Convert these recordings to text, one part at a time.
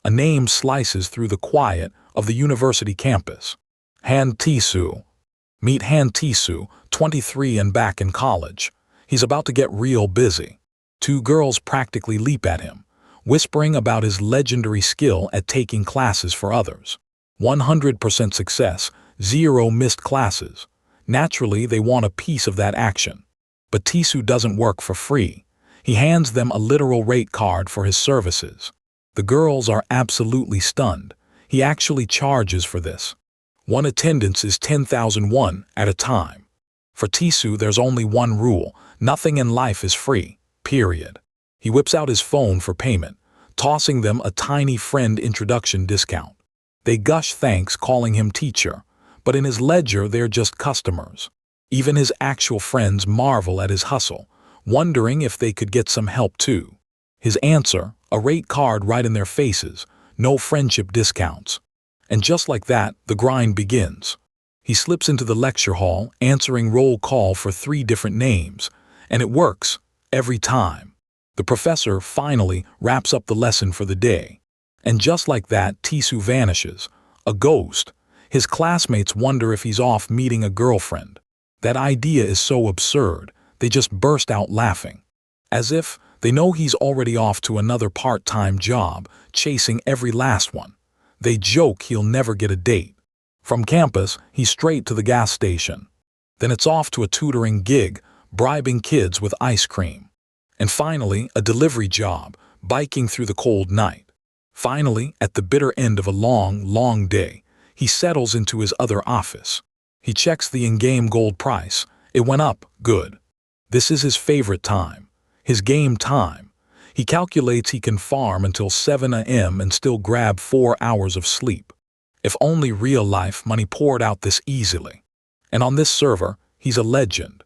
A name slices through the quiet of the university campus. Han Tisu. Meet Han Tisu, 23 and back in college. He's about to get real busy. Two girls practically leap at him, whispering about his legendary skill at taking classes for others. 100% success, 0 missed classes. Naturally, they want a piece of that action. But Tisu doesn't work for free. He hands them a literal rate card for his services. The girls are absolutely stunned. He actually charges for this. One attendance is 10,000 won at a time. For Tisu, there's only one rule: nothing in life is free, period. He whips out his phone for payment, tossing them a tiny friend introduction discount. They gush thanks, calling him teacher, but in his ledger they're just customers. Even his actual friends marvel at his hustle, wondering if they could get some help too. His answer, a rate card right in their faces, no friendship discounts. And just like that, the grind begins. He slips into the lecture hall, answering roll call for 3 different names, and it works every time. The professor finally wraps up the lesson for the day. And just like that, Tisu vanishes, a ghost. His classmates wonder if he's off meeting a girlfriend. That idea is so absurd, they just burst out laughing. As if they know he's already off to another part-time job, chasing every last one. They joke he'll never get a date. From campus, he's straight to the gas station. Then it's off to a tutoring gig, bribing kids with ice cream. And finally, a delivery job, biking through the cold night. Finally, at the bitter end of a long, long day, he settles into his other office. He checks the in-game gold price. It went up, good. This is his favorite time, his game time. He calculates he can farm until 7 a.m. and still grab 4 hours of sleep. If only real-life money poured out this easily. And on this server, he's a legend.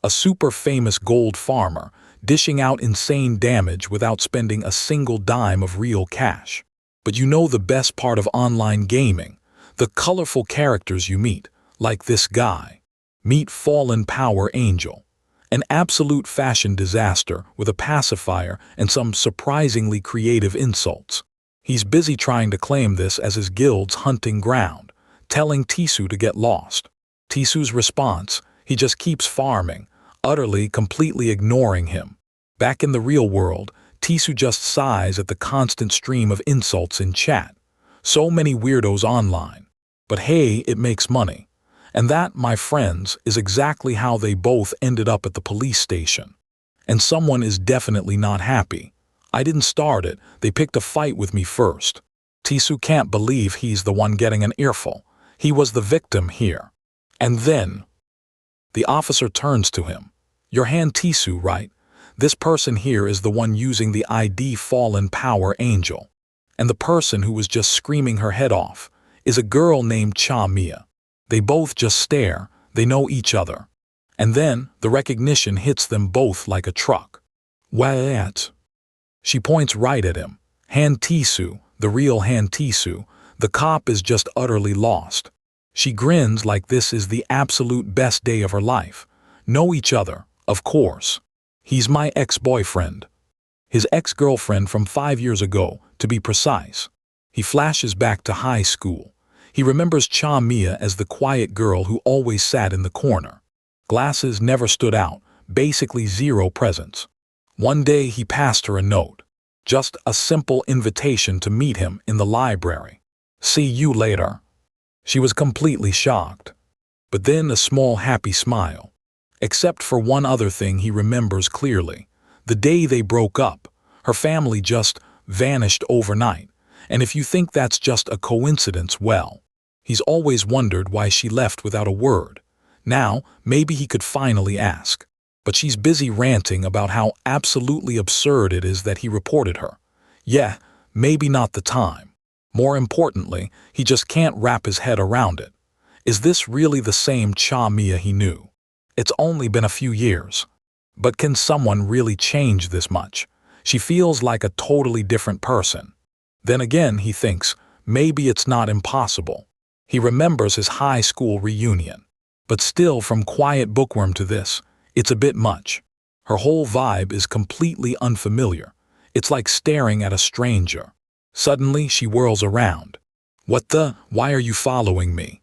A super famous gold farmer, dishing out insane damage without spending a single dime of real cash. But you know the best part of online gaming? The colorful characters you meet, like this guy. Meet Fallen Power Angel. An absolute fashion disaster with a pacifier and some surprisingly creative insults. He's busy trying to claim this as his guild's hunting ground, telling Tisu to get lost. Tisu's response, he just keeps farming, utterly, completely ignoring him. Back in the real world, Tisu just sighs at the constant stream of insults in chat. So many weirdos online. But hey, it makes money. And that, my friends, is exactly how they both ended up at the police station. And someone is definitely not happy. I didn't start it, they picked a fight with me first. Tisu can't believe he's the one getting an earful. He was the victim here. And then, the officer turns to him. You're Han Tisu, right? This person here is the one using the ID Fallen Power Angel. And the person who was just screaming her head off is a girl named Cha Mia. They both just stare, they know each other. And then, the recognition hits them both like a truck. What? She points right at him. Han Tisu, the real Han Tisu. The cop is just utterly lost. She grins like this is the absolute best day of her life. Know each other, of course. He's my ex-boyfriend. His ex-girlfriend from 5 years ago, to be precise. He flashes back to high school. He remembers Cha Mia as the quiet girl who always sat in the corner. Glasses never stood out, basically 0 presence. One day he passed her a note. Just a simple invitation to meet him in the library. See you later. She was completely shocked. But then a small happy smile. Except for one other thing he remembers clearly. The day they broke up, her family just vanished overnight. And if you think that's just a coincidence, well, he's always wondered why she left without a word. Now, maybe he could finally ask. But she's busy ranting about how absolutely absurd it is that he reported her. Yeah, maybe not the time. More importantly, he just can't wrap his head around it. Is this really the same Cha Mia he knew? It's only been a few years. But can someone really change this much? She feels like a totally different person. Then again, he thinks, maybe it's not impossible. He remembers his high school reunion. But still, from quiet bookworm to this, it's a bit much. Her whole vibe is completely unfamiliar. It's like staring at a stranger. Suddenly, she whirls around. Why are you following me?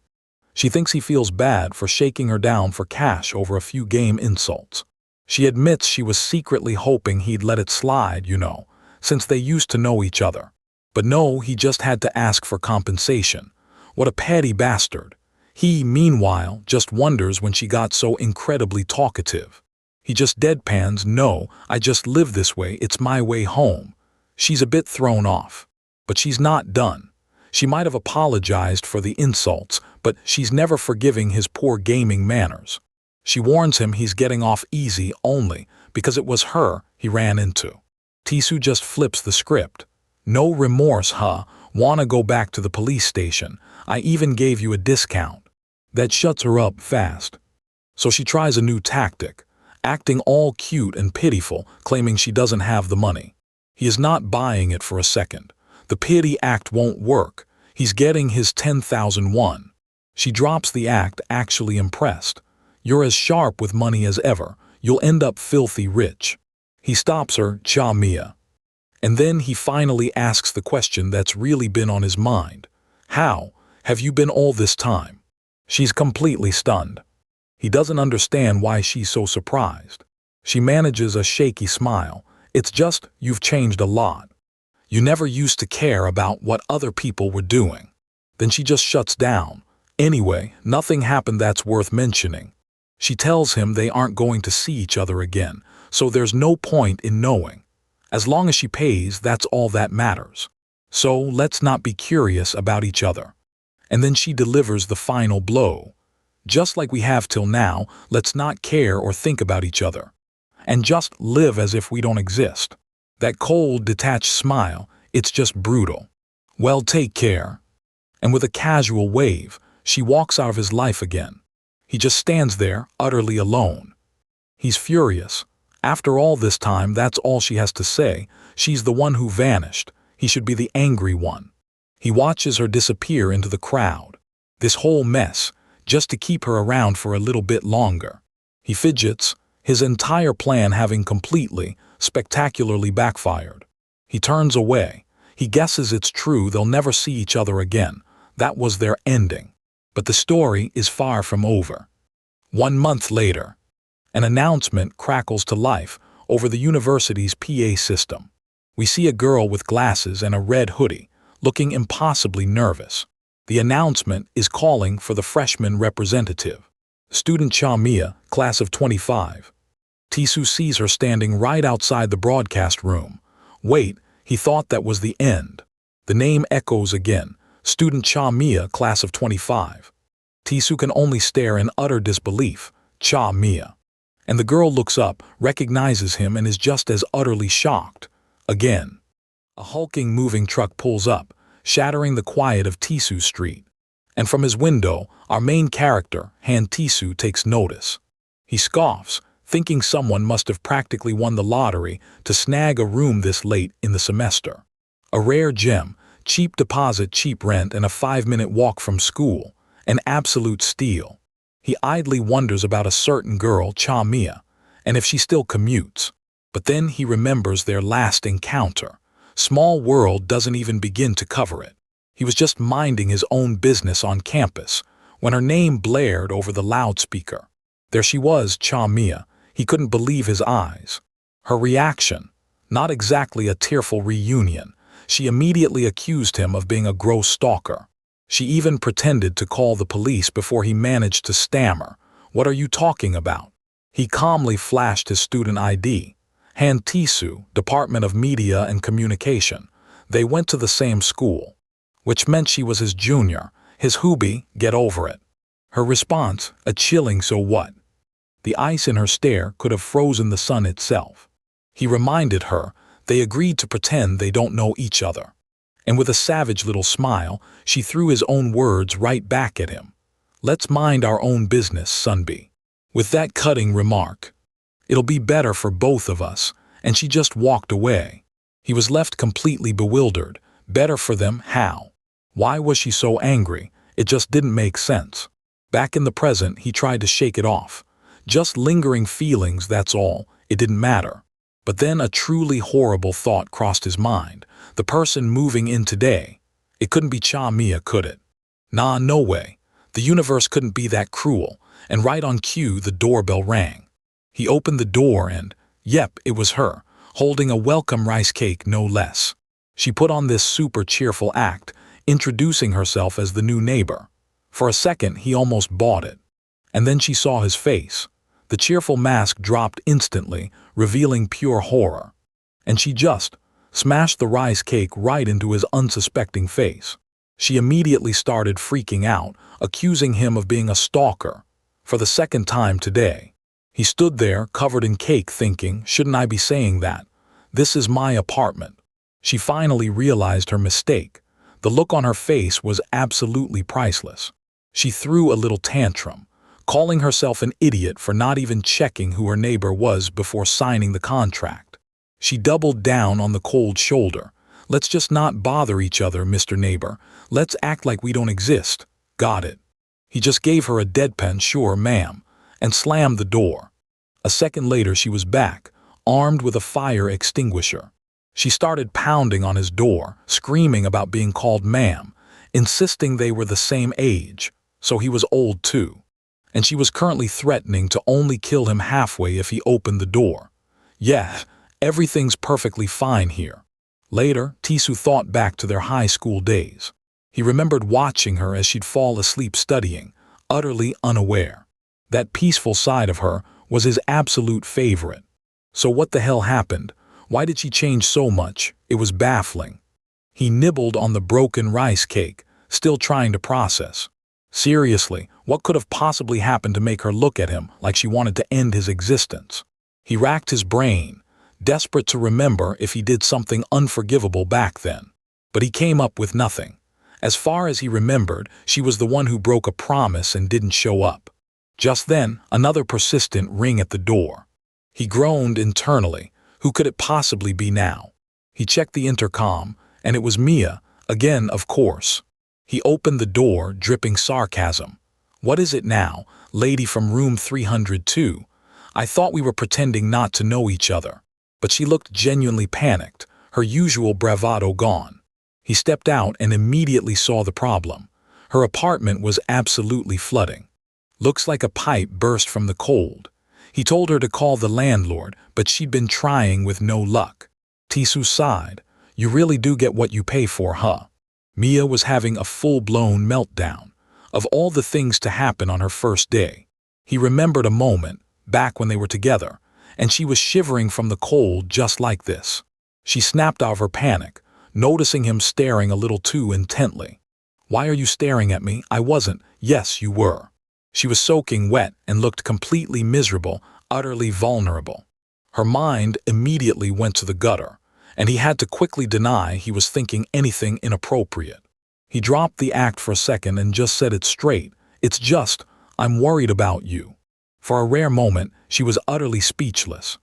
She thinks he feels bad for shaking her down for cash over a few game insults. She admits she was secretly hoping he'd let it slide, since they used to know each other. But no, he just had to ask for compensation. What a petty bastard. He, meanwhile, just wonders when she got so incredibly talkative. He just deadpans, "No, I just live this way, it's my way home." She's a bit thrown off. But she's not done. She might have apologized for the insults, but she's never forgiving his poor gaming manners. She warns him he's getting off easy only because it was her he ran into. Tisu just flips the script. "No remorse, huh? Wanna go back to the police station? I even gave you a discount." That shuts her up fast. So she tries a new tactic, acting all cute and pitiful, claiming she doesn't have the money. He is not buying it for a second. The pity act won't work. He's getting his 10,000 won. She drops the act, actually impressed. "You're as sharp with money as ever. You'll end up filthy rich." He stops her, "Cha Mia." And then he finally asks the question that's really been on his mind. "How have you been all this time?" She's completely stunned. He doesn't understand why she's so surprised. She manages a shaky smile. "It's just, you've changed a lot. You never used to care about what other people were doing." Then she just shuts down. Anyway, nothing happened that's worth mentioning. She tells him they aren't going to see each other again, so there's no point in knowing. As long as she pays, that's all that matters. So let's not be curious about each other. And then she delivers the final blow. "Just like we have till now, let's not care or think about each other. And just live as if we don't exist." That cold, detached smile, it's just brutal. "Well, take care." And with a casual wave, she walks out of his life again. He just stands there, utterly alone. He's furious. After all this time, that's all she has to say. She's the one who vanished. He should be the angry one. He watches her disappear into the crowd. This whole mess, just to keep her around for a little bit longer. He fidgets, his entire plan having completely, spectacularly backfired. He turns away. He guesses it's true they'll never see each other again. That was their ending. But the story is far from over. 1 month later, an announcement crackles to life over the university's PA system. We see a girl with glasses and a red hoodie, looking impossibly nervous. The announcement is calling for the freshman representative. Student Cha Mia, class of 25. Tisu sees her standing right outside the broadcast room. Wait, he thought that was the end. The name echoes again. Student Cha Mia, class of 25. Tisu can only stare in utter disbelief. Cha Mia. And the girl looks up, recognizes him, and is just as utterly shocked. Again. A hulking moving truck pulls up, shattering the quiet of Tisu Street. And from his window, our main character, Han Tisu, takes notice. He scoffs, thinking someone must have practically won the lottery to snag a room this late in the semester. A rare gem, cheap deposit, cheap rent, and a 5-minute walk from school. An absolute steal. He idly wonders about a certain girl, Cha Mia, and if she still commutes. But then he remembers their last encounter. Small World doesn't even begin to cover it. He was just minding his own business on campus when her name blared over the loudspeaker. There she was, Cha Mia. He couldn't believe his eyes. Her reaction, not exactly a tearful reunion. She immediately accused him of being a gross stalker. She even pretended to call the police before he managed to stammer. "What are you talking about?" He calmly flashed his student ID. Han Tisu, Department of Media and Communication. They went to the same school, which meant she was his junior. His hoobie, get over it. Her response, a chilling "so what?" The ice in her stare could have frozen the sun itself. He reminded her they agreed to pretend they don't know each other. And with a savage little smile, she threw his own words right back at him. "Let's mind our own business, Sunby." With that cutting remark, "It'll be better for both of us," and she just walked away. He was left completely bewildered. Better for them, how? Why was she so angry? It just didn't make sense. Back in the present, he tried to shake it off. Just lingering feelings, that's all. It didn't matter. But then a truly horrible thought crossed his mind. The person moving in today, it couldn't be Cha Mia, could it? Nah, no way. The universe couldn't be that cruel, and right on cue the doorbell rang. He opened the door and, yep, it was her, holding a welcome rice cake no less. She put on this super cheerful act, introducing herself as the new neighbor. For a second he almost bought it. And then she saw his face. The cheerful mask dropped instantly, revealing pure horror. And she just smashed the rice cake right into his unsuspecting face. She immediately started freaking out, accusing him of being a stalker. For the second time today. He stood there, covered in cake, thinking, shouldn't I be saying that? This is my apartment. She finally realized her mistake. The look on her face was absolutely priceless. She threw a little tantrum, calling herself an idiot for not even checking who her neighbor was before signing the contract. She doubled down on the cold shoulder. Let's just not bother each other, Mr. Neighbor. Let's act like we don't exist. Got it. He just gave her a deadpan "sure, ma'am," and slammed the door. A second later she was back, armed with a fire extinguisher. She started pounding on his door, screaming about being called ma'am, insisting they were the same age, so he was old too. And she was currently threatening to only kill him halfway if he opened the door. Yeah, everything's perfectly fine here. Later, Tisu thought back to their high school days. He remembered watching her as she'd fall asleep studying, utterly unaware. That peaceful side of her was his absolute favorite. So what the hell happened? Why did she change so much? It was baffling. He nibbled on the broken rice cake, still trying to process. Seriously, what could have possibly happened to make her look at him like she wanted to end his existence? He racked his brain, desperate to remember if he did something unforgivable back then. But he came up with nothing. As far as he remembered, she was the one who broke a promise and didn't show up. Just then, another persistent ring at the door. He groaned internally. Who could it possibly be now? He checked the intercom, and it was Mia, again, of course. He opened the door, dripping sarcasm. What is it now, lady from room 302? I thought we were pretending not to know each other. But she looked genuinely panicked, her usual bravado gone. He stepped out and immediately saw the problem. Her apartment was absolutely flooding. Looks like a pipe burst from the cold. He told her to call the landlord, but she'd been trying with no luck. Tisu sighed. You really do get what you pay for, huh? Mia was having a full-blown meltdown. Of all the things to happen on her first day, he remembered a moment, back when they were together, and she was shivering from the cold just like this. She snapped out of her panic, noticing him staring a little too intently. Why are you staring at me? I wasn't. Yes, you were. She was soaking wet and looked completely miserable, utterly vulnerable. Her mind immediately went to the gutter, and he had to quickly deny he was thinking anything inappropriate. He dropped the act for a second and just said it straight. It's just, I'm worried about you. For a rare moment, she was utterly speechless.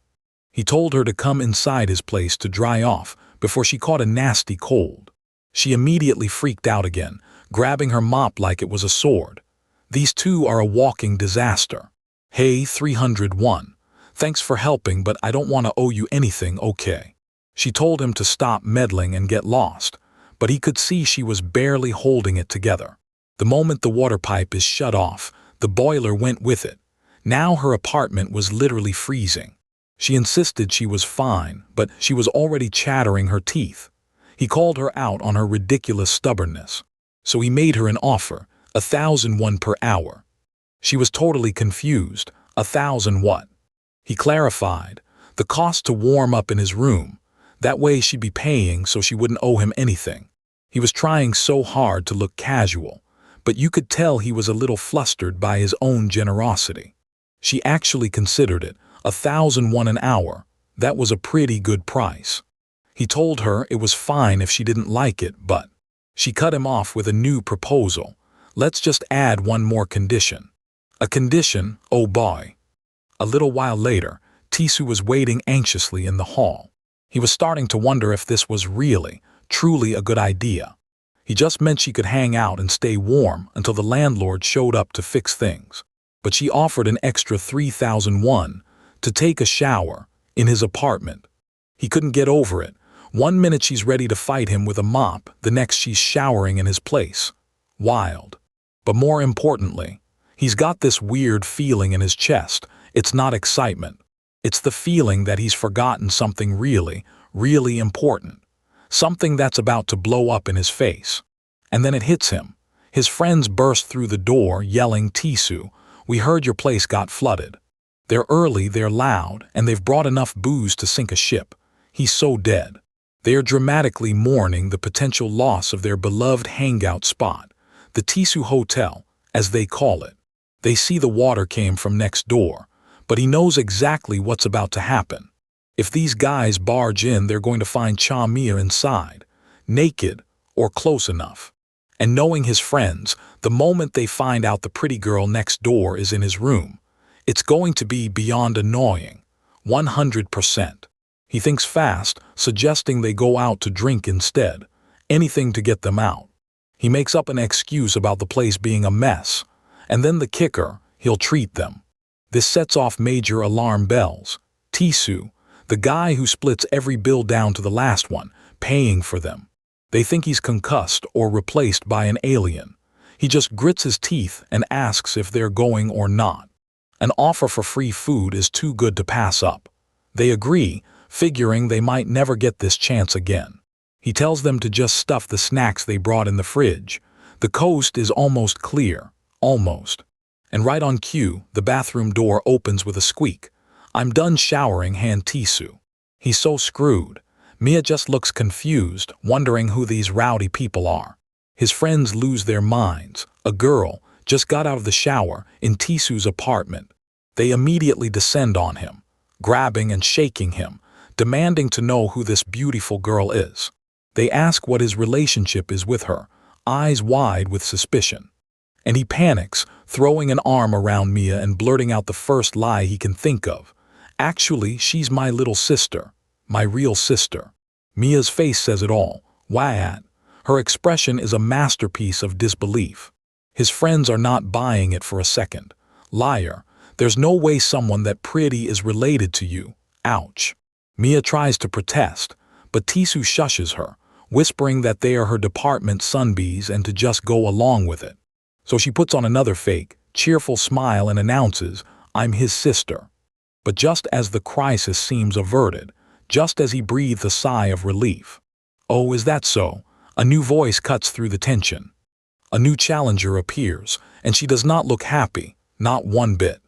He told her to come inside his place to dry off before she caught a nasty cold. She immediately freaked out again, grabbing her mop like it was a sword. These two are a walking disaster. Hey, 301. Thanks for helping, but I don't want to owe you anything, okay? She told him to stop meddling and get lost, but he could see she was barely holding it together. The moment the water pipe is shut off, the boiler went with it. Now her apartment was literally freezing. She insisted she was fine, but she was already chattering her teeth. He called her out on her ridiculous stubbornness. So he made her an offer, 1,001 per hour. She was totally confused. 1,000 what? He clarified, the cost to warm up in his room. That way she'd be paying so she wouldn't owe him anything. He was trying so hard to look casual, but you could tell he was a little flustered by his own generosity. She actually considered it, 1,001 an hour. That was a pretty good price. He told her it was fine if she didn't like it, but she cut him off with a new proposal. Let's just add one more condition. A condition, oh boy. A little while later, Tisu was waiting anxiously in the hall. He was starting to wonder if this was really, truly a good idea. He just meant she could hang out and stay warm until the landlord showed up to fix things. But she offered an extra 3,001 to take a shower in his apartment. He couldn't get over it. One minute she's ready to fight him with a mop, the next she's showering in his place. Wild. But more importantly, he's got this weird feeling in his chest. It's not excitement. It's the feeling that he's forgotten something really, really important. Something that's about to blow up in his face. And then it hits him. His friends burst through the door, yelling, "Tisu, we heard your place got flooded. They're early, they're loud, and they've brought enough booze to sink a ship. He's so dead." They are dramatically mourning the potential loss of their beloved hangout spot, the Tisu Hotel, as they call it. They see the water came from next door, but he knows exactly what's about to happen. If these guys barge in, they're going to find Cha Mia inside, naked or close enough. And knowing his friends, the moment they find out the pretty girl next door is in his room, it's going to be beyond annoying, 100%. He thinks fast, suggesting they go out to drink instead, anything to get them out. He makes up an excuse about the place being a mess, and then the kicker, he'll treat them. This sets off major alarm bells. Tisu, the guy who splits every bill down to the last one, paying for them. They think he's concussed or replaced by an alien. He just grits his teeth and asks if they're going or not. An offer for free food is too good to pass up. They agree, figuring they might never get this chance again. He tells them to just stuff the snacks they brought in the fridge. The coast is almost clear, almost. And right on cue, the bathroom door opens with a squeak. "I'm done showering," hand Tisu. He's so screwed. Mia just looks confused, wondering who these rowdy people are. His friends lose their minds. A girl just got out of the shower in Tisu's apartment. They immediately descend on him, grabbing and shaking him, demanding to know who this beautiful girl is. They ask what his relationship is with her, eyes wide with suspicion. And he panics, throwing an arm around Mia and blurting out the first lie he can think of. "Actually, she's my little sister. My real sister." Mia's face says it all. What? Her expression is a masterpiece of disbelief. His friends are not buying it for a second. "Liar. There's no way someone that pretty is related to you. Ouch." Mia tries to protest, but Tisu shushes her, whispering that they are her department sunbees and to just go along with it. So she puts on another fake, cheerful smile and announces, "I'm his sister." But just as the crisis seems averted, just as he breathes a sigh of relief. "Oh, is that so?" A new voice cuts through the tension. A new challenger appears, and she does not look happy, not one bit.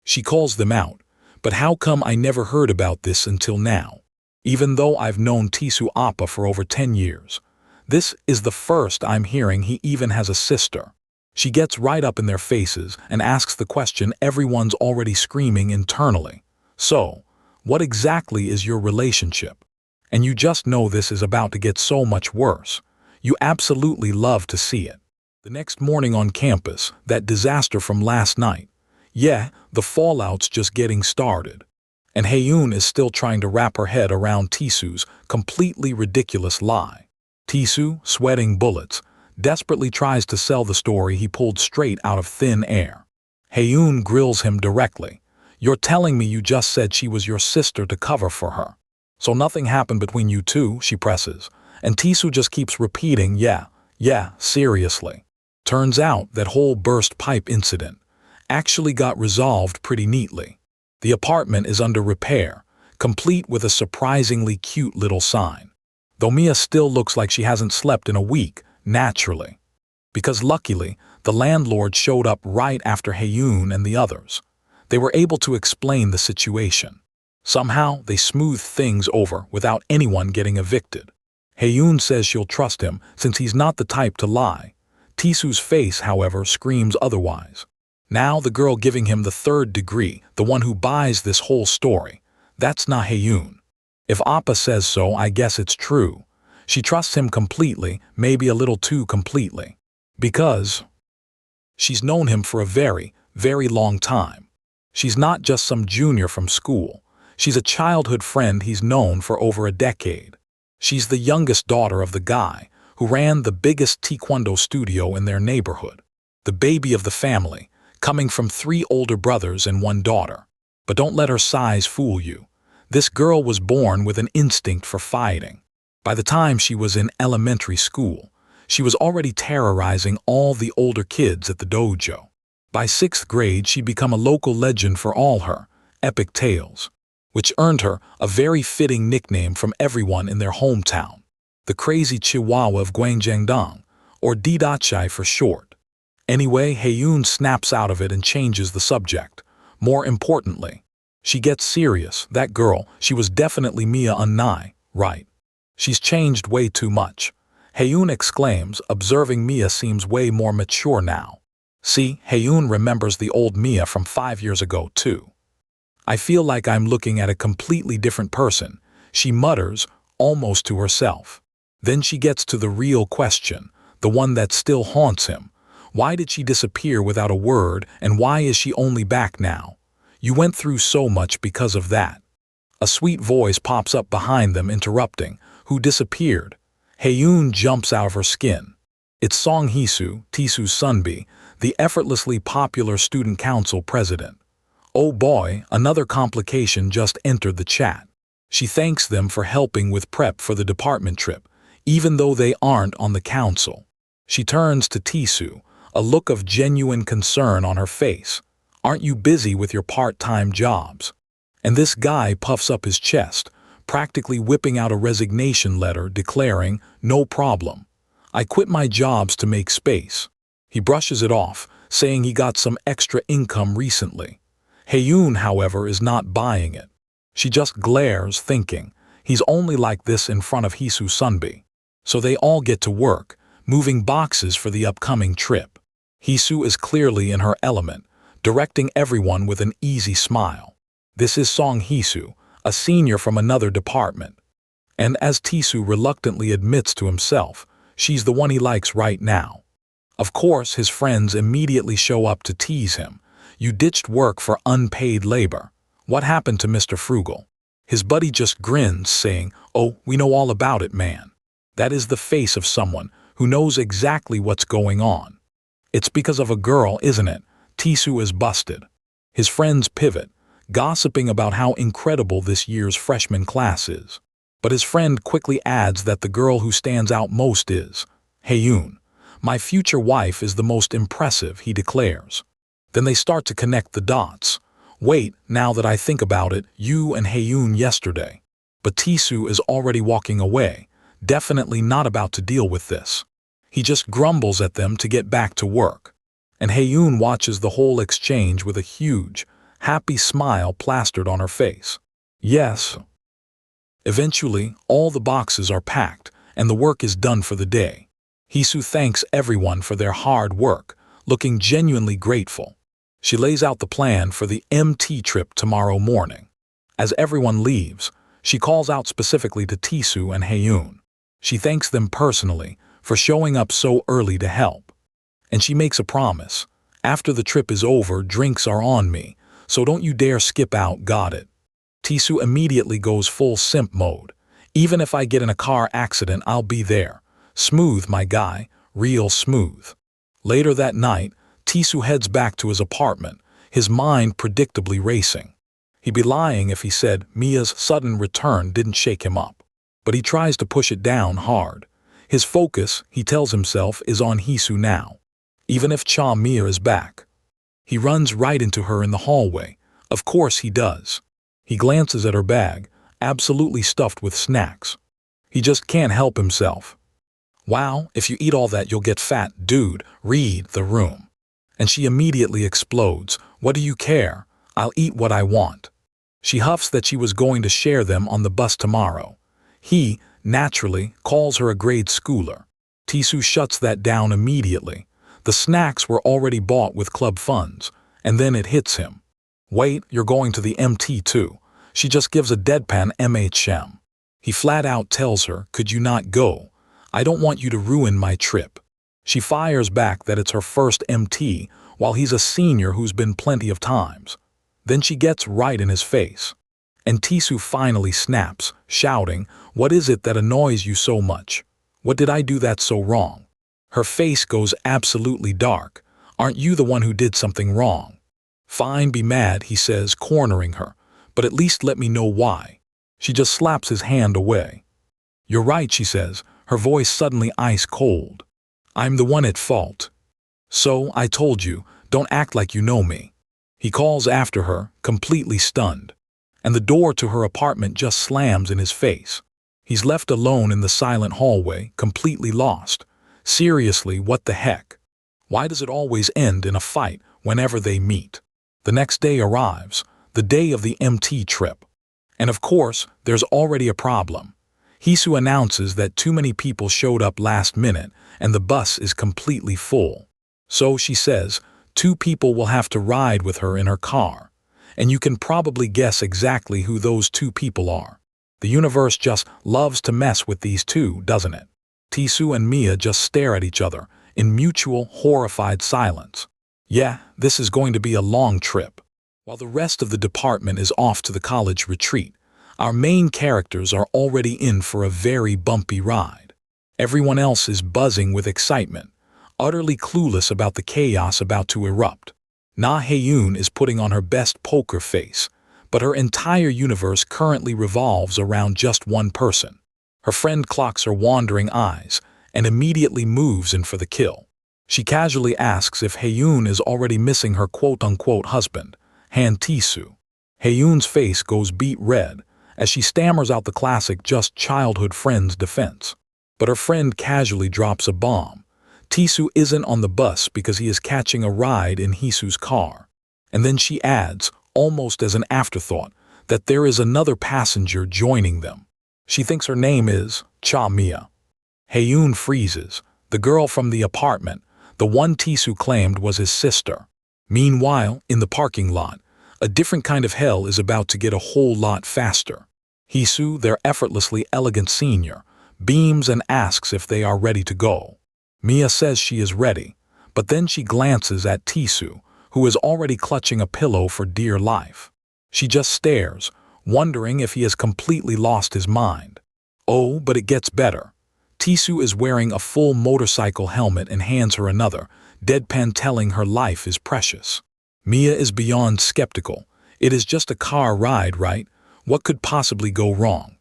She calls them out. "But how come I never heard about this until now? Even though I've known Tisu Appa for over 10 years. This is the first I'm hearing he even has a sister." She gets right up in their faces and asks the question everyone's already screaming internally. "So, what exactly is your relationship? And you just know this is about to get so much worse. You absolutely love to see it." The next morning on campus, that disaster from last night. Yeah, the fallout's just getting started. And Haeun is still trying to wrap her head around Tisu's completely ridiculous lie. Tisu, sweating bullets, desperately tries to sell the story he pulled straight out of thin air. Haeun grills him directly. "You're telling me you just said she was your sister to cover for her. So nothing happened between you two," she presses. And Tisu just keeps repeating, yeah, seriously. Turns out that whole burst pipe incident actually got resolved pretty neatly. The apartment is under repair, complete with a surprisingly cute little sign. Though Mia still looks like she hasn't slept in a week, naturally. Because luckily, the landlord showed up right after Haeun and the others. They were able to explain the situation. Somehow, they smoothed things over without anyone getting evicted. Haeun says she'll trust him since he's not the type to lie. Tisu's face, however, screams otherwise. Now the girl giving him the third degree, the one who buys this whole story, that's not Haeun. If Appa says so, I guess it's true. She trusts him completely, maybe a little too completely. Because she's known him for a very, very long time. She's not just some junior from school. She's a childhood friend he's known for over a decade. She's the youngest daughter of the guy who ran the biggest taekwondo studio in their neighborhood. The baby of the family, coming from 3 older brothers and 1 daughter. But don't let her size fool you. This girl was born with an instinct for fighting. By the time she was in elementary school, she was already terrorizing all the older kids at the dojo. By 6th grade, she'd become a local legend for all her epic tales, which earned her a very fitting nickname from everyone in their hometown, the Crazy Chihuahua of Gwangjangdong, or Didachai for short. Anyway, Haeyoon snaps out of it and changes the subject. More importantly, she gets serious. That girl, she was definitely Mia Unnai, right? She's changed way too much. Haeyoon exclaims, observing Mia seems way more mature now. See, Haeyoon remembers the old Mia from 5 years ago too. I feel like I'm looking at a completely different person, she mutters, almost to herself. Then she gets to the real question, the one that still haunts him. Why did she disappear without a word, and why is she only back now? You went through so much because of that. A sweet voice pops up behind them, interrupting. Who disappeared? Haeyoon jumps out of her skin. It's Song Hee-soo, Tisoo's Sunbi, the effortlessly popular student council president. Oh boy, another complication just entered the chat. She thanks them for helping with prep for the department trip, even though they aren't on the council. She turns to Tisoo, a look of genuine concern on her face. Aren't you busy with your part-time jobs? And this guy puffs up his chest, practically whipping out a resignation letter declaring, no problem. I quit my jobs to make space. He brushes it off, saying he got some extra income recently. Haeyoon, however, is not buying it. She just glares, thinking, he's only like this in front of Hee-soo Sunbi. So they all get to work, moving boxes for the upcoming trip. Hee-soo is clearly in her element, directing everyone with an easy smile. This is Song Hee-soo, a senior from another department. And as Tisoo reluctantly admits to himself, she's the one he likes right now. Of course, his friends immediately show up to tease him. You ditched work for unpaid labor. What happened to Mr. Frugal? His buddy just grins, saying, oh, we know all about it, man. That is the face of someone who knows exactly what's going on. It's because of a girl, isn't it? Tisoo is busted. His friends pivot, gossiping about how incredible this year's freshman class is. But his friend quickly adds that the girl who stands out most is Haeyoon. My future wife is the most impressive, he declares. Then they start to connect the dots. Wait, now that I think about it, you and Haeyoon yesterday. But Tisoo is already walking away, definitely not about to deal with this. He just grumbles at them to get back to work. And Haeyoon watches the whole exchange with a huge, happy smile plastered on her face. Yes. Eventually, all the boxes are packed, and the work is done for the day. Hee-soo thanks everyone for their hard work, looking genuinely grateful. She lays out the plan for the MT trip tomorrow morning. As everyone leaves, she calls out specifically to Tisoo and Haeyoon. She thanks them personally for showing up so early to help. And she makes a promise. After the trip is over, drinks are on me, so don't you dare skip out, got it? Tisoo immediately goes full simp mode. Even if I get in a car accident, I'll be there. Smooth, my guy, real smooth. Later that night, Tisoo heads back to his apartment, his mind predictably racing. He'd be lying if he said Mia's sudden return didn't shake him up. But he tries to push it down hard. His focus, he tells himself, is on Hee-soo now. Even if Mia is back. He runs right into her in the hallway. Of course he does. He glances at her bag, absolutely stuffed with snacks. He just can't help himself. Wow, if you eat all that you'll get fat, dude, read the room. And she immediately explodes. What do you care? I'll eat what I want. She huffs that she was going to share them on the bus tomorrow. He, naturally, calls her a grade schooler. Tisoo shuts that down immediately. The snacks were already bought with club funds, and then it hits him. Wait, you're going to the MT too. She just gives a deadpan MHM. He flat out tells her, could you not go? I don't want you to ruin my trip. She fires back that it's her first MT, while he's a senior who's been plenty of times. Then she gets right in his face. And Tisoo finally snaps, shouting, what is it that annoys you so much? What did I do that's so wrong? Her face goes absolutely dark. Aren't you the one who did something wrong? Fine, be mad, he says, cornering her, but at least let me know why. She just slaps his hand away. "You're right," she says, her voice suddenly ice cold. "I'm the one at fault. So, I told you, don't act like you know me." He calls after her, completely stunned. And the door to her apartment just slams in his face. He's left alone in the silent hallway, completely lost. Seriously, what the heck? Why does it always end in a fight whenever they meet? The next day arrives, the day of the MT trip. And of course, there's already a problem. Hisu announces that too many people showed up last minute and the bus is completely full. So she says, 2 people will have to ride with her in her car. And you can probably guess exactly who those 2 people are. The universe just loves to mess with these 2, doesn't it? Tisu and Mia just stare at each other in mutual, horrified silence. Yeah, this is going to be a long trip. While the rest of the department is off to the college retreat, our main characters are already in for a very bumpy ride. Everyone else is buzzing with excitement, utterly clueless about the chaos about to erupt. Na Hae-yoon is putting on her best poker face, but her entire universe currently revolves around just one person. Her friend clocks her wandering eyes and immediately moves in for the kill. She casually asks if Hae-yoon is already missing her quote-unquote husband, Han Tisu. Hae-yoon's face goes beet red as she stammers out the classic just childhood friend's defense. But her friend casually drops a bomb. Tisu isn't on the bus because he is catching a ride in Hisu's car. And then she adds, almost as an afterthought, that there is another passenger joining them. She thinks her name is Cha Mia. Hae-yoon freezes, the girl from the apartment, the one Tisu claimed was his sister. Meanwhile, in the parking lot, a different kind of hell is about to get a whole lot faster. Hisu, their effortlessly elegant senior, beams and asks if they are ready to go. Mia says she is ready, but then she glances at Tisu, who is already clutching a pillow for dear life. She just stares, wondering if he has completely lost his mind. Oh, but it gets better. Tisu is wearing a full motorcycle helmet and hands her another, deadpan telling her life is precious. Mia is beyond skeptical. It is just a car ride, right? What could possibly go wrong?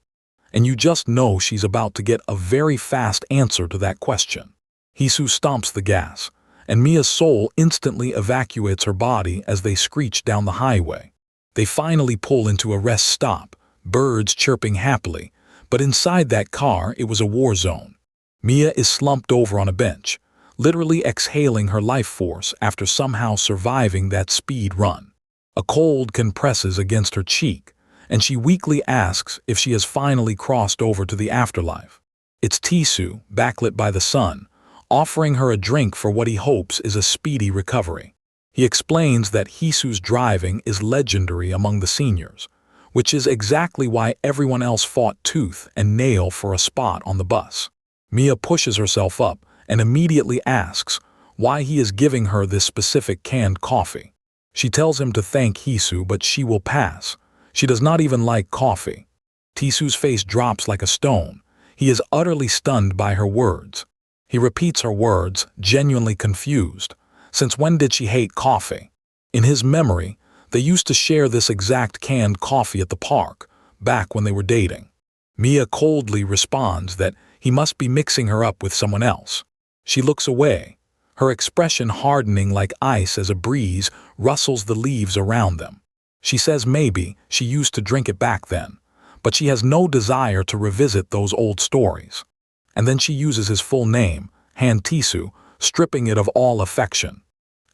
And you just know she's about to get a very fast answer to that question. Hisu stomps the gas, and Mia's soul instantly evacuates her body as they screech down the highway. They finally pull into a rest stop, birds chirping happily, but inside that car it was a war zone. Mia is slumped over on a bench, literally exhaling her life force after somehow surviving that speed run. A cold compresses against her cheek, and she weakly asks if she has finally crossed over to the afterlife. It's Tisu, backlit by the sun, offering her a drink for what he hopes is a speedy recovery. He explains that Hisu's driving is legendary among the seniors, which is exactly why everyone else fought tooth and nail for a spot on the bus. Mia pushes herself up and immediately asks why he is giving her this specific canned coffee. She tells him to thank Hisu, but she will pass. She does not even like coffee. Tisu's face drops like a stone. He is utterly stunned by her words. He repeats her words, genuinely confused. Since when did she hate coffee? In his memory, they used to share this exact canned coffee at the park, back when they were dating. Mia coldly responds that he must be mixing her up with someone else. She looks away, her expression hardening like ice as a breeze rustles the leaves around them. She says maybe she used to drink it back then, but she has no desire to revisit those old stories. And then she uses his full name, Han Tisu, stripping it of all affection.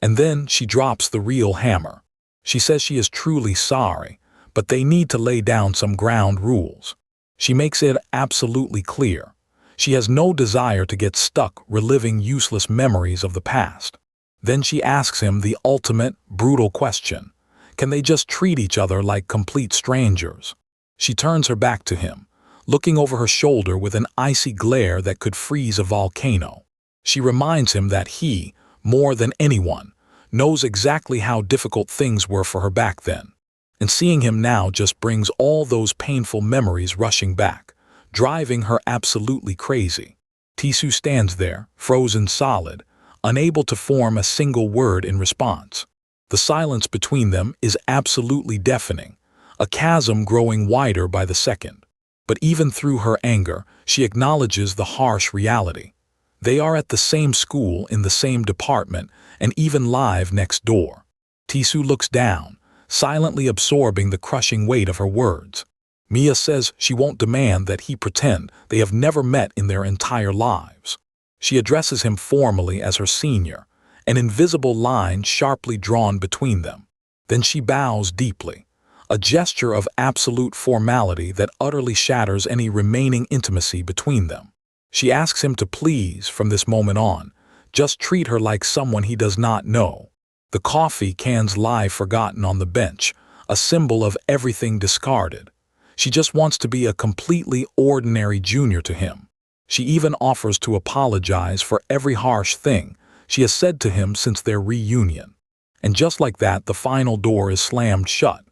And then she drops the real hammer. She says she is truly sorry, but they need to lay down some ground rules. She makes it absolutely clear. She has no desire to get stuck reliving useless memories of the past. Then she asks him the ultimate, brutal question. Can they just treat each other like complete strangers? She turns her back to him, looking over her shoulder with an icy glare that could freeze a volcano. She reminds him that he, more than anyone, knows exactly how difficult things were for her back then. And seeing him now just brings all those painful memories rushing back, driving her absolutely crazy. Tisu stands there, frozen solid, unable to form a single word in response. The silence between them is absolutely deafening, a chasm growing wider by the second. But even through her anger, she acknowledges the harsh reality. They are at the same school, in the same department, and even live next door. Tisu looks down, silently absorbing the crushing weight of her words. Mia says she won't demand that he pretend they have never met in their entire lives. She addresses him formally as her senior, an invisible line sharply drawn between them. Then she bows deeply, a gesture of absolute formality that utterly shatters any remaining intimacy between them. She asks him to please, from this moment on, just treat her like someone he does not know. The coffee cans lie forgotten on the bench, a symbol of everything discarded. She just wants to be a completely ordinary junior to him. She even offers to apologize for every harsh thing she has said to him since their reunion. And just like that, the final door is slammed shut.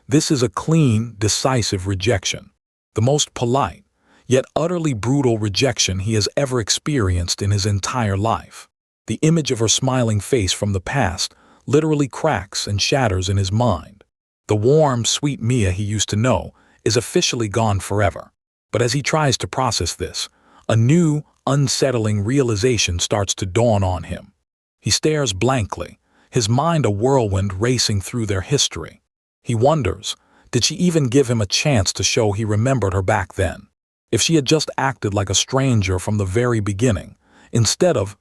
This is a clean, decisive rejection. The most polite, yet utterly brutal rejection he has ever experienced in his entire life. The image of her smiling face from the past literally cracks and shatters in his mind. The warm, sweet Mia he used to know is officially gone forever. But as he tries to process this, a new, unsettling realization starts to dawn on him. He stares blankly, his mind a whirlwind racing through their history. He wonders, did she even give him a chance to show he remembered her back then? If she had just acted like a stranger from the very beginning, instead of,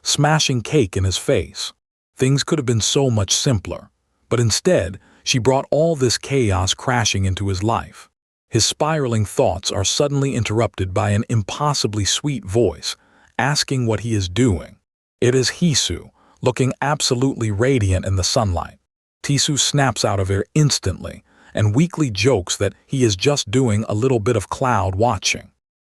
smashing cake in his face, things could have been so much simpler. But instead, she brought all this chaos crashing into his life. His spiraling thoughts are suddenly interrupted by an impossibly sweet voice, asking what he is doing. It is Hisu, looking absolutely radiant in the sunlight. Tisu snaps out of it instantly, and weakly jokes that he is just doing a little bit of cloud watching.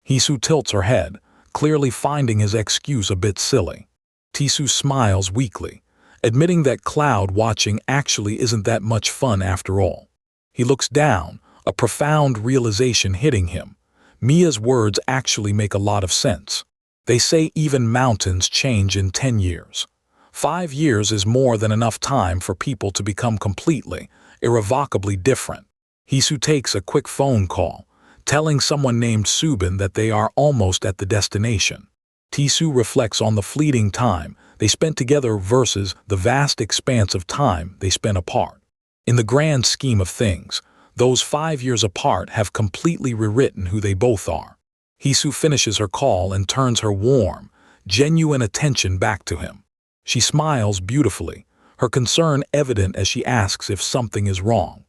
Hisu tilts her head, clearly finding his excuse a bit silly. Tisu smiles weakly, admitting that cloud watching actually isn't that much fun after all. He looks down, a profound realization hitting him. Mia's words actually make a lot of sense. They say even mountains change in 10 years. 5 years is more than enough time for people to become completely, irrevocably different. Hisu takes a quick phone call, telling someone named Subin that they are almost at the destination. Tisu reflects on the fleeting time they spent together versus the vast expanse of time they spent apart. In the grand scheme of things, those 5 years apart have completely rewritten who they both are. Hisu finishes her call and turns her warm, genuine attention back to him. She smiles beautifully, her concern evident as she asks if something is wrong.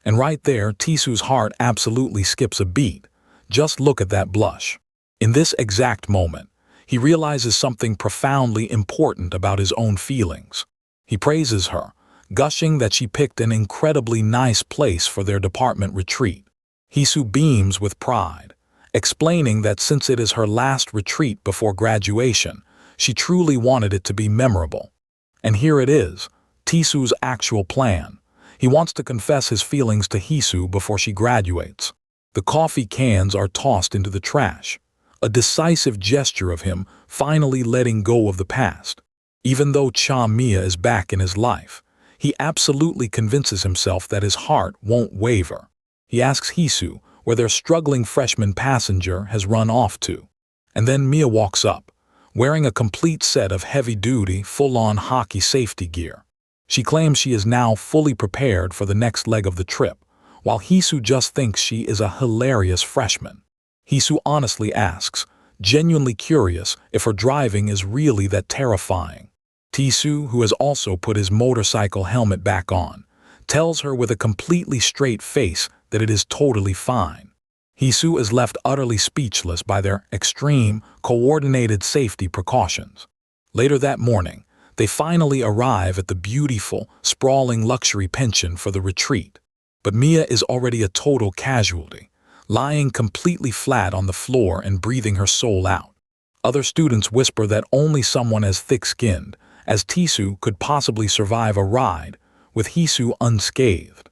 And right there, Tisu's heart absolutely skips a beat. Just look at that blush. In this exact moment, he realizes something profoundly important about his own feelings. He praises her, gushing that she picked an incredibly nice place for their department retreat. Hisu beams with pride, explaining that since it is her last retreat before graduation, she truly wanted it to be memorable. And here it is, Tisu's actual plan. He wants to confess his feelings to Hisu before she graduates. The coffee cans are tossed into the trash, a decisive gesture of him finally letting go of the past. Even though Mia is back in his life, he absolutely convinces himself that his heart won't waver. He asks Hisu where their struggling freshman passenger has run off to. And then Mia walks up, wearing a complete set of heavy-duty, full-on hockey safety gear. She claims she is now fully prepared for the next leg of the trip, while Hisu just thinks she is a hilarious freshman. Hisu honestly asks, genuinely curious if her driving is really that terrifying. Tisu, who has also put his motorcycle helmet back on, tells her with a completely straight face that it is totally fine. Hisu is left utterly speechless by their extreme, coordinated safety precautions. Later that morning, they finally arrive at the beautiful, sprawling luxury pension for the retreat. But Mia is already a total casualty, lying completely flat on the floor and breathing her soul out. Other students whisper that only someone as thick-skinned as Tisu could possibly survive a ride, with Hisu unscathed.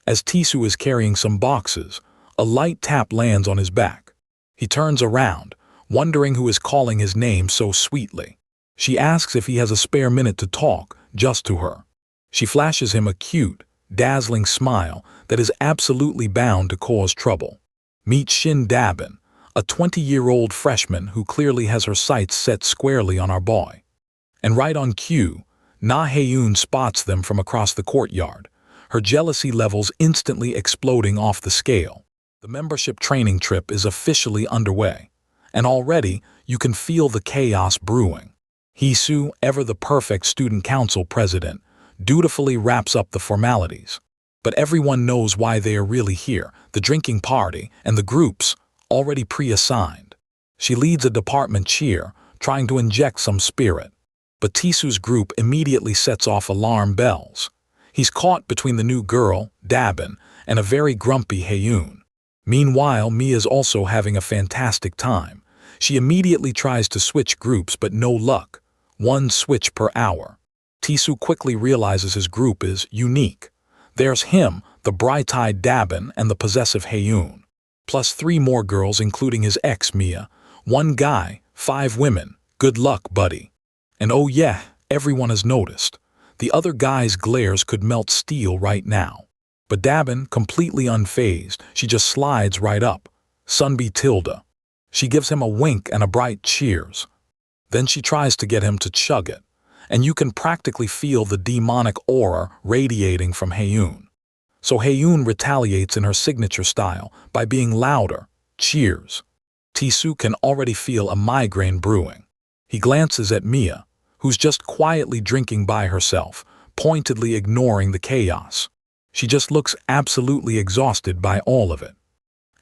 As Tisu is carrying some boxes, a light tap lands on his back. He turns around, wondering who is calling his name so sweetly. She asks if he has a spare minute to talk, just to her. She flashes him a cute, dazzling smile that is absolutely bound to cause trouble. Meet Shin Dabin, a 20-year-old freshman who clearly has her sights set squarely on our boy. And right on cue, Na Hae-yoon spots them from across the courtyard, her jealousy levels instantly exploding off the scale. The membership training trip is officially underway, and already you can feel the chaos brewing. Hee-soo, ever the perfect student council president, dutifully wraps up the formalities. But everyone knows why they are really here, the drinking party and the groups, already pre-assigned. She leads a department cheer, trying to inject some spirit. But Tisoo's group immediately sets off alarm bells. He's caught between the new girl, Dabin, and a very grumpy Hae-yoon. Meanwhile, Mia's also having a fantastic time. She immediately tries to switch groups, but no luck. One switch per hour. Tisoo quickly realizes his group is unique. There's him, the bright-eyed Dabin, and the possessive Hae-yoon. Plus 3 more girls, including his ex, Mia. 1 guy, 5 women. Good luck, buddy. And oh yeah, everyone has noticed. The other guy's glares could melt steel right now. But Dabin, completely unfazed, she just slides right up. Sunbi Tilda. She gives him a wink and a bright cheers. Then she tries to get him to chug it. And you can practically feel the demonic aura radiating from Hae-yoon. So Hae-yoon retaliates in her signature style by being louder. Cheers. Tisoo can already feel a migraine brewing. He glances at Mia, who's just quietly drinking by herself, pointedly ignoring the chaos. She just looks absolutely exhausted by all of it.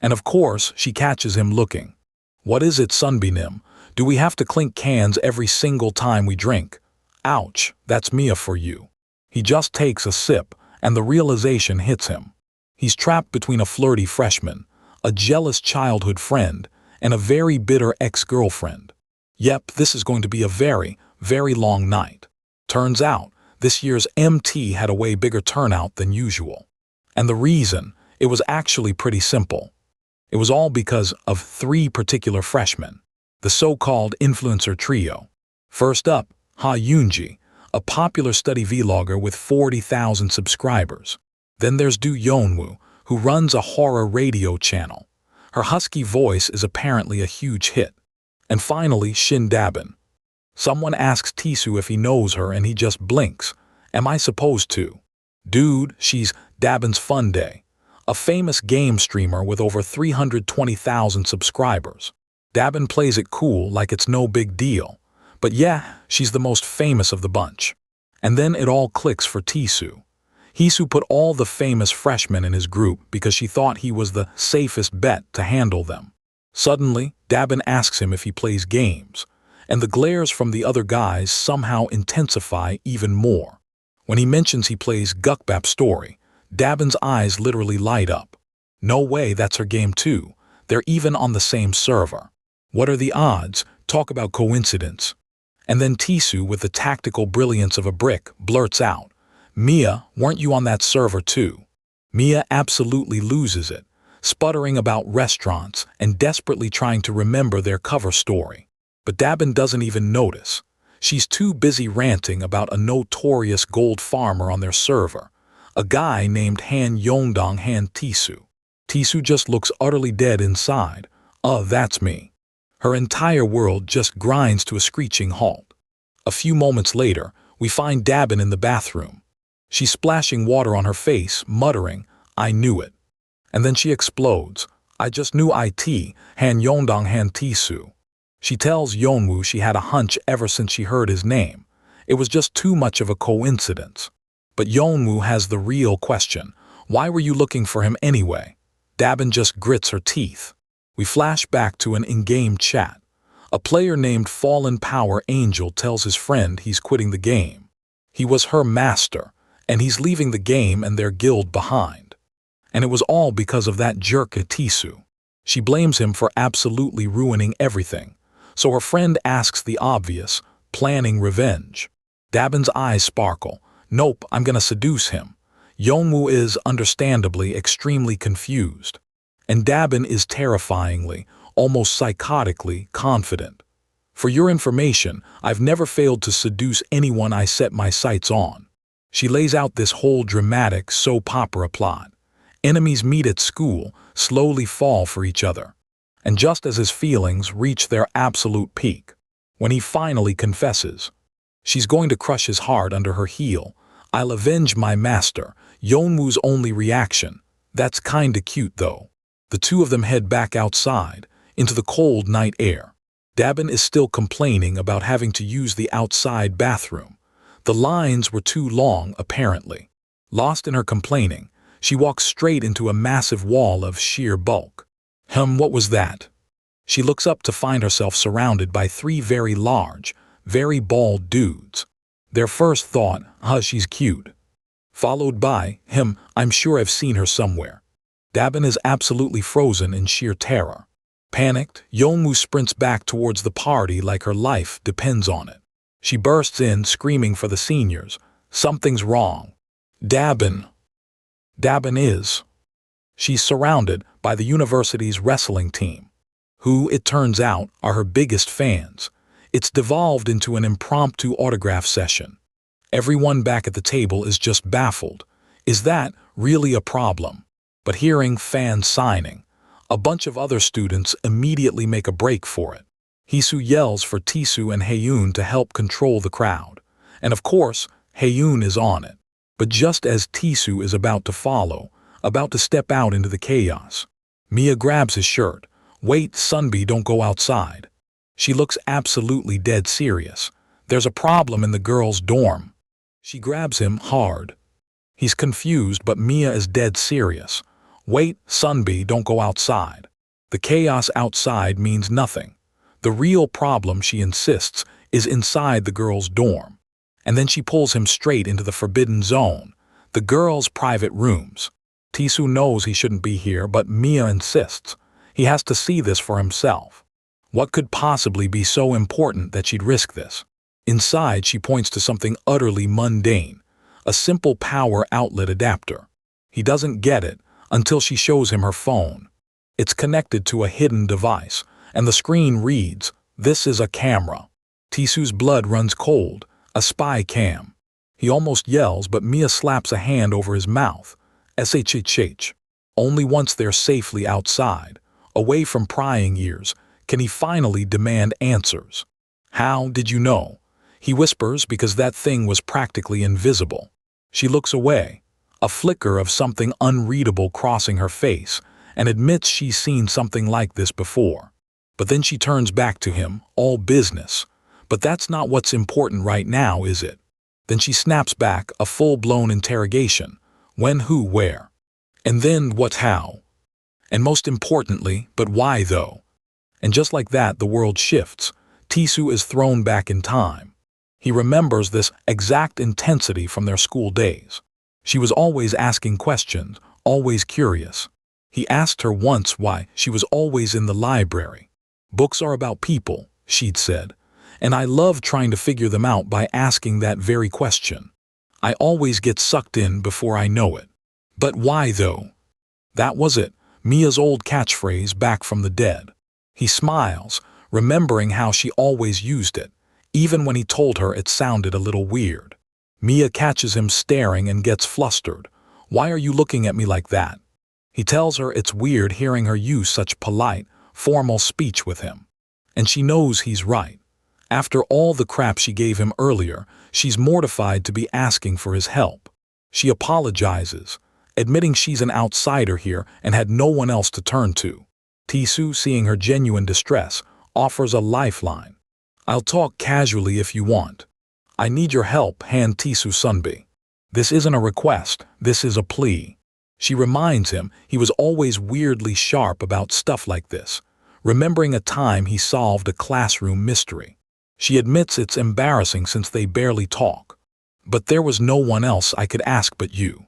And of course, she catches him looking. What is it, Sunbeam? Do we have to clink cans every single time we drink? Ouch, that's Mia for you. He just takes a sip, and the realization hits him. He's trapped between a flirty freshman, a jealous childhood friend, and a very bitter ex-girlfriend. Yep, this is going to be a very, very long night. Turns out, this year's MT had a way bigger turnout than usual. And the reason, it was actually pretty simple. It was all because of 3 particular freshmen, the so-called influencer trio. First up, Ha Yoonji, a popular study vlogger with 40,000 subscribers. Then there's Do Yeonwoo, who runs a horror radio channel. Her husky voice is apparently a huge hit. And finally, Shin Dabin. Someone asks Tisoo if he knows her and he just blinks. Am I supposed to? Dude, she's Dabin's Fun Day, a famous game streamer with over 320,000 subscribers. Dabin plays it cool like it's no big deal. But yeah, she's the most famous of the bunch. And then it all clicks for Tisoo. Hee-soo put all the famous freshmen in his group because she thought he was the safest bet to handle them. Suddenly, Dabin asks him if he plays games, and the glares from the other guys somehow intensify even more. When he mentions he plays Gukbap Story, Dabin's eyes literally light up. No way, that's her game too. They're even on the same server. What are the odds? Talk about coincidence. And then Tisoo, with the tactical brilliance of a brick, blurts out, Mia, weren't you on that server too? Mia absolutely loses it, sputtering about restaurants and desperately trying to remember their cover story. But Dabin doesn't even notice. She's too busy ranting about a notorious gold farmer on their server, a guy named Han Yongdong Han Tisoo. Tisoo just looks utterly dead inside. That's me. Her entire world just grinds to a screeching halt. A few moments later, we find Dabin in the bathroom. She's splashing water on her face, muttering, I knew it. And then she explodes. I just knew it, Han Yongdong Han Tisoo. She tells Yeonwoo she had a hunch ever since she heard his name. It was just too much of a coincidence. But Yeonwoo has the real question. Why were you looking for him anyway? Dabin just grits her teeth. We flash back to an in-game chat. A player named Fallen Power Angel tells his friend he's quitting the game. He was her master, and he's leaving the game and their guild behind. And it was all because of that jerk Tisoo. She blames him for absolutely ruining everything. So her friend asks the obvious, planning revenge. Dabin's eyes sparkle. Nope, I'm gonna seduce him. Yeonwoo is, understandably, extremely confused. And Dabin is terrifyingly, almost psychotically, confident. For your information, I've never failed to seduce anyone I set my sights on. She lays out this whole dramatic soap opera plot. Enemies meet at school, slowly fall for each other. And just as his feelings reach their absolute peak, when he finally confesses, she's going to crush his heart under her heel. "I'll avenge my master," Yeonwoo's only reaction. That's kinda cute though. The two of them head back outside, into the cold night air. Dabin is still complaining about having to use the outside bathroom. The lines were too long, apparently. Lost in her complaining, she walks straight into a massive wall of sheer bulk. What was that? She looks up to find herself surrounded by three very large, very bald dudes. Their first thought, she's cute. Followed by, I'm sure I've seen her somewhere. Dabin is absolutely frozen in sheer terror. Panicked, Yeonwoo sprints back towards the party like her life depends on it. She bursts in, screaming for the seniors. Something's wrong. Dabin is. She's surrounded by the university's wrestling team, who, it turns out, are her biggest fans. It's devolved into an impromptu autograph session. Everyone back at the table is just baffled. Is that really a problem? But hearing fans signing, a bunch of other students immediately make a break for it. Hisu yells for Tisu and Haeun to help control the crowd. And of course, Haeun is on it. But just as Tisu is about to follow, about to step out into the chaos, Mia grabs his shirt. "Wait, Sunbi, don't go outside." She looks absolutely dead serious. There's a problem in the girls' dorm. She grabs him hard. He's confused, but Mia is dead serious. "Wait, Sunbi, don't go outside." The chaos outside means nothing. The real problem, she insists, is inside the girls' dorm. And then she pulls him straight into the forbidden zone, the girls' private rooms. Tisu knows he shouldn't be here, but Mia insists. He has to see this for himself. What could possibly be so important that she'd risk this? Inside, she points to something utterly mundane, a simple power outlet adapter. He doesn't get it until she shows him her phone. It's connected to a hidden device, and the screen reads, "This is a camera." Tisu's blood runs cold, a spy cam. He almost yells, but Mia slaps a hand over his mouth. SHHH. Only once they're safely outside, away from prying ears, can he finally demand answers. "How did you know?" He whispers, because that thing was practically invisible. She looks away, a flicker of something unreadable crossing her face, and admits she's seen something like this before. But then she turns back to him, all business. "But that's not what's important right now, is it?" Then she snaps back, a full-blown interrogation. When, who, where? And then what, how? And most importantly, but why though? And just like that, the world shifts. Tisu is thrown back in time. He remembers this exact intensity from their school days. She was always asking questions, always curious. He asked her once why she was always in the library. "Books are about people," she'd said, "and I love trying to figure them out by asking that very question. I always get sucked in before I know it." But why though? That was it, Mia's old catchphrase back from the dead. He smiles, remembering how she always used it, even when he told her it sounded a little weird. Mia catches him staring and gets flustered. "Why are you looking at me like that?" He tells her it's weird hearing her use such polite, formal speech with him. And she knows he's right. After all the crap she gave him earlier, she's mortified to be asking for his help. She apologizes, admitting she's an outsider here and had no one else to turn to. Tisu, seeing her genuine distress, offers a lifeline. "I'll talk casually if you want. I need your help, Han Tisu Sunbi. This isn't a request, this is a plea." She reminds him he was always weirdly sharp about stuff like this, remembering a time he solved a classroom mystery. She admits it's embarrassing since they barely talk. "But there was no one else I could ask but you."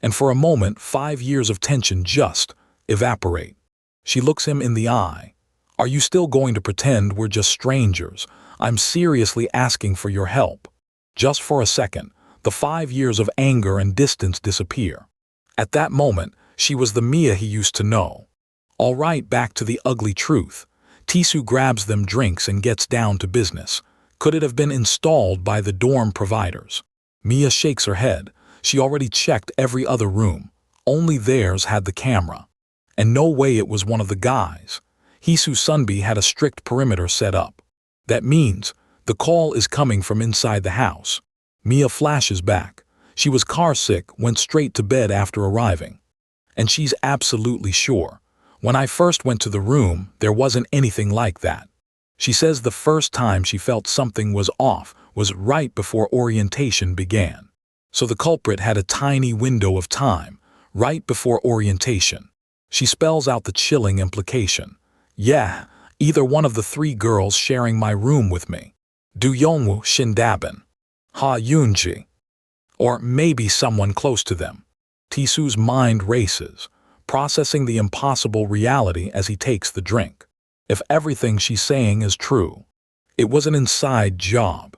And for a moment, 5 years of tension just evaporate. She looks him in the eye. "Are you still going to pretend we're just strangers? I'm seriously asking for your help." Just for a second, the 5 years of anger and distance disappear. At that moment, she was the Mia he used to know. All right, back to the ugly truth. Tisu grabs them drinks and gets down to business. Could it have been installed by the dorm providers? Mia shakes her head. She already checked every other room. Only theirs had the camera. And no way it was one of the guys. Hisu Sunbi had a strict perimeter set up. That means the call is coming from inside the house. Mia flashes back. She was carsick, went straight to bed after arriving. And she's absolutely sure. When I first went to the room, there wasn't anything like that. She says the first time she felt something was off was right before orientation began. So the culprit had a tiny window of time, right before orientation. She spells out the chilling implication. Yeah, either one of the three girls sharing my room with me. Du Yongwoo Shindabin. Ha Yunji. Or maybe someone close to them. Tisu's mind races, processing the impossible reality as he takes the drink. If everything she's saying is true, it was an inside job.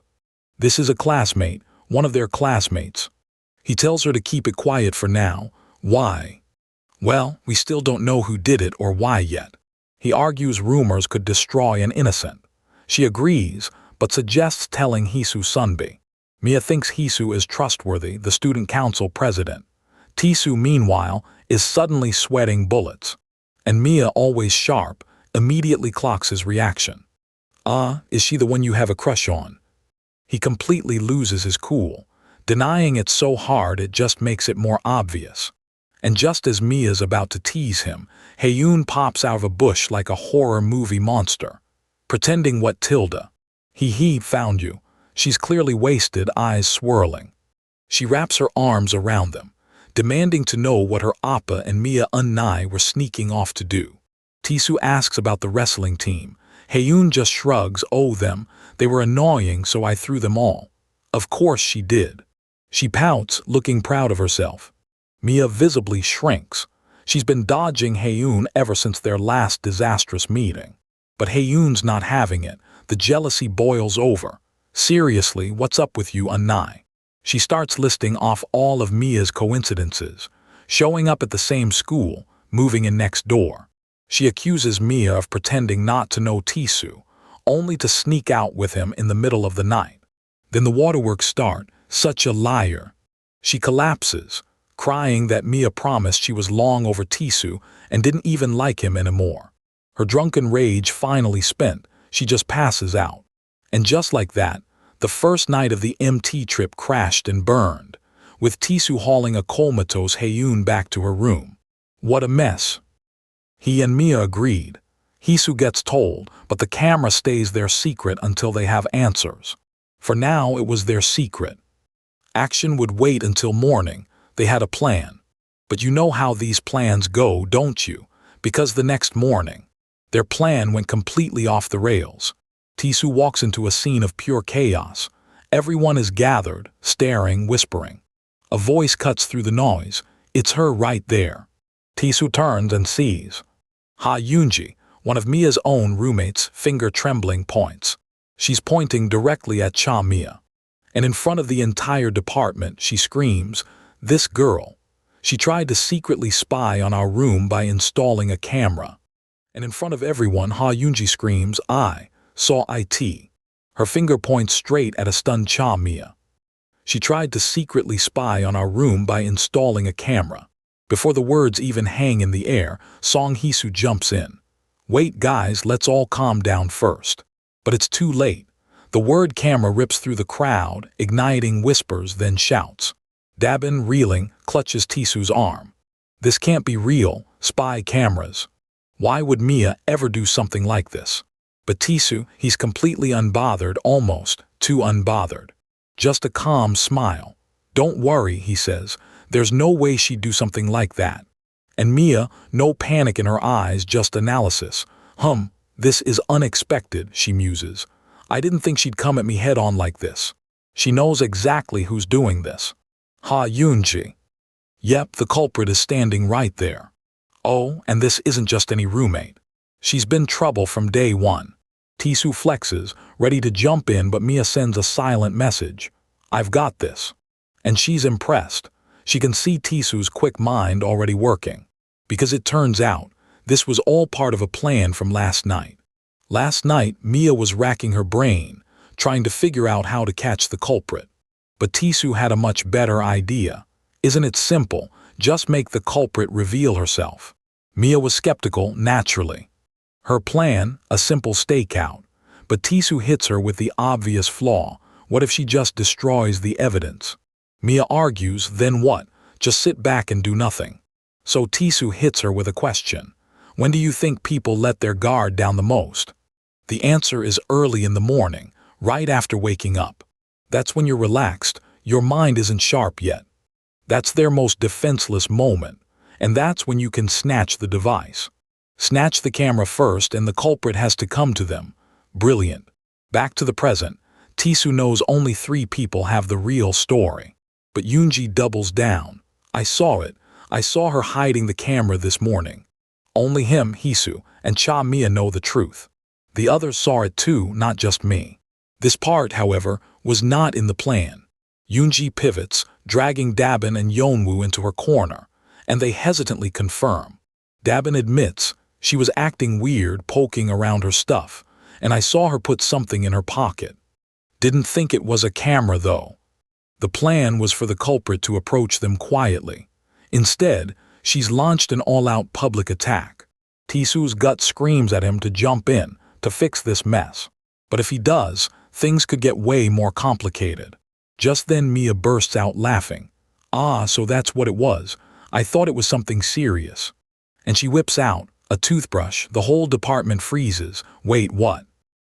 This is a classmate, one of their classmates. He tells her to keep it quiet for now. Why? Well, we still don't know who did it or why yet. He argues rumors could destroy an innocent. She agrees, but suggests telling Hisu Sunbi. Mia thinks Hisu is trustworthy, the student council president. Tisu, meanwhile, is suddenly sweating bullets. And Mia, always sharp, immediately clocks his reaction. Is she the one you have a crush on? He completely loses his cool, denying it so hard it just makes it more obvious. And just as Mia's about to tease him, Haeyoon pops out of a bush like a horror movie monster. Pretending what Tilda? He found you. She's clearly wasted, eyes swirling. She wraps her arms around them, demanding to know what her appa and Mia Unnai were sneaking off to do. Tisu asks about the wrestling team. Haeyoon just shrugs, them. They were annoying, so I threw them all. Of course she did. She pouts, looking proud of herself. Mia visibly shrinks. She's been dodging Haeyoon ever since their last disastrous meeting. But Haeyoon's not having it. The jealousy boils over. Seriously, what's up with you, Unnai? She starts listing off all of Mia's coincidences, showing up at the same school, moving in next door. She accuses Mia of pretending not to know Tisu, only to sneak out with him in the middle of the night. Then the waterworks start. Such a liar. She collapses, crying that Mia promised she was long over Tisu and didn't even like him anymore. Her drunken rage finally spent, she just passes out. And just like that, the first night of the MT trip crashed and burned, with Tisu hauling a comatose Haeyoon back to her room. What a mess. He and Mia agreed. Hisu gets told, but the camera stays their secret until they have answers. For now, it was their secret. Action would wait until morning. They had a plan. But you know how these plans go, don't you? Because the next morning, their plan went completely off the rails. Tisu walks into a scene of pure chaos. Everyone is gathered, staring, whispering. A voice cuts through the noise. It's her right there. Tisu turns and sees. Ha Yunji, one of Mia's own roommates, finger trembling, points. She's pointing directly at Cha Mia. And in front of the entire department, she screams, "This girl. She tried to secretly spy on our room by installing a camera." And in front of everyone, Ha Yunji screams, "I saw it." Her finger points straight at a stunned Cha Mia. She tried to secretly spy on our room by installing a camera. Before the words even hang in the air, Song Hisu jumps in. Wait guys, let's all calm down first. But it's too late. The word camera rips through the crowd, igniting whispers, then shouts. Dabin, reeling, clutches Tisu's arm. This can't be real, spy cameras. Why would Mia ever do something like this? But Tisu, he's completely unbothered, almost too unbothered. Just a calm smile. Don't worry, he says. There's no way she'd do something like that. And Mia, no panic in her eyes, just analysis. This is unexpected, she muses. I didn't think she'd come at me head-on like this. She knows exactly who's doing this. Ha Yunji. Yep, the culprit is standing right there. Oh, and this isn't just any roommate. She's been trouble from day one. Tisu flexes, ready to jump in, but Mia sends a silent message. I've got this. And she's impressed. She can see Tisu's quick mind already working. Because it turns out, this was all part of a plan from last night. Last night, Mia was racking her brain, trying to figure out how to catch the culprit. But Tisu had a much better idea. Isn't it simple? Just make the culprit reveal herself. Mia was skeptical, naturally. Her plan, a simple stakeout. But Tisu hits her with the obvious flaw. What if she just destroys the evidence? Mia argues, then what? Just sit back and do nothing. So Tisu hits her with a question. When do you think people let their guard down the most? The answer is early in the morning, right after waking up. That's when you're relaxed, your mind isn't sharp yet. That's their most defenseless moment, and that's when you can snatch the device. Snatch the camera first and the culprit has to come to them. Brilliant. Back to the present. Tisu knows only 3 people have the real story. But Yoonji doubles down. I saw it. I saw her hiding the camera this morning. Only him, Hisu, and Cha Mia know the truth. The others saw it too, not just me. This part, however, was not in the plan. Yoonji pivots, dragging Dabin and Yeonwoo into her corner, and they hesitantly confirm. Dabin admits she was acting weird, poking around her stuff, and I saw her put something in her pocket. Didn't think it was a camera, though. The plan was for the culprit to approach them quietly. Instead, she's launched an all-out public attack. Tisu's gut screams at him to jump in, to fix this mess. But if he does, things could get way more complicated. Just then Mia bursts out laughing. Ah, so that's what it was. I thought it was something serious. And she whips out a toothbrush. The whole department freezes. Wait, what?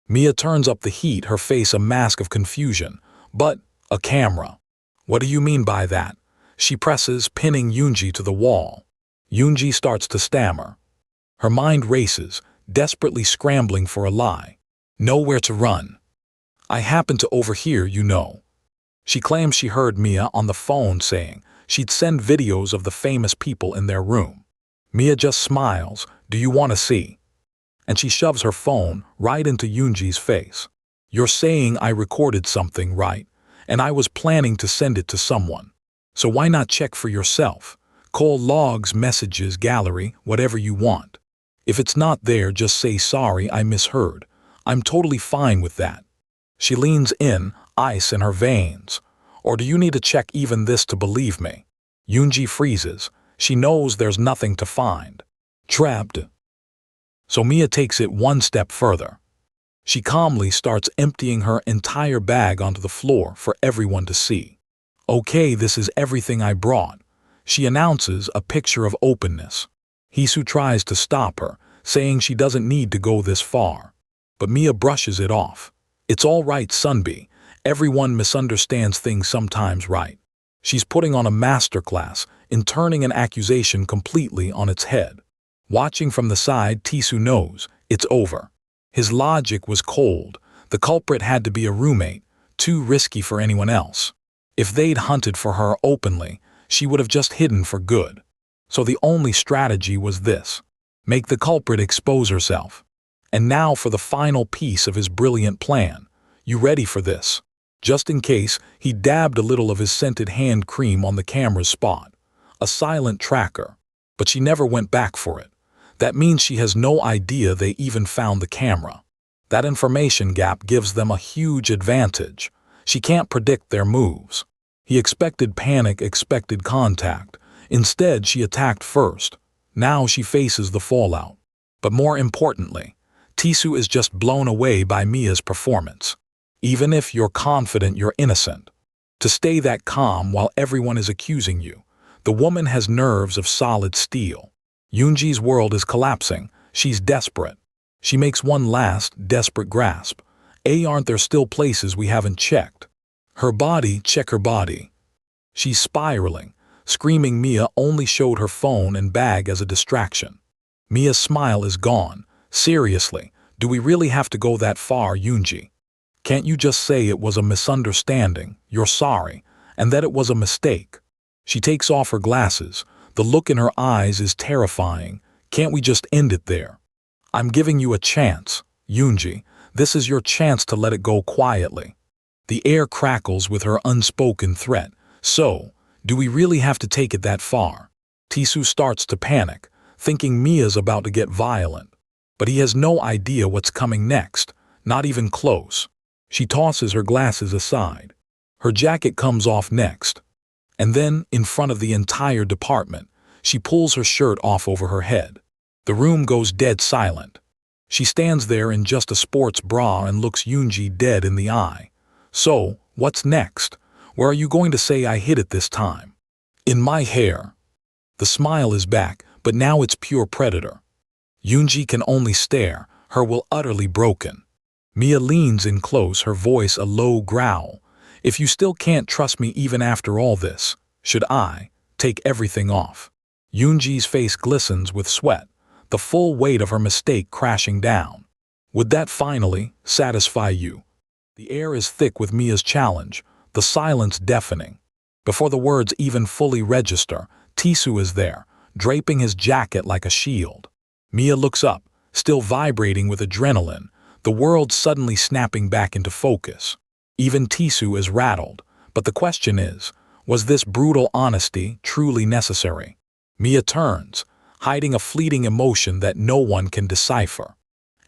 Mia turns up the heat, her face a mask of confusion. But a camera. What do you mean by that? She presses, pinning Yoonji to the wall. Yoonji starts to stammer. Her mind races, desperately scrambling for a lie. Nowhere to run. I happened to overhear, you know. She claims she heard Mia on the phone saying she'd send videos of the famous people in their room. Mia just smiles. Do you want to see? And she shoves her phone right into Yoonji's face. You're saying I recorded something, right? And I was planning to send it to someone. So why not check for yourself? Call logs, messages, gallery, whatever you want. If it's not there, just say sorry, I misheard. I'm totally fine with that. She leans in, ice in her veins. Or do you need to check even this to believe me? Yoonji freezes. She knows there's nothing to find. Trapped. So Mia takes it one step further. She calmly starts emptying her entire bag onto the floor for everyone to see. Okay, this is everything I brought. She announces, a picture of openness. Hisu tries to stop her, saying she doesn't need to go this far. But Mia brushes it off. It's all right, Sunbi. Everyone misunderstands things sometimes, right? She's putting on a masterclass in turning an accusation completely on its head. Watching from the side, Tisu knows it's over. His logic was cold. The culprit had to be a roommate, too risky for anyone else. If they'd hunted for her openly, she would have just hidden for good. So the only strategy was this: make the culprit expose herself. And now for the final piece of his brilliant plan. You ready for this? Just in case, he dabbed a little of his scented hand cream on the camera's spot. A silent tracker. But she never went back for it. That means she has no idea they even found the camera. That information gap gives them a huge advantage. She can't predict their moves. He expected panic, expected contact. Instead, she attacked first. Now she faces the fallout. But more importantly, Tisu is just blown away by Mia's performance. Even if you're confident you're innocent. To stay that calm while everyone is accusing you, the woman has nerves of solid steel. Yoonji's world is collapsing. She's desperate. She makes one last, desperate grasp. Aren't there still places we haven't checked? Her body, check her body. She's spiraling, screaming Mia only showed her phone and bag as a distraction. Mia's smile is gone. Seriously, do we really have to go that far, Yoonji? Can't you just say it was a misunderstanding, you're sorry, and that it was a mistake? She takes off her glasses. The look in her eyes is terrifying. Can't we just end it there? I'm giving you a chance, Yoonji. This is your chance to let it go quietly. The air crackles with her unspoken threat. So, do we really have to take it that far? Tisu starts to panic, thinking Mia's about to get violent. But he has no idea what's coming next, not even close. She tosses her glasses aside. Her jacket comes off next. And then, in front of the entire department, she pulls her shirt off over her head. The room goes dead silent. She stands there in just a sports bra and looks Yoonji dead in the eye. So, what's next? Where are you going to say I hid it this time? In my hair. The smile is back, but now it's pure predator. Yoonji can only stare, her will utterly broken. Mia leans in close, her voice a low growl. If you still can't trust me even after all this, should I take everything off? Yoonji's face glistens with sweat, the full weight of her mistake crashing down. Would that finally satisfy you? The air is thick with Mia's challenge, the silence deafening. Before the words even fully register, Tisu is there, draping his jacket like a shield. Mia looks up, still vibrating with adrenaline, the world suddenly snapping back into focus. Even Tisu is rattled, but the question is, was this brutal honesty truly necessary? Mia turns, hiding a fleeting emotion that no one can decipher.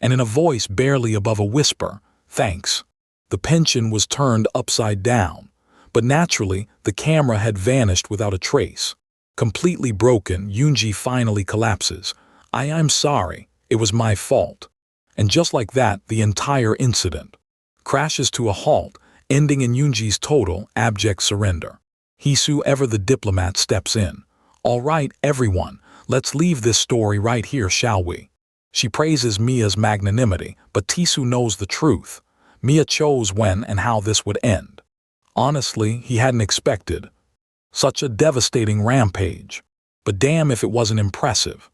And in a voice barely above a whisper, thanks. The pension was turned upside down, but naturally the camera had vanished without a trace. Completely broken, Yoonji finally collapses. I'm sorry, it was my fault. And just like that, the entire incident crashes to a halt, ending in Yoonji's total, abject surrender. Hisu, ever the diplomat, steps in. All right, everyone, let's leave this story right here, shall we? She praises Mia's magnanimity, but Tisu knows the truth. Mia chose when and how this would end. Honestly, he hadn't expected such a devastating rampage. But damn if it wasn't impressive.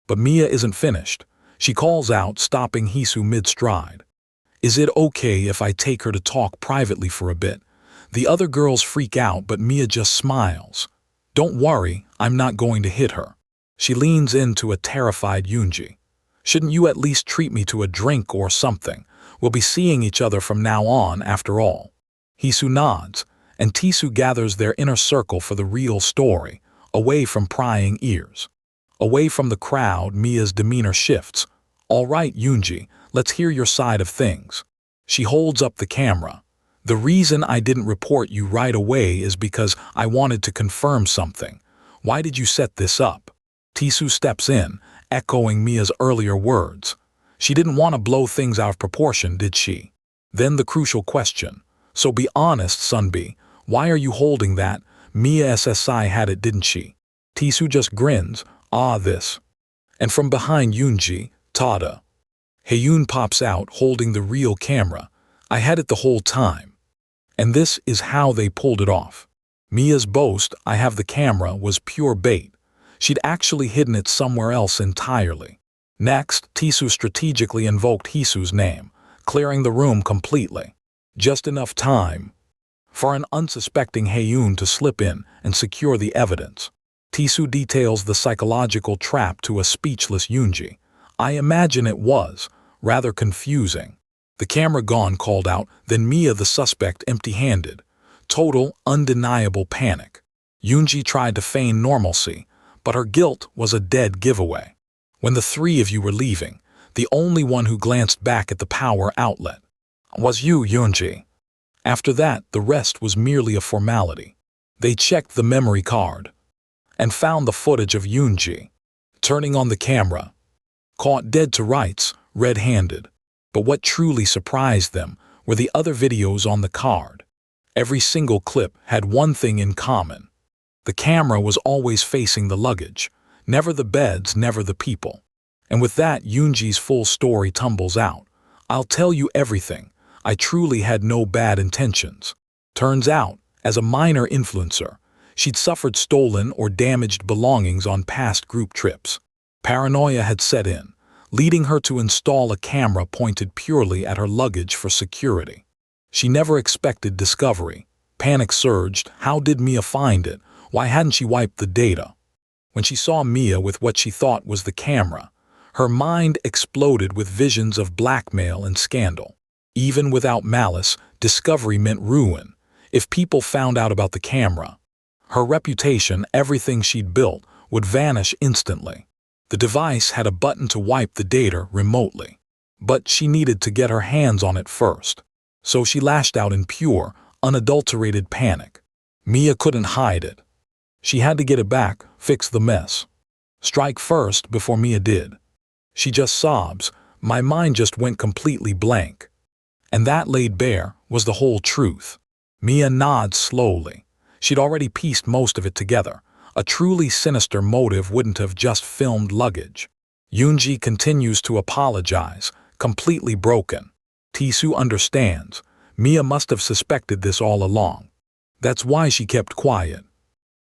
But Mia isn't finished. She calls out, stopping Hisu mid-stride. Is it okay if I take her to talk privately for a bit? The other girls freak out, but Mia just smiles. Don't worry, I'm not going to hit her. She leans into a terrified Yoonji. Shouldn't you at least treat me to a drink or something? We'll be seeing each other from now on, after all. Hisu nods, and Tisu gathers their inner circle for the real story, away from prying ears. Away from the crowd, Mia's demeanor shifts. All right, Yoonji, let's hear your side of things. She holds up the camera. The reason I didn't report you right away is because I wanted to confirm something. Why did you set this up? Tisu steps in, echoing Mia's earlier words. She didn't want to blow things out of proportion, did she? Then the crucial question. So be honest, Sunbi, why are you holding that? Mia SSI had it, didn't she? Tisu just grins. This. And from behind Yoonji, Tada. Haeyoon pops out, holding the real camera. I had it the whole time. And this is how they pulled it off. Mia's boast, I have the camera, was pure bait. She'd actually hidden it somewhere else entirely. Next, Tisu strategically invoked Hisu's name, clearing the room completely. Just enough time for an unsuspecting Haeyoon to slip in and secure the evidence. Tisu details the psychological trap to a speechless Yoonji. I imagine it was rather confusing. The camera gone, called out, then Mia the suspect empty-handed. Total, undeniable panic. Yoonji tried to feign normalcy, but her guilt was a dead giveaway. When the three of you were leaving, the only one who glanced back at the power outlet was you, Yoonji. After that, the rest was merely a formality. They checked the memory card and found the footage of Yoonji turning on the camera, caught dead to rights, red-handed. But what truly surprised them were the other videos on the card. Every single clip had one thing in common. The camera was always facing the luggage, never the beds, never the people. And with that, Yoonji's full story tumbles out. I'll tell you everything. I truly had no bad intentions. Turns out, as a minor influencer, she'd suffered stolen or damaged belongings on past group trips. Paranoia had set in, leading her to install a camera pointed purely at her luggage for security. She never expected discovery. Panic surged. How did Mia find it? Why hadn't she wiped the data? When she saw Mia with what she thought was the camera, her mind exploded with visions of blackmail and scandal. Even without malice, discovery meant ruin. If people found out about the camera, her reputation, everything she'd built, would vanish instantly. The device had a button to wipe the data remotely, but she needed to get her hands on it first. So she lashed out in pure, unadulterated panic. Mia couldn't hide it. She had to get it back, fix the mess. Strike first before Mia did. She just sobs, "My mind just went completely blank." And that laid bare was the whole truth. Mia nods slowly. She'd already pieced most of it together. A truly sinister motive wouldn't have just filmed luggage. Yoonji continues to apologize, completely broken. Tisu understands. Mia must have suspected this all along. That's why she kept quiet.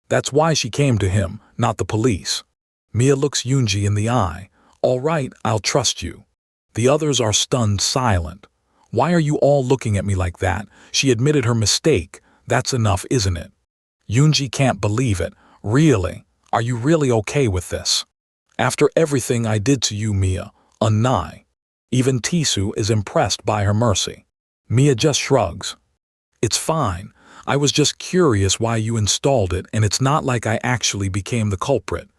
That's why she came to him, not the police. Mia looks Yoonji in the eye. "All right, I'll trust you." The others are stunned silent. "Why are you all looking at me like that? She admitted her mistake. That's enough, isn't it?" Yoonji can't believe it. "Really? Are you really okay with this? After everything I did to you, Mia, Unnai." Even Tisu is impressed by her mercy. Mia just shrugs. "It's fine. I was just curious why you installed it, and it's not like I actually became the culprit."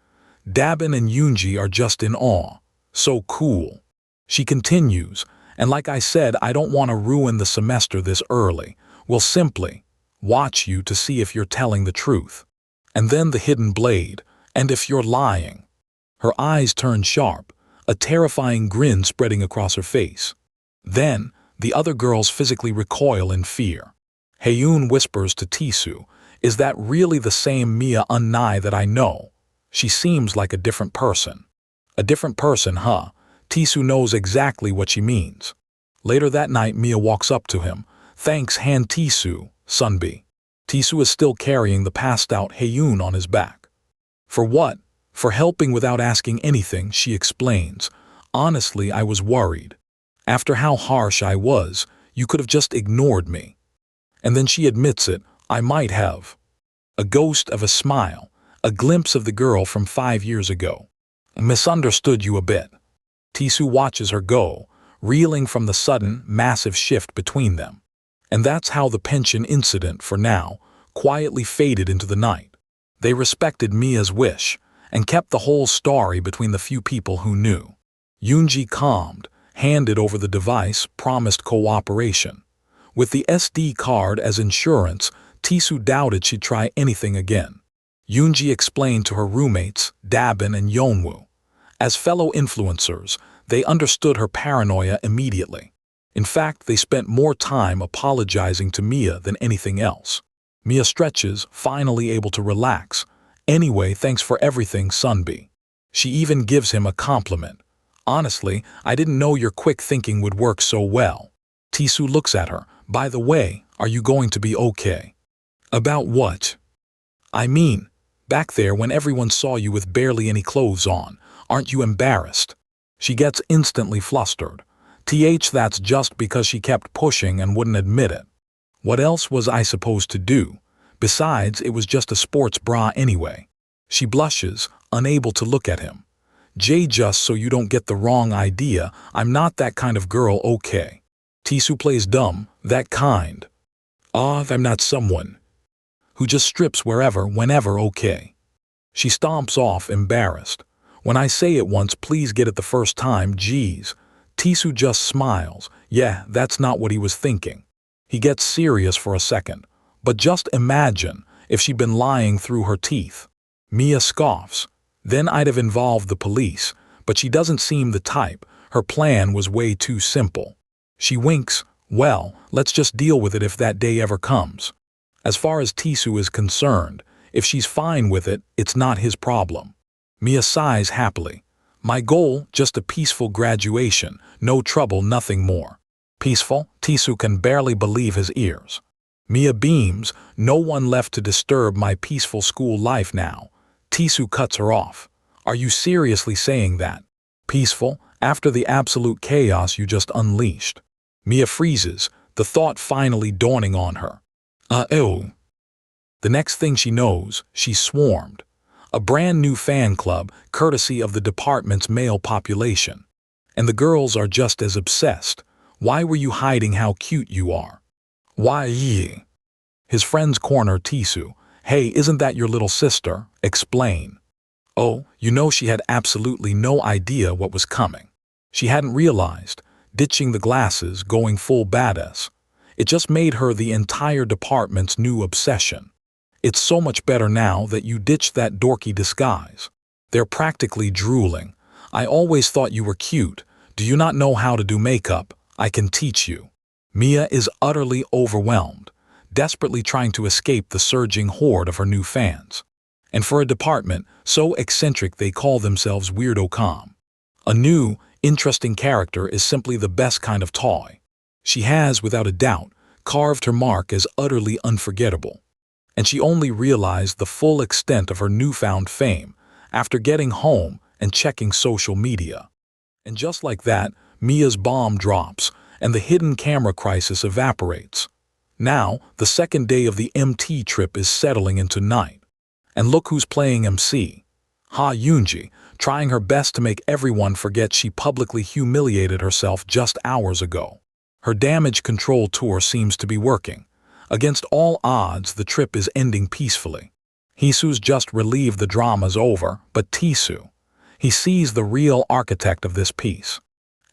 Dabin and Yoonji are just in awe. "So cool." She continues, "And like I said, I don't want to ruin the semester this early. We'll simply watch you to see if you're telling the truth. And then the hidden blade, and if you're lying." Her eyes turn sharp, a terrifying grin spreading across her face. Then, the other girls physically recoil in fear. Haeun whispers to Tisu, "Is that really the same Mia Unnai that I know? She seems like a different person." "A different person, huh?" Tisu knows exactly what she means. Later that night, Mia walks up to him. "Thanks, Han Tisu, Sunbi." Tisu is still carrying the passed-out Haeun on his back. "For what?" "For helping without asking anything," she explains. "Honestly, I was worried. After how harsh I was, you could have just ignored me." And then she admits it, "I might have." A ghost of a smile, a glimpse of the girl from 5 years ago. "Misunderstood you a bit." Tisu watches her go, reeling from the sudden, massive shift between them. And that's how the pension incident, for now, quietly faded into the night. They respected Mia's wish, and kept the whole story between the few people who knew. Yoonji calmed, handed over the device, promised cooperation. With the SD card as insurance, Tisu doubted she'd try anything again. Yoonji explained to her roommates, Dabin and Yeonwoo. As fellow influencers, they understood her paranoia immediately. In fact, they spent more time apologizing to Mia than anything else. Mia stretches, finally able to relax. "Anyway, thanks for everything, Sunbi." She even gives him a compliment. "Honestly, I didn't know your quick thinking would work so well." Tisu looks at her. "By the way, are you going to be okay?" "About what?" "I mean, back there when everyone saw you with barely any clothes on, aren't you embarrassed?" She gets instantly flustered. That's just because she kept pushing and wouldn't admit it. What else was I supposed to do? Besides, it was just a sports bra anyway. She blushes, unable to look at him. Just so you don't get the wrong idea, I'm not that kind of girl, okay?" Tisu plays dumb, "That kind. I'm not someone who just strips wherever, whenever, okay?" She stomps off, embarrassed. "When I say it once, please get it the first time, geez." Tisu just smiles. Yeah, that's not what he was thinking. He gets serious for a second. "But just imagine if she'd been lying through her teeth." Mia scoffs. "Then I'd have involved the police, but she doesn't seem the type. Her plan was way too simple." She winks. "Well, let's just deal with it if that day ever comes." As far as Tisu is concerned, if she's fine with it, it's not his problem. Mia sighs happily. "My goal, just a peaceful graduation, no trouble, nothing more." Peaceful? Tisu can barely believe his ears. Mia beams. "No one left to disturb my peaceful school life now." Tisu cuts her off. "Are you seriously saying that? Peaceful, after the absolute chaos you just unleashed?" Mia freezes, the thought finally dawning on her. Ew. The next thing she knows, she's swarmed. A brand new fan club, courtesy of the department's male population. And the girls are just as obsessed. "Why were you hiding how cute you are?" "Why ye?" His friends corner Tisu. "Hey, isn't that your little sister? Explain." Oh, you know, she had absolutely no idea what was coming. She hadn't realized, ditching the glasses, going full badass. It just made her the entire department's new obsession. It's so much better now that you ditched that dorky disguise. They're practically drooling. I always thought you were cute. Do you not know how to do makeup? I can teach you. Mia is utterly overwhelmed, desperately trying to escape the surging horde of her new fans. And for a department so eccentric they call themselves Weirdo.com. A new, interesting character is simply the best kind of toy. She has, without a doubt, carved her mark as utterly unforgettable. And she only realized the full extent of her newfound fame after getting home and checking social media. And just like that, Mia's bomb drops, and the hidden camera crisis evaporates. Now, the second day of the MT trip is settling into night. And look who's playing MC. Ha Yoonji, trying her best to make everyone forget she publicly humiliated herself just hours ago. Her damage control tour seems to be working. Against all odds, the trip is ending peacefully. Hisu's just relieved the drama's over, but Tisu, he sees the real architect of this piece.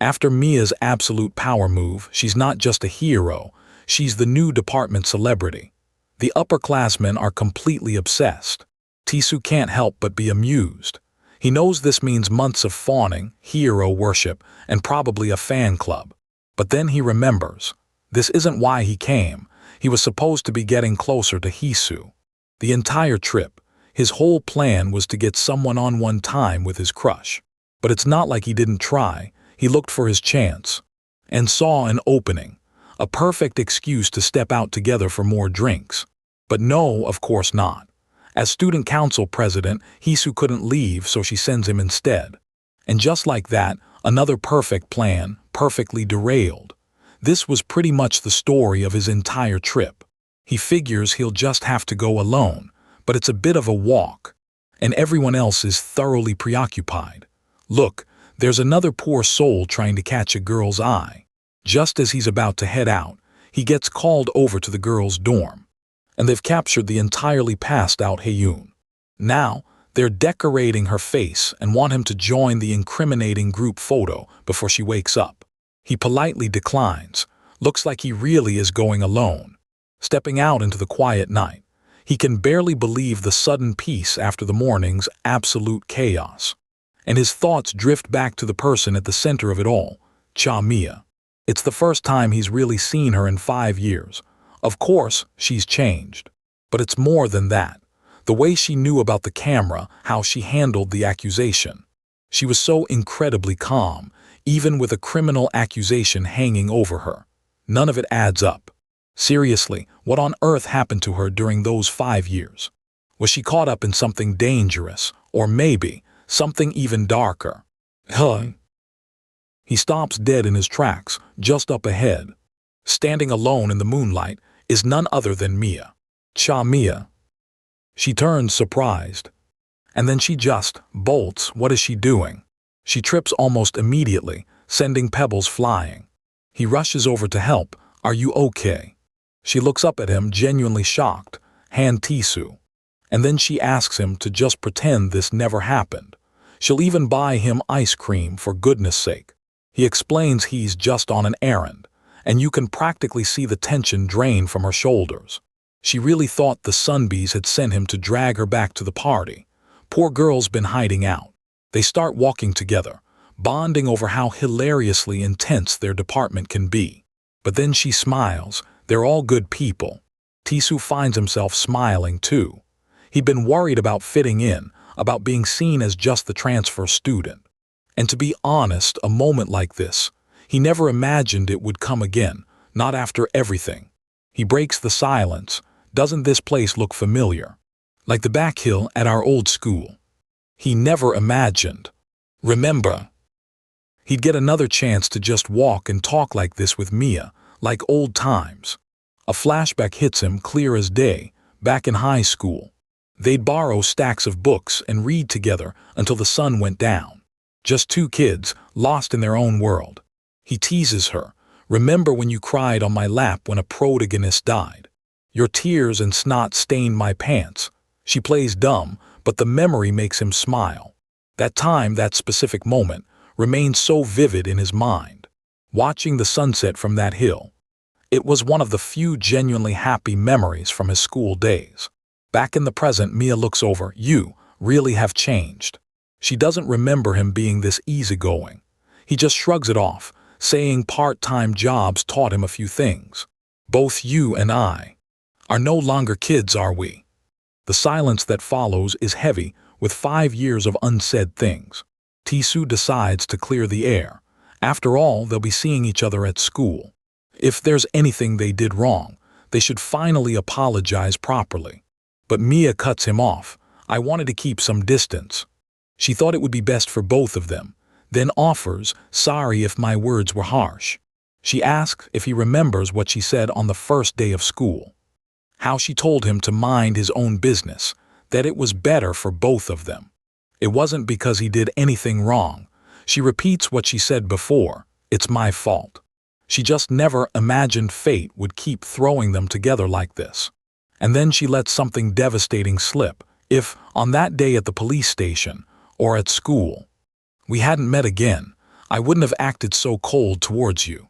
After Mia's absolute power move, she's not just a hero, she's the new department celebrity. The upperclassmen are completely obsessed. Tisu can't help but be amused. He knows this means months of fawning, hero worship, and probably a fan club. But then he remembers. This isn't why he came. He was supposed to be getting closer to Hisu. The entire trip, his whole plan was to get someone on one time with his crush. But it's not like he didn't try. He looked for his chance and saw an opening, a perfect excuse to step out together for more drinks. But no, of course not. As student council president, Hisu couldn't leave, so she sends him instead. And just like that, another perfect plan, perfectly derailed. This was pretty much the story of his entire trip. He figures he'll just have to go alone, but it's a bit of a walk, and everyone else is thoroughly preoccupied. Look, there's another poor soul trying to catch a girl's eye. Just as he's about to head out, he gets called over to the girl's dorm. And they've captured the entirely passed-out Haeyoon. Now, they're decorating her face and want him to join the incriminating group photo before she wakes up. He politely declines. Looks like he really is going alone. Stepping out into the quiet night, he can barely believe the sudden peace after the morning's absolute chaos. And his thoughts drift back to the person at the center of it all, Mia. It's the first time he's really seen her in 5 years. Of course, she's changed. But it's more than that. The way she knew about the camera, how she handled the accusation. She was so incredibly calm, even with a criminal accusation hanging over her. None of it adds up. Seriously, what on earth happened to her during those 5 years? Was she caught up in something dangerous, or maybe something even darker? He stops dead in his tracks, just up ahead. Standing alone in the moonlight is none other than Mia. Mia. She turns surprised. And then she just bolts. What is she doing? She trips almost immediately, sending pebbles flying. He rushes over to help. Are you okay? She looks up at him, genuinely shocked, hand Tisu. And then she asks him to just pretend this never happened. She'll even buy him ice cream for goodness sake. He explains he's just on an errand, and you can practically see the tension drain from her shoulders. She really thought the Sunbees had sent him to drag her back to the party. Poor girl's been hiding out. They start walking together, bonding over how hilariously intense their department can be. But then she smiles. They're all good people. Tisu finds himself smiling too. He'd been worried about fitting in, about being seen as just the transfer student. And to be honest, a moment like this, he never imagined it would come again, not after everything. He breaks the silence. Doesn't this place look familiar? Like the back hill at our old school. He never imagined. Remember? He'd get another chance to just walk and talk like this with Mia, like old times. A flashback hits him clear as day, back in high school. They'd borrow stacks of books and read together until the sun went down. Just two kids, lost in their own world. He teases her. Remember when you cried on my lap when a protagonist died? Your tears and snot stained my pants. She plays dumb, but the memory makes him smile. That time, that specific moment, remains so vivid in his mind. Watching the sunset from that hill. It was one of the few genuinely happy memories from his school days. Back in the present, Mia looks over. You really have changed. She doesn't remember him being this easygoing. He just shrugs it off, saying part-time jobs taught him a few things. Both you and I are no longer kids, are we? The silence that follows is heavy with 5 years of unsaid things. Tisu decides to clear the air. After all, they'll be seeing each other at school. If there's anything they did wrong, they should finally apologize properly. But Mia cuts him off. I wanted to keep some distance. She thought it would be best for both of them, then offers, sorry if my words were harsh. She asks if he remembers what she said on the first day of school. How she told him to mind his own business, that it was better for both of them. It wasn't because he did anything wrong. She repeats what she said before, it's my fault. She just never imagined fate would keep throwing them together like this. And then she lets something devastating slip. If, on that day at the police station, or at school, we hadn't met again, I wouldn't have acted so cold towards you.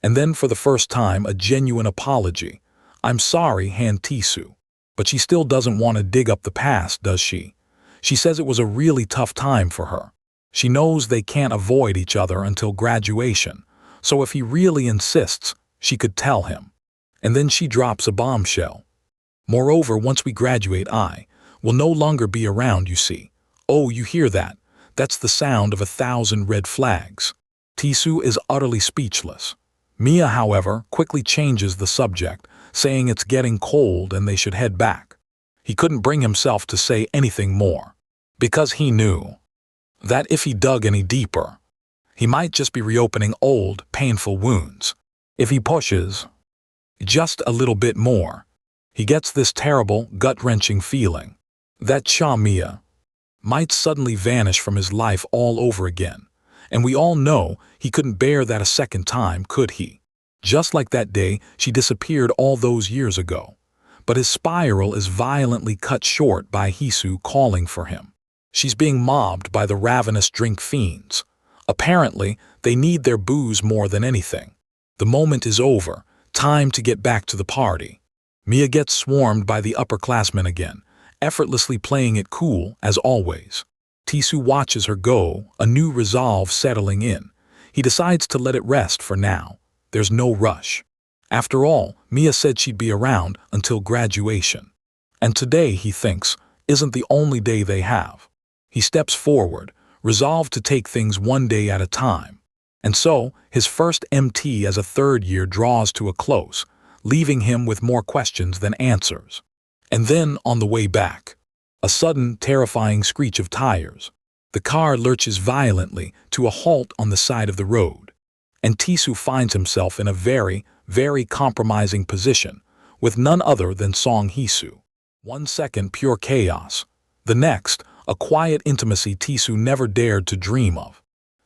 And then for the first time, a genuine apology. I'm sorry, Han Tisu. But she still doesn't want to dig up the past, does she? She says it was a really tough time for her. She knows they can't avoid each other until graduation, so if he really insists, she could tell him. And then she drops a bombshell. Moreover, once we graduate, I will no longer be around, you see. Oh, you hear that? That's the sound of 1,000 red flags. Tisu is utterly speechless. Mia, however, quickly changes the subject, saying it's getting cold and they should head back. He couldn't bring himself to say anything more, because he knew that if he dug any deeper, he might just be reopening old, painful wounds. If he pushes just a little bit more, he gets this terrible, gut-wrenching feeling that Mia might suddenly vanish from his life all over again. And we all know he couldn't bear that a second time, could he? Just like that day she disappeared all those years ago. But his spiral is violently cut short by Hisu calling for him. She's being mobbed by the ravenous drink fiends. Apparently, they need their booze more than anything. The moment is over. Time to get back to the party. Mia gets swarmed by the upperclassmen again, effortlessly playing it cool as always. Tisu watches her go, a new resolve settling in. He decides to let it rest for now. There's no rush. After all, Mia said she'd be around until graduation. And today, he thinks, isn't the only day they have. He steps forward, resolved to take things one day at a time. And so, his first MT as a third year draws to a close, leaving him with more questions than answers. And then, on the way back, a sudden, terrifying screech of tires. The car lurches violently to a halt on the side of the road. And Tisu finds himself in a very, very compromising position, with none other than Song Hisu. 1 second, pure chaos. The next, a quiet intimacy Tisu never dared to dream of.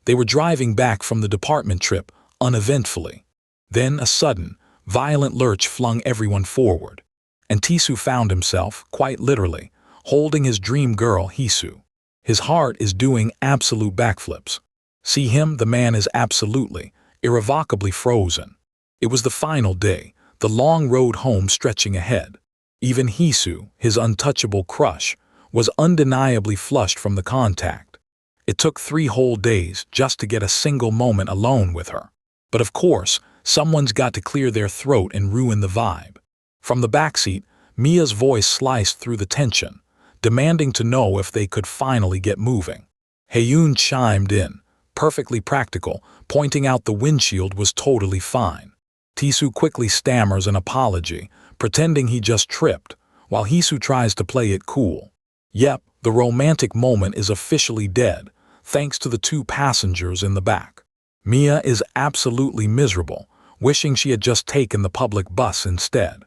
They were driving back from the department trip, uneventfully. Then a sudden, violent lurch flung everyone forward. And Tisu found himself, quite literally, holding his dream girl, Hisu. His heart is doing absolute backflips. See him, the man is absolutely, irrevocably frozen. It was the final day, the long road home stretching ahead. Even Hisu, his untouchable crush, was undeniably flushed from the contact. It took 3 whole days just to get a single moment alone with her. But of course, someone's got to clear their throat and ruin the vibe. From the backseat, Mia's voice sliced through the tension, demanding to know if they could finally get moving. Haeyoon chimed in, perfectly practical, pointing out the windshield was totally fine. Tisu quickly stammers an apology, pretending he just tripped, while Hisu tries to play it cool. Yep, the romantic moment is officially dead, thanks to the 2 passengers in the back. Mia is absolutely miserable, wishing she had just taken the public bus instead.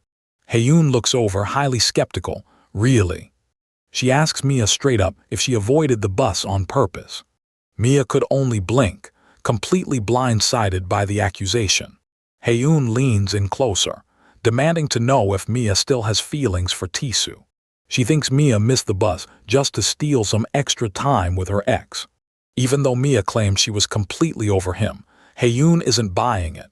Haeyoon looks over, highly skeptical. Really? She asks Mia straight up if she avoided the bus on purpose. Mia could only blink, completely blindsided by the accusation. Haeyoon leans in closer, demanding to know if Mia still has feelings for Tisu. She thinks Mia missed the bus just to steal some extra time with her ex. Even though Mia claims she was completely over him, Haeyoon isn't buying it.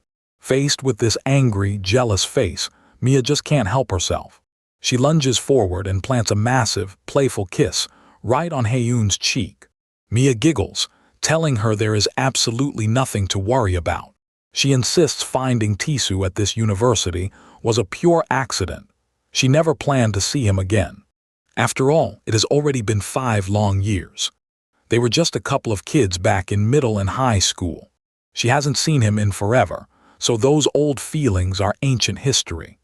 Faced with this angry, jealous face, Mia just can't help herself. She lunges forward and plants a massive, playful kiss right on Haeyoon's cheek. Mia giggles, telling her there is absolutely nothing to worry about. She insists finding Tisoo at this university was a pure accident. She never planned to see him again. After all, it has already been 5 long years. They were just a couple of kids back in middle and high school. She hasn't seen him in forever, so those old feelings are ancient history.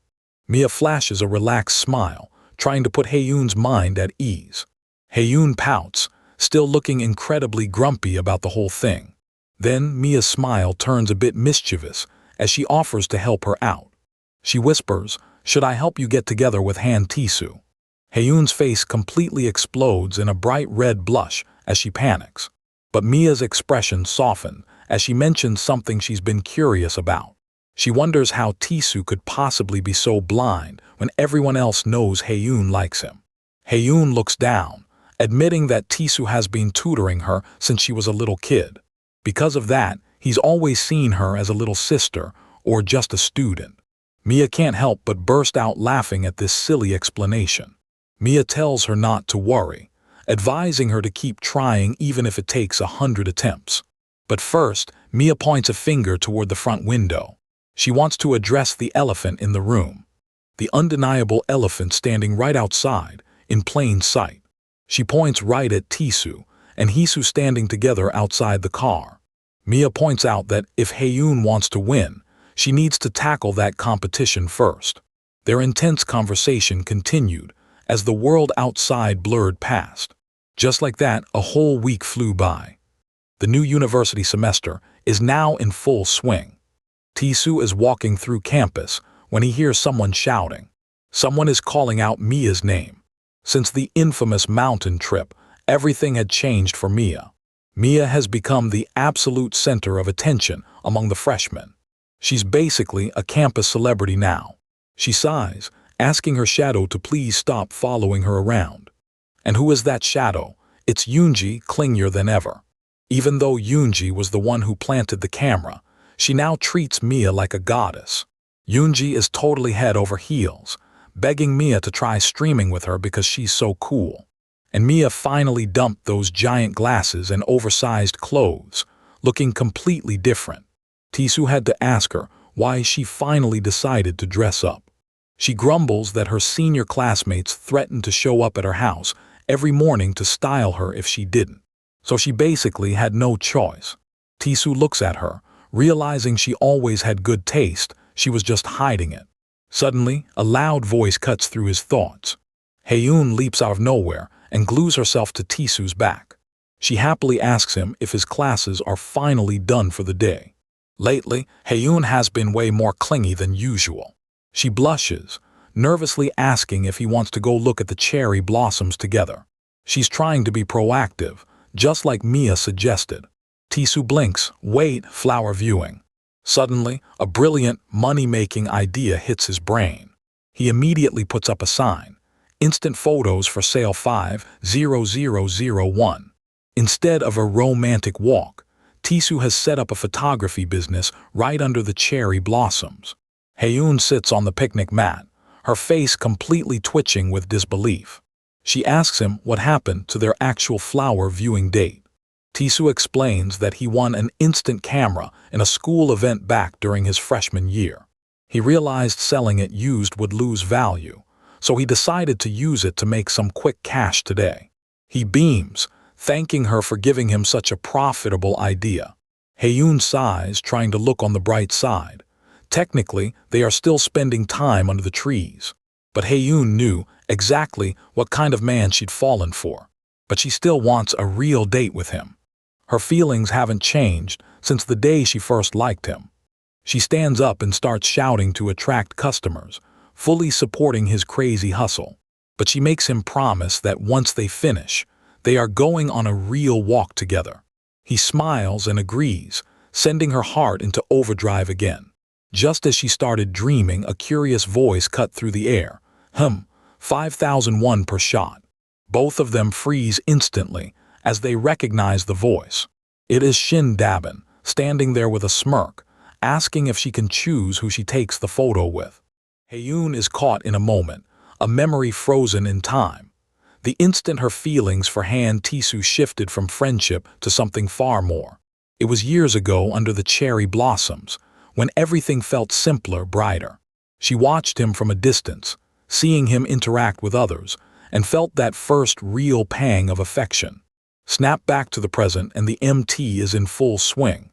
Mia flashes a relaxed smile, trying to put Haeyoon's mind at ease. Haeyoon pouts, still looking incredibly grumpy about the whole thing. Then Mia's smile turns a bit mischievous as she offers to help her out. She whispers, "Should I help you get together with Han Tisoo?" Haeyoon's face completely explodes in a bright red blush as she panics. But Mia's expression softens as she mentions something she's been curious about. She wonders how Tisoo could possibly be so blind when everyone else knows Haeyoon likes him. Haeyoon looks down, admitting that Tisoo has been tutoring her since she was a little kid. Because of that, he's always seen her as a little sister or just a student. Mia can't help but burst out laughing at this silly explanation. Mia tells her not to worry, advising her to keep trying even if it takes 100 attempts. But first, Mia points a finger toward the front window. She wants to address the elephant in the room. The undeniable elephant standing right outside, in plain sight. She points right at Tisoo and Hisoo standing together outside the car. Mia points out that if Haeyoon wants to win, she needs to tackle that competition first. Their intense conversation continued as the world outside blurred past. Just like that, a whole week flew by. The new university semester is now in full swing. Tisoo is walking through campus when he hears someone shouting. Someone is calling out Mia's name. Since the infamous mountain trip, everything had changed for Mia. Mia has become the absolute center of attention among the freshmen. She's basically a campus celebrity now. She sighs, asking her shadow to please stop following her around. And who is that shadow? It's Yoonji, clingier than ever. Even though Yoonji was the one who planted the camera, she now treats Mia like a goddess. Yoonji is totally head over heels, begging Mia to try streaming with her because she's so cool. And Mia finally dumped those giant glasses and oversized clothes, looking completely different. Tisoo had to ask her why she finally decided to dress up. She grumbles that her senior classmates threatened to show up at her house every morning to style her if she didn't. So she basically had no choice. Tisoo looks at her, realizing she always had good taste, she was just hiding it. Suddenly, a loud voice cuts through his thoughts. Haeyoon leaps out of nowhere and glues herself to Tisoo's back. She happily asks him if his classes are finally done for the day. Lately, Haeyoon has been way more clingy than usual. She blushes, nervously asking if he wants to go look at the cherry blossoms together. She's trying to be proactive, just like Mia suggested. Tisoo blinks, "Wait, flower viewing." Suddenly, a brilliant, money-making idea hits his brain. He immediately puts up a sign, "Instant photos for sale 50001." Instead of a romantic walk, Tisoo has set up a photography business right under the cherry blossoms. Haeyoon sits on the picnic mat, her face completely twitching with disbelief. She asks him what happened to their actual flower viewing date. Tisoo explains that he won an instant camera in a school event back during his freshman year. He realized selling it used would lose value, so he decided to use it to make some quick cash today. He beams, thanking her for giving him such a profitable idea. Haeyoon sighs, trying to look on the bright side. Technically, they are still spending time under the trees. But Haeyoon knew exactly what kind of man she'd fallen for. But she still wants a real date with him. Her feelings haven't changed since the day she first liked him. She stands up and starts shouting to attract customers, fully supporting his crazy hustle. But she makes him promise that once they finish, they are going on a real walk together. He smiles and agrees, sending her heart into overdrive again. Just as she started dreaming, a curious voice cut through the air. 5,001 per shot. Both of them freeze instantly as they recognize the voice. It is Shin Dabin, standing there with a smirk, asking if she can choose who she takes the photo with. Haeyoon is caught in a moment, a memory frozen in time. The instant her feelings for Han Tae-soo shifted from friendship to something far more. It was years ago under the cherry blossoms, when everything felt simpler, brighter. She watched him from a distance, seeing him interact with others, and felt that first real pang of affection. Snap back to the present and the MT is in full swing.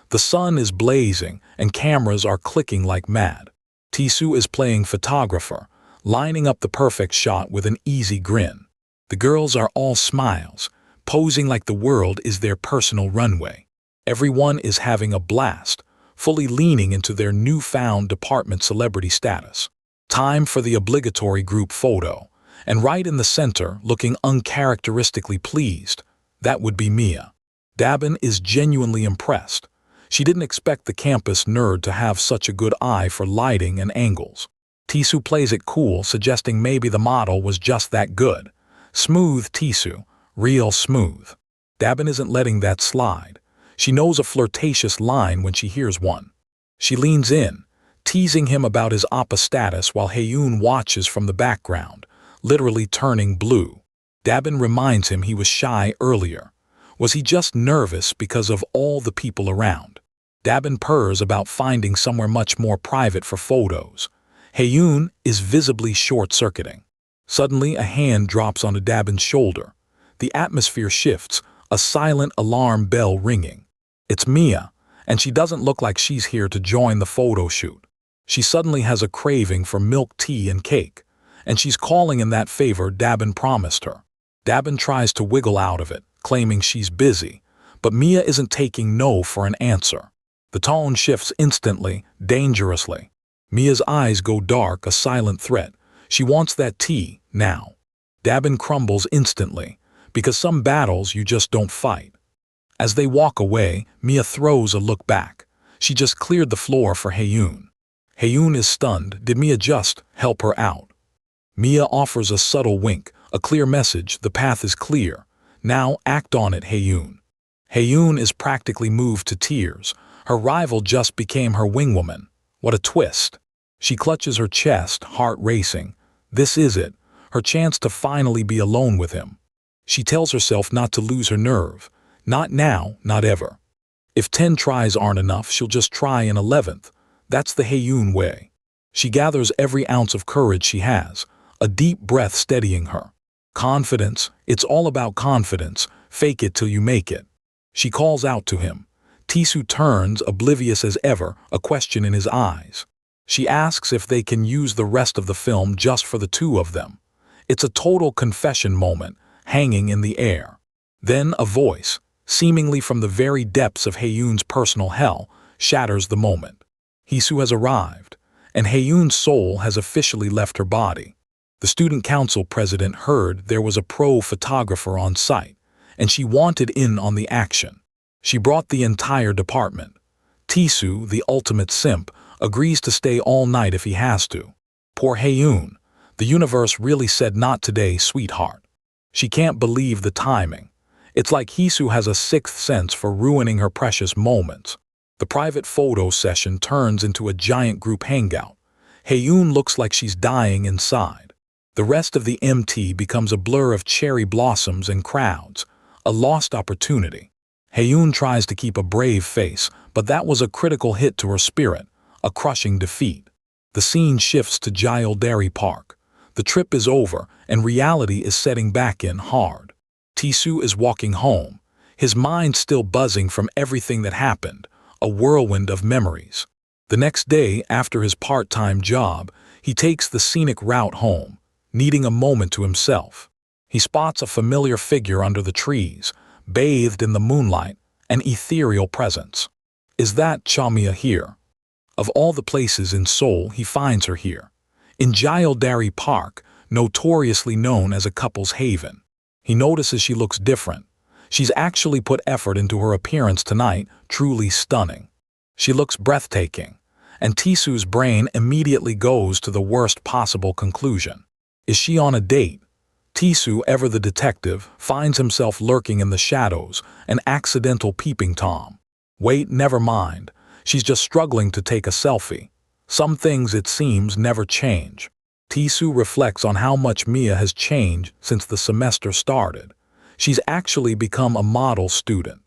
The sun is blazing and cameras are clicking like mad. Tae-soo is playing photographer, lining up the perfect shot with an easy grin. The girls are all smiles, posing like the world is their personal runway. Everyone is having a blast, fully leaning into their newfound department celebrity status. Time for the obligatory group photo, and right in the center, looking uncharacteristically pleased, that would be Mia. Dabin is genuinely impressed. She didn't expect the campus nerd to have such a good eye for lighting and angles. Tae-soo plays it cool, suggesting maybe the model was just that good. Smooth Tae-soo, real smooth. Dabin isn't letting that slide. She knows a flirtatious line when she hears one. She leans in, teasing him about his oppa status while Haeyoon watches from the background, literally turning blue. Dabin reminds him he was shy earlier. Was he just nervous because of all the people around? Dabin purrs about finding somewhere much more private for photos. Haeyoon is visibly short-circuiting. Suddenly, a hand drops onto Dabin's shoulder. The atmosphere shifts, a silent alarm bell ringing. It's Mia, and she doesn't look like she's here to join the photo shoot. She suddenly has a craving for milk tea and cake, and she's calling in that favor Dabin promised her. Dabin tries to wiggle out of it, claiming she's busy, but Mia isn't taking no for an answer. The tone shifts instantly, dangerously. Mia's eyes go dark, a silent threat. She wants that tea, now. Dabin crumbles instantly, because some battles you just don't fight. As they walk away, Mia throws a look back. She just cleared the floor for Haeyoon. Haeyoon is stunned. Did Mia just help her out? Mia offers a subtle wink, a clear message, the path is clear. Now act on it, Haeyoon. Haeyoon is practically moved to tears. Her rival just became her wingwoman. What a twist. She clutches her chest, heart racing. This is it, her chance to finally be alone with him. She tells herself not to lose her nerve. Not now, not ever. If 10 tries aren't enough, she'll just try an 11th. That's the Haeyoon way. She gathers every ounce of courage she has, a deep breath steadying her. Confidence, it's all about confidence. Fake it till you make it. She calls out to him. Tae-soo turns, oblivious as ever, a question in his eyes. She asks if they can use the rest of the film just for the two of them. It's a total confession moment, hanging in the air. Then a voice, seemingly from the very depths of Haeyoon's personal hell, shatters the moment. Tae-soo has arrived, and Haeyoon's soul has officially left her body. The student council president heard there was a pro photographer on site, and she wanted in on the action. She brought the entire department. Tae-soo, the ultimate simp, agrees to stay all night if he has to. Poor Haeyoon. The universe really said not today, sweetheart. She can't believe the timing. It's like Tae-soo has a sixth sense for ruining her precious moments. The private photo session turns into a giant group hangout. Haeyoon looks like she's dying inside. The rest of the MT becomes a blur of cherry blossoms and crowds, a lost opportunity. Haeyoon tries to keep a brave face, but that was a critical hit to her spirit, a crushing defeat. The scene shifts to Jile Dairy Park. The trip is over, and reality is setting back in hard. Tae-soo is walking home, his mind still buzzing from everything that happened, a whirlwind of memories. The next day, after his part-time job, he takes the scenic route home, needing a moment to himself. He spots a familiar figure under the trees, bathed in the moonlight, an ethereal presence. Is that Chamia here? Of all the places in Seoul, he finds her here. In Jile Dairy Park, notoriously known as a couple's haven. He notices she looks different. She's actually put effort into her appearance tonight, truly stunning. She looks breathtaking, and Tae-soo's brain immediately goes to the worst possible conclusion. Is she on a date? Tae-soo, ever the detective, finds himself lurking in the shadows, an accidental peeping Tom. Wait, never mind. She's just struggling to take a selfie. Some things, it seems, never change. Tisoo reflects on how much Mia has changed since the semester started. She's actually become a model student.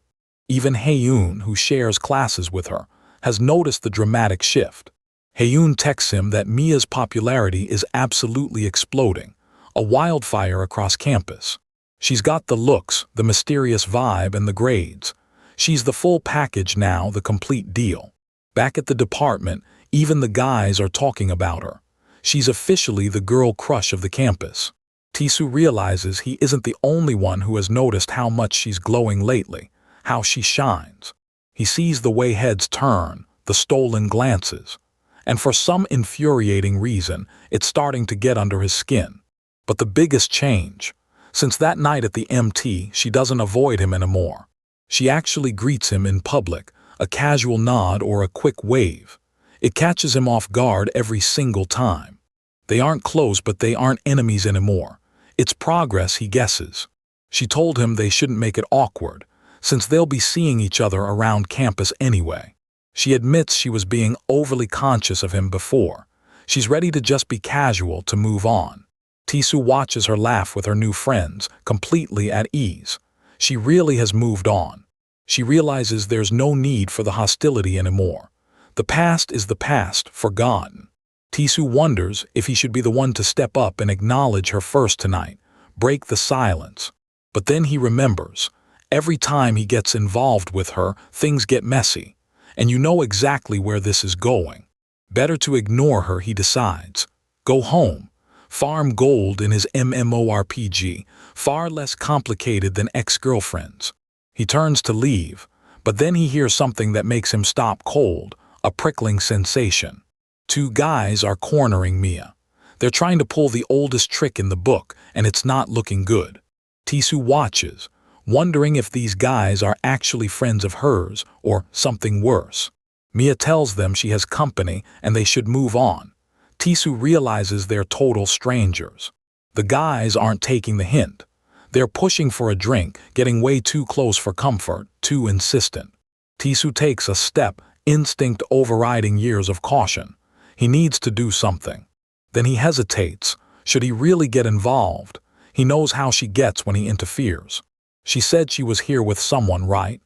Even Haeyoon, who shares classes with her, has noticed the dramatic shift. Haeyoon texts him that Mia's popularity is absolutely exploding, a wildfire across campus. She's got the looks, the mysterious vibe, and the grades. She's the full package now, the complete deal. Back at the department, even the guys are talking about her. She's officially the girl crush of the campus. Tisoo realizes he isn't the only one who has noticed how much she's glowing lately, how she shines. He sees the way heads turn, the stolen glances. And for some infuriating reason, it's starting to get under his skin. But the biggest change, since that night at the MT, she doesn't avoid him anymore. She actually greets him in public, a casual nod or a quick wave. It catches him off guard every single time. They aren't close, but they aren't enemies anymore. It's progress, he guesses. She told him they shouldn't make it awkward, since they'll be seeing each other around campus anyway. She admits she was being overly conscious of him before. She's ready to just be casual, to move on. Tisoo watches her laugh with her new friends, completely at ease. She really has moved on. She realizes there's no need for the hostility anymore. The past is the past, forgotten. Tisoo wonders if he should be the one to step up and acknowledge her first tonight, break the silence. But then he remembers, every time he gets involved with her, things get messy. And you know exactly where this is going. Better to ignore her, he decides. Go home. Farm gold in his MMORPG, far less complicated than ex-girlfriends. He turns to leave, but then he hears something that makes him stop cold, a prickling sensation. Two guys are cornering Mia. They're trying to pull the oldest trick in the book, and it's not looking good. Tisoo watches, wondering if these guys are actually friends of hers or something worse. Mia tells them she has company and they should move on. Tisoo realizes they're total strangers. The guys aren't taking the hint. They're pushing for a drink, getting way too close for comfort, too insistent. Tisoo takes a step, instinct overriding years of caution. He needs to do something. Then he hesitates. Should he really get involved? He knows how she gets when he interferes. She said she was here with someone, right?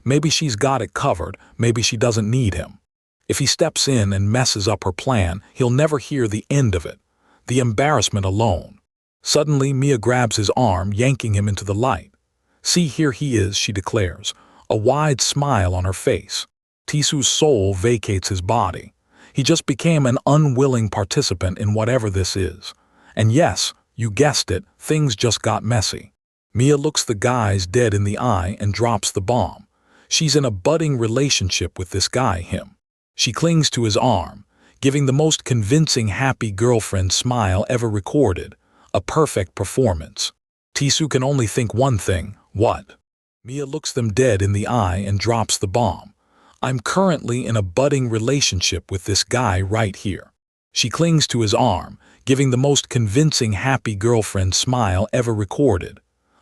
Maybe she's got it covered, maybe she doesn't need him. If he steps in and messes up her plan, he'll never hear the end of it. The embarrassment alone. Suddenly, Mia grabs his arm, yanking him into the light. See, here he is, she declares, a wide smile on her face. Tisoo's soul vacates his body. He just became an unwilling participant in whatever this is. And yes, you guessed it, things just got messy. Mia looks the guys dead in the eye and drops the bomb. She's in a budding relationship with this guy, him. She clings to his arm, giving the most convincing happy girlfriend smile ever recorded, a perfect performance. Tisoo can only think one thing, what? Mia looks them dead in the eye and drops the bomb. I'm currently in a budding relationship with this guy right here. She clings to his arm, giving the most convincing happy girlfriend smile ever recorded.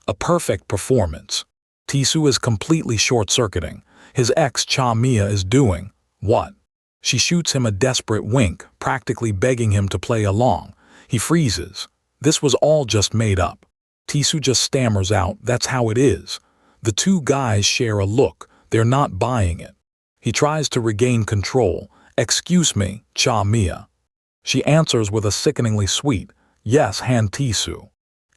A perfect performance. Tisoo is completely short-circuiting. His ex Cha Mia is doing, what? She shoots him a desperate wink, practically begging him to play along. He freezes. This was all just made up. Tisoo just stammers out, that's how it is. The two guys share a look, they're not buying it. He tries to regain control. Excuse me, Cha Mia. She answers with a sickeningly sweet, yes, Han Tisoo.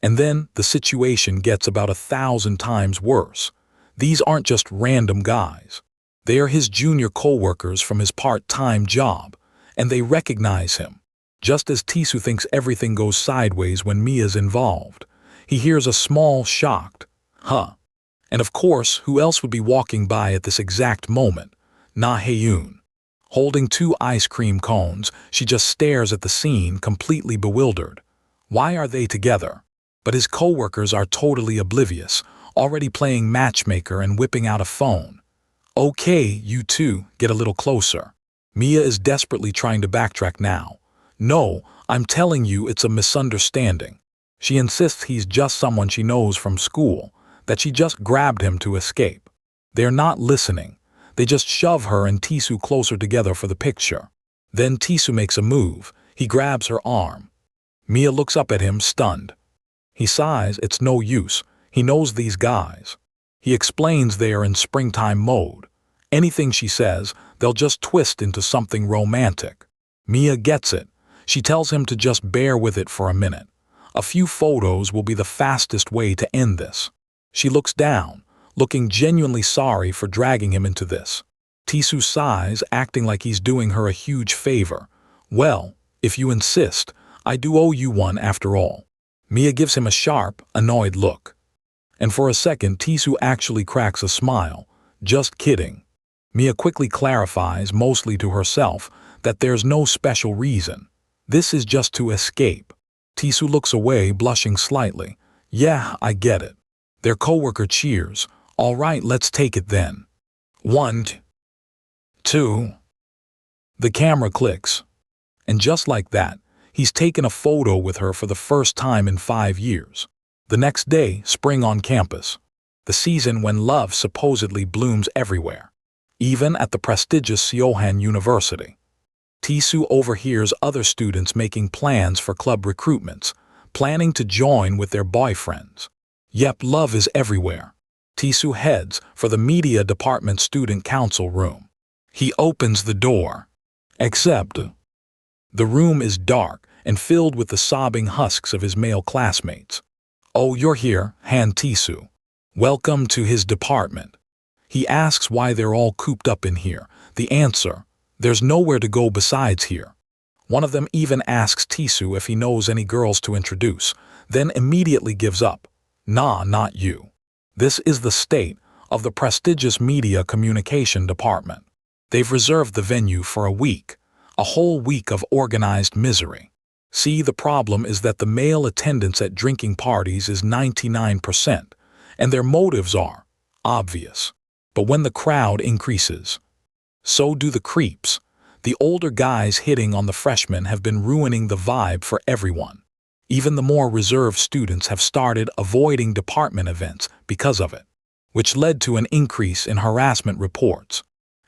And then the situation gets about 1,000 times worse. These aren't just random guys. They are his junior co-workers from his part-time job, and they recognize him. Just as Tisoo thinks everything goes sideways when Mia's involved, he hears a small, shocked, huh. And of course, who else would be walking by at this exact moment? Na Haeyoon. Holding 2 ice cream cones, she just stares at the scene, completely bewildered. Why are they together? But his co-workers are totally oblivious, already playing matchmaker and whipping out a phone. Okay, you two, get a little closer. Mia is desperately trying to backtrack now. No, I'm telling you it's a misunderstanding. She insists he's just someone she knows from school, that she just grabbed him to escape. They're not listening. They just shove her and Tisu closer together for the picture. Then Tisu makes a move. He grabs her arm. Mia looks up at him, stunned. He sighs, it's no use. He knows these guys. He explains they are in springtime mode. Anything she says, they'll just twist into something romantic. Mia gets it. She tells him to just bear with it for a minute. A few photos will be the fastest way to end this. She looks down, looking genuinely sorry for dragging him into this. Tisu sighs, acting like he's doing her a huge favor. Well, if you insist, I do owe you one after all. Mia gives him a sharp, annoyed look. And for a second, Tisu actually cracks a smile. Just kidding. Mia quickly clarifies, mostly to herself, that there's no special reason. This is just to escape. Tisu looks away, blushing slightly. Yeah, I get it. Their coworker cheers. All right, let's take it then. 1, 2. The camera clicks. And just like that, he's taken a photo with her for the first time in 5 years. The next day, spring on campus. The season when love supposedly blooms everywhere. Even at the prestigious Seohan University. Tisu overhears other students making plans for club recruitments, planning to join with their boyfriends. Yep, love is everywhere. Tisu heads for the media department student council room. He opens the door. Except, the room is dark and filled with the sobbing husks of his male classmates. Oh, you're here, Han Tisu. Welcome to his department. He asks why they're all cooped up in here. The answer, there's nowhere to go besides here. One of them even asks Tisu if he knows any girls to introduce, then immediately gives up. Nah, not you. This is the state of the prestigious media communication department. They've reserved the venue for a week, a whole week of organized misery. See, the problem is that the male attendance at drinking parties is 99%, and their motives are obvious. But when the crowd increases, so do the creeps. The older guys hitting on the freshmen have been ruining the vibe for everyone. Even the more reserved students have started avoiding department events because of it, which led to an increase in harassment reports.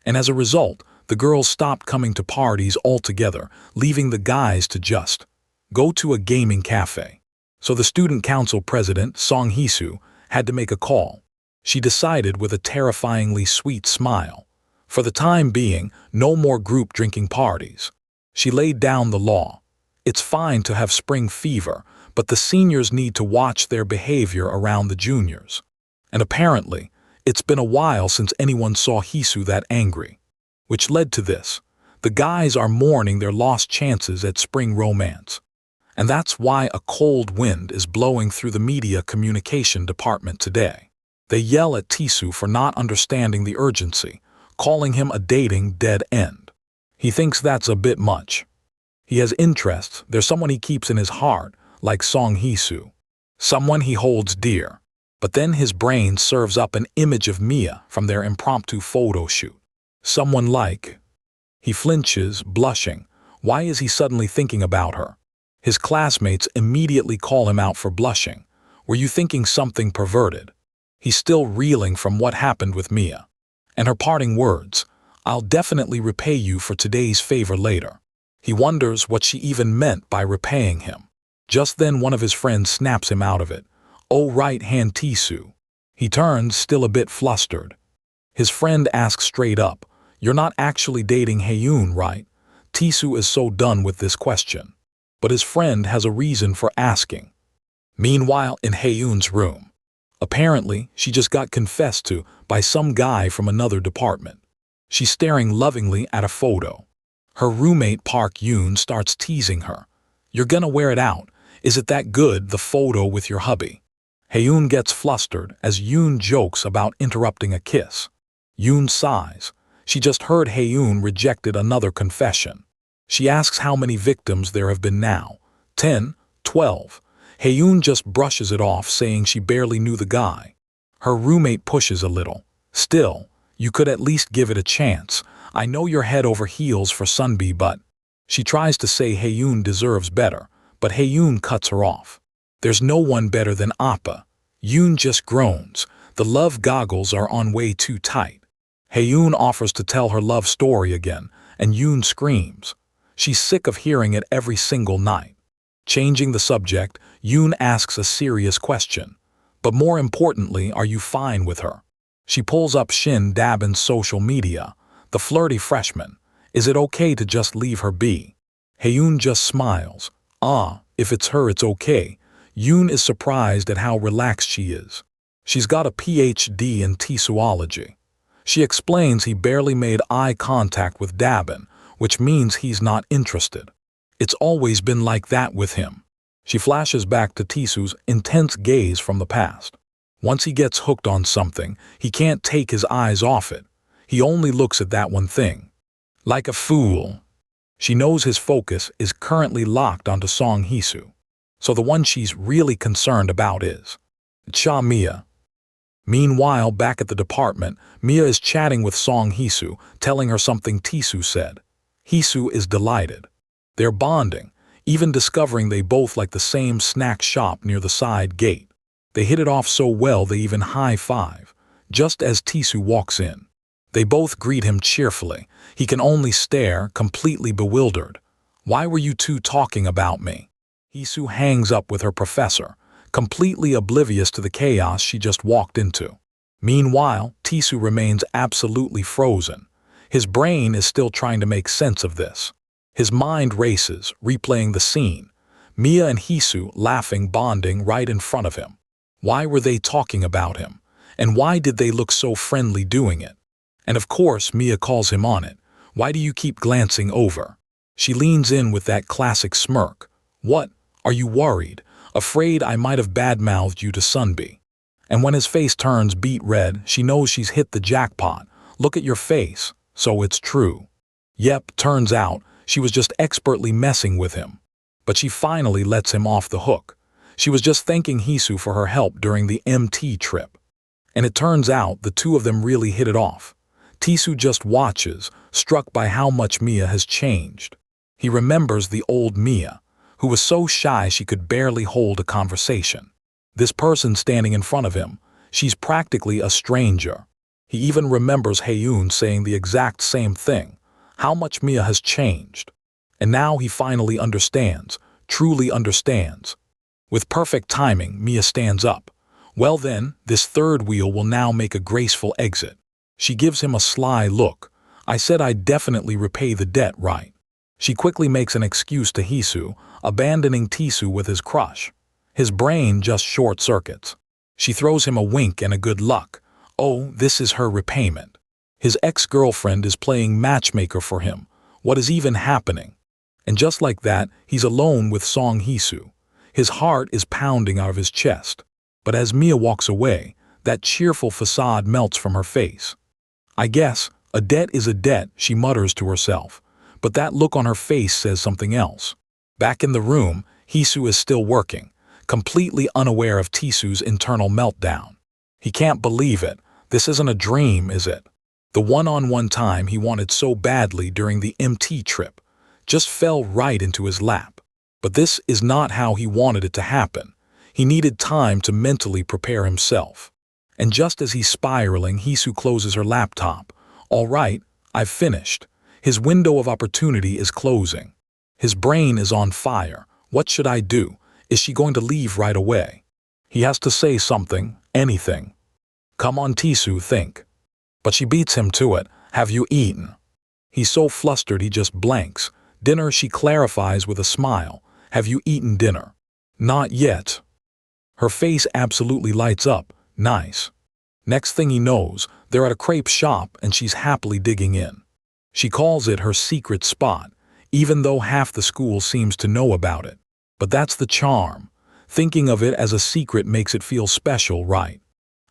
And as a result, the girls stopped coming to parties altogether, leaving the guys to just go to a gaming cafe. So the student council president, Song Hee-soo, had to make a call. She decided with a terrifyingly sweet smile. For the time being, no more group drinking parties. She laid down the law. It's fine to have spring fever, but the seniors need to watch their behavior around the juniors. And apparently, it's been a while since anyone saw Hee-soo that angry. Which led to this. The guys are mourning their lost chances at spring romance. And that's why a cold wind is blowing through the media communication department today. They yell at Tisu for not understanding the urgency, calling him a dating dead end. He thinks that's a bit much. He has interests, there's someone he keeps in his heart, like Song Hee-soo. Someone he holds dear. But then his brain serves up an image of Mia from their impromptu photo shoot. Someone like. He flinches, blushing. Why is he suddenly thinking about her? His classmates immediately call him out for blushing. Were you thinking something perverted? He's still reeling from what happened with Mia. And her parting words, I'll definitely repay you for today's favor later. He wonders what she even meant by repaying him. Just then one of his friends snaps him out of it. Oh right, Han Tisu. He turns, still a bit flustered. His friend asks straight up, you're not actually dating Haeyoon, right? Tisu is so done with this question. But his friend has a reason for asking. Meanwhile, in Haeyoon's room. Apparently, she just got confessed to by some guy from another department. She's staring lovingly at a photo. Her roommate Park Yoon starts teasing her. You're gonna wear it out. Is it that good, the photo with your hubby? Haeyoon gets flustered as Yoon jokes about interrupting a kiss. Yoon sighs. She just heard Haeyoon rejected another confession. She asks how many victims there have been now. 10, 12. Haeyoon just brushes it off, saying she barely knew the guy. Her roommate pushes a little. Still, you could at least give it a chance. I know you're head over heels for Sunbi, but... She tries to say Haeyoon deserves better, but Haeyoon cuts her off. There's no one better than Appa. Yoon just groans. The love goggles are on way too tight. Hae-yoon offers to tell her love story again, and Yoon screams. She's sick of hearing it every single night. Changing the subject, Yoon asks a serious question. But more importantly, are you fine with her? She pulls up Shin Dabin's social media. The flirty freshman. Is it okay to just leave her be? Hae-yoon just smiles. If it's her, it's okay. Yoon is surprised at how relaxed she is. She's got a PhD in Tsuology. She explains he barely made eye contact with Dabin, which means he's not interested. It's always been like that with him. She flashes back to Tisu's intense gaze from the past. Once he gets hooked on something, he can't take his eyes off it. He only looks at that one thing. Like a fool. She knows his focus is currently locked onto Song Hee-soo. So the one she's really concerned about is Cha Mia. Meanwhile, back at the department, Mia is chatting with Song Hee-soo, telling her something Tisu said. Hee-soo is delighted. They're bonding, even discovering they both like the same snack shop near the side gate. They hit it off so well they even high-five, just as Tisu walks in. They both greet him cheerfully. He can only stare, completely bewildered. Why were you two talking about me? Hee-soo hangs up with her professor, completely oblivious to the chaos she just walked into. Meanwhile, Tisu remains absolutely frozen. His brain is still trying to make sense of this. His mind races, replaying the scene. Mia and Hee-soo laughing, bonding right in front of him. Why were they talking about him? And why did they look so friendly doing it? And of course, Mia calls him on it. Why do you keep glancing over? She leans in with that classic smirk. What? Are you worried? Afraid I might have badmouthed you to Sunbi? And when his face turns beet red, she knows she's hit the jackpot. Look at your face. So it's true. Yep, turns out, she was just expertly messing with him. But she finally lets him off the hook. She was just thanking Hee-soo for her help during the MT trip. And it turns out the two of them really hit it off. Tisu just watches, struck by how much Mia has changed. He remembers the old Mia, who was so shy she could barely hold a conversation. This person standing in front of him, she's practically a stranger. He even remembers Hae-yoon saying the exact same thing, how much Mia has changed. And now he finally understands, truly understands. With perfect timing, Mia stands up. Well then, this third wheel will now make a graceful exit. She gives him a sly look. I said I'd definitely repay the debt, right? She quickly makes an excuse to Hee-soo, abandoning Tisu with his crush. His brain just short-circuits. She throws him a wink and a good luck. Oh, this is her repayment. His ex-girlfriend is playing matchmaker for him. What is even happening? And just like that, he's alone with Song Hee-soo. His heart is pounding out of his chest. But as Mia walks away, that cheerful facade melts from her face. I guess, a debt is a debt, she mutters to herself. But that look on her face says something else. Back in the room, Hee-soo is still working, completely unaware of Tisu's internal meltdown. He can't believe it. This isn't a dream, is it? The one-on-one time he wanted so badly during the MT trip just fell right into his lap. But this is not how he wanted it to happen. He needed time to mentally prepare himself. And just as he's spiraling, Hee-soo closes her laptop. All right, I've finished. His window of opportunity is closing. His brain is on fire. What should I do? Is she going to leave right away? He has to say something, anything. Come on, Tisu, think. But she beats him to it. Have you eaten? He's so flustered he just blanks. Dinner, she clarifies with a smile. Have you eaten dinner? Not yet. Her face absolutely lights up. Nice. Next thing he knows, they're at a crepe shop and she's happily digging in. She calls it her secret spot, even though half the school seems to know about it. But that's the charm. Thinking of it as a secret makes it feel special, right?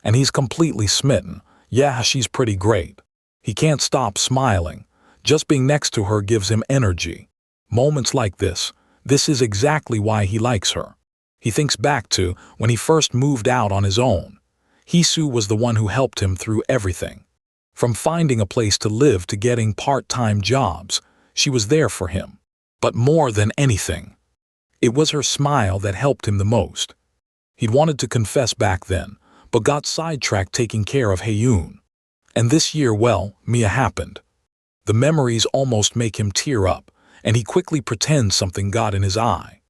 And he's completely smitten. Yeah, she's pretty great. He can't stop smiling. Just being next to her gives him energy. Moments like this is exactly why he likes her. He thinks back to when he first moved out on his own. Hee-soo was the one who helped him through everything. From finding a place to live to getting part-time jobs, she was there for him. But more than anything, it was her smile that helped him the most. He'd wanted to confess back then, but got sidetracked taking care of Hae-yoon. And this year, well, Mia happened. The memories almost make him tear up, and he quickly pretends something got in his eye.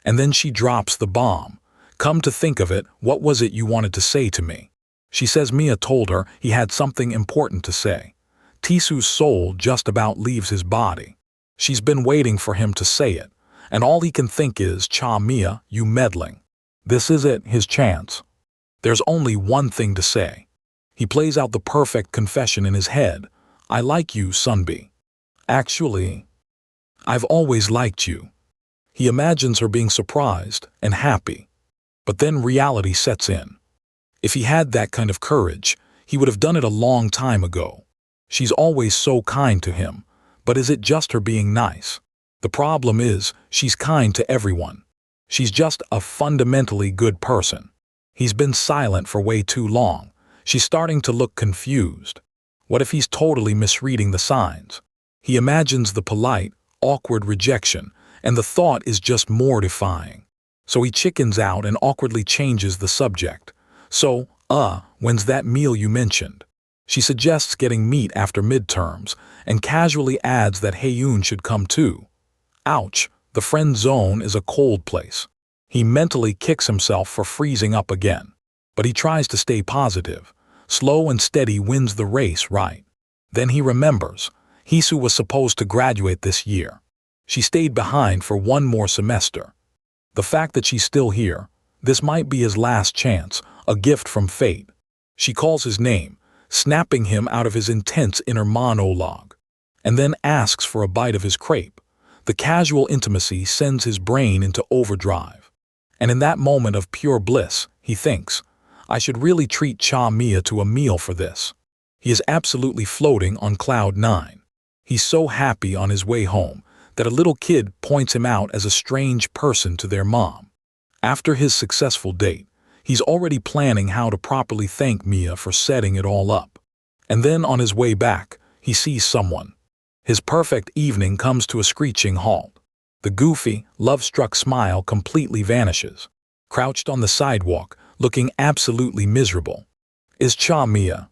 And then she drops the bomb. Come to think of it, what was it you wanted to say to me? She says Mia told her he had something important to say. Tisu's soul just about leaves his body. She's been waiting for him to say it, and all he can think is, "Cha Mia, you meddling." This is it, his chance. There's only one thing to say. He plays out the perfect confession in his head. "I like you, Sunbi. Actually, I've always liked you." He imagines her being surprised and happy. But then reality sets in. If he had that kind of courage, he would have done it a long time ago. She's always so kind to him, but is it just her being nice? The problem is, she's kind to everyone. She's just a fundamentally good person. He's been silent for way too long. She's starting to look confused. What if he's totally misreading the signs? He imagines the polite, awkward rejection, and the thought is just mortifying. So he chickens out and awkwardly changes the subject. "So, when's that meal you mentioned?" She suggests getting meat after midterms, and casually adds that Haeyoon should come too. Ouch, the friend zone is a cold place. He mentally kicks himself for freezing up again. But he tries to stay positive. Slow and steady wins the race, right? Then he remembers. Hisu was supposed to graduate this year. She stayed behind for one more semester. The fact that she's still here, this might be his last chance, a gift from fate. She calls his name, snapping him out of his intense inner monologue, and then asks for a bite of his crepe. The casual intimacy sends his brain into overdrive. And in that moment of pure bliss, he thinks, "I should really treat Cha Mia to a meal for this." He is absolutely floating on cloud 9. He's so happy on his way home that a little kid points him out as a strange person to their mom. After his successful date, he's already planning how to properly thank Mia for setting it all up. And then on his way back, he sees someone. His perfect evening comes to a screeching halt. The goofy, love-struck smile completely vanishes. Crouched on the sidewalk, looking absolutely miserable, is Cha Mia.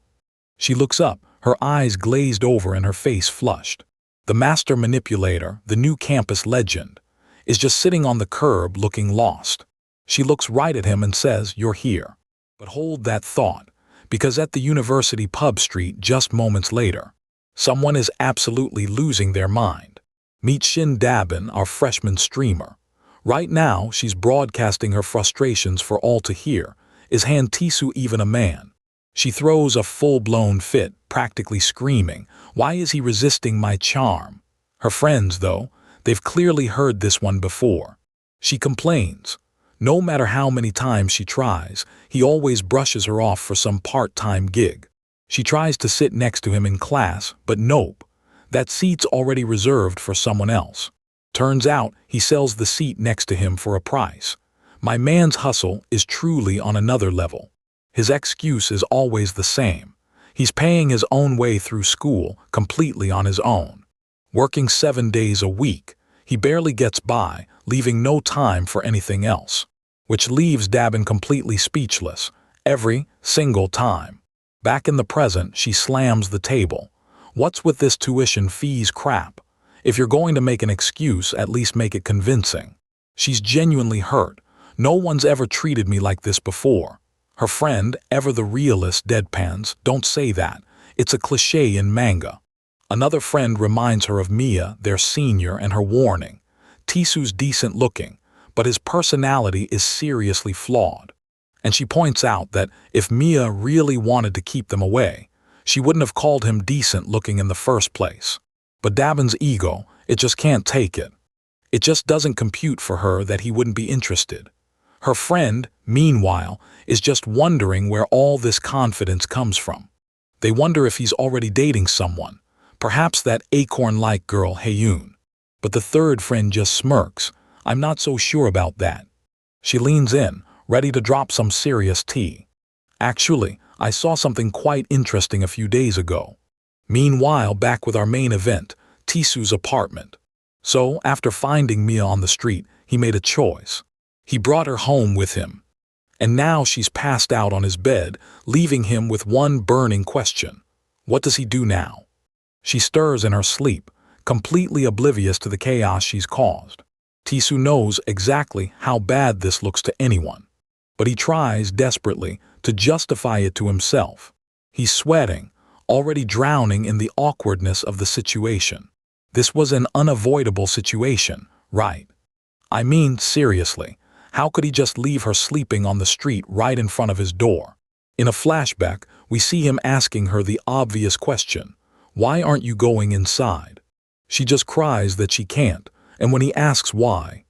She looks up, her eyes glazed over and her face flushed. The master manipulator, the new campus legend, is just sitting on the curb looking lost. She looks right at him and says, "You're here." But hold that thought, because at the university pub street just moments later, someone is absolutely losing their mind. Meet Shin Dabin, our freshman streamer. Right now, she's broadcasting her frustrations for all to hear. Is Han Tisu even a man? She throws a full-blown fit, practically screaming, "Why is he resisting my charm?" Her friends, though, they've clearly heard this one before. She complains. No matter how many times she tries, he always brushes her off for some part-time gig. She tries to sit next to him in class, but nope. That seat's already reserved for someone else. Turns out he sells the seat next to him for a price. My man's hustle is truly on another level. His excuse is always the same. He's paying his own way through school, completely on his own. Working 7 days a week, he barely gets by, leaving no time for anything else. Which leaves Dabin completely speechless, every single time. Back in the present, she slams the table. What's with this tuition fees crap? If you're going to make an excuse, at least make it convincing. She's genuinely hurt. No one's ever treated me like this before. Her friend, ever the realist, deadpans, "Don't say that. It's a cliché in manga." Another friend reminds her of Mia, their senior, and her warning. Tisu's decent looking, but his personality is seriously flawed. And she points out that if Mia really wanted to keep them away, she wouldn't have called him decent looking in the first place. But Dabin's ego, it just can't take it. It just doesn't compute for her that he wouldn't be interested. Her friend, meanwhile, is just wondering where all this confidence comes from. They wonder if he's already dating someone, perhaps that acorn-like girl Haeyoon. But the third friend just smirks. "I'm not so sure about that." She leans in, ready to drop some serious tea. "Actually, I saw something quite interesting a few days ago." Meanwhile, back with our main event, Tisu's apartment. So, after finding Mia on the street, he made a choice. He brought her home with him. And now she's passed out on his bed, leaving him with one burning question. What does he do now? She stirs in her sleep, completely oblivious to the chaos she's caused. Tisu knows exactly how bad this looks to anyone, but he tries desperately to justify it to himself. He's sweating, already drowning in the awkwardness of the situation. This was an unavoidable situation, right? I mean, seriously, how could he just leave her sleeping on the street right in front of his door? In a flashback, we see him asking her the obvious question, "Why aren't you going inside?" She just cries that she can't, and when he asks why,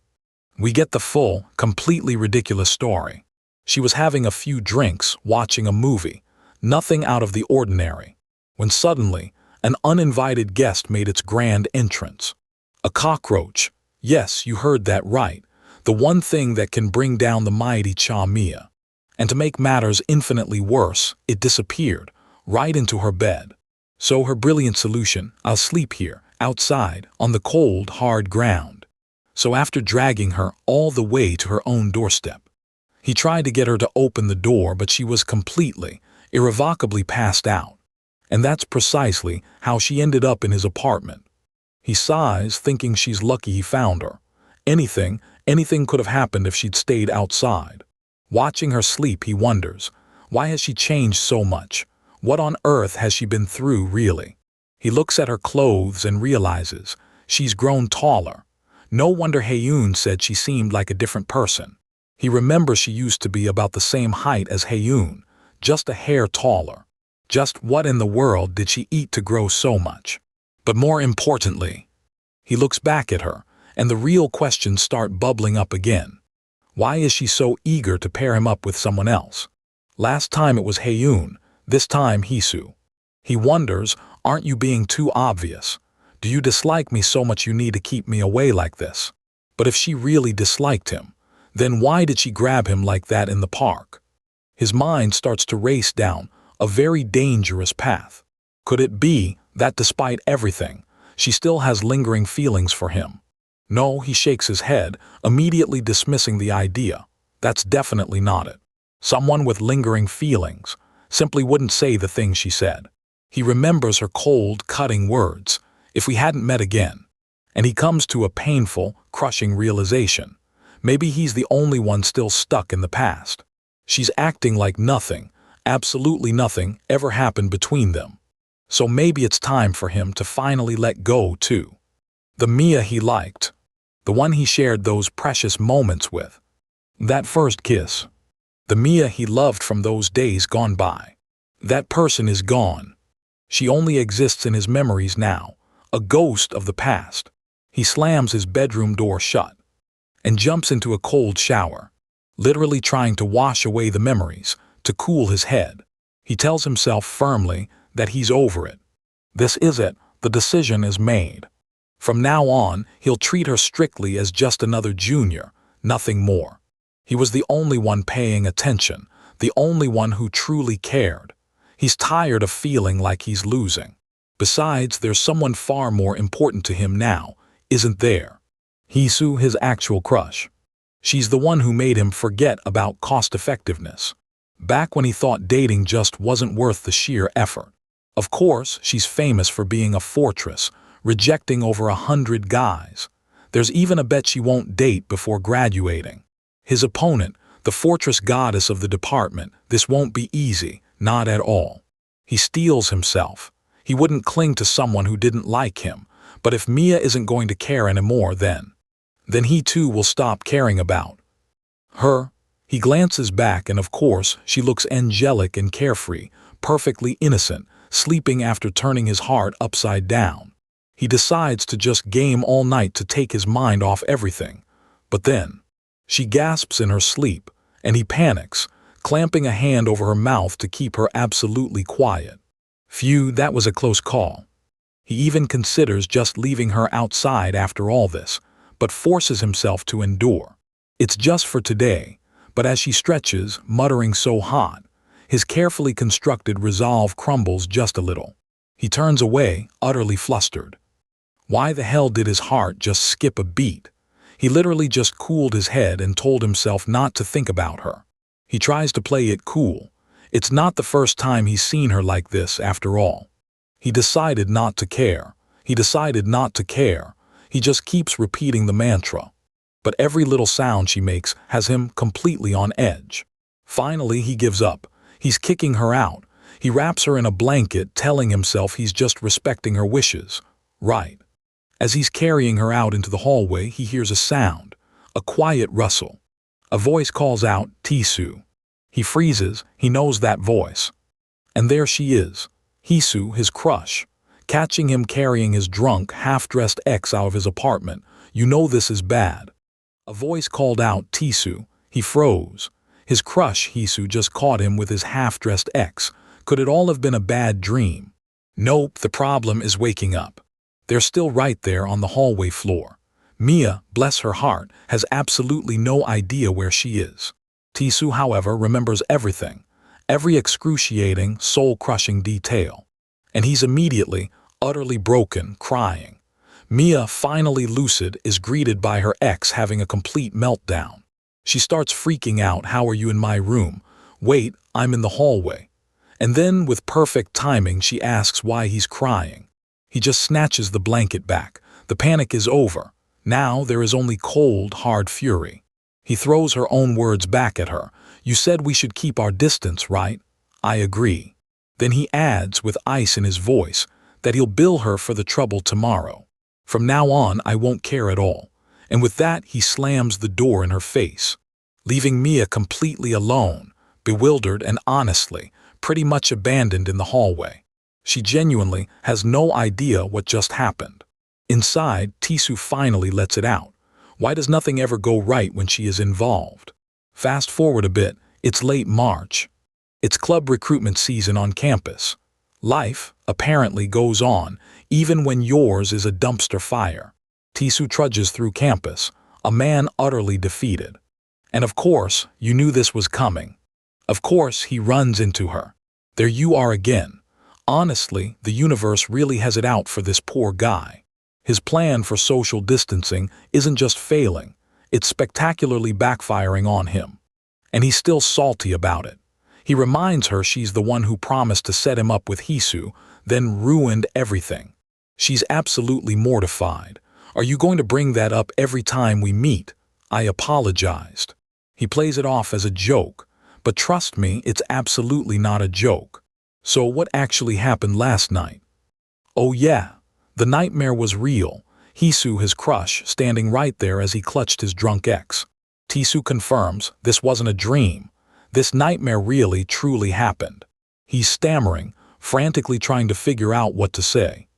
we get the full, completely ridiculous story. She was having a few drinks, watching a movie, nothing out of the ordinary, when suddenly, an uninvited guest made its grand entrance. A cockroach. Yes, you heard that right. The one thing that can bring down the mighty Cha-Mia. And to make matters infinitely worse, it disappeared, right into her bed. So her brilliant solution, I'll sleep here, outside, on the cold, hard ground. So after dragging her all the way to her own doorstep, he tried to get her to open the door, but she was completely, irrevocably passed out. And that's precisely how she ended up in his apartment. He sighs, thinking she's lucky he found her. Anything could have happened if she'd stayed outside. Watching her sleep, he wonders, why has she changed so much? What on earth has she been through, really? He looks at her clothes and realizes she's grown taller. No wonder Haeyoon said she seemed like a different person. He remembers she used to be about the same height as Haeyoon, just a hair taller. Just what in the world did she eat to grow so much? But more importantly, he looks back at her, and the real questions start bubbling up again. Why is she so eager to pair him up with someone else? Last time it was Haeyoon, this time Hisu. He wonders, aren't you being too obvious? Do you dislike me so much you need to keep me away like this? But if she really disliked him, then why did she grab him like that in the park? His mind starts to race down a very dangerous path. Could it be that despite everything, she still has lingering feelings for him? No, he shakes his head, immediately dismissing the idea. That's definitely not it. Someone with lingering feelings simply wouldn't say the things she said. He remembers her cold, cutting words, "If we hadn't met again." And he comes to a painful, crushing realization. Maybe he's the only one still stuck in the past. She's acting like nothing, absolutely nothing, ever happened between them. So maybe it's time for him to finally let go too. The Mia he liked, the one he shared those precious moments with. That first kiss. The Mia he loved from those days gone by. That person is gone. She only exists in his memories now, a ghost of the past. He slams his bedroom door shut and jumps into a cold shower, literally trying to wash away the memories, to cool his head. He tells himself firmly that he's over it. This is it, the decision is made. From now on, he'll treat her strictly as just another junior, nothing more. He was the only one paying attention, the only one who truly cared. He's tired of feeling like he's losing. Besides, there's someone far more important to him now, isn't there? Hisu, his actual crush. She's the one who made him forget about cost-effectiveness. Back when he thought dating just wasn't worth the sheer effort. Of course, she's famous for being a fortress, rejecting over 100 guys. There's even a bet she won't date before graduating. His opponent, the fortress goddess of the department, this won't be easy, not at all. He steels himself. He wouldn't cling to someone who didn't like him, but if Mia isn't going to care anymore, then he too will stop caring about her. He glances back and of course she looks angelic and carefree, perfectly innocent, sleeping after turning his heart upside down. He decides to just game all night to take his mind off everything. But then she gasps in her sleep and he panics, clamping a hand over her mouth to keep her absolutely quiet. Phew, that was a close call. He even considers just leaving her outside after all this, but forces himself to endure. It's just for today, but as she stretches, muttering so hot, his carefully constructed resolve crumbles just a little. He turns away, utterly flustered. Why the hell did his heart just skip a beat? He literally just cooled his head and told himself not to think about her. He tries to play it cool. It's not the first time he's seen her like this, after all. He decided not to care. He decided not to care. He just keeps repeating the mantra. But every little sound she makes has him completely on edge. Finally, he gives up. He's kicking her out. He wraps her in a blanket, telling himself he's just respecting her wishes. Right. As he's carrying her out into the hallway, he hears a sound, a quiet rustle. A voice calls out, "Tisu." He freezes. He knows that voice. And there she is, Hisu, his crush, catching him carrying his drunk, half-dressed ex out of his apartment. You know this is bad. A voice called out, "Tisu." He froze. His crush, Hisu, just caught him with his half-dressed ex. Could it all have been a bad dream? Nope, the problem is waking up. They're still right there on the hallway floor. Mia, bless her heart, has absolutely no idea where she is. Tisu, however, remembers everything, every excruciating, soul-crushing detail. And he's immediately, utterly broken, crying. Mia, finally lucid, is greeted by her ex having a complete meltdown. She starts freaking out. "How are you in my room?" "Wait, I'm in the hallway." And then, with perfect timing, she asks why he's crying. He just snatches the blanket back. The panic is over. Now there is only cold, hard fury. He throws her own words back at her. "You said we should keep our distance, right?" "I agree." Then he adds, with ice in his voice, that he'll bill her for the trouble tomorrow. "From now on, I won't care at all." And with that, he slams the door in her face, leaving Mia completely alone, bewildered and honestly, pretty much abandoned in the hallway. She genuinely has no idea what just happened. Inside, Tisu finally lets it out. Why does nothing ever go right when she is involved? Fast forward a bit, it's late March. It's club recruitment season on campus. Life, apparently, goes on, even when yours is a dumpster fire. Tisu trudges through campus, a man utterly defeated. And of course, you knew this was coming. Of course, he runs into her. There you are again. Honestly, the universe really has it out for this poor guy. His plan for social distancing isn't just failing, it's spectacularly backfiring on him. And he's still salty about it. He reminds her she's the one who promised to set him up with Hisu, then ruined everything. She's absolutely mortified. "Are you going to bring that up every time we meet?" "I apologized." He plays it off as a joke, but trust me, it's absolutely not a joke. So what actually happened last night? Oh yeah, the nightmare was real. Hisu, his crush, standing right there as he clutched his drunk ex. Tisu confirms this wasn't a dream. This nightmare really, truly happened. He's stammering, frantically trying to figure out what to say.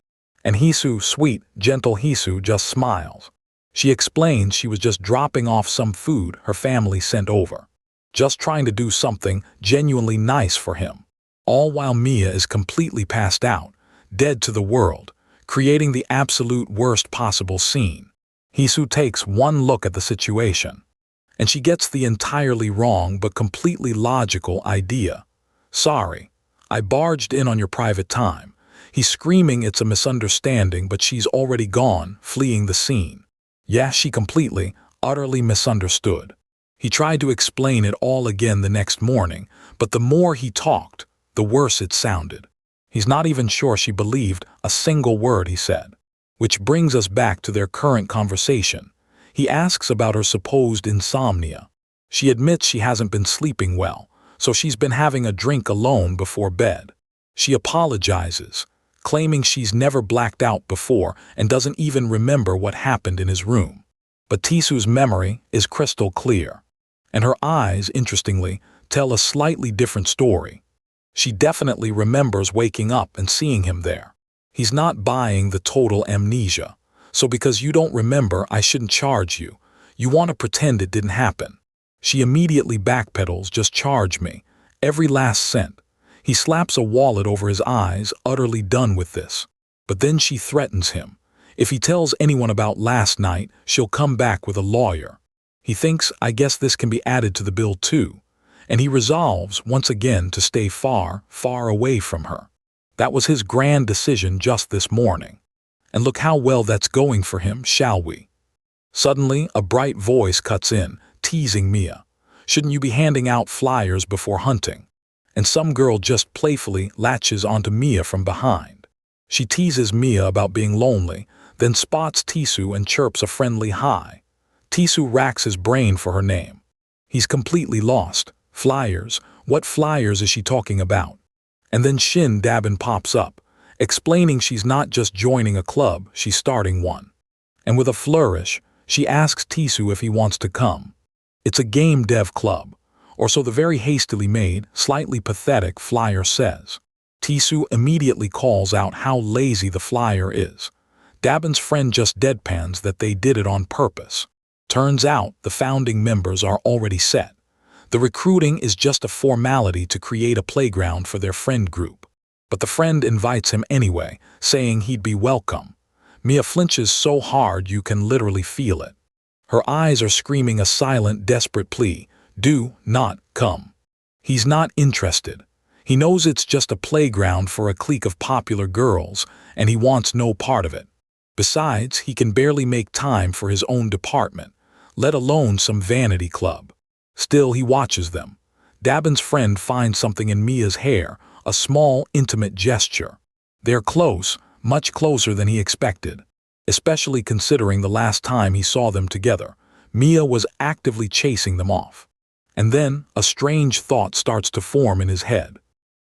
And Hisu, sweet, gentle Hisu, just smiles. She explains she was just dropping off some food her family sent over. Just trying to do something genuinely nice for him. All while Mia is completely passed out, dead to the world, creating the absolute worst possible scene. Hisu takes one look at the situation, and she gets the entirely wrong but completely logical idea. "Sorry, I barged in on your private time." He's screaming it's a misunderstanding, but she's already gone, fleeing the scene. Yeah, she completely, utterly misunderstood. He tried to explain it all again the next morning, but the more he talked, the worse it sounded. He's not even sure she believed a single word he said. Which brings us back to their current conversation. He asks about her supposed insomnia. She admits she hasn't been sleeping well, so she's been having a drink alone before bed. She apologizes, claiming she's never blacked out before and doesn't even remember what happened in his room. But Tisu's memory is crystal clear, and her eyes, interestingly, tell a slightly different story. She definitely remembers waking up and seeing him there. He's not buying the total amnesia. "So because you don't remember, I shouldn't charge you. You want to pretend it didn't happen." She immediately backpedals, "Just charge me. Every last cent." He slaps a wallet over his eyes, utterly done with this. But then she threatens him. If he tells anyone about last night, she'll come back with a lawyer. He thinks, I guess this can be added to the bill too. And he resolves, once again, to stay far, far away from her. That was his grand decision just this morning. And look how well that's going for him, shall we? Suddenly, a bright voice cuts in, teasing Mia. "Shouldn't you be handing out flyers before hunting?" And some girl just playfully latches onto Mia from behind. She teases Mia about being lonely, then spots Tisu and chirps a friendly hi. Tisu racks his brain for her name. He's completely lost. Flyers? What flyers is she talking about? And then Shin Dabin pops up, explaining she's not just joining a club, she's starting one. And with a flourish, she asks Tisu if he wants to come. It's a game dev club, or so the very hastily made, slightly pathetic flyer says. Tisu immediately calls out how lazy the flyer is. Dabin's friend just deadpans that they did it on purpose. Turns out the founding members are already set. The recruiting is just a formality to create a playground for their friend group. But the friend invites him anyway, saying he'd be welcome. Mia flinches so hard you can literally feel it. Her eyes are screaming a silent, desperate plea, do not come. He's not interested. He knows it's just a playground for a clique of popular girls, and he wants no part of it. Besides, he can barely make time for his own department, let alone some vanity club. Still, he watches them. Dabin's friend finds something in Mia's hair, a small, intimate gesture. They're close, much closer than he expected, especially considering the last time he saw them together. Mia was actively chasing them off. And then, a strange thought starts to form in his head.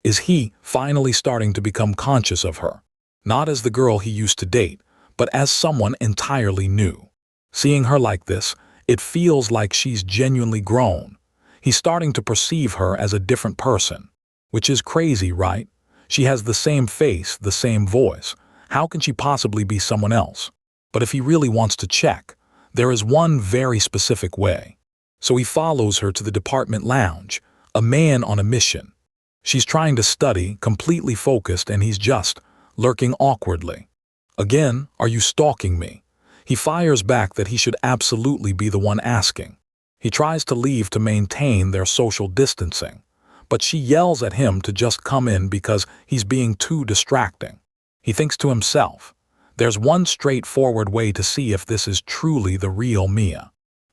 Is he finally starting to become conscious of her? Not as the girl he used to date, but as someone entirely new. Seeing her like this, it feels like she's genuinely grown. He's starting to perceive her as a different person. Which is crazy, right? She has the same face, the same voice. How can she possibly be someone else? But if he really wants to check, there is one very specific way. So he follows her to the department lounge, a man on a mission. She's trying to study, completely focused, and he's just lurking awkwardly. Again, are you stalking me? He fires back that he should absolutely be the one asking. He tries to leave to maintain their social distancing, but she yells at him to just come in because he's being too distracting. He thinks to himself, there's one straightforward way to see if this is truly the real Mia,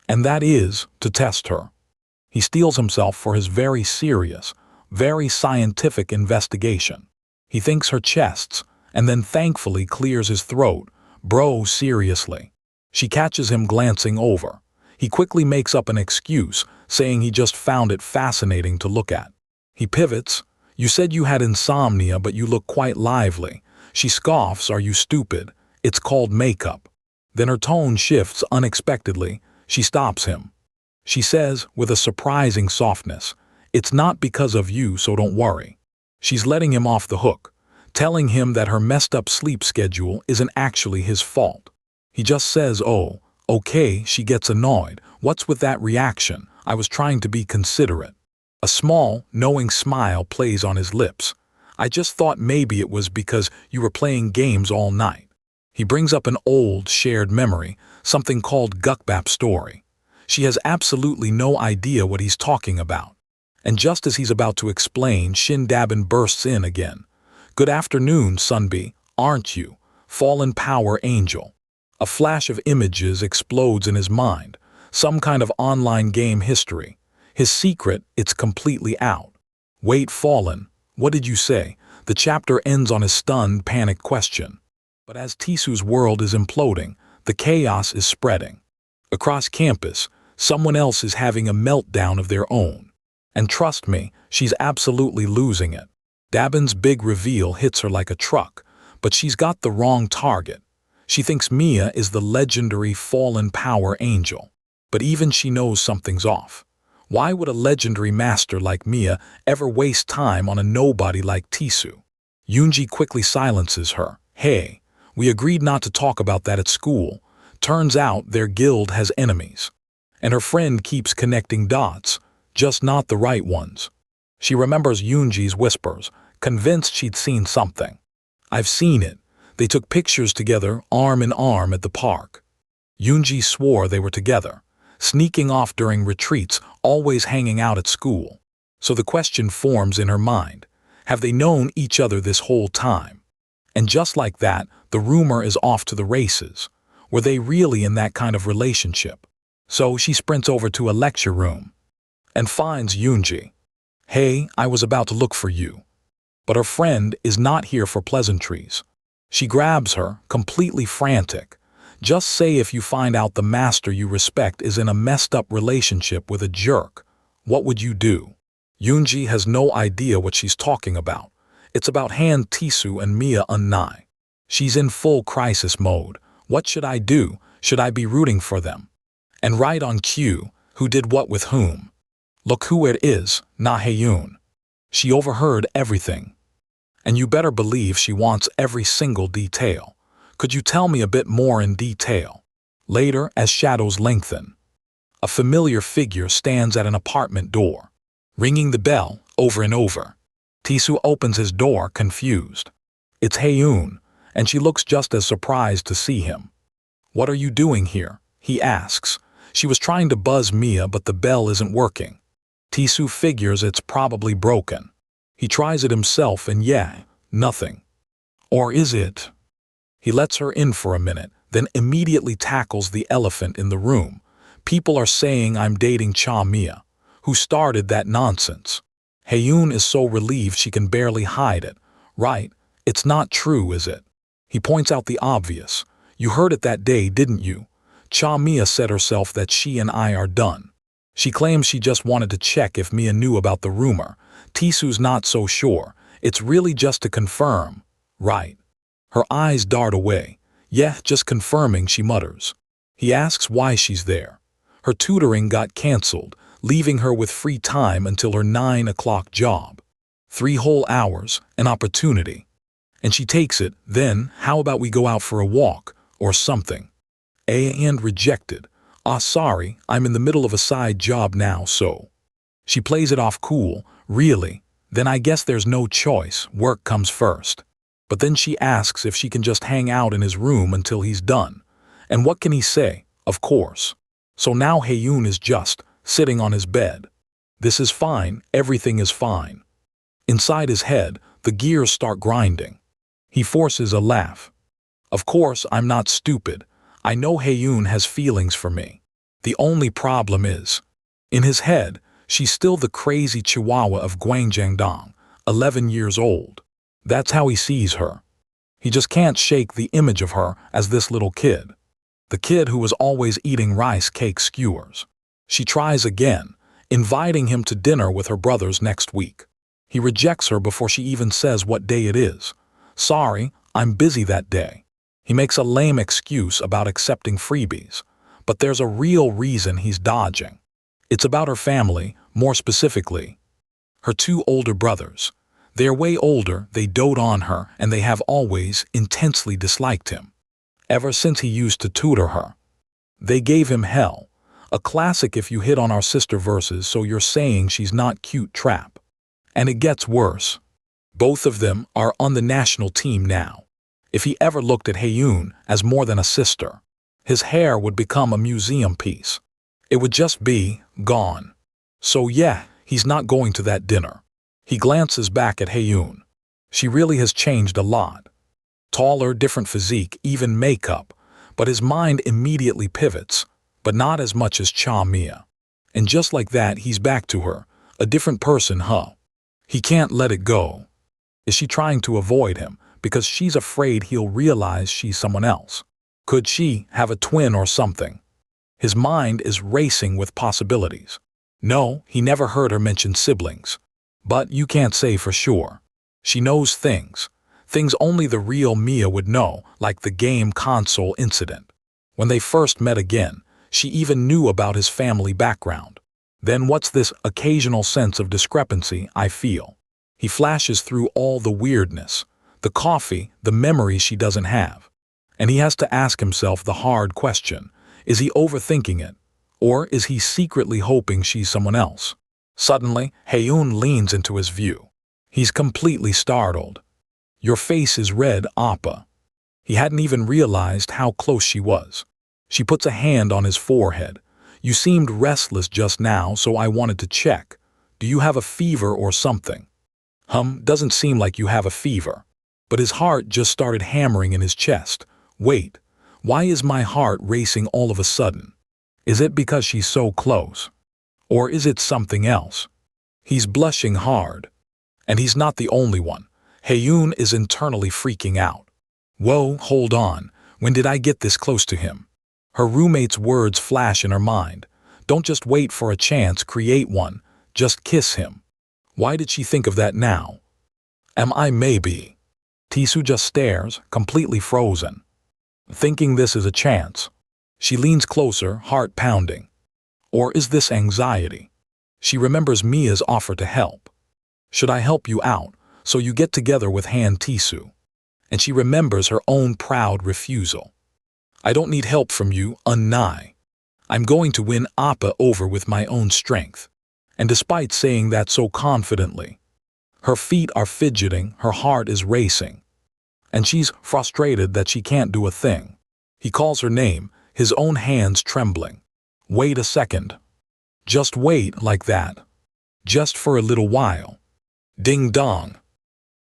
and that is to test her. He steels himself for his very serious, very scientific investigation. He thinks her chests, and then thankfully clears his throat. Bro, seriously. She catches him glancing over. He quickly makes up an excuse, saying he just found it fascinating to look at. He pivots. You said you had insomnia, but you look quite lively. She scoffs, are you stupid? It's called makeup. Then her tone shifts unexpectedly. She stops him. She says, with a surprising softness, it's not because of you, so don't worry. She's letting him off the hook, telling him that her messed up sleep schedule isn't actually his fault. He just says, oh, okay. She gets annoyed. What's with that reaction? I was trying to be considerate. A small, knowing smile plays on his lips. I just thought maybe it was because you were playing games all night. He brings up an old, shared memory, something called Gukbap story. She has absolutely no idea what he's talking about. And just as he's about to explain, Shin Dabin bursts in again. Good afternoon, Sunbi, aren't you? Fallen power angel. A flash of images explodes in his mind, some kind of online game history. His secret, it's completely out. Wait, fallen, what did you say? The chapter ends on a stunned, panicked question. But as Tisu's world is imploding, the chaos is spreading. Across campus, someone else is having a meltdown of their own. And trust me, she's absolutely losing it. Dabin's big reveal hits her like a truck, but she's got the wrong target. She thinks Mia is the legendary fallen power angel. But even she knows something's off. Why would a legendary master like Mia ever waste time on a nobody like Tisu? Yoonji quickly silences her. Hey, we agreed not to talk about that at school. Turns out their guild has enemies. And her friend keeps connecting dots, just not the right ones. She remembers Yoonji's whispers, convinced she'd seen something. I've seen it. They took pictures together, arm in arm at the park. Yoonji swore they were together, sneaking off during retreats, always hanging out at school. So the question forms in her mind, have they known each other this whole time? And just like that, the rumor is off to the races. Were they really in that kind of relationship? So she sprints over to a lecture room and finds Yoonji. Hey, I was about to look for you. But her friend is not here for pleasantries. She grabs her, completely frantic. Just say if you find out the master you respect is in a messed up relationship with a jerk, what would you do? Yoonji has no idea what she's talking about. It's about Han Tisu and Mia Unnai. She's in full crisis mode. What should I do? Should I be rooting for them? And right on cue, who did what with whom? Look who it is, Na Hae-yoon. She overheard everything. And you better believe she wants every single detail. Could you tell me a bit more in detail? Later, as shadows lengthen, a familiar figure stands at an apartment door, ringing the bell over and over. Tisu opens his door, confused. It's Hae-yoon, and she looks just as surprised to see him. What are you doing here? He asks. She was trying to buzz Mia, but the bell isn't working. Tisu figures it's probably broken. He tries it himself and nothing. Or is it? He lets her in for a minute, then immediately tackles the elephant in the room. People are saying I'm dating Cha Mia. Who started that nonsense? Hae-yoon is so relieved she can barely hide it. Right, it's not true, is it? He points out the obvious. You heard it that day, didn't you? Cha Mia said herself that she and I are done. She claims she just wanted to check if Mia knew about the rumor. Tisu's not so sure. It's really just to confirm. Right. Her eyes dart away. Just confirming, she mutters. He asks why she's there. Her tutoring got cancelled, leaving her with free time until her 9 o'clock job. 3 whole hours, an opportunity. And she takes it. Then, how about we go out for a walk, or something? And rejected. Sorry, I'm in the middle of a side job now, so. She plays it off cool. Really? Then I guess there's no choice, work comes first. But then she asks if she can just hang out in his room until he's done. And what can he say? Of course. So now Hae-yoon is just sitting on his bed. This is fine, everything is fine. Inside his head, the gears start grinding. He forces a laugh. Of course, I'm not stupid. I know Hae-yoon has feelings for me. The only problem is, in his head, she's still the crazy chihuahua of Gwangjangdong, 11 years old. That's how he sees her. He just can't shake the image of her as this little kid. The kid who was always eating rice cake skewers. She tries again, inviting him to dinner with her brothers next week. He rejects her before she even says what day it is. Sorry, I'm busy that day. He makes a lame excuse about accepting freebies, but there's a real reason he's dodging. It's about her family, more specifically, her 2 older brothers. They're way older, they dote on her, and they have always intensely disliked him. Ever since he used to tutor her. They gave him hell. A classic if you hit on our sister verses, so you're saying she's not cute trap. And it gets worse. Both of them are on the national team now. If he ever looked at Hae-yoon as more than a sister, his hair would become a museum piece. It would just be gone. So he's not going to that dinner. He glances back at Hae-yoon. She really has changed a lot. Taller, different physique, even makeup, but his mind immediately pivots, but not as much as Cha Mia. And just like that, he's back to her, a different person, He can't let it go. Is she trying to avoid him because she's afraid he'll realize she's someone else? Could she have a twin or something? His mind is racing with possibilities. No, he never heard her mention siblings. But you can't say for sure. She knows things only the real Mia would know, like the game console incident. When they first met again, she even knew about his family background. Then what's this occasional sense of discrepancy I feel? He flashes through all the weirdness, the coffee, the memories she doesn't have. And he has to ask himself the hard question, is he overthinking it? Or is he secretly hoping she's someone else? Suddenly, Hae-yoon leans into his view. He's completely startled. Your face is red, Appa. He hadn't even realized how close she was. She puts a hand on his forehead. You seemed restless just now, so I wanted to check. Do you have a fever or something? Doesn't seem like you have a fever. But his heart just started hammering in his chest. Wait, why is my heart racing all of a sudden? Is it because she's so close? Or is it something else? He's blushing hard. And he's not the only one. Hae-yoon is internally freaking out. Whoa, hold on. When did I get this close to him? Her roommate's words flash in her mind. Don't just wait for a chance, create one. Just kiss him. Why did she think of that now? Am I maybe? Tisu just stares, completely frozen. Thinking this is a chance. She leans closer, heart pounding. Or is this anxiety? She remembers Mia's offer to help. Should I help you out, so you get together with Han Tisu? And she remembers her own proud refusal. I don't need help from you, Unnai. I'm going to win Appa over with my own strength. And despite saying that so confidently, her feet are fidgeting, her heart is racing. And she's frustrated that she can't do a thing. He calls her name, his own hands trembling. Wait a second. Just wait like that. Just for a little while. Ding dong.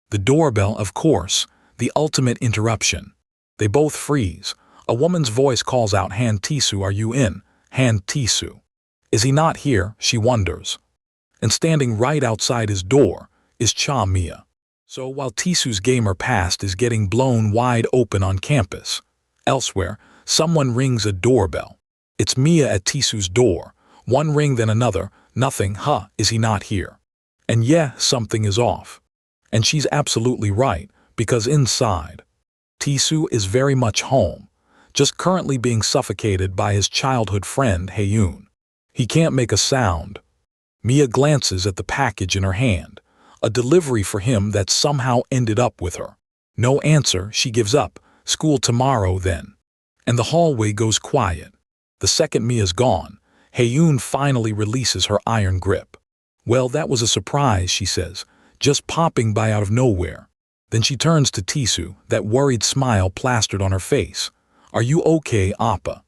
The doorbell, of course, the ultimate interruption. They both freeze. A woman's voice calls out, Han Tisu, are you in? Han Tisu. Is he not here? She wonders. And standing right outside his door is Cha Mia. So while Tisu's gamer past is getting blown wide open on campus, elsewhere, someone rings a doorbell. It's Mia at Tisu's door. One ring then another. Nothing, is he not here? And yeah, something is off. And she's absolutely right, because inside, Tisu is very much home, just currently being suffocated by his childhood friend Haeyoon. He can't make a sound. Mia glances at the package in her hand, a delivery for him that somehow ended up with her. No answer, she gives up. School tomorrow then. And the hallway goes quiet. The second Mia's gone, Haeyoon finally releases her iron grip. Well, that was a surprise, she says, just popping by out of nowhere. Then she turns to Tisu, that worried smile plastered on her face. Are you okay, Appa?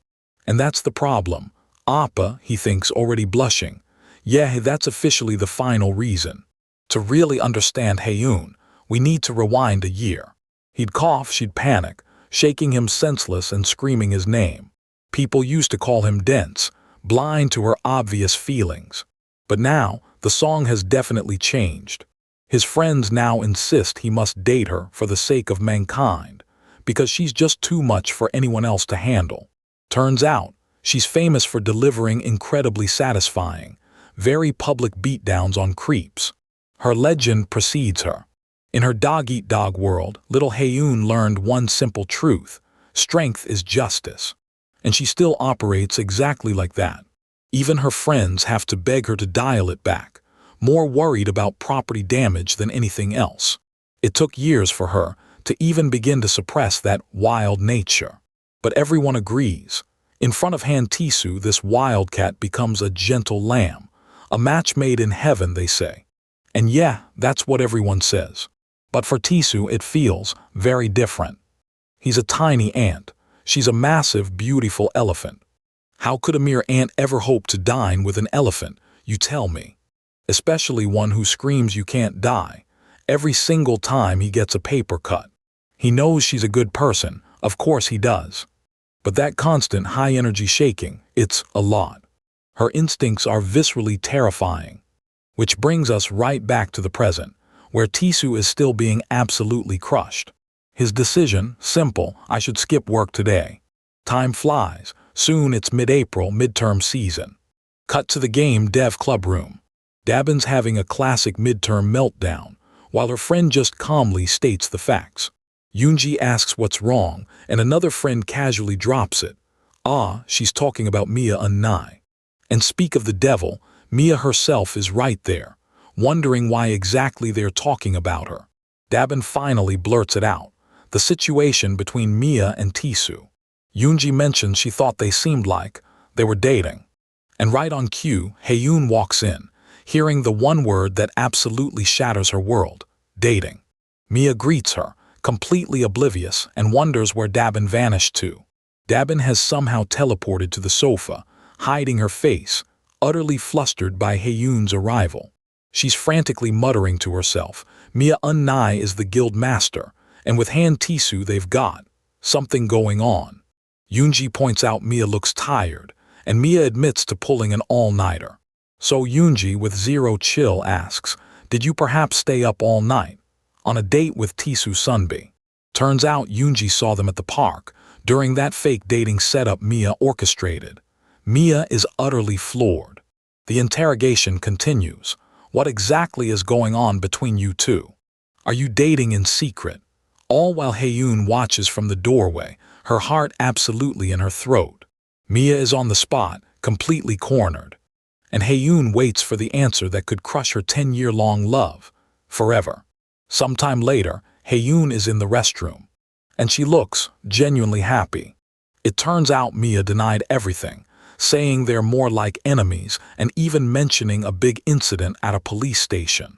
And that's the problem. Appa, he thinks, already blushing. Yeah, that's officially the final reason. To really understand Haeyoon, we need to rewind a year. He'd cough, she'd panic, shaking him senseless and screaming his name. People used to call him dense, blind to her obvious feelings. But now, the song has definitely changed. His friends now insist he must date her for the sake of mankind, because she's just too much for anyone else to handle. Turns out, she's famous for delivering incredibly satisfying, very public beatdowns on creeps. Her legend precedes her. In her dog-eat-dog world, little Haeyoon learned one simple truth: strength is justice. And she still operates exactly like that. Even her friends have to beg her to dial it back, more worried about property damage than anything else. It took years for her to even begin to suppress that wild nature. But everyone agrees. In front of Han Tisu, this wildcat becomes a gentle lamb, a match made in heaven, they say. And yeah, that's what everyone says. But for Tisu, it feels very different. He's a tiny ant. She's a massive, beautiful elephant. How could a mere ant ever hope to dine with an elephant, you tell me? Especially one who screams you can't die every single time he gets a paper cut. He knows she's a good person, of course he does. But that constant high-energy shaking, it's a lot. Her instincts are viscerally terrifying. Which brings us right back to the present, where Tisu is still being absolutely crushed. His decision, simple: I should skip work today. Time flies. Soon it's mid-April, midterm season. Cut to the game dev club room. Dabin's having a classic midterm meltdown, while her friend just calmly states the facts. Yoonji asks what's wrong, and another friend casually drops it. She's talking about Mia Unnai. And speak of the devil, Mia herself is right there, wondering why exactly they're talking about her. Dabin finally blurts it out: the situation between Mia and Tisu. Yoonji mentions she thought they seemed like they were dating. And right on cue, Haeyoon walks in, hearing the one word that absolutely shatters her world: dating. Mia greets her, completely oblivious, and wonders where Dabin vanished to. Dabin has somehow teleported to the sofa, hiding her face, utterly flustered by Haeyoon's arrival. She's frantically muttering to herself. Mia Unnai is the guild master, and with Han Tisu they've got something going on. Yoonji points out Mia looks tired, and Mia admits to pulling an all-nighter. So Yoonji, with zero chill, asks, did you perhaps stay up all night? On a date with Tisu Sunbi? Turns out Yoonji saw them at the park, during that fake dating setup Mia orchestrated. Mia is utterly floored. The interrogation continues. What exactly is going on between you two? Are you dating in secret? All while Haeyoon watches from the doorway, her heart absolutely in her throat. Mia is on the spot, completely cornered. And Haeyoon waits for the answer that could crush her 10-year-long love. Forever. Sometime later, Haeyoon is in the restroom. And she looks genuinely happy. It turns out Mia denied everything, saying they're more like enemies and even mentioning a big incident at a police station.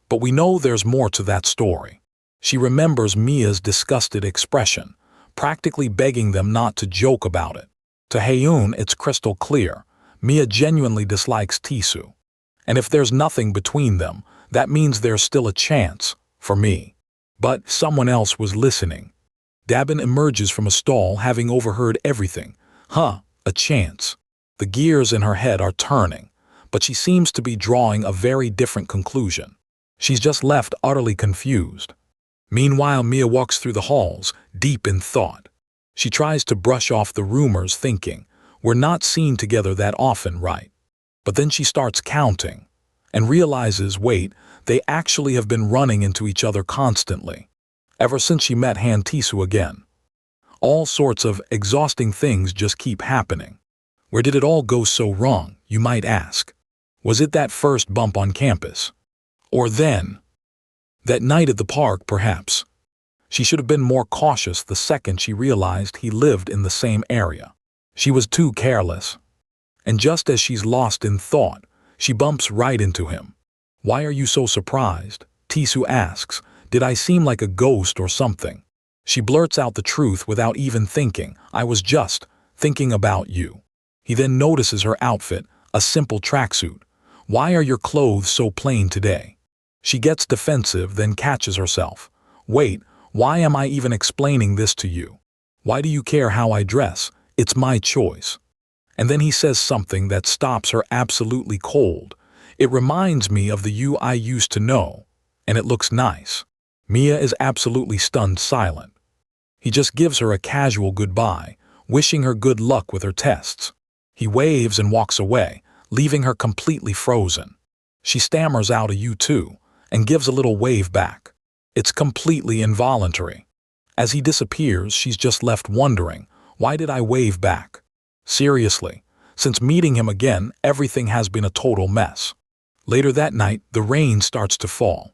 But we know there's more to that story. She remembers Mia's disgusted expression, practically begging them not to joke about it. To Haeyoon, it's crystal clear. Mia genuinely dislikes Tisoo. And if there's nothing between them, that means there's still a chance, for me. But someone else was listening. Dabin emerges from a stall having overheard everything. A chance. The gears in her head are turning, but she seems to be drawing a very different conclusion. She's just left utterly confused. Meanwhile, Mia walks through the halls, deep in thought. She tries to brush off the rumors, thinking, we're not seen together that often, right? But then she starts counting, and realizes, wait, they actually have been running into each other constantly, ever since she met Han Tisoo again. All sorts of exhausting things just keep happening. Where did it all go so wrong, you might ask? Was it that first bump on campus? Or then? That night at the park, perhaps? She should have been more cautious the second she realized he lived in the same area. She was too careless. And just as she's lost in thought, she bumps right into him. Why are you so surprised? Tisoo asks. Did I seem like a ghost or something? She blurts out the truth without even thinking. I was just thinking about you. He then notices her outfit, a simple tracksuit. Why are your clothes so plain today? She gets defensive, then catches herself. Wait, why am I even explaining this to you? Why do you care how I dress? It's my choice. And then he says something that stops her absolutely cold. It reminds me of the you I used to know, and it looks nice. Mia is absolutely stunned silent. He just gives her a casual goodbye, wishing her good luck with her tests. He waves and walks away, leaving her completely frozen. She stammers out a you too, and gives a little wave back. It's completely involuntary. As he disappears, she's just left wondering, why did I wave back? Seriously, since meeting him again, everything has been a total mess. Later that night, the rain starts to fall.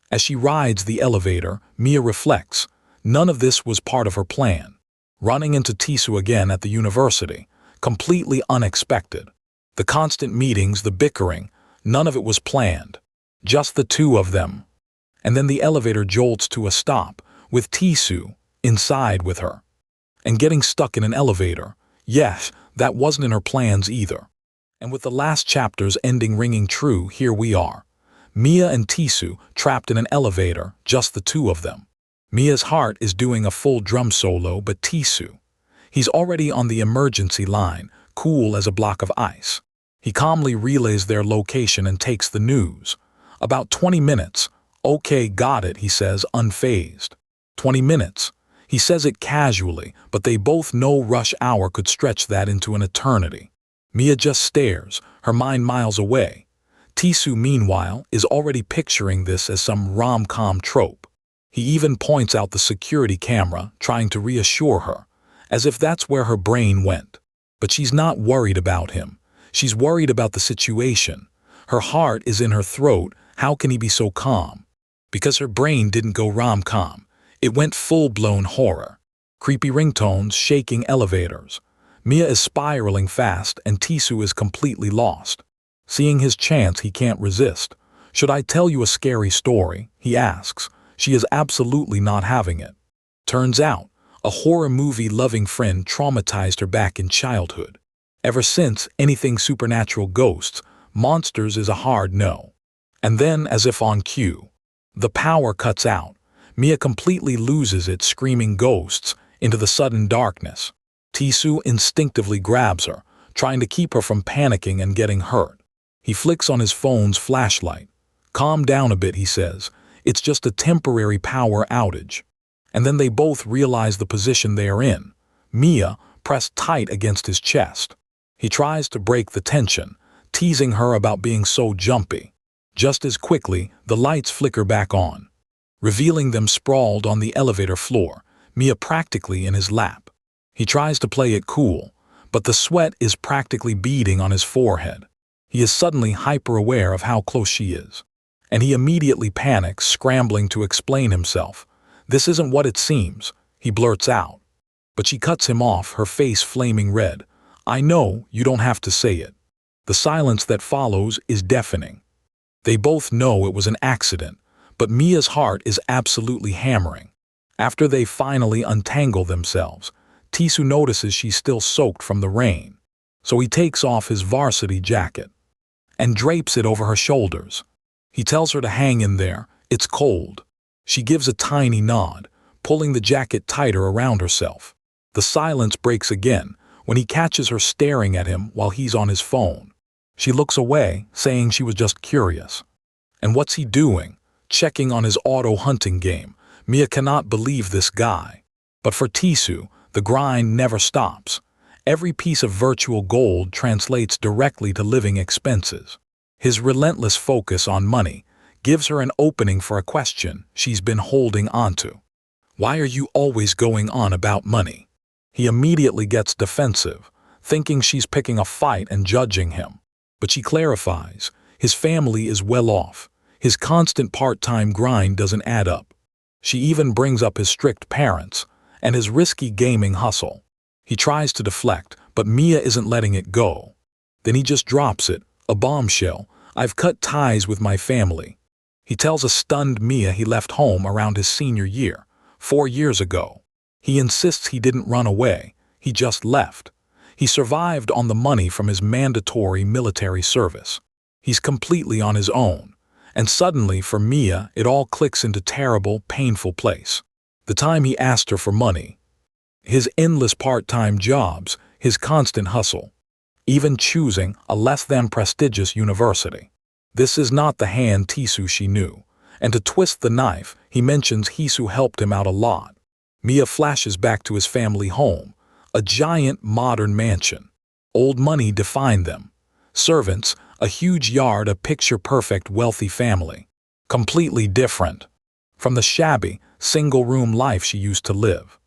As she rides the elevator, Mia reflects, none of this was part of her plan. Running into Tisoo again at the university, completely unexpected. The constant meetings, the bickering, none of it was planned. Just the two of them. And then the elevator jolts to a stop, with Tisoo inside with her. And getting stuck in an elevator, yes, that wasn't in her plans either. And with the last chapter's ending ringing true, here we are. Mia and Tisoo trapped in an elevator, just the two of them. Mia's heart is doing a full drum solo, but Tisoo, he's already on the emergency line, cool as a block of ice. He calmly relays their location and takes the news. About 20 minutes. Okay, got it, he says, unfazed. 20 minutes. He says it casually, but they both know rush hour could stretch that into an eternity. Mia just stares, her mind miles away. Tisoo, meanwhile, is already picturing this as some rom-com trope. He even points out the security camera, trying to reassure her, as if that's where her brain went. But she's not worried about him. She's worried about the situation. Her heart is in her throat. How can he be so calm? Because her brain didn't go rom-com. It went full-blown horror. Creepy ringtones, shaking elevators. Mia is spiraling fast and Tisoo is completely lost. Seeing his chance, he can't resist. Should I tell you a scary story? He asks. She is absolutely not having it. Turns out, a horror movie-loving friend traumatized her back in childhood. Ever since, anything supernatural, ghosts, monsters is a hard no. And then, as if on cue, the power cuts out. Mia completely loses it, screaming ghosts into the sudden darkness. Tisoo instinctively grabs her, trying to keep her from panicking and getting hurt. He flicks on his phone's flashlight. Calm down a bit, he says. It's just a temporary power outage. And then they both realize the position they are in. Mia pressed tight against his chest. He tries to break the tension, teasing her about being so jumpy. Just as quickly, the lights flicker back on, revealing them sprawled on the elevator floor, Mia practically in his lap. He tries to play it cool, but the sweat is practically beading on his forehead. He is suddenly hyper-aware of how close she is, and he immediately panics, scrambling to explain himself. "This isn't what it seems," he blurts out. But she cuts him off, her face flaming red. "I know, you don't have to say it." The silence that follows is deafening. They both know it was an accident, but Mia's heart is absolutely hammering. After they finally untangle themselves, Tisu notices she's still soaked from the rain, so he takes off his varsity jacket and drapes it over her shoulders. He tells her to hang in there, it's cold. She gives a tiny nod, pulling the jacket tighter around herself. The silence breaks again when he catches her staring at him while he's on his phone. She looks away, saying she was just curious. And what's he doing? Checking on his auto-hunting game. Mia cannot believe this guy. But for Tisu, the grind never stops. Every piece of virtual gold translates directly to living expenses. His relentless focus on money gives her an opening for a question she's been holding onto. "Why are you always going on about money?" He immediately gets defensive, thinking she's picking a fight and judging him. But she clarifies, his family is well off. His constant part-time grind doesn't add up. She even brings up his strict parents and his risky gaming hustle. He tries to deflect, but Mia isn't letting it go. Then he just drops it, a bombshell. "I've cut ties with my family." He tells a stunned Mia he left home around his senior year, 4 years ago. He insists he didn't run away, he just left. He survived on the money from his mandatory military service. He's completely on his own. And suddenly, for Mia, it all clicks into terrible, painful place. The time he asked her for money, his endless part-time jobs, his constant hustle, even choosing a less-than prestigious university. This is not the hand Tisu she knew. And to twist the knife, he mentions Hisu helped him out a lot. Mia flashes back to his family home, a giant modern mansion. Old money defined them. Servants, a huge yard, a picture-perfect wealthy family. Completely different from the shabby, single-room life she used to live.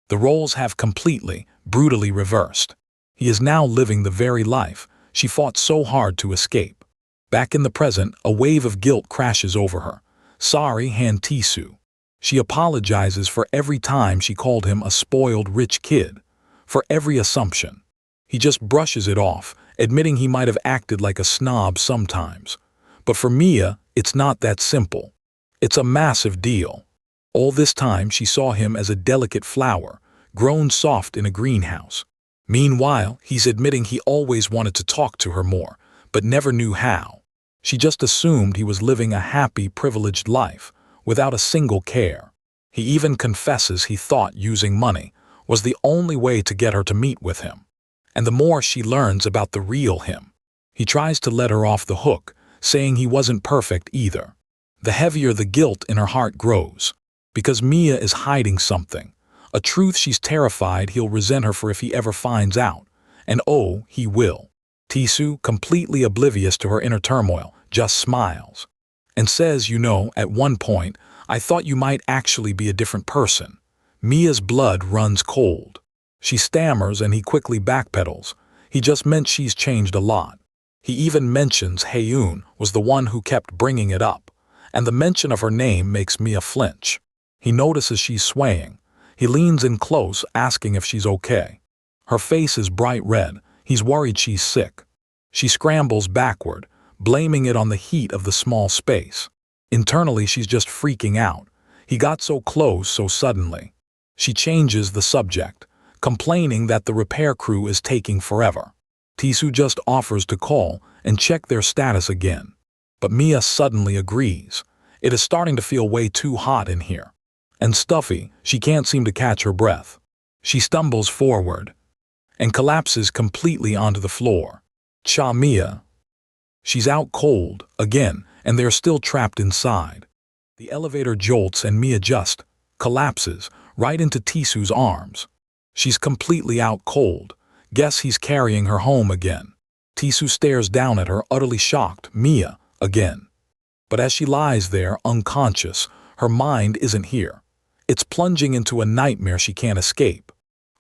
The roles have completely, brutally reversed. He is now living the very life she fought so hard to escape. Back in the present, a wave of guilt crashes over her. Sorry, Han Tisu. She apologizes for every time she called him a spoiled rich kid, for every assumption. He just brushes it off, admitting he might have acted like a snob sometimes. But for Mia, it's not that simple. It's a massive deal. All this time she saw him as a delicate flower, grown soft in a greenhouse. Meanwhile, he's admitting he always wanted to talk to her more, but never knew how. She just assumed he was living a happy, privileged life, without a single care. He even confesses he thought using money was the only way to get her to meet with him. And the more she learns about the real him, he tries to let her off the hook, saying he wasn't perfect either. The heavier the guilt in her heart grows, because Mia is hiding something, a truth she's terrified he'll resent her for if he ever finds out. And oh, he will. Tisu, completely oblivious to her inner turmoil, just smiles and says, "You know, at one point, I thought you might actually be a different person." Mia's blood runs cold. She stammers and he quickly backpedals. He just meant she's changed a lot. He even mentions Haeun was the one who kept bringing it up, and the mention of her name makes Mia flinch. He notices she's swaying. He leans in close, asking if she's okay. Her face is bright red. He's worried she's sick. She scrambles backward, blaming it on the heat of the small space. Internally, she's just freaking out. He got so close so suddenly. She changes the subject, complaining that the repair crew is taking forever. Tisu just offers to call and check their status again. But Mia suddenly agrees. It is starting to feel way too hot in here. And stuffy, she can't seem to catch her breath. She stumbles forward and collapses completely onto the floor. Cha Mia. She's out cold, again, and they're still trapped inside. The elevator jolts and Mia just collapses right into Tisu's arms. She's completely out cold. Guess he's carrying her home again. Tisu stares down at her, utterly shocked. Mia, again. But as she lies there, unconscious, her mind isn't here. It's plunging into a nightmare she can't escape.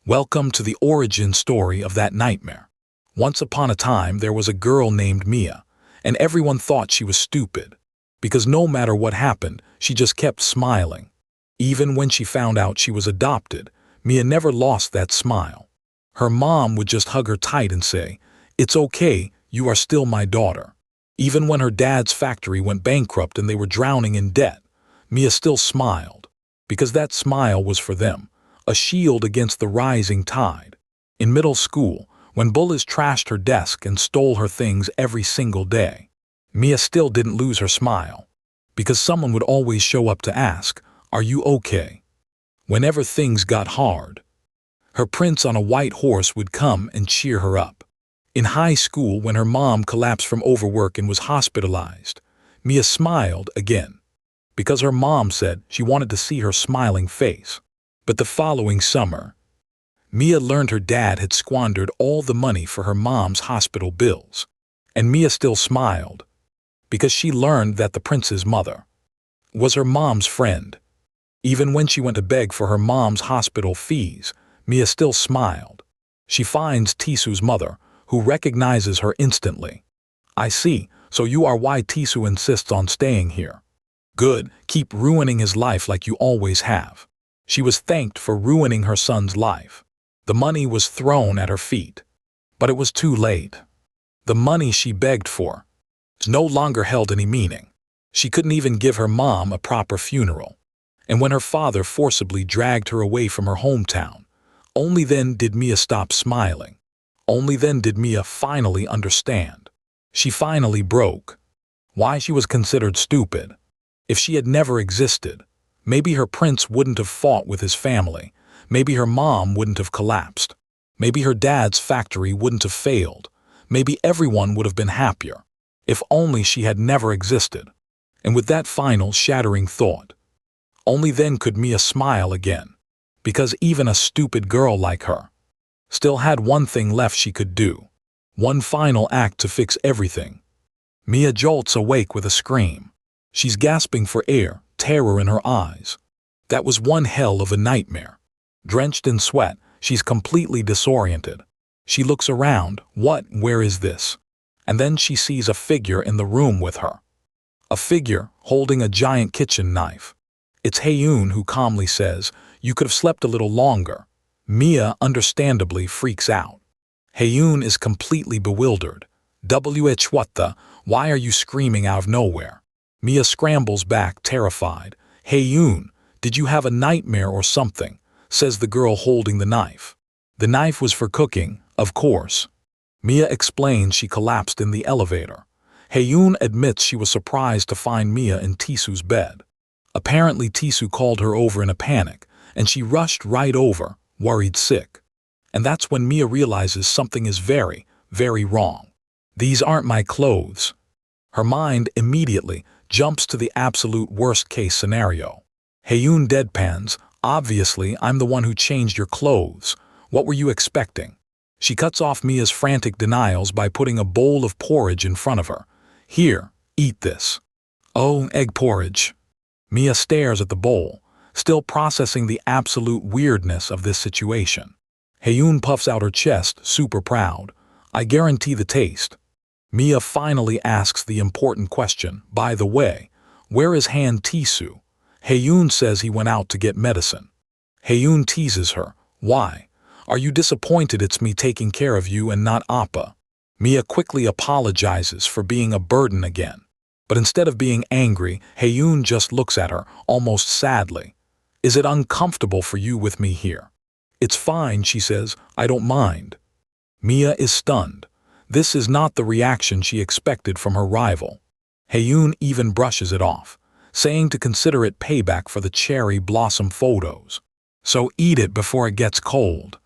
Welcome to the origin story of that nightmare. Once upon a time, there was a girl named Mia, and everyone thought she was stupid, because no matter what happened, she just kept smiling. Even when she found out she was adopted, Mia never lost that smile. Her mom would just hug her tight and say, "It's okay, you are still my daughter." Even when her dad's factory went bankrupt and they were drowning in debt, Mia still smiled, because that smile was for them, a shield against the rising tide. In middle school, when bullies trashed her desk and stole her things every single day, Mia still didn't lose her smile, because someone would always show up to ask, "Are you okay?" Whenever things got hard, her prince on a white horse would come and cheer her up. In high school, when her mom collapsed from overwork and was hospitalized, Mia smiled again, because her mom said she wanted to see her smiling face. But the following summer, Mia learned her dad had squandered all the money for her mom's hospital bills. And Mia still smiled, because she learned that the prince's mother was her mom's friend. Even when she went to beg for her mom's hospital fees, Mia still smiled. She finds Tisu's mother, who recognizes her instantly. "I see, so you are why Tisu insists on staying here. Good, keep ruining his life like you always have." She was thanked for ruining her son's life. The money was thrown at her feet. But it was too late. The money she begged for no longer held any meaning. She couldn't even give her mom a proper funeral. And when her father forcibly dragged her away from her hometown, only then did Mia stop smiling. Only then did Mia finally understand. She finally broke. Why she was considered stupid. If she had never existed, maybe her prince wouldn't have fought with his family. Maybe her mom wouldn't have collapsed. Maybe her dad's factory wouldn't have failed. Maybe everyone would have been happier. If only she had never existed. And with that final shattering thought, only then could Mia smile again. Because even a stupid girl like her still had one thing left she could do. One final act to fix everything. Mia jolts awake with a scream. She's gasping for air, terror in her eyes. That was one hell of a nightmare. Drenched in sweat, she's completely disoriented. She looks around. Where is this? And then she sees a figure in the room with her. A figure holding a giant kitchen knife. It's Haeyoon, who calmly says, "You could have slept a little longer." Mia understandably freaks out. Haeyoon is completely bewildered. Why are you screaming out of nowhere? Mia scrambles back, terrified. "Haeyoon, did you have a nightmare or something?" says the girl holding the knife. The knife was for cooking, of course. Mia explains she collapsed in the elevator. Haeyoon admits she was surprised to find Mia in Tisu's bed. Apparently Tisu called her over in a panic, and she rushed right over, worried sick. And that's when Mia realizes something is very, very wrong. These aren't my clothes. Her mind immediately jumps to the absolute worst-case scenario. Haeyoon deadpans, "Obviously, I'm the one who changed your clothes. What were you expecting?" She cuts off Mia's frantic denials by putting a bowl of porridge in front of her. "Here, eat this." "Oh, egg porridge." Mia stares at the bowl, still processing the absolute weirdness of this situation. Haeyoon puffs out her chest, super proud. "I guarantee the taste." Mia finally asks the important question, "By the way, where is Han Tisu?" Haeyoon says he went out to get medicine. Haeyoon teases her, "Why? Are you disappointed it's me taking care of you and not Appa?" Mia quickly apologizes for being a burden again. But instead of being angry, Haeyoon just looks at her, almost sadly. "Is it uncomfortable for you with me here?" "It's fine," she says, "I don't mind." Mia is stunned. This is not the reaction she expected from her rival. Haeyoon even brushes it off, saying to consider it payback for the cherry blossom photos. "So eat it before it gets cold."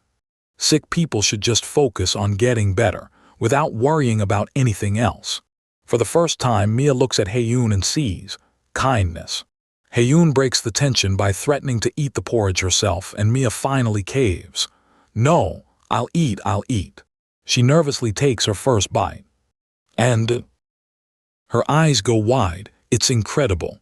Sick people should just focus on getting better, without worrying about anything else. For the first time, Mia looks at Haeyoon and sees kindness. Haeyoon breaks the tension by threatening to eat the porridge herself, and Mia finally caves. No, I'll eat. She nervously takes her first bite. And her eyes go wide. It's incredible.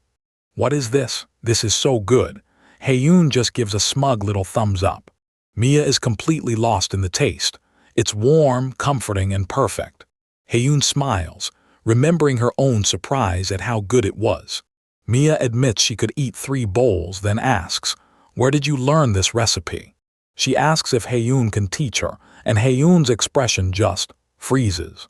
What is this? This is so good. Haeyoon just gives a smug little thumbs up. Mia is completely lost in the taste. It's warm, comforting, and perfect. Haeyoon smiles, remembering her own surprise at how good it was. Mia admits she could eat 3 bowls, then asks, "Where did you learn this recipe?" She asks if Haeyoon can teach her, and Haeyoon's expression just freezes.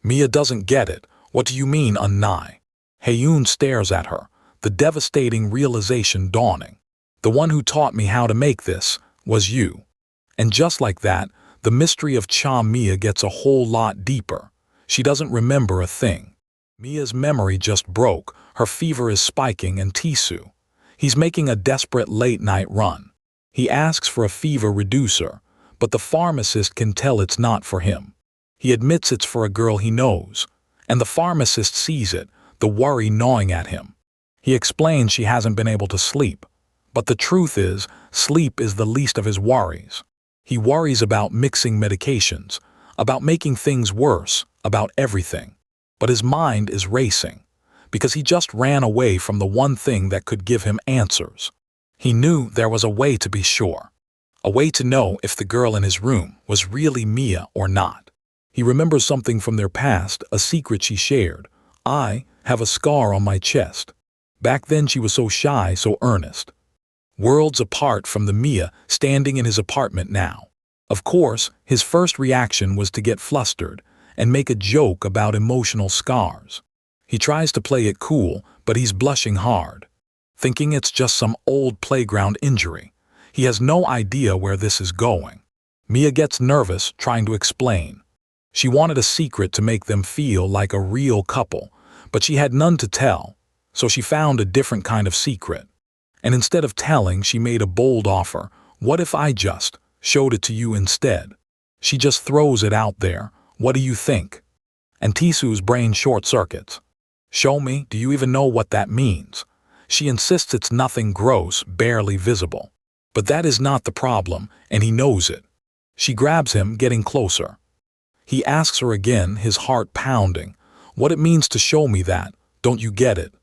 Mia doesn't get it. What do you mean, unnai? Haeyoon stares at her, the devastating realization dawning. The one who taught me how to make this was you. And just like that, the mystery of Cha Mia gets a whole lot deeper. She doesn't remember a thing. Mia's memory just broke, her fever is spiking, and Tisu. He's making a desperate late-night run. He asks for a fever reducer, but the pharmacist can tell it's not for him. He admits it's for a girl he knows, and the pharmacist sees it, the worry gnawing at him. He explains she hasn't been able to sleep, but the truth is, sleep is the least of his worries. He worries about mixing medications, about making things worse, about everything. But his mind is racing, because he just ran away from the one thing that could give him answers. He knew there was a way to be sure, a way to know if the girl in his room was really Mia or not. He remembers something from their past, a secret she shared. I have a scar on my chest. Back then she was so shy, so earnest. Worlds apart from the Mia standing in his apartment now. Of course, his first reaction was to get flustered and make a joke about emotional scars. He tries to play it cool, but he's blushing hard, thinking it's just some old playground injury. He has no idea where this is going. Mia gets nervous trying to explain. She wanted a secret to make them feel like a real couple, but she had none to tell, so she found a different kind of secret. And instead of telling, she made a bold offer. What if I just showed it to you instead? She just throws it out there. What do you think? And Tisu's brain short-circuits. Show me, do you even know what that means? She insists it's nothing gross, barely visible. But that is not the problem, and he knows it. She grabs him, getting closer. He asks her again, his heart pounding. What it means to show me that, don't you get it?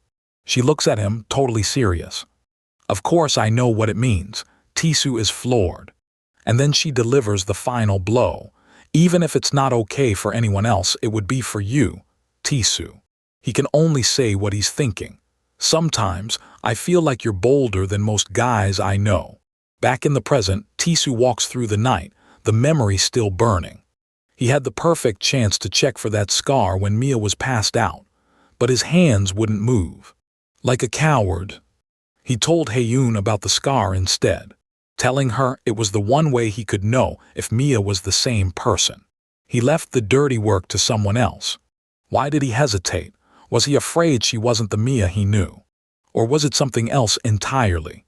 She looks at him, totally serious. Of course I know what it means. Tisu is floored. And then she delivers the final blow. Even if it's not okay for anyone else, it would be for you, Tisu. He can only say what he's thinking. Sometimes, I feel like you're bolder than most guys I know. Back in the present, Tisu walks through the night, the memory still burning. He had the perfect chance to check for that scar when Mia was passed out, but his hands wouldn't move. Like a coward, he told Haeyoon about the scar instead, telling her it was the one way he could know if Mia was the same person. He left the dirty work to someone else. Why did he hesitate? Was he afraid she wasn't the Mia he knew? Or was it something else entirely?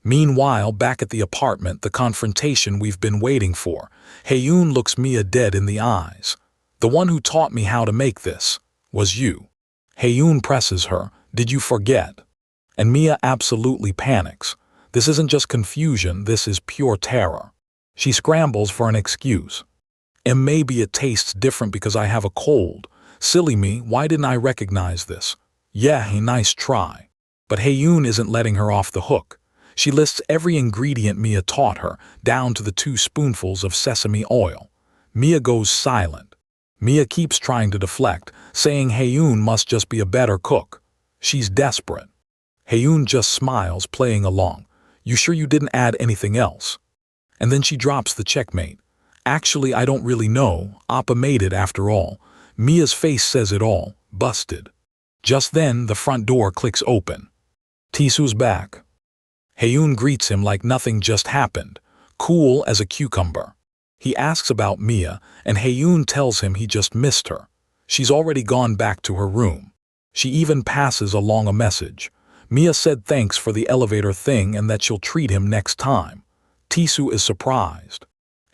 Meanwhile, back at the apartment, the confrontation we've been waiting for. Haeyoon looks Mia dead in the eyes. The one who taught me how to make this was you. Haeyoon presses her. Did you forget? And Mia absolutely panics. This isn't just confusion, this is pure terror. She scrambles for an excuse. And maybe it tastes different because I have a cold. Silly me, why didn't I recognize this? Yeah, nice try. But Haeyoon isn't letting her off the hook. She lists every ingredient Mia taught her, down to the 2 spoonfuls of sesame oil. Mia goes silent. Mia keeps trying to deflect, saying Haeyoon must just be a better cook. She's desperate. Haeyoon just smiles, playing along. You sure you didn't add anything else? And then she drops the checkmate. Actually, I don't really know. Appa made it after all. Mia's face says it all. Busted. Just then, the front door clicks open. Tisu's back. Haeyoon greets him like nothing just happened, cool as a cucumber. He asks about Mia, and Haeyoon tells him he just missed her. She's already gone back to her room. She even passes along a message. Mia said thanks for the elevator thing and that she'll treat him next time. Tisu is surprised.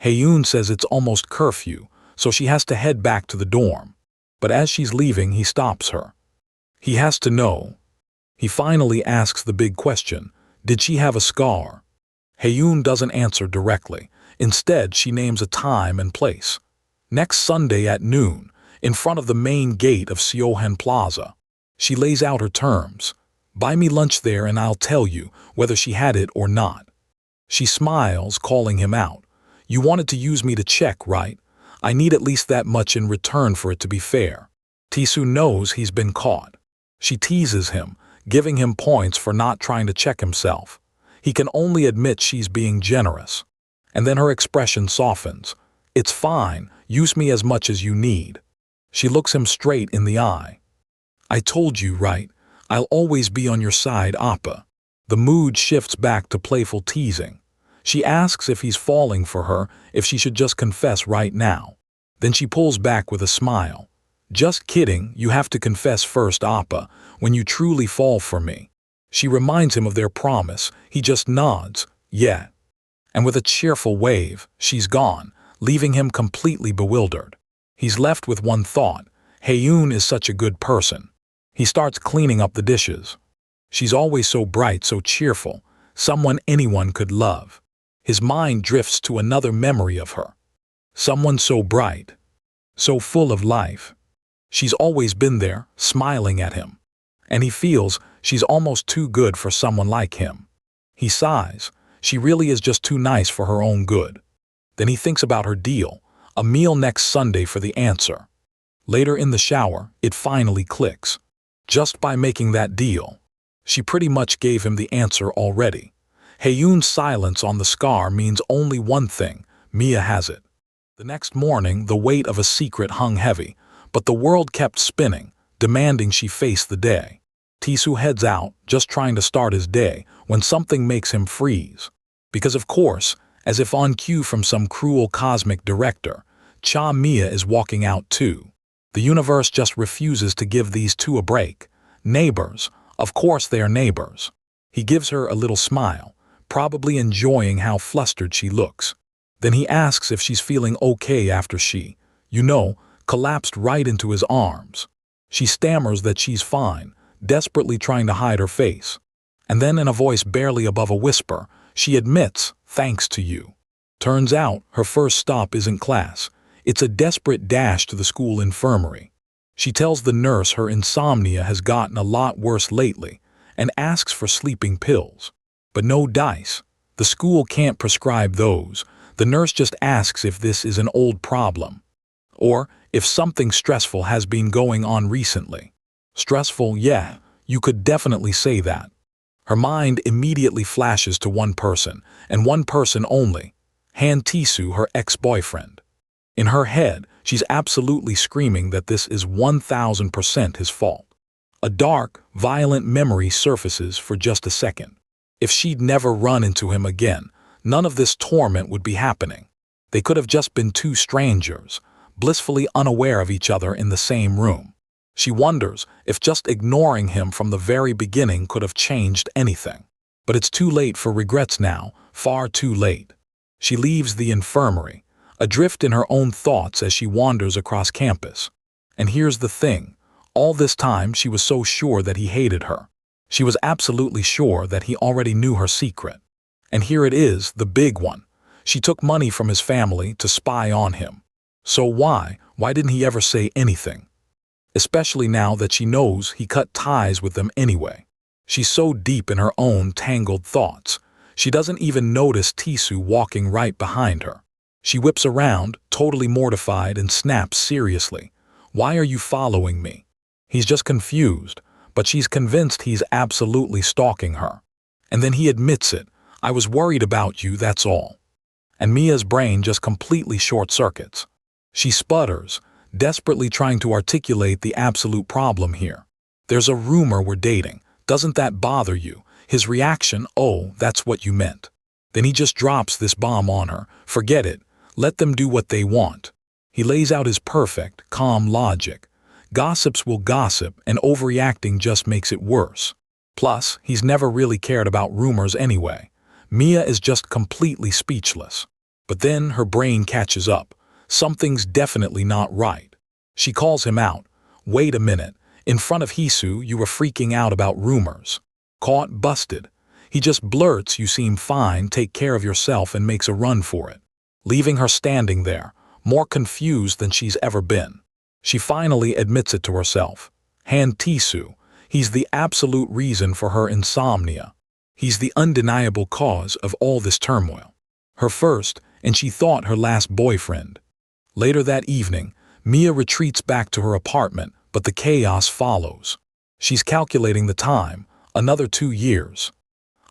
Haeyoon says it's almost curfew, so she has to head back to the dorm. But as she's leaving, he stops her. He has to know. He finally asks the big question, did she have a scar? Haeyoon doesn't answer directly. Instead, she names a time and place. Next Sunday at noon, in front of the main gate of Seohan Plaza. She lays out her terms. Buy me lunch there and I'll tell you whether she had it or not. She smiles, calling him out. You wanted to use me to check, right? I need at least that much in return for it to be fair. Taesoo knows he's been caught. She teases him, giving him points for not trying to check himself. He can only admit she's being generous. And then her expression softens. It's fine, use me as much as you need. She looks him straight in the eye. I told you, right? I'll always be on your side, Appa. The mood shifts back to playful teasing. She asks if he's falling for her, if she should just confess right now. Then she pulls back with a smile. Just kidding, you have to confess first, Appa, when you truly fall for me. She reminds him of their promise. He just nods, yeah. And with a cheerful wave, she's gone, leaving him completely bewildered. He's left with one thought. Haeyoon is such a good person. He starts cleaning up the dishes. She's always so bright, so cheerful, someone anyone could love. His mind drifts to another memory of her. Someone so bright, so full of life. She's always been there, smiling at him. And he feels she's almost too good for someone like him. He sighs. She really is just too nice for her own good. Then he thinks about her deal, a meal next Sunday for the answer. Later in the shower, it finally clicks. Just by making that deal, she pretty much gave him the answer already. Haeyoon's silence on the scar means only one thing, Mia has it. The next morning, the weight of a secret hung heavy, but the world kept spinning, demanding she face the day. Taesoo heads out, just trying to start his day, when something makes him freeze. Because of course, as if on cue from some cruel cosmic director, Cha Mia is walking out too. The universe just refuses to give these two a break. Neighbors, of course they are neighbors. He gives her a little smile, probably enjoying how flustered she looks. Then he asks if she's feeling okay after she, collapsed right into his arms. She stammers that she's fine, desperately trying to hide her face. And then in a voice barely above a whisper, she admits, thanks to you. Turns out, her first stop isn't class. It's a desperate dash to the school infirmary. She tells the nurse her insomnia has gotten a lot worse lately and asks for sleeping pills. But no dice. The school can't prescribe those. The nurse just asks if this is an old problem. Or if something stressful has been going on recently. Stressful, yeah, you could definitely say that. Her mind immediately flashes to one person, and one person only, Han Taesoo, her ex-boyfriend. In her head, she's absolutely screaming that this is 1000% his fault. A dark, violent memory surfaces for just a second. If she'd never run into him again, none of this torment would be happening. They could have just been two strangers, blissfully unaware of each other in the same room. She wonders if just ignoring him from the very beginning could have changed anything. But it's too late for regrets now, far too late. She leaves the infirmary, adrift in her own thoughts as she wanders across campus. And here's the thing, all this time she was so sure that he hated her. She was absolutely sure that he already knew her secret. And here it is, the big one. She took money from his family to spy on him. So why didn't he ever say anything? Especially now that she knows he cut ties with them anyway. She's so deep in her own tangled thoughts. She doesn't even notice Taesoo walking right behind her. She whips around, totally mortified, and snaps seriously. Why are you following me? He's just confused, but she's convinced he's absolutely stalking her. And then he admits it. I was worried about you, that's all. And Mia's brain just completely short-circuits. She sputters, desperately trying to articulate the absolute problem here. There's a rumor we're dating. Doesn't that bother you? His reaction, oh, that's what you meant. Then he just drops this bomb on her. Forget it. Let them do what they want. He lays out his perfect, calm logic. Gossips will gossip, and overreacting just makes it worse. Plus, he's never really cared about rumors anyway. Mia is just completely speechless. But then her brain catches up. Something's definitely not right. She calls him out. Wait a minute. In front of Hisu, you were freaking out about rumors. Caught, busted. He just blurts you seem fine, take care of yourself, and makes a run for it, leaving her standing there, more confused than she's ever been. She finally admits it to herself. Han Tisu, he's the absolute reason for her insomnia. He's the undeniable cause of all this turmoil. Her first, and she thought her last boyfriend. Later that evening, Mia retreats back to her apartment, but the chaos follows. She's calculating the time, another 2 years.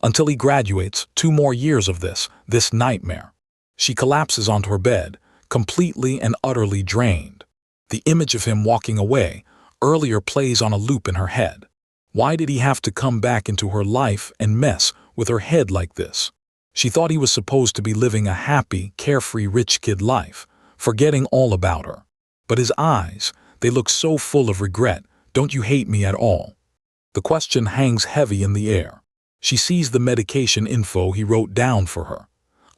Until he graduates, 2 more years of this nightmare. She collapses onto her bed, completely and utterly drained. The image of him walking away earlier plays on a loop in her head. Why did he have to come back into her life and mess with her head like this? She thought he was supposed to be living a happy, carefree rich kid life, forgetting all about her. But his eyes, they look so full of regret. Don't you hate me at all? The question hangs heavy in the air. She sees the medication info he wrote down for her.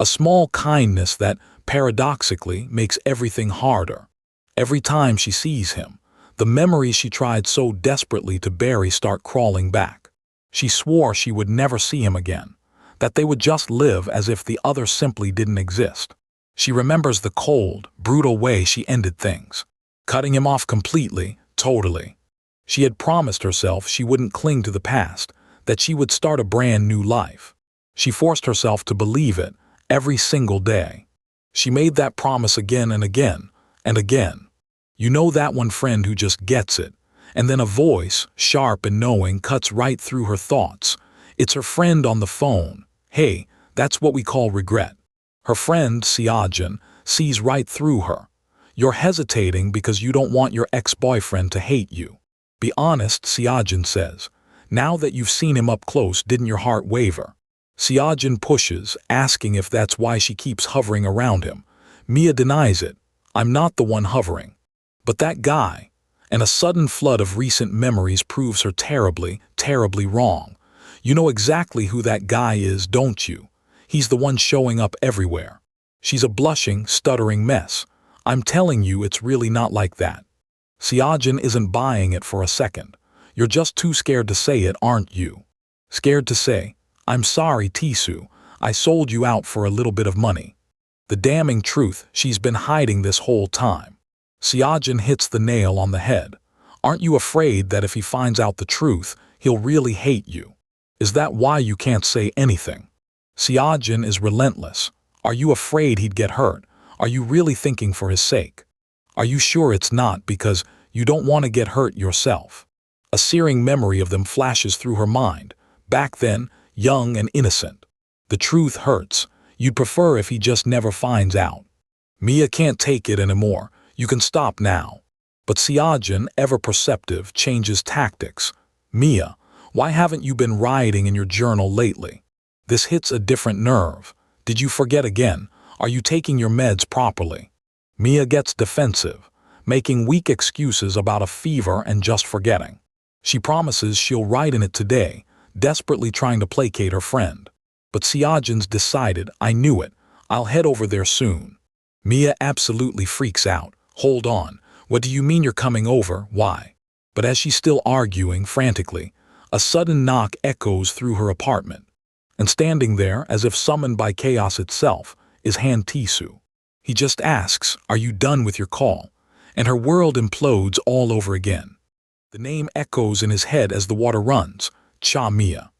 A small kindness that, paradoxically, makes everything harder. Every time she sees him, the memories she tried so desperately to bury start crawling back. She swore she would never see him again, that they would just live as if the other simply didn't exist. She remembers the cold, brutal way she ended things, cutting him off completely, totally. She had promised herself she wouldn't cling to the past, that she would start a brand new life. She forced herself to believe it every single day. She made that promise again and again and again. You know, that one friend who just gets it, and then a voice, sharp and knowing, cuts right through her thoughts. It's her friend on the phone. Hey, that's what we call regret. Her friend, Seojin, sees right through her. You're hesitating because you don't want your ex-boyfriend to hate you. Be honest, Seojin says. Now that you've seen him up close, didn't your heart waver? Seojin pushes, asking if that's why she keeps hovering around him. Mia denies it. I'm not the one hovering. But that guy, and a sudden flood of recent memories proves her terribly, terribly wrong. You know exactly who that guy is, don't you? He's the one showing up everywhere. She's a blushing, stuttering mess. I'm telling you, it's really not like that. Seojin isn't buying it for a second. You're just too scared to say it, aren't you? Scared to say, I'm sorry, Tisu, I sold you out for a little bit of money. The damning truth she's been hiding this whole time. Seojin hits the nail on the head. Aren't you afraid that if he finds out the truth, he'll really hate you? Is that why you can't say anything? Seojin is relentless. Are you afraid he'd get hurt? Are you really thinking for his sake? Are you sure it's not because you don't want to get hurt yourself? A searing memory of them flashes through her mind. Back then, young and innocent. The truth hurts. You'd prefer if he just never finds out. Mia can't take it anymore. You can stop now. But Seojin, ever perceptive, changes tactics. Mia, why haven't you been writing in your journal lately? This hits a different nerve. Did you forget again? Are you taking your meds properly? Mia gets defensive, making weak excuses about a fever and just forgetting. She promises she'll write in it today, desperately trying to placate her friend. But Seojin's decided, I knew it, I'll head over there soon. Mia absolutely freaks out. Hold on, what do you mean you're coming over, why? But as she's still arguing frantically, a sudden knock echoes through her apartment. And standing there, as if summoned by chaos itself, is Han Tisu. He just asks, are you done with your call? And her world implodes all over again. The name echoes in his head as the water runs, Cha Mia.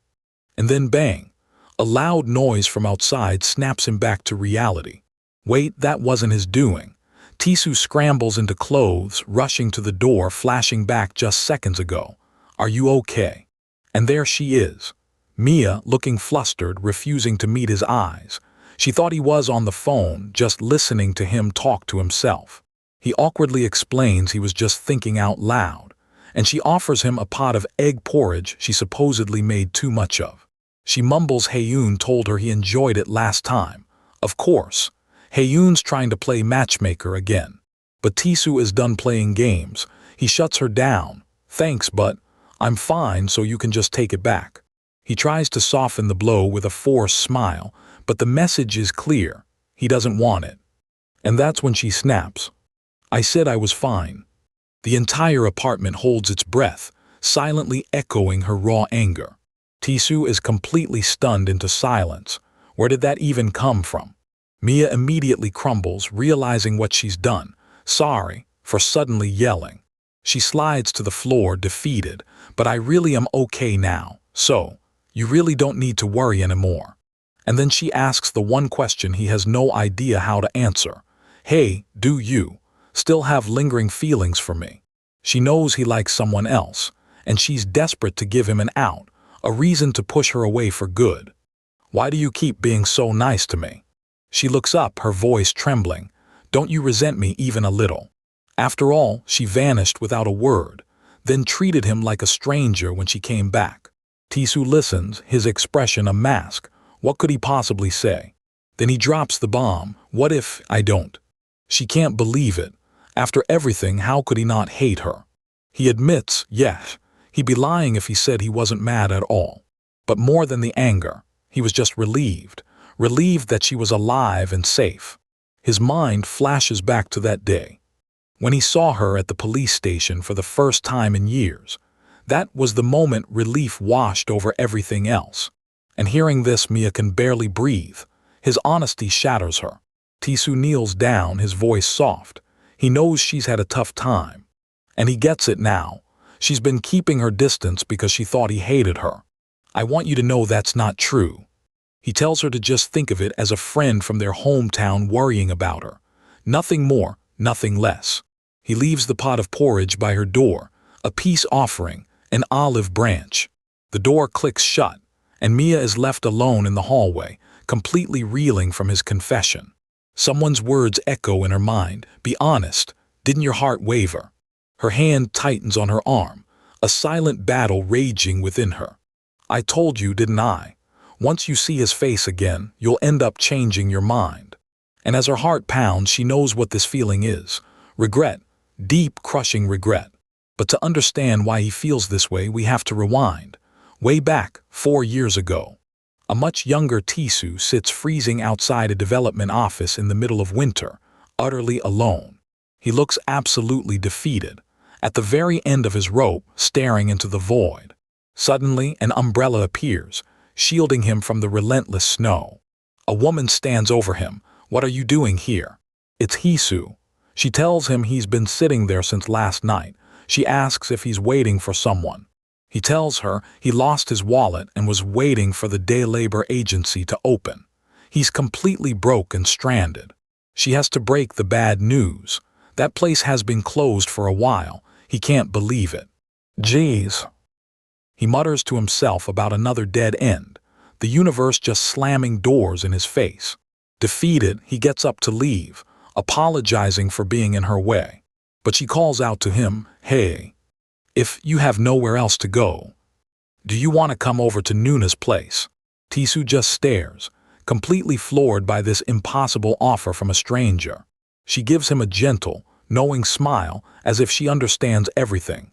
And then bang, a loud noise from outside snaps him back to reality. Wait, that wasn't his doing. Tisu scrambles into clothes, rushing to the door, flashing back just seconds ago. Are you okay? And there she is. Mia, looking flustered, refusing to meet his eyes. She thought he was on the phone, just listening to him talk to himself. He awkwardly explains he was just thinking out loud, and she offers him a pot of egg porridge she supposedly made too much of. She mumbles Haeyoon told her he enjoyed it last time. Of course, Haeyoon's trying to play matchmaker again. But Tisu is done playing games. He shuts her down. Thanks, but I'm fine, so you can just take it back. He tries to soften the blow with a forced smile, but the message is clear. He doesn't want it. And that's when she snaps. I said I was fine. The entire apartment holds its breath, silently echoing her raw anger. Tisu is completely stunned into silence. Where did that even come from? Mia immediately crumbles, realizing what she's done, sorry for suddenly yelling. She slides to the floor, defeated, but I really am okay now, so you really don't need to worry anymore. And then she asks the one question he has no idea how to answer. Hey, do you still have lingering feelings for me? She knows he likes someone else, and she's desperate to give him an out, a reason to push her away for good. Why do you keep being so nice to me? She looks up, her voice trembling. Don't you resent me even a little? After all, she vanished without a word, then treated him like a stranger when she came back. Tisu listens, his expression a mask. What could he possibly say? Then he drops the bomb. What if I don't? She can't believe it. After everything, how could he not hate her? He admits, yes, he'd be lying if he said he wasn't mad at all. But more than the anger, he was just relieved that she was alive and safe. His mind flashes back to that day, when he saw her at the police station for the first time in years. That was the moment relief washed over everything else. And hearing this, Mia can barely breathe. His honesty shatters her. Tisu kneels down, his voice soft. He knows she's had a tough time. And he gets it now. She's been keeping her distance because she thought he hated her. I want you to know that's not true. He tells her to just think of it as a friend from their hometown worrying about her. Nothing more, nothing less. He leaves the pot of porridge by her door, a peace offering, an olive branch. The door clicks shut, and Mia is left alone in the hallway, completely reeling from his confession. Someone's words echo in her mind. Be honest, didn't your heart waver? Her hand tightens on her arm, a silent battle raging within her. I told you, didn't I? Once you see his face again, you'll end up changing your mind. And as her heart pounds, she knows what this feeling is. Regret, deep, crushing regret. But to understand why he feels this way, we have to rewind. Way back, 4 years ago. A much younger Tisu sits freezing outside a development office in the middle of winter, utterly alone. He looks absolutely defeated, at the very end of his rope, staring into the void. Suddenly, an umbrella appears, shielding him from the relentless snow. A woman stands over him. What are you doing here? It's Hisu. She tells him he's been sitting there since last night. She asks if he's waiting for someone. He tells her he lost his wallet and was waiting for the day labor agency to open. He's completely broke and stranded. She has to break the bad news. That place has been closed for a while. He can't believe it. Jeez. He mutters to himself about another dead end, the universe just slamming doors in his face. Defeated, he gets up to leave, apologizing for being in her way. But she calls out to him, hey, if you have nowhere else to go, do you want to come over to Nuna's place? Tisu just stares, completely floored by this impossible offer from a stranger. She gives him a gentle, knowing smile, as if she understands everything.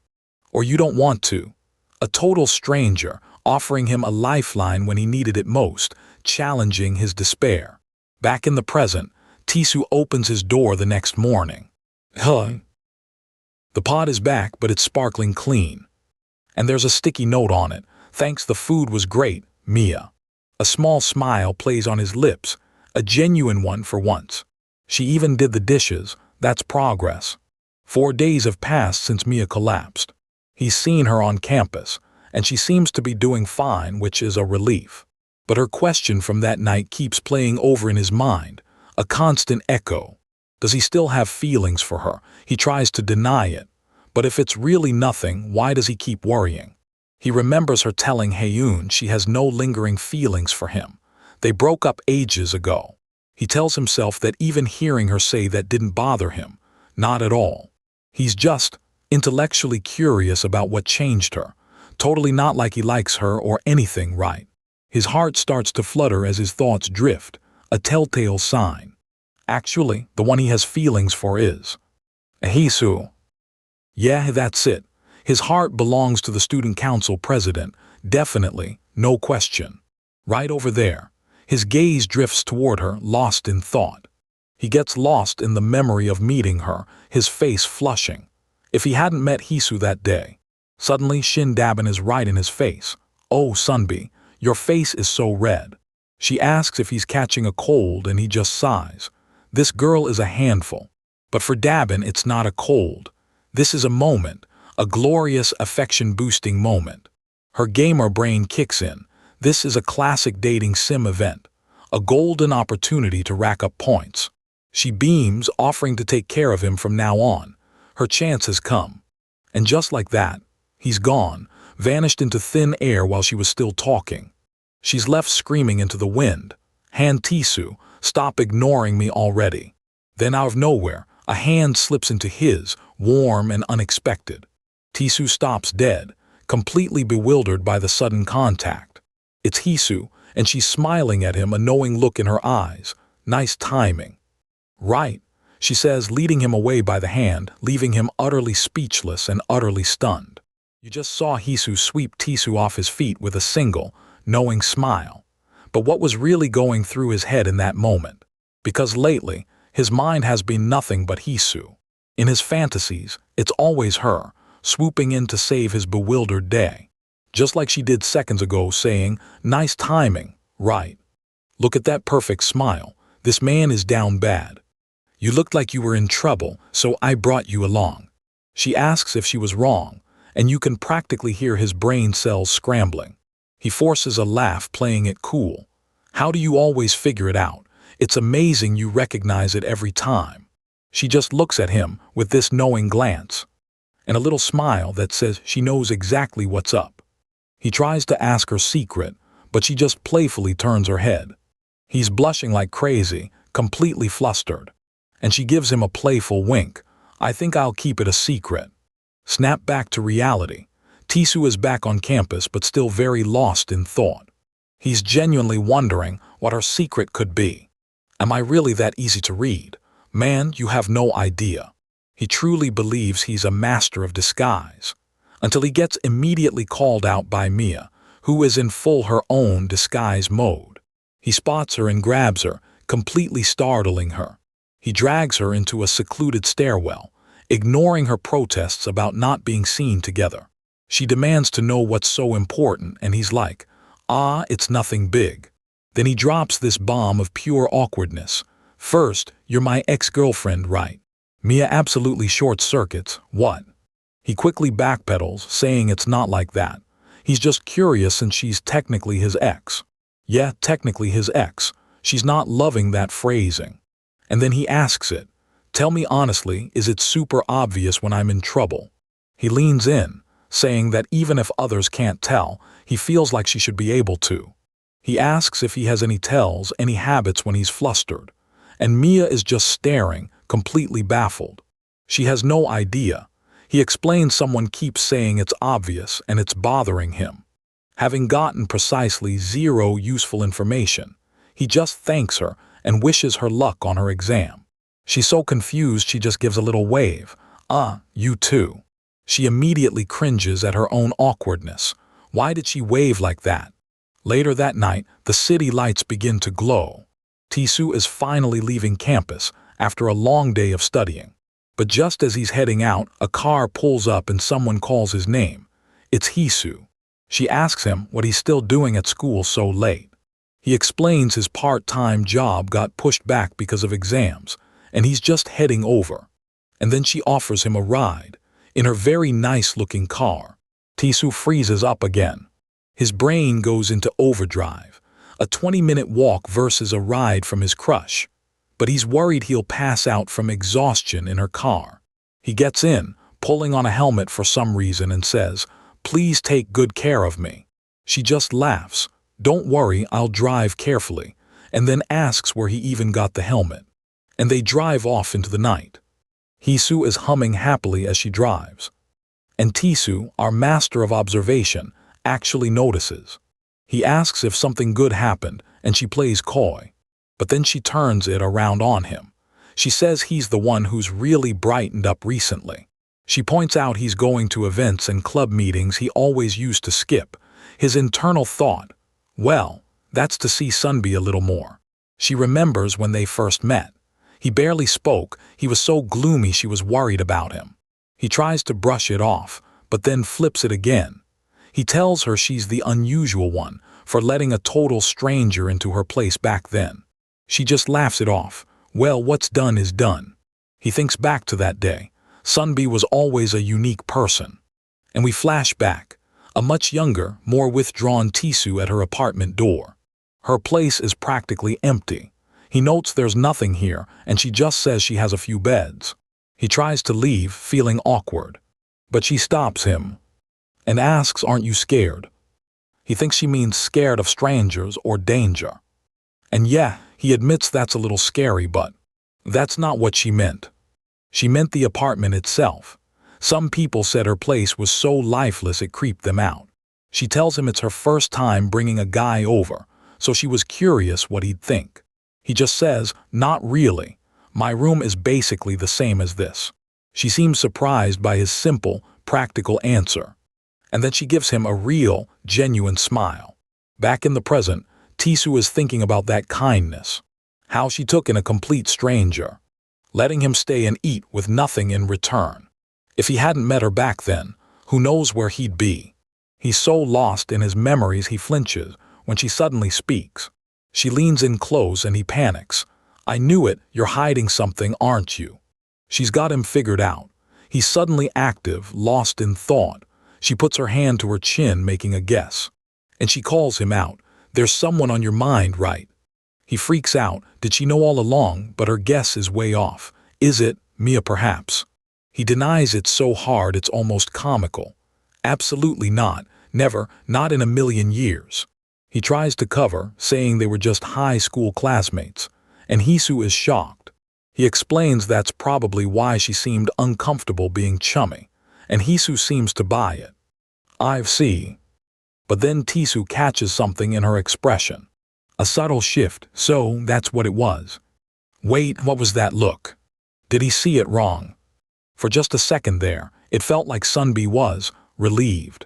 Or you don't want to. A total stranger, offering him a lifeline when he needed it most, challenging his despair. Back in the present, Tisu opens his door the next morning. Hello. The pot is back, but it's sparkling clean. And there's a sticky note on it. Thanks, the food was great, Mia. A small smile plays on his lips, a genuine one for once. She even did the dishes. That's progress. 4 days have passed since Mia collapsed. He's seen her on campus, and she seems to be doing fine, which is a relief. But her question from that night keeps playing over in his mind, a constant echo. Does he still have feelings for her? He tries to deny it. But if it's really nothing, why does he keep worrying? He remembers her telling Haeun she has no lingering feelings for him. They broke up ages ago. He tells himself that even hearing her say that didn't bother him. Not at all. He's just intellectually curious about what changed her. Totally not like he likes her or anything, right? His heart starts to flutter as his thoughts drift, a telltale sign. Actually, the one he has feelings for is Hisu. Yeah, that's it. His heart belongs to the student council president, definitely, no question. Right over there. His gaze drifts toward her, lost in thought. He gets lost in the memory of meeting her, his face flushing. If he hadn't met Hisu that day. Suddenly Shin Dabin is right in his face. "Oh, Sunbi, your face is so red." She asks if he's catching a cold and he just sighs. This girl is a handful. But for Dabin, it's not a cold. This is a moment, a glorious affection-boosting moment. Her gamer brain kicks in. This is a classic dating sim event, a golden opportunity to rack up points. She beams, offering to take care of him from now on. Her chance has come. And just like that, he's gone, vanished into thin air while she was still talking. She's left screaming into the wind. "Han Tisu, stop ignoring me already." Then out of nowhere, a hand slips into his, warm and unexpected. Tisu stops dead, completely bewildered by the sudden contact. It's Hisu, and she's smiling at him, a knowing look in her eyes. Nice timing. "Right," she says, leading him away by the hand, leaving him utterly speechless and utterly stunned. You just saw Hisu sweep Tisu off his feet with a single, knowing smile. But what was really going through his head in that moment? Because lately, his mind has been nothing but Hisu. In his fantasies, it's always her, swooping in to save his bewildered day. Just like she did seconds ago, saying, "Nice timing, right? Look at that perfect smile. This man is down bad. You looked like you were in trouble, so I brought you along." She asks if she was wrong, and you can practically hear his brain cells scrambling. He forces a laugh, playing it cool. "How do you always figure it out? It's amazing you recognize it every time." She just looks at him with this knowing glance, and a little smile that says she knows exactly what's up. He tries to ask her secret, but she just playfully turns her head. He's blushing like crazy, completely flustered, and she gives him a playful wink. "I think I'll keep it a secret." Snap back to reality. Tisu is back on campus, but still very lost in thought. He's genuinely wondering what her secret could be. Am I really that easy to read? Man, you have no idea. He truly believes he's a master of disguise. Until he gets immediately called out by Mia, who is in full her own disguise mode. He spots her and grabs her, completely startling her. He drags her into a secluded stairwell, ignoring her protests about not being seen together. She demands to know what's so important, and he's like, "Ah, it's nothing big." Then he drops this bomb of pure awkwardness. "First, you're my ex-girlfriend, right?" Mia absolutely short-circuits. "What?" He quickly backpedals, saying it's not like that. He's just curious since she's technically his ex. Yeah, technically his ex. She's not loving that phrasing. And then he asks it. "Tell me honestly, is it super obvious when I'm in trouble?" He leans in, saying that even if others can't tell, he feels like she should be able to. He asks if he has any tells, any habits when he's flustered. And Mia is just staring, completely baffled. She has no idea. He explains someone keeps saying it's obvious and it's bothering him. Having gotten precisely zero useful information, he just thanks her and wishes her luck on her exam. She's so confused she just gives a little wave. You too." She immediately cringes at her own awkwardness. Why did she wave like that? Later that night, the city lights begin to glow. Tisu is finally leaving campus after a long day of studying. But just as he's heading out, a car pulls up and someone calls his name. It's Hisu. She asks him what he's still doing at school so late. He explains his part-time job got pushed back because of exams, and he's just heading over. And then she offers him a ride, in her very nice-looking car. Tisu freezes up again. His brain goes into overdrive, a 20-minute walk versus a ride from his crush. But he's worried he'll pass out from exhaustion in her car. He gets in, pulling on a helmet for some reason, and says, "Please take good care of me." She just laughs. "Don't worry, I'll drive carefully," and then asks where he even got the helmet. And they drive off into the night. Hisu is humming happily as she drives. And Tisu, our master of observation, actually notices. He asks if something good happened, and she plays coy. But then she turns it around on him. She says he's the one who's really brightened up recently. She points out he's going to events and club meetings he always used to skip. His internal thought, well, that's to see Sunbi a little more. She remembers when they first met. He barely spoke, he was so gloomy she was worried about him. He tries to brush it off, but then flips it again. He tells her she's the unusual one for letting a total stranger into her place back then. She just laughs it off. Well, what's done is done. He thinks back to that day. Sunbi was always a unique person. And we flash back. A much younger, more withdrawn Tisu at her apartment door. Her place is practically empty. He notes there's nothing here, and she just says she has a few beds. He tries to leave, feeling awkward. But she stops him and asks, "Aren't you scared?" He thinks she means scared of strangers or danger. And yeah, he admits that's a little scary, but that's not what she meant. She meant the apartment itself. Some people said her place was so lifeless it creeped them out. She tells him it's her first time bringing a guy over, so she was curious what he'd think. He just says, "Not really. My room is basically the same as this." She seems surprised by his simple, practical answer. And then she gives him a real, genuine smile. Back in the present, Tisu is thinking about that kindness. How she took in a complete stranger, letting him stay and eat with nothing in return. If he hadn't met her back then, who knows where he'd be? He's so lost in his memories he flinches when she suddenly speaks. She leans in close and he panics. "I knew it, you're hiding something, aren't you?" She's got him figured out. He's suddenly active, lost in thought. She puts her hand to her chin, making a guess. And she calls him out. "There's someone on your mind, right?" He freaks out. Did she know all along? But her guess is way off. Is it Mia, perhaps? He denies it so hard it's almost comical. Absolutely not. Never, not in a million years. He tries to cover, saying they were just high school classmates. And Hisu is shocked. He explains that's probably why she seemed uncomfortable being chummy. And Hisu seems to buy it. I see. But then Tisu catches something in her expression. A subtle shift, so that's what it was. Wait, what was that look? Did he see it wrong? For just a second there, it felt like Sunbi was relieved.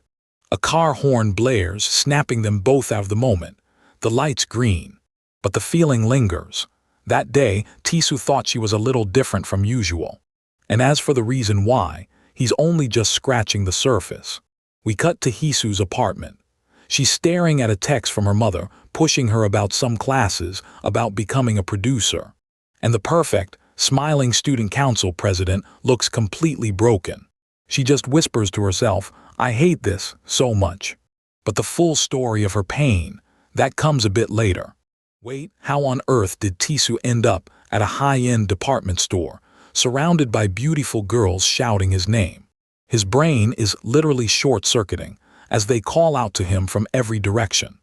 A car horn blares, snapping them both out of the moment. The light's green. But the feeling lingers. That day, Tisu thought she was a little different from usual. And as for the reason why, he's only just scratching the surface. We cut to Hisu's apartment. She's staring at a text from her mother, pushing her about some classes, about becoming a producer. And the perfect, smiling student council president looks completely broken. She just whispers to herself, "I hate this so much." But the full story of her pain, that comes a bit later. Wait, how on earth did Tisu end up at a high-end department store, surrounded by beautiful girls shouting his name? His brain is literally short-circuiting, as they call out to him from every direction.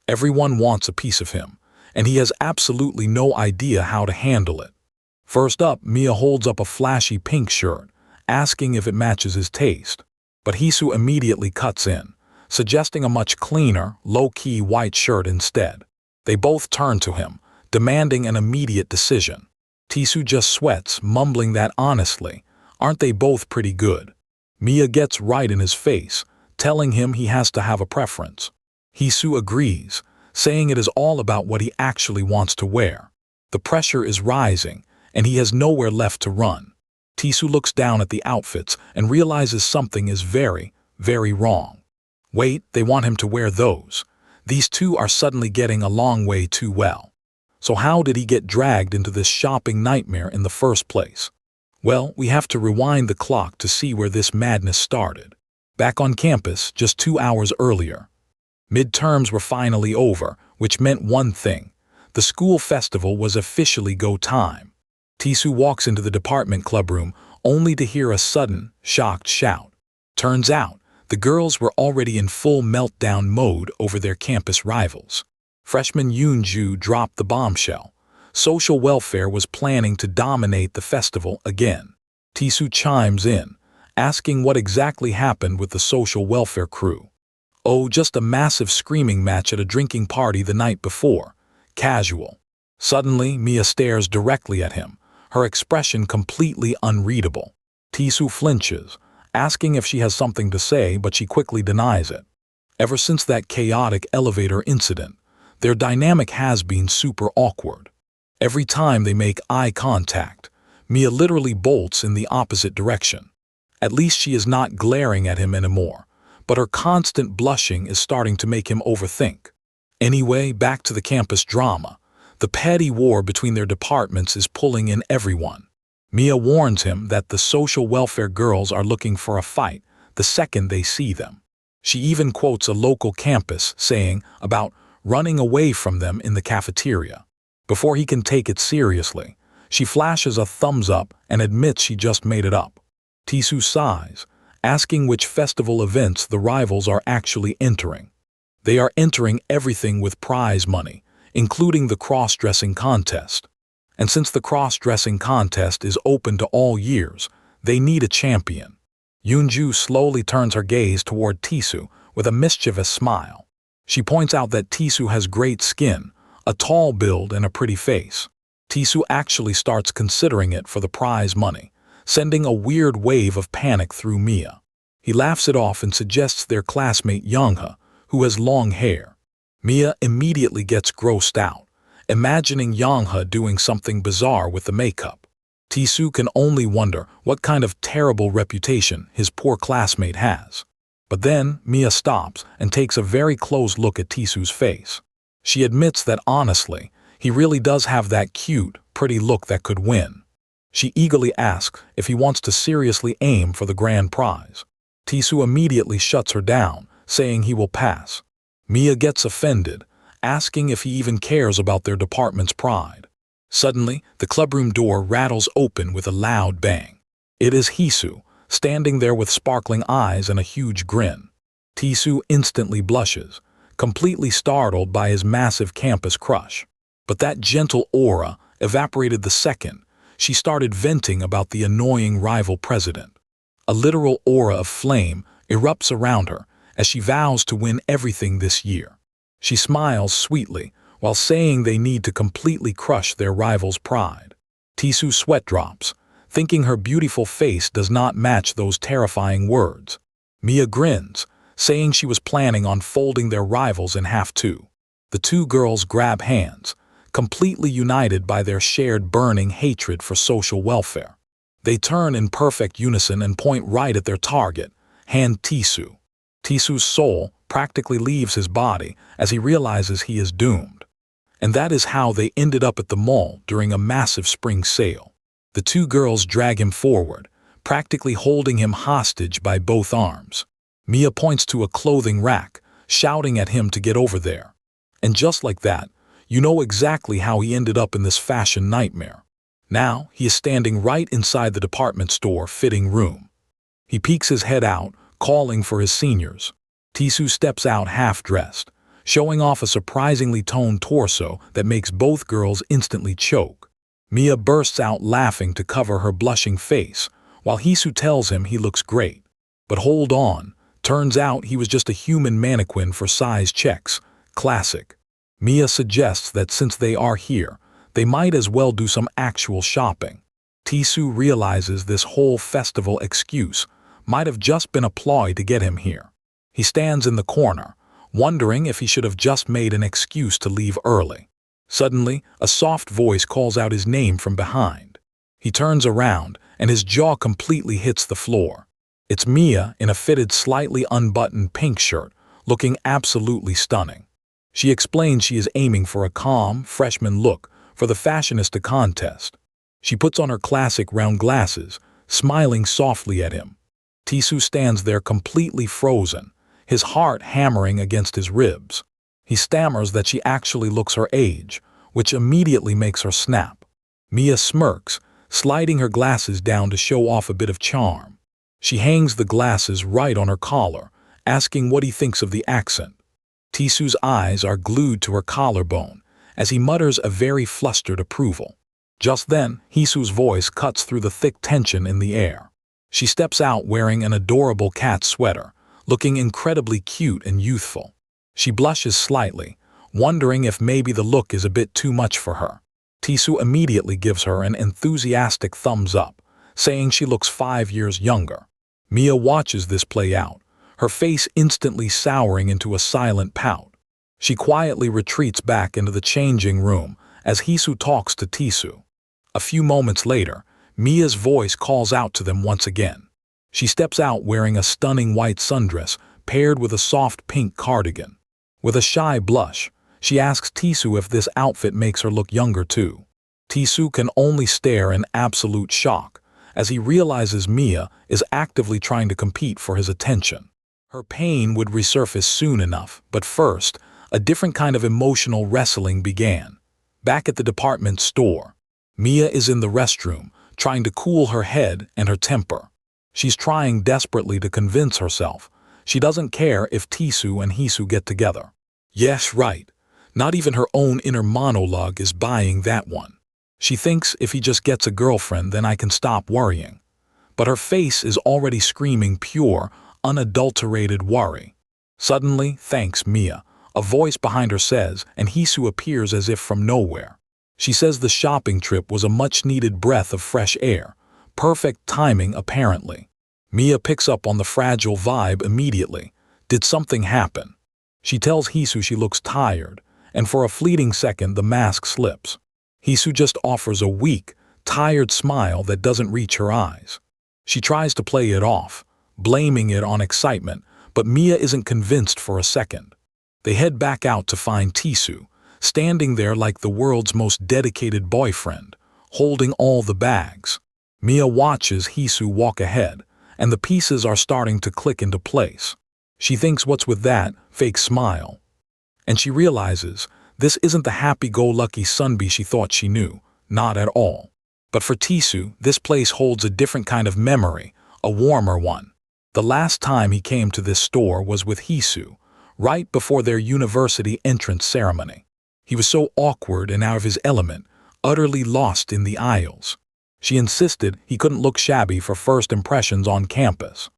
Everyone wants a piece of him, and he has absolutely no idea how to handle it. First up, Mia holds up a flashy pink shirt, asking if it matches his taste. But Hisu immediately cuts in, suggesting a much cleaner, low-key white shirt instead. They both turn to him, demanding an immediate decision. Tisu just sweats, mumbling that honestly, aren't they both pretty good? Mia gets right in his face, telling him he has to have a preference. Hisu agrees, saying it is all about what he actually wants to wear. The pressure is rising, and he has nowhere left to run. Tisu looks down at the outfits and realizes something is very, very wrong. Wait, they want him to wear those. These two are suddenly getting along way too well. So how did he get dragged into this shopping nightmare in the first place? Well, we have to rewind the clock to see where this madness started. Back on campus, just 2 hours earlier. Midterms were finally over, which meant one thing. The school festival was officially go time. Tisu walks into the department clubroom, only to hear a sudden, shocked shout. Turns out, the girls were already in full meltdown mode over their campus rivals. Freshman Yoonju dropped the bombshell. Social welfare was planning to dominate the festival again. Tisu chimes in, asking what exactly happened with the social welfare crew. Oh, just a massive screaming match at a drinking party the night before. Casual. Suddenly, Mia stares directly at him, her expression completely unreadable. Tisu flinches, asking if she has something to say, but she quickly denies it. Ever since that chaotic elevator incident, their dynamic has been super awkward. Every time they make eye contact, Mia literally bolts in the opposite direction. At least she is not glaring at him anymore, but her constant blushing is starting to make him overthink. Anyway, back to the campus drama. The petty war between their departments is pulling in everyone. Mia warns him that the social welfare girls are looking for a fight the second they see them. She even quotes a local campus saying about running away from them in the cafeteria. Before he can take it seriously, she flashes a thumbs up and admits she just made it up. Tisu sighs, asking which festival events the rivals are actually entering. They are entering everything with prize money, including the cross-dressing contest. And since the cross-dressing contest is open to all years, they need a champion. Yoonju slowly turns her gaze toward Tisu with a mischievous smile. She points out that Tisu has great skin, a tall build, and a pretty face. Tisu actually starts considering it for the prize money, sending a weird wave of panic through Mia. He laughs it off and suggests their classmate Youngha, who has long hair. Mia immediately gets grossed out, imagining Youngha doing something bizarre with the makeup. Tisu can only wonder what kind of terrible reputation his poor classmate has. But then Mia stops and takes a very close look at Tisu's face. She admits that honestly, he really does have that cute, pretty look that could win. She eagerly asks if he wants to seriously aim for the grand prize. Tisu immediately shuts her down, saying he will pass. Mia gets offended, asking if he even cares about their department's pride. Suddenly, the clubroom door rattles open with a loud bang. It is Hisu, standing there with sparkling eyes and a huge grin. Tisu instantly blushes, completely startled by his massive campus crush. But that gentle aura evaporated the second she started venting about the annoying rival president. A literal aura of flame erupts around her as she vows to win everything this year. She smiles sweetly while saying they need to completely crush their rival's pride. Tisu sweat drops, thinking her beautiful face does not match those terrifying words. Mia grins, saying she was planning on folding their rivals in half too. The two girls grab hands, completely united by their shared burning hatred for social welfare. They turn in perfect unison and point right at their target, hand Tisu. Tisu's soul practically leaves his body as he realizes he is doomed. And that is how they ended up at the mall during a massive spring sale. The two girls drag him forward, practically holding him hostage by both arms. Mia points to a clothing rack, shouting at him to get over there. And just like that, you know exactly how he ended up in this fashion nightmare. Now he is standing right inside the department store fitting room. He peeks his head out, calling for his seniors. Tisu steps out half-dressed, showing off a surprisingly toned torso that makes both girls instantly choke. Mia bursts out laughing to cover her blushing face, while Hisu tells him he looks great. But hold on, turns out he was just a human mannequin for size checks. Classic. Mia suggests that since they are here, they might as well do some actual shopping. Tisu realizes this whole festival excuse might have just been a ploy to get him here. He stands in the corner, wondering if he should have just made an excuse to leave early. Suddenly, a soft voice calls out his name from behind. He turns around, and his jaw completely hits the floor. It's Mia in a fitted, slightly unbuttoned pink shirt, looking absolutely stunning. She explains she is aiming for a calm, freshman look for the fashionista contest. She puts on her classic round glasses, smiling softly at him. Tisu stands there completely frozen, his heart hammering against his ribs. He stammers that she actually looks her age, which immediately makes her snap. Mia smirks, sliding her glasses down to show off a bit of charm. She hangs the glasses right on her collar, asking what he thinks of the accent. Tisu's eyes are glued to her collarbone as he mutters a very flustered approval. Just then, Hisu's voice cuts through the thick tension in the air. She steps out wearing an adorable cat sweater, looking incredibly cute and youthful. She blushes slightly, wondering if maybe the look is a bit too much for her. Tisu immediately gives her an enthusiastic thumbs up, saying she looks 5 years younger. Mia watches this play out, her face instantly souring into a silent pout. She quietly retreats back into the changing room as Hisu talks to Tisu. A few moments later, Mia's voice calls out to them once again. She steps out wearing a stunning white sundress paired with a soft pink cardigan. With a shy blush, she asks Tisu if this outfit makes her look younger too. Tisu can only stare in absolute shock as he realizes Mia is actively trying to compete for his attention. Her pain would resurface soon enough, but first, a different kind of emotional wrestling began. Back at the department store, Mia is in the restroom, trying to cool her head and her temper. She's trying desperately to convince herself she doesn't care if Tisu and Hisu get together. Yes, right. Not even her own inner monologue is buying that one. She thinks if he just gets a girlfriend, then I can stop worrying. But her face is already screaming pure, unadulterated worry. Suddenly, thanks Mia, a voice behind her says, and Hisu appears as if from nowhere. She says the shopping trip was a much-needed breath of fresh air. Perfect timing, apparently. Mia picks up on the fragile vibe immediately. Did something happen? She tells Hisu she looks tired, and for a fleeting second the mask slips. Hisu just offers a weak, tired smile that doesn't reach her eyes. She tries to play it off, blaming it on excitement, but Mia isn't convinced for a second. They head back out to find Tisu, standing there like the world's most dedicated boyfriend, holding all the bags. Mia watches Hisu walk ahead, and the pieces are starting to click into place. She thinks, what's with that fake smile? And she realizes this isn't the happy-go-lucky Sunbi she thought she knew, not at all. But for Tisu, this place holds a different kind of memory, a warmer one. The last time he came to this store was with Hisu, right before their university entrance ceremony. He was so awkward and out of his element, utterly lost in the aisles. She insisted he couldn't look shabby for first impressions on campus,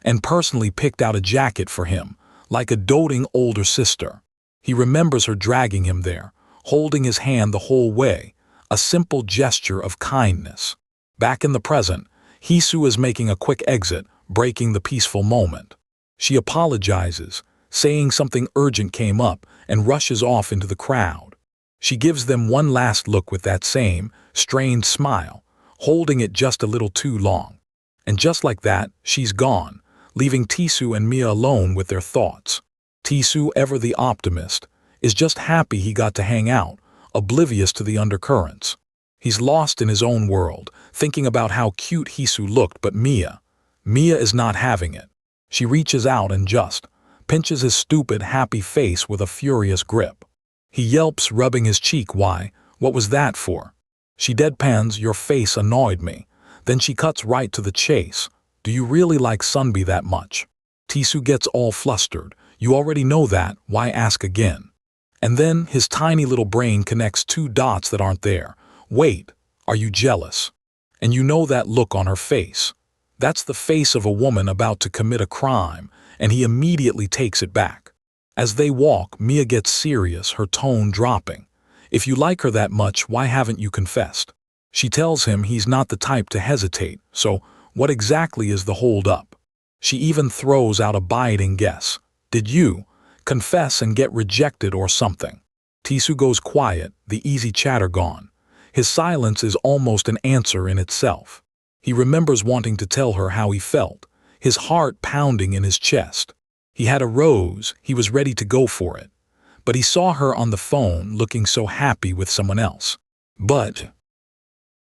and personally picked out a jacket for him, like a doting older sister. He remembers her dragging him there, holding his hand the whole way, a simple gesture of kindness. Back in the present, Hisu is making a quick exit, breaking the peaceful moment. She apologizes, saying something urgent came up, and rushes off into the crowd. She gives them one last look with that same, strained smile, holding it just a little too long. And just like that, she's gone, leaving Tisu and Mia alone with their thoughts. Tisu, ever the optimist, is just happy he got to hang out, oblivious to the undercurrents. He's lost in his own world, thinking about how cute Hisu looked, but Mia is not having it. She reaches out and just pinches his stupid, happy face with a furious grip. He yelps, rubbing his cheek. Why? What was that for? She deadpans, your face annoyed me. Then she cuts right to the chase. Do you really like Sunbi that much? Tisu gets all flustered. You already know that, why ask again? And then his tiny little brain connects two dots that aren't there. Wait, are you jealous? And you know that look on her face. That's the face of a woman about to commit a crime, and he immediately takes it back. As they walk, Mia gets serious, her tone dropping. If you like her that much, why haven't you confessed? She tells him he's not the type to hesitate, so what exactly is the hold-up? She even throws out a biting guess. Did you confess and get rejected or something? Tisu goes quiet, the easy chatter gone. His silence is almost an answer in itself. He remembers wanting to tell her how he felt, his heart pounding in his chest. He had a rose, he was ready to go for it. But he saw her on the phone looking so happy with someone else. But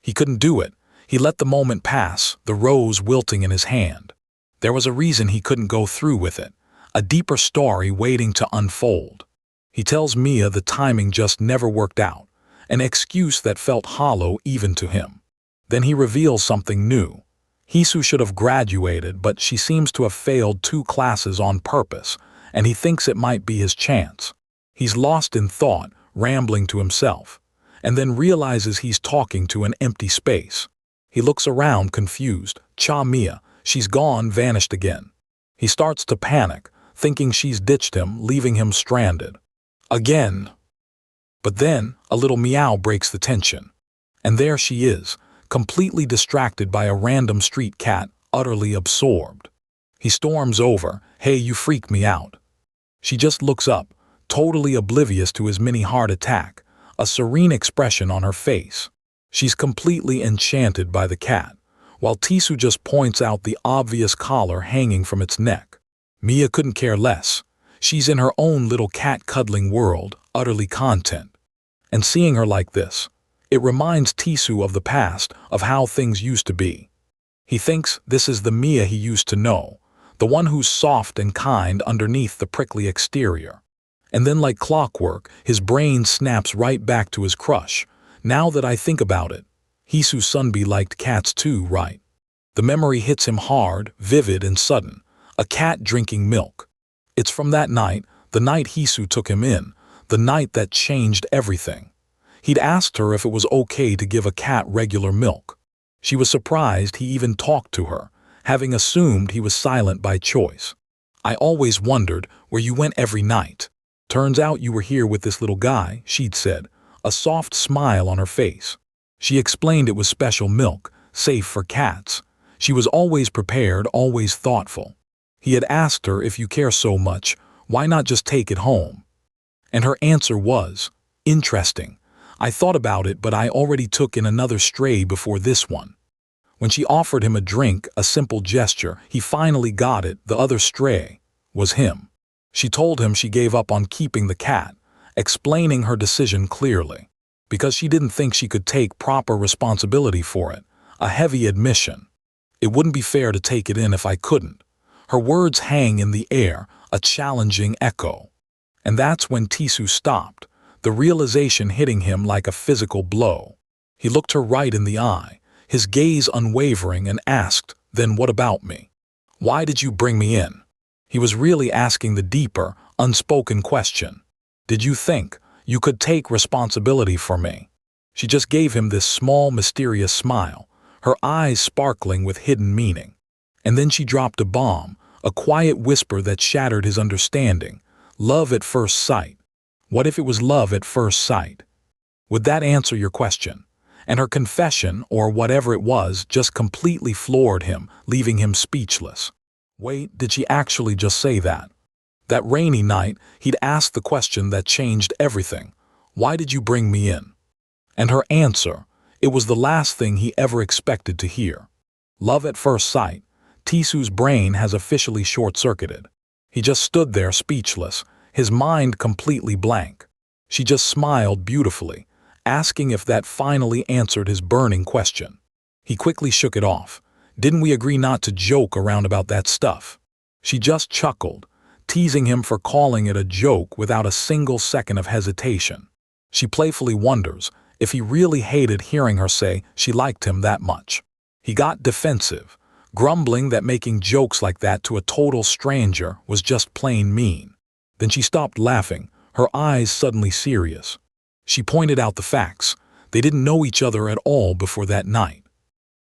he couldn't do it. He let the moment pass, the rose wilting in his hand. There was a reason he couldn't go through with it, a deeper story waiting to unfold. He tells Mia the timing just never worked out, an excuse that felt hollow even to him. Then he reveals something new. Hisu should have graduated, but she seems to have failed 2 classes on purpose, and he thinks it might be his chance. He's lost in thought, rambling to himself, and then realizes he's talking to an empty space. He looks around confused. Cha Mia, she's gone, vanished again. He starts to panic, thinking she's ditched him, leaving him stranded. Again. But then, a little meow breaks the tension. And there she is, completely distracted by a random street cat, utterly absorbed. He storms over, hey, you freak me out. She just looks up, totally oblivious to his mini heart attack, a serene expression on her face. She's completely enchanted by the cat, while Tisu just points out the obvious collar hanging from its neck. Mia couldn't care less. She's in her own little cat-cuddling world, utterly content. And seeing her like this, it reminds Tisu of the past, of how things used to be. He thinks this is the Mia he used to know, the one who's soft and kind underneath the prickly exterior. And then like clockwork, his brain snaps right back to his crush. Now that I think about it, Hisu Sunbi liked cats too, right? The memory hits him hard, vivid and sudden. A cat drinking milk. It's from that night, the night Hisu took him in, the night that changed everything. He'd asked her if it was okay to give a cat regular milk. She was surprised he even talked to her, having assumed he was silent by choice. I always wondered where you went every night. Turns out you were here with this little guy, she'd said, a soft smile on her face. She explained it was special milk, safe for cats. She was always prepared, always thoughtful. He had asked her, if you care so much, why not just take it home? And her answer was, interesting. I thought about it, but I already took in another stray before this one. When she offered him a drink, a simple gesture, he finally got it. The other stray was him. She told him she gave up on keeping the cat, explaining her decision clearly, because she didn't think she could take proper responsibility for it, a heavy admission. It wouldn't be fair to take it in if I couldn't. Her words hang in the air, a challenging echo. And that's when Tisu stopped, the realization hitting him like a physical blow. He looked her right in the eye, his gaze unwavering, and asked, then what about me? Why did you bring me in? He was really asking the deeper, unspoken question. Did you think you could take responsibility for me? She just gave him this small, mysterious smile, her eyes sparkling with hidden meaning. And then she dropped a bomb, a quiet whisper that shattered his understanding. Love at first sight. What if it was love at first sight? Would that answer your question? And her confession, or whatever it was, just completely floored him, leaving him speechless. Wait, did she actually just say that? That rainy night, he'd asked the question that changed everything. Why did you bring me in? And her answer, it was the last thing he ever expected to hear. Love at first sight. Tisu's brain has officially short-circuited. He just stood there speechless, his mind completely blank. She just smiled beautifully, asking if that finally answered his burning question. He quickly shook it off. Didn't we agree not to joke around about that stuff? She just chuckled, teasing him for calling it a joke without a single second of hesitation. She playfully wonders if he really hated hearing her say she liked him that much. He got defensive, grumbling that making jokes like that to a total stranger was just plain mean. Then she stopped laughing, her eyes suddenly serious. She pointed out the facts. They didn't know each other at all before that night.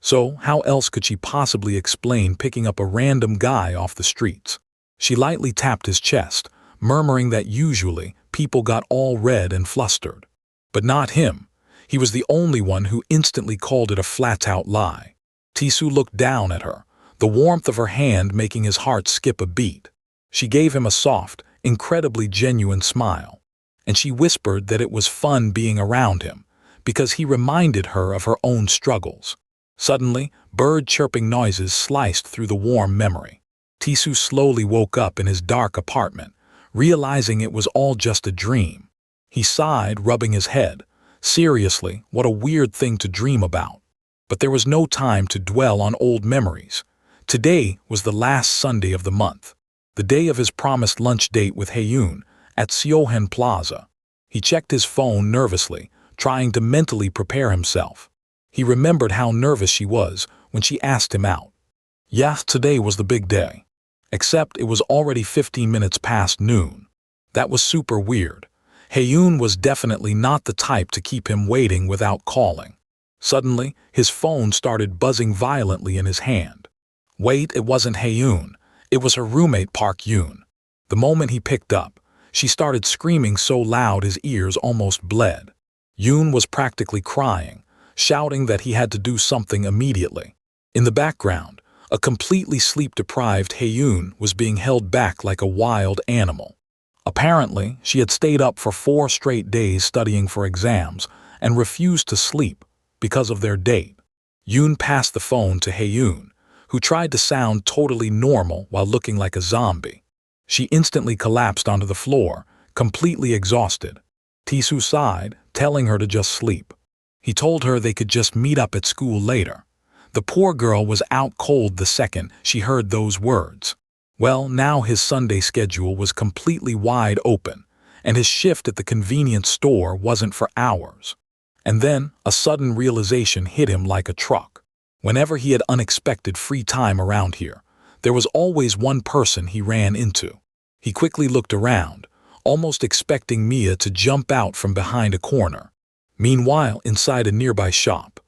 So how else could she possibly explain picking up a random guy off the streets? She lightly tapped his chest, murmuring that usually people got all red and flustered. But not him. He was the only one who instantly called it a flat-out lie. Tisu looked down at her, the warmth of her hand making his heart skip a beat. She gave him a soft, incredibly genuine smile, and she whispered that it was fun being around him, because he reminded her of her own struggles. Suddenly, bird-chirping noises sliced through the warm memory. Tisu slowly woke up in his dark apartment, realizing it was all just a dream. He sighed, rubbing his head. Seriously, what a weird thing to dream about. But there was no time to dwell on old memories. Today was the last Sunday of the month, the day of his promised lunch date with Haeyoon at Seohan Plaza. He checked his phone nervously, trying to mentally prepare himself. He remembered how nervous she was when she asked him out. Yes, today was the big day. Except it was already 15 minutes past noon. That was super weird. Haeyoon was definitely not the type to keep him waiting without calling. Suddenly, his phone started buzzing violently in his hand. Wait, it wasn't Haeyoon. It was her roommate Park Yoon. The moment he picked up, she started screaming so loud his ears almost bled. Yoon was practically crying, shouting that he had to do something immediately. In the background, a completely sleep-deprived Haeyoon was being held back like a wild animal. Apparently, she had stayed up for 4 straight days studying for exams and refused to sleep because of their date. Yoon passed the phone to Haeyoon, who tried to sound totally normal while looking like a zombie. She instantly collapsed onto the floor, completely exhausted. Tisoo sighed, telling her to just sleep. He told her they could just meet up at school later. The poor girl was out cold the second she heard those words. Well, now his Sunday schedule was completely wide open, and his shift at the convenience store wasn't for hours. And then a sudden realization hit him like a truck. Whenever he had unexpected free time around here, there was always one person he ran into. He quickly looked around, almost expecting Mia to jump out from behind a corner. Meanwhile, inside a nearby shop,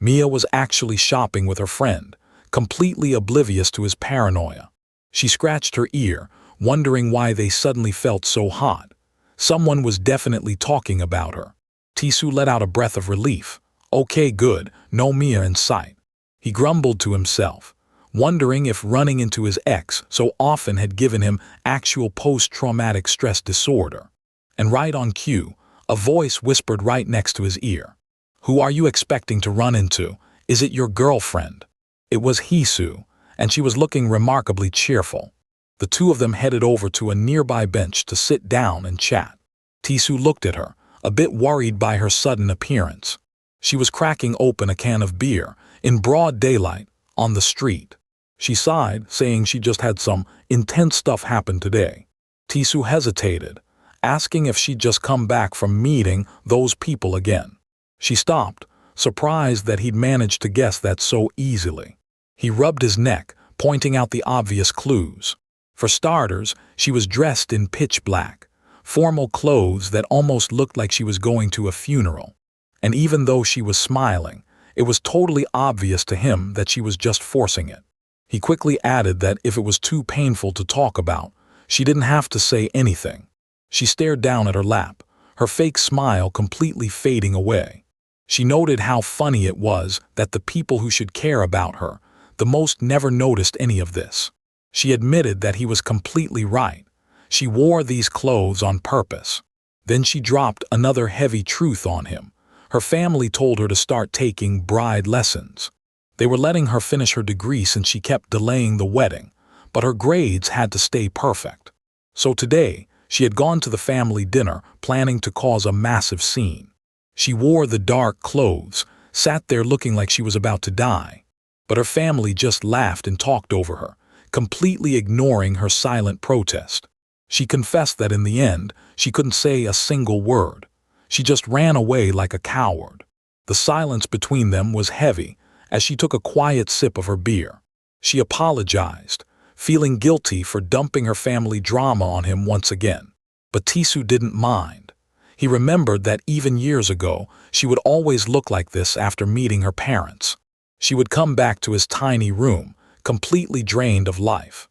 Mia was actually shopping with her friend, completely oblivious to his paranoia. She scratched her ear, wondering why they suddenly felt so hot. Someone was definitely talking about her. Tisoo let out a breath of relief. Okay, good, no Mia in sight. He grumbled to himself, wondering if running into his ex so often had given him actual post-traumatic stress disorder. And right on cue, a voice whispered right next to his ear. Who are you expecting to run into? Is it your girlfriend? It was Hisoo, and she was looking remarkably cheerful. The two of them headed over to a nearby bench to sit down and chat. Tisoo looked at her, a bit worried by her sudden appearance. She was cracking open a can of beer, in broad daylight, on the street. She sighed, saying she just had some intense stuff happen today. Tisoo hesitated, asking if she'd just come back from meeting those people again. She stopped, surprised that he'd managed to guess that so easily. He rubbed his neck, pointing out the obvious clues. For starters, she was dressed in pitch black, formal clothes that almost looked like she was going to a funeral. And even though she was smiling, it was totally obvious to him that she was just forcing it. He quickly added that if it was too painful to talk about, she didn't have to say anything. She stared down at her lap, her fake smile completely fading away. She noted how funny it was that the people who should care about her the most never noticed any of this. She admitted that he was completely right. She wore these clothes on purpose. Then she dropped another heavy truth on him. Her family told her to start taking bride lessons. They were letting her finish her degree since she kept delaying the wedding, but her grades had to stay perfect. So today, she had gone to the family dinner, planning to cause a massive scene. She wore the dark clothes, sat there looking like she was about to die. But her family just laughed and talked over her, completely ignoring her silent protest. She confessed that in the end, she couldn't say a single word. She just ran away like a coward. The silence between them was heavy as she took a quiet sip of her beer. She apologized, feeling guilty for dumping her family drama on him once again. But Tisoo didn't mind. He remembered that even years ago, she would always look like this after meeting her parents. She would come back to his tiny room, completely drained of life.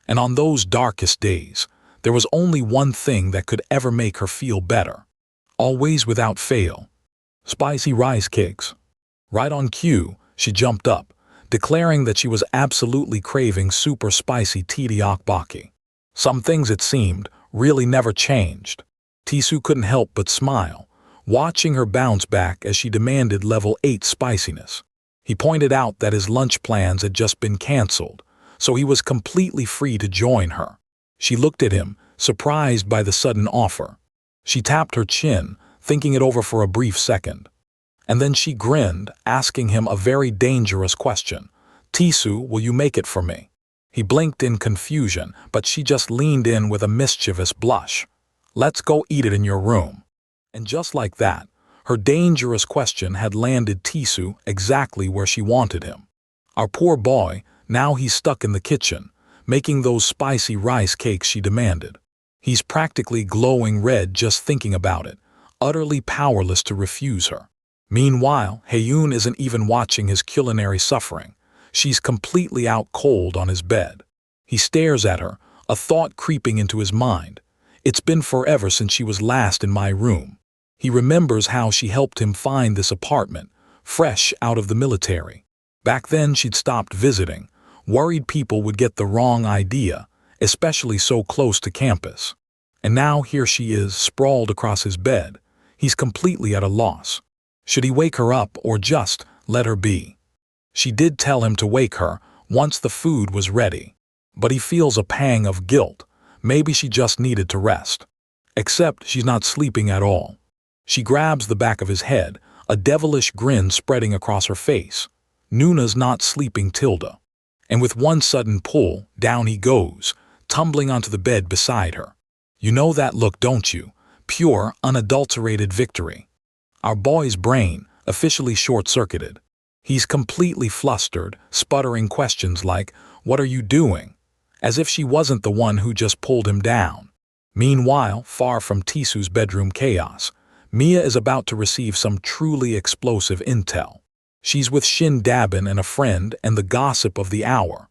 And on those darkest days, there was only one thing that could ever make her feel better. Always without fail. Spicy rice cakes. Right on cue, she jumped up, declaring that she was absolutely craving super spicy tteokbokki. Some things, it seemed, really never changed. Tisoo couldn't help but smile, watching her bounce back as she demanded level 8 spiciness. He pointed out that his lunch plans had just been canceled, so he was completely free to join her. She looked at him, surprised by the sudden offer. She tapped her chin, thinking it over for a brief second. And then she grinned, asking him a very dangerous question. Tisoo, will you make it for me? He blinked in confusion, but she just leaned in with a mischievous blush. Let's go eat it in your room. And just like that, her dangerous question had landed Tisoo exactly where she wanted him. Our poor boy, now he's stuck in the kitchen, making those spicy rice cakes she demanded. He's practically glowing red just thinking about it, utterly powerless to refuse her. Meanwhile, Haeyoon isn't even watching his culinary suffering. She's completely out cold on his bed. He stares at her, a thought creeping into his mind. It's been forever since she was last in my room. He remembers how she helped him find this apartment, fresh out of the military. Back then she'd stopped visiting, worried people would get the wrong idea, especially so close to campus. And now here she is, sprawled across his bed. He's completely at a loss. Should he wake her up or just let her be? She did tell him to wake her once the food was ready, but he feels a pang of guilt. Maybe she just needed to rest. Except she's not sleeping at all. She grabs the back of his head, a devilish grin spreading across her face. Nuna's not sleeping, Tilda. And with one sudden pull, down he goes, tumbling onto the bed beside her. You know that look, don't you? Pure, unadulterated victory. Our boy's brain officially short-circuited. He's completely flustered, sputtering questions like, "What are you doing?" As if she wasn't the one who just pulled him down. Meanwhile, far from Tisu's bedroom chaos, Mia is about to receive some truly explosive intel. She's with Shin Dabin and a friend and the gossip of the hour.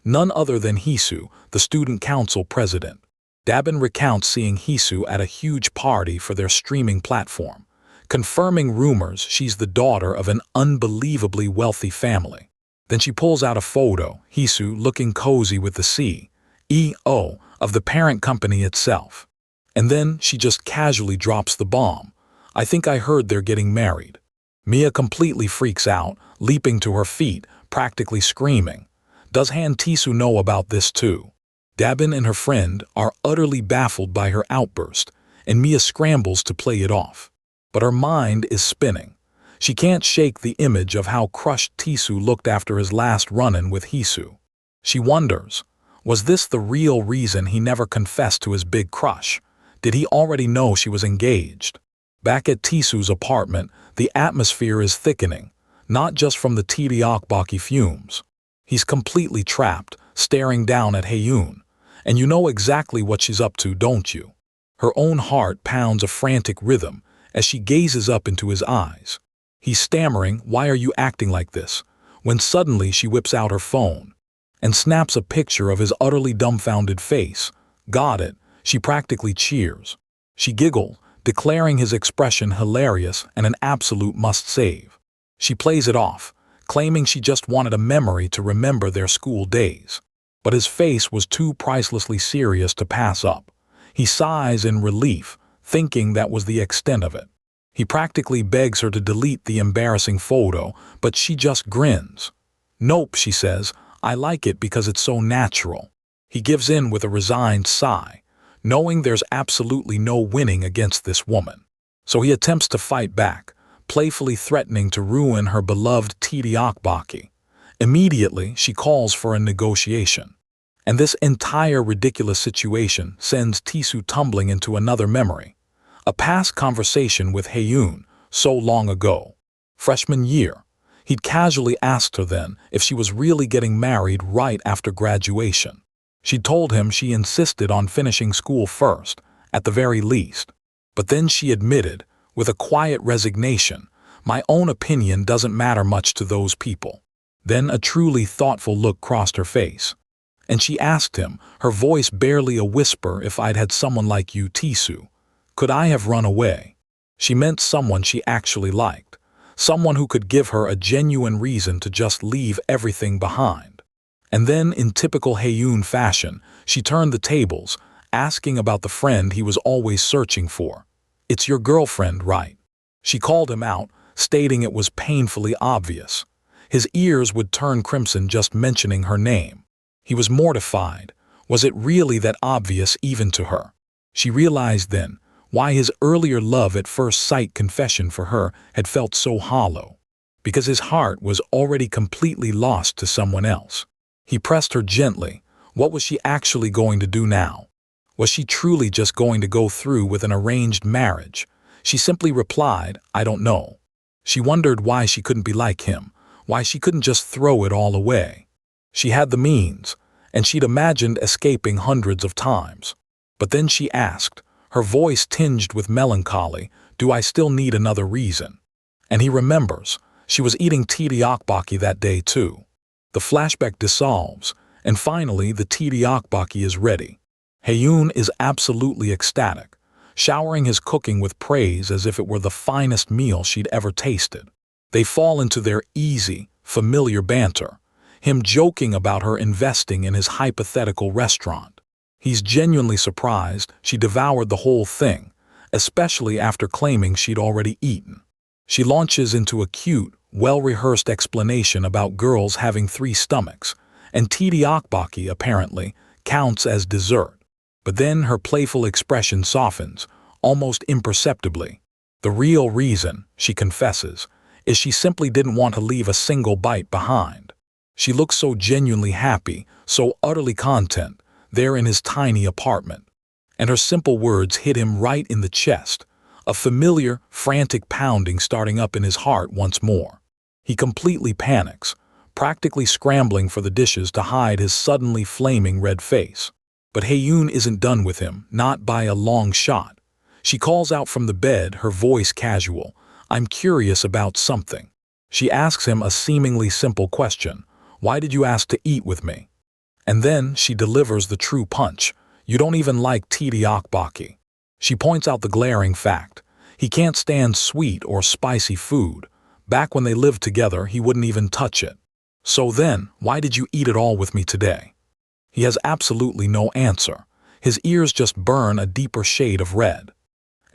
None other than Hisu, the student council president. Dabin recounts seeing Hisu at a huge party for their streaming platform, confirming rumors she's the daughter of an unbelievably wealthy family. Then she pulls out a photo, Hisu looking cozy with the CEO of the parent company itself. And then she just casually drops the bomb. I think I heard they're getting married. Mia completely freaks out, leaping to her feet, practically screaming. Does Han Tisu know about this too? Dabin and her friend are utterly baffled by her outburst, and Mia scrambles to play it off. But her mind is spinning. She can't shake the image of how crushed Tisu looked after his last run-in with Hisu. She wonders, was this the real reason he never confessed to his big crush? Did he already know she was engaged? Back at Tisu's apartment, the atmosphere is thickening, not just from the tteokbokki fumes. He's completely trapped, staring down at Haeyoon. And you know exactly what she's up to, don't you? Her own heart pounds a frantic rhythm as she gazes up into his eyes. He's stammering, "Why are you acting like this?" when suddenly she whips out her phone and snaps a picture of his utterly dumbfounded face. Got it, she practically cheers. She giggled, declaring his expression hilarious and an absolute must-save. She plays it off, claiming she just wanted a memory to remember their school days. But his face was too pricelessly serious to pass up. He sighs in relief, thinking that was the extent of it. He practically begs her to delete the embarrassing photo, but she just grins. "Nope," she says, "I like it because it's so natural." He gives in with a resigned sigh, knowing there's absolutely no winning against this woman. So he attempts to fight back, playfully threatening to ruin her beloved tteokbokki. Immediately, she calls for a negotiation. And this entire ridiculous situation sends Tisu tumbling into another memory. A past conversation with Haeyoon, so long ago. Freshman year. He'd casually asked her then if she was really getting married right after graduation. She told him she insisted on finishing school first, at the very least. But then she admitted, with a quiet resignation, "My own opinion doesn't matter much to those people." Then a truly thoughtful look crossed her face. And she asked him, her voice barely a whisper, "If I'd had someone like you, Tisu, could I have run away?" She meant someone she actually liked. Someone who could give her a genuine reason to just leave everything behind. And then, in typical Haeyoon fashion, she turned the tables, asking about the friend he was always searching for. "It's your girlfriend, right?" She called him out, stating it was painfully obvious. His ears would turn crimson just mentioning her name. He was mortified. Was it really that obvious even to her? She realized then why his earlier love at first sight confession for her had felt so hollow. Because his heart was already completely lost to someone else. He pressed her gently. What was she actually going to do now? Was she truly just going to go through with an arranged marriage? She simply replied, "I don't know." She wondered why she couldn't be like him, why she couldn't just throw it all away. She had the means, and she'd imagined escaping hundreds of times. But then she asked, her voice tinged with melancholy, "Do I still need another reason?" And he remembers, she was eating tteokbokki that day too. The flashback dissolves, and finally the tteokbokki is ready. Haeyoon is absolutely ecstatic, showering his cooking with praise as if it were the finest meal she'd ever tasted. They fall into their easy, familiar banter, him joking about her investing in his hypothetical restaurant. He's genuinely surprised she devoured the whole thing, especially after claiming she'd already eaten. She launches into a cute, well-rehearsed explanation about girls having 3 stomachs, and tteokbokki, apparently, counts as dessert. But then her playful expression softens, almost imperceptibly. The real reason, she confesses, is she simply didn't want to leave a single bite behind. She looks so genuinely happy, so utterly content, there in his tiny apartment. And her simple words hit him right in the chest, a familiar, frantic pounding starting up in his heart once more. He completely panics, practically scrambling for the dishes to hide his suddenly flaming red face. But Hae-yoon isn't done with him, not by a long shot. She calls out from the bed, her voice casual, "I'm curious about something." She asks him a seemingly simple question, "Why did you ask to eat with me?" And then she delivers the true punch, "You don't even like tteokbokki." She points out the glaring fact. He can't stand sweet or spicy food. Back when they lived together, he wouldn't even touch it. So then, why did you eat it all with me today? He has absolutely no answer. His ears just burn a deeper shade of red.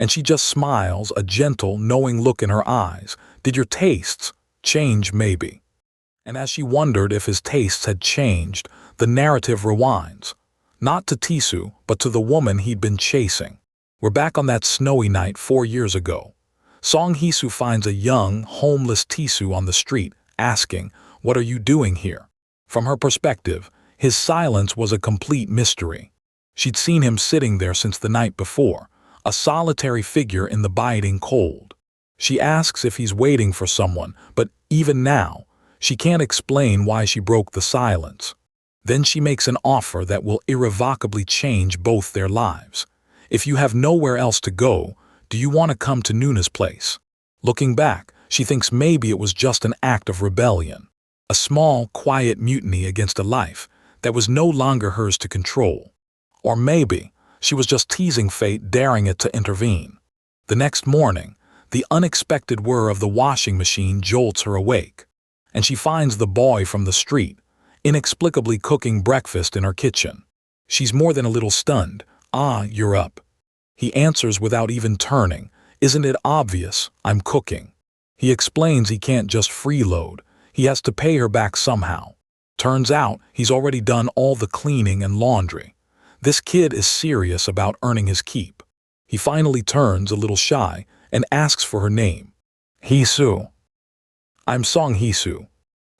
And she just smiles, a gentle, knowing look in her eyes. Did your tastes change, maybe? And as she wondered if his tastes had changed, the narrative rewinds. Not to Tisu, but to the woman he'd been chasing. We're back on that snowy night 4 years ago. Song Hee-soo finds a young, homeless Tisu on the street, asking, "What are you doing here?" From her perspective, his silence was a complete mystery. She'd seen him sitting there since the night before, a solitary figure in the biting cold. She asks if he's waiting for someone, but even now, she can't explain why she broke the silence. Then she makes an offer that will irrevocably change both their lives. "If you have nowhere else to go, do you want to come to Nuna's place?" Looking back, she thinks maybe it was just an act of rebellion. A small, quiet mutiny against a life that was no longer hers to control. Or maybe she was just teasing fate, daring it to intervene. The next morning, the unexpected whir of the washing machine jolts her awake, and she finds the boy from the street, inexplicably cooking breakfast in her kitchen. She's more than a little stunned. "Ah, you're up." He answers without even turning, "Isn't it obvious? I'm cooking." He explains he can't just freeload. He has to pay her back somehow. Turns out he's already done all the cleaning and laundry. This kid is serious about earning his keep. He finally turns, a little shy, and asks for her name. "Hee-soo." "I'm Song Hee-soo."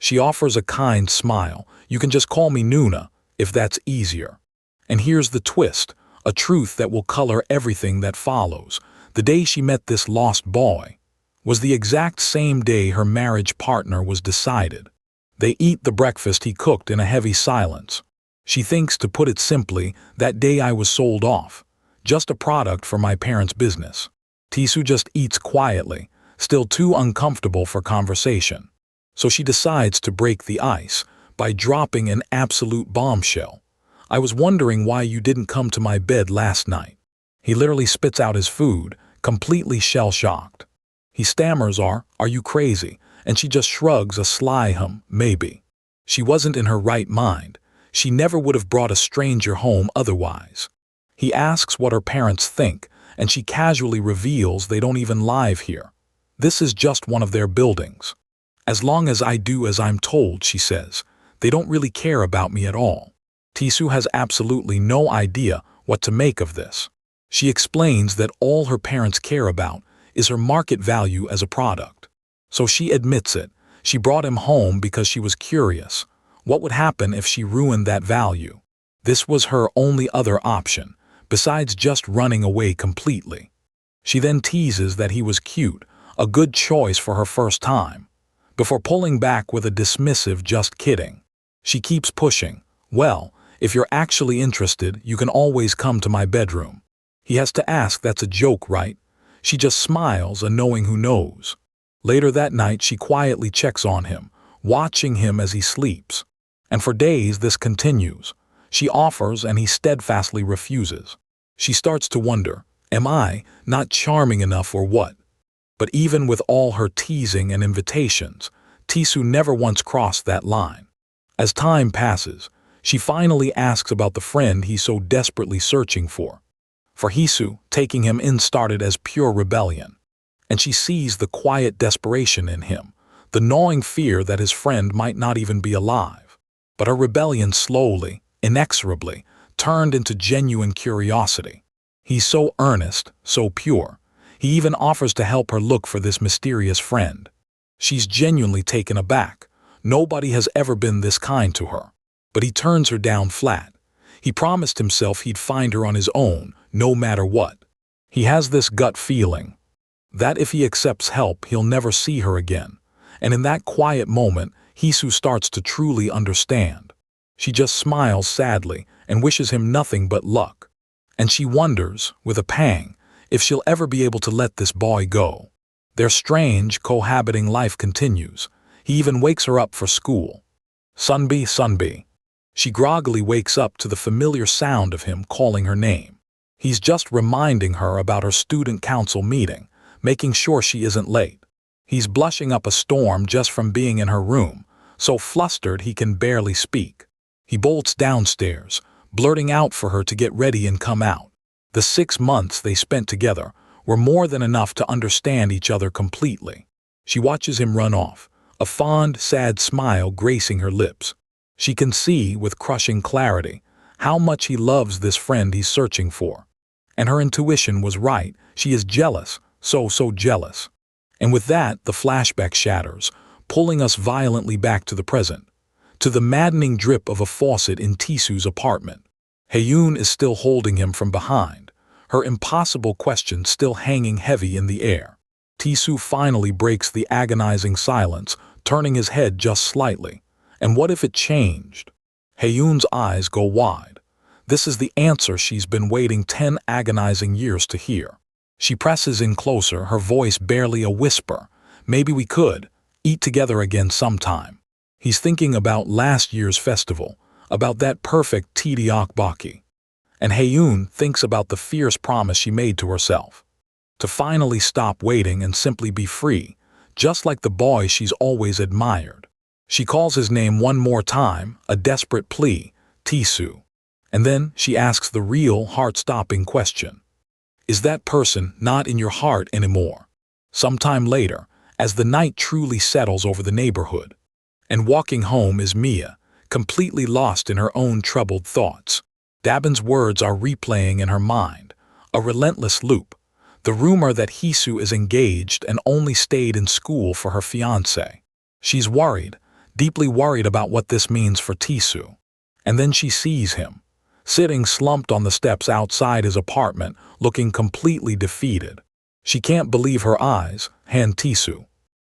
She offers a kind smile. "You can just call me Nuna, if that's easier." And here's the twist, a truth that will color everything that follows. The day she met this lost boy was the exact same day her marriage partner was decided. They eat the breakfast he cooked in a heavy silence. She thinks, to put it simply, that day I was sold off, just a product for my parents' business. Tisu just eats quietly, still too uncomfortable for conversation. So she decides to break the ice by dropping an absolute bombshell. "I was wondering why you didn't come to my bed last night." He literally spits out his food, completely shell-shocked. He stammers, Are you crazy?" And she just shrugs a sly maybe. She wasn't in her right mind. She never would have brought a stranger home otherwise. He asks what her parents think, and she casually reveals they don't even live here. This is just one of their buildings. "As long as I do as I'm told," she says, "they don't really care about me at all." Tisu has absolutely no idea what to make of this. She explains that all her parents care about is her market value as a product. So she admits it. She brought him home because she was curious. What would happen if she ruined that value? This was her only other option, besides just running away completely. She then teases that he was cute, a good choice for her first time, before pulling back with a dismissive "just kidding." She keeps pushing. "Well, if you're actually interested, you can always come to my bedroom." He has to ask, "That's a joke, right?" She just smiles, a knowing who knows. Later that night, she quietly checks on him, watching him as he sleeps. And for days this continues. She offers and he steadfastly refuses. She starts to wonder, am I not charming enough or what? But even with all her teasing and invitations, Tisu never once crossed that line. As time passes, she finally asks about the friend he's so desperately searching for. For Hisu, taking him in started as pure rebellion. And she sees the quiet desperation in him, the gnawing fear that his friend might not even be alive. But her rebellion slowly, inexorably, turned into genuine curiosity. He's so earnest, so pure. He even offers to help her look for this mysterious friend. She's genuinely taken aback. Nobody has ever been this kind to her. But he turns her down flat. He promised himself he'd find her on his own, no matter what. He has this gut feeling that if he accepts help, he'll never see her again. And in that quiet moment, Hisu starts to truly understand. She just smiles sadly and wishes him nothing but luck. And she wonders, with a pang, if she'll ever be able to let this boy go. Their strange, cohabiting life continues. He even wakes her up for school. Sunbi, Sunbi. She groggily wakes up to the familiar sound of him calling her name. He's just reminding her about her student council meeting, making sure she isn't late. He's blushing up a storm just from being in her room, so flustered he can barely speak. He bolts downstairs, blurting out for her to get ready and come out. The 6 months they spent together were more than enough to understand each other completely. She watches him run off, a fond, sad smile gracing her lips. She can see, with crushing clarity, how much he loves this friend he's searching for. And her intuition was right. She is jealous, so jealous. And with that, the flashback shatters, pulling us violently back to the present, to the maddening drip of a faucet in Tisu's apartment. Haeyoon is still holding him from behind, her impossible question still hanging heavy in the air. Tisu finally breaks the agonizing silence, turning his head just slightly. And what if it changed? Haeyoon's eyes go wide. This is the answer she's been waiting 10 agonizing years to hear. She presses in closer, her voice barely a whisper. Maybe we could eat together again sometime. He's thinking about last year's festival, about that perfect tteokbokki. And Haeyoon thinks about the fierce promise she made to herself. To finally stop waiting and simply be free, just like the boy she's always admired. She calls his name one more time, a desperate plea, Tisu. And then she asks the real, heart-stopping question. Is that person not in your heart anymore? Sometime later, as the night truly settles over the neighborhood. And walking home is Mia, completely lost in her own troubled thoughts. Dabin's words are replaying in her mind, a relentless loop. The rumor that Hisu is engaged and only stayed in school for her fiancé. She's worried, deeply worried about what this means for Tisu. And then she sees him, sitting slumped on the steps outside his apartment, looking completely defeated. She can't believe her eyes, Han Tisu.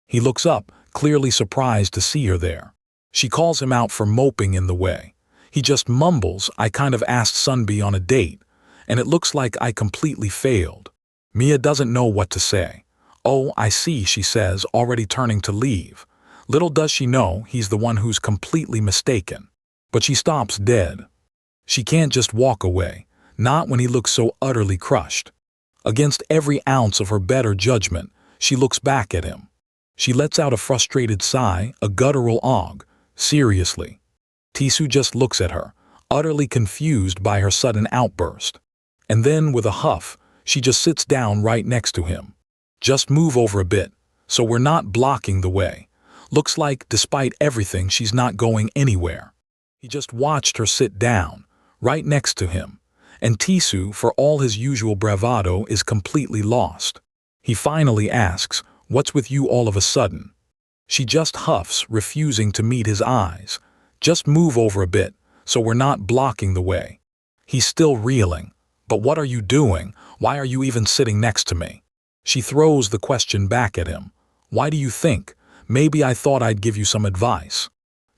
He looks up, clearly surprised to see her there. She calls him out for moping in the way. He just mumbles, I kind of asked Sunbi on a date, and it looks like I completely failed. Mia doesn't know what to say. Oh, I see, she says, already turning to leave. Little does she know he's the one who's completely mistaken. But she stops dead. She can't just walk away, not when he looks so utterly crushed. Against every ounce of her better judgment, she looks back at him. She lets out a frustrated sigh, a guttural "Ogh, seriously." Tisu just looks at her, utterly confused by her sudden outburst. And then, with a huff, she just sits down right next to him. Just move over a bit, so we're not blocking the way. Looks like, despite everything, she's not going anywhere. He just watched her sit down, right next to him, and Tisu, for all his usual bravado, is completely lost. He finally asks, "What's with you all of a sudden?" She just huffs, refusing to meet his eyes. Just move over a bit, so we're not blocking the way. He's still reeling. But what are you doing? Why are you even sitting next to me? She throws the question back at him. Why do you think? Maybe I thought I'd give you some advice.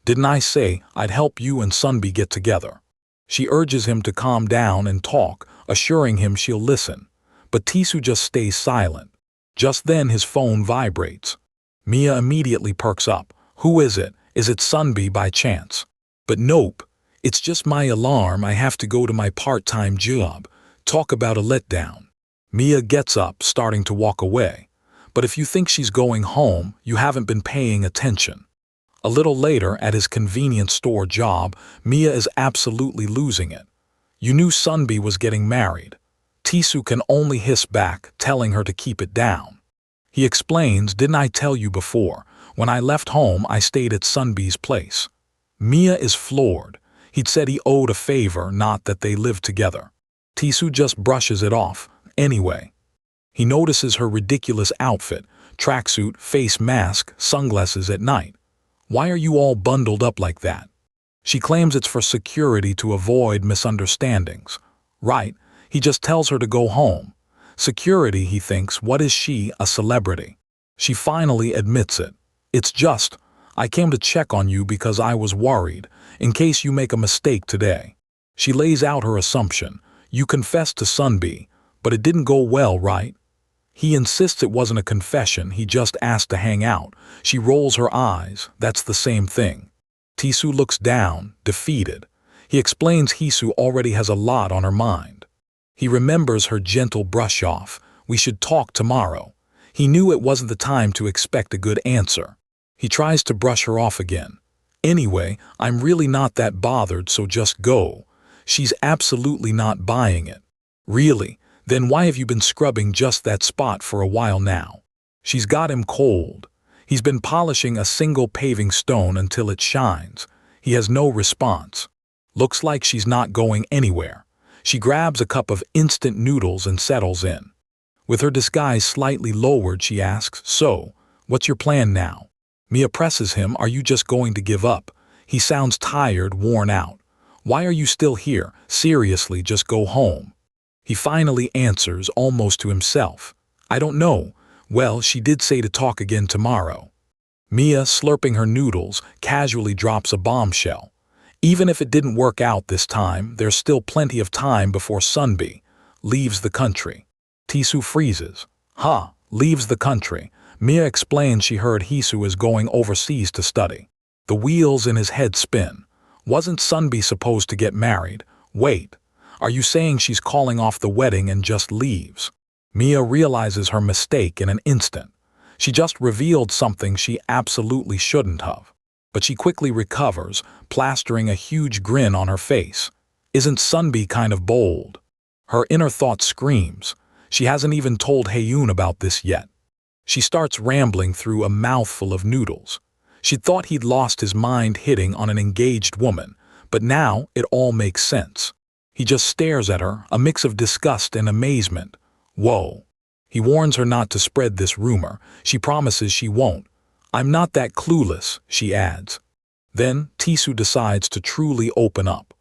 Didn't I say I'd help you and Sunbi get together? She urges him to calm down and talk, assuring him she'll listen. But Tisu just stays silent. Just then his phone vibrates. Mia immediately perks up. Who is it? Is it Sunbi by chance? But nope. It's just my alarm. I have to go to my part-time job. Talk about a letdown. Mia gets up, starting to walk away. But if you think she's going home, you haven't been paying attention. A little later, at his convenience store job, Mia is absolutely losing it. You knew Sunbi was getting married. Tisu can only hiss back, telling her to keep it down. He explains, didn't I tell you before? When I left home, I stayed at Sunbi's place. Mia is floored. He'd said he owed a favor, not that they lived together. Tisu just brushes it off. Anyway, he notices her ridiculous outfit, tracksuit, face mask, sunglasses at night. Why are you all bundled up like that? She claims it's for security to avoid misunderstandings. Right, he just tells her to go home. Security, he thinks, what is she, a celebrity? She finally admits it. It's just, I came to check on you because I was worried, in case you make a mistake today. She lays out her assumption. You confessed to Sunbi, but it didn't go well, right? He insists it wasn't a confession, he just asked to hang out. She rolls her eyes, that's the same thing. Tisu looks down, defeated. He explains Hisu already has a lot on her mind. He remembers her gentle brush off, we should talk tomorrow. He knew it wasn't the time to expect a good answer. He tries to brush her off again. Anyway, I'm really not that bothered, so just go. She's absolutely not buying it. Really? Then why have you been scrubbing just that spot for a while now? She's got him cold. He's been polishing a single paving stone until it shines. He has no response. Looks like she's not going anywhere. She grabs a cup of instant noodles and settles in. With her disguise slightly lowered, she asks, so, what's your plan now? Mia presses him, are you just going to give up? He sounds tired, worn out. Why are you still here? Seriously, just go home. He finally answers, almost to himself. I don't know. Well, she did say to talk again tomorrow. Mia, slurping her noodles, casually drops a bombshell. Even if it didn't work out this time, there's still plenty of time before Sunbi leaves the country. Tisu freezes. Leaves the country. Mia explains she heard Hisu is going overseas to study. The wheels in his head spin. Wasn't Sunbi supposed to get married? Wait. Are you saying she's calling off the wedding and just leaves? Mia realizes her mistake in an instant. She just revealed something she absolutely shouldn't have. But she quickly recovers, plastering a huge grin on her face. Isn't Sunbi kind of bold? Her inner thought screams. She hasn't even told Haeyoon about this yet. She starts rambling through a mouthful of noodles. She'd thought he'd lost his mind hitting on an engaged woman, but now it all makes sense. He just stares at her, a mix of disgust and amazement. Whoa. He warns her not to spread this rumor. She promises she won't. I'm not that clueless, she adds. Then Tisu decides to truly open up.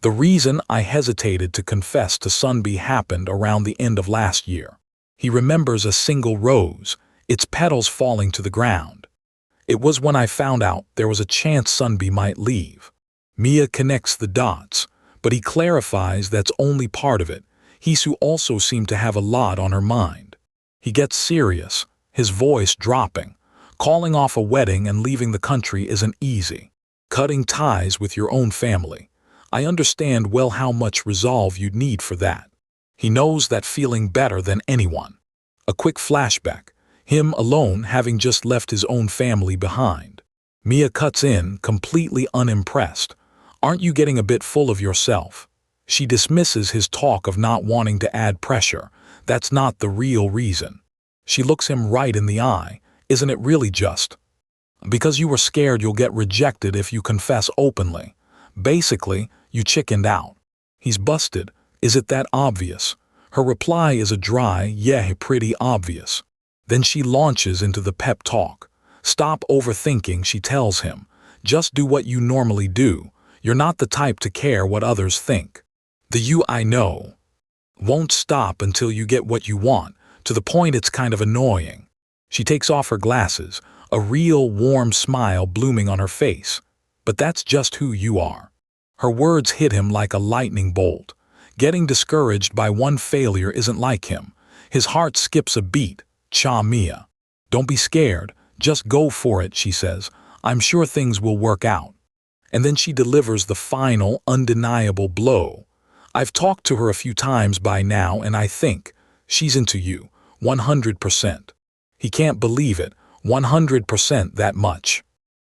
The reason I hesitated to confess to Sunbi happened around the end of last year. He remembers a single rose, its petals falling to the ground. It was when I found out there was a chance Sunbi might leave. Mia connects the dots. But he clarifies that's only part of it. Hisu also seemed to have a lot on her mind. He gets serious, his voice dropping. Calling off a wedding and leaving the country isn't easy. Cutting ties with your own family. I understand well how much resolve you'd need for that. He knows that feeling better than anyone. A quick flashback. Him alone having just left his own family behind. Mia cuts in, completely unimpressed. Aren't you getting a bit full of yourself? She dismisses his talk of not wanting to add pressure. That's not the real reason. She looks him right in the eye. Isn't it really just? Because you were scared you'll get rejected if you confess openly. Basically, you chickened out. He's busted. Is it that obvious? Her reply is a dry, yeah, pretty obvious. Then she launches into the pep talk. Stop overthinking, she tells him. Just do what you normally do. You're not the type to care what others think. The you I know won't stop until you get what you want, to the point it's kind of annoying. She takes off her glasses, a real warm smile blooming on her face. But that's just who you are. Her words hit him like a lightning bolt. Getting discouraged by one failure isn't like him. His heart skips a beat. Cha Mia. Don't be scared. Just go for it, she says. I'm sure things will work out. And then she delivers the final, undeniable blow. I've talked to her a few times by now, and I think she's into you, 100%. He can't believe it, 100% that much.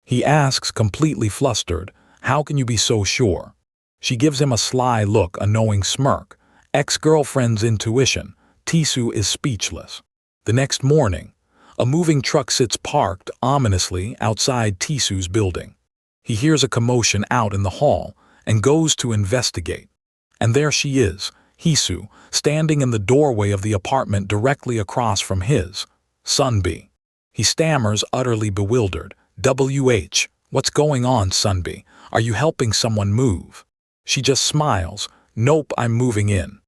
He asks, completely flustered, how can you be so sure? She gives him a sly look, a knowing smirk. Ex-girlfriend's intuition. Tisu is speechless. The next morning, A moving truck sits parked ominously outside Tisu's building. He hears a commotion out in the hall and goes to investigate. And there she is, Hisu, standing in the doorway of the apartment directly across from his, Sunbi. He stammers, utterly bewildered. "WH, what's going on, Sunbi? Are you helping someone move?" She just smiles. "Nope, I'm moving in."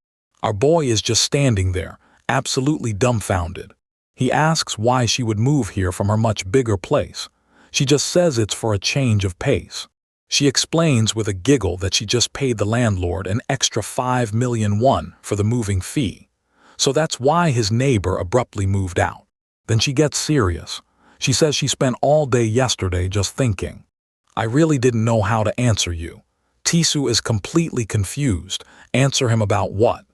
Our boy is just standing there, absolutely dumbfounded. He asks why she would move here from her much bigger place. She just says it's for a change of pace. She explains with a giggle that she just paid the landlord an extra 5 million won for the moving fee. So that's why his neighbor abruptly moved out. Then she gets serious. She says she spent all day yesterday just thinking. "I really didn't know how to answer you." Tisu is completely confused. "Answer him about what?"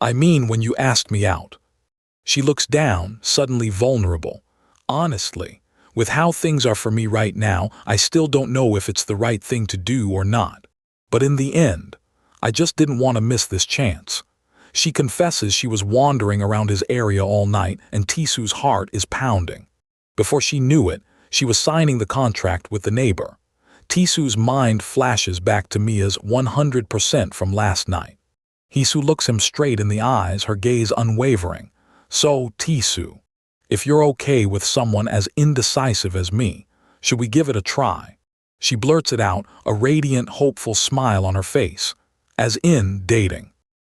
"I mean when you asked me out." She looks down, suddenly vulnerable. "Honestly, with how things are for me right now, I still don't know if it's the right thing to do or not. But in the end, I just didn't want to miss this chance." She confesses she was wandering around his area all night and Tisu's heart is pounding. Before she knew it, she was signing the contract with the neighbor. Tisu's mind flashes back to Mia's 100% from last night. Hisu looks him straight in the eyes, her gaze unwavering. "So, Tisu, if you're okay with someone as indecisive as me, should we give it a try?" She blurts it out, a radiant, hopeful smile on her face. As in, dating.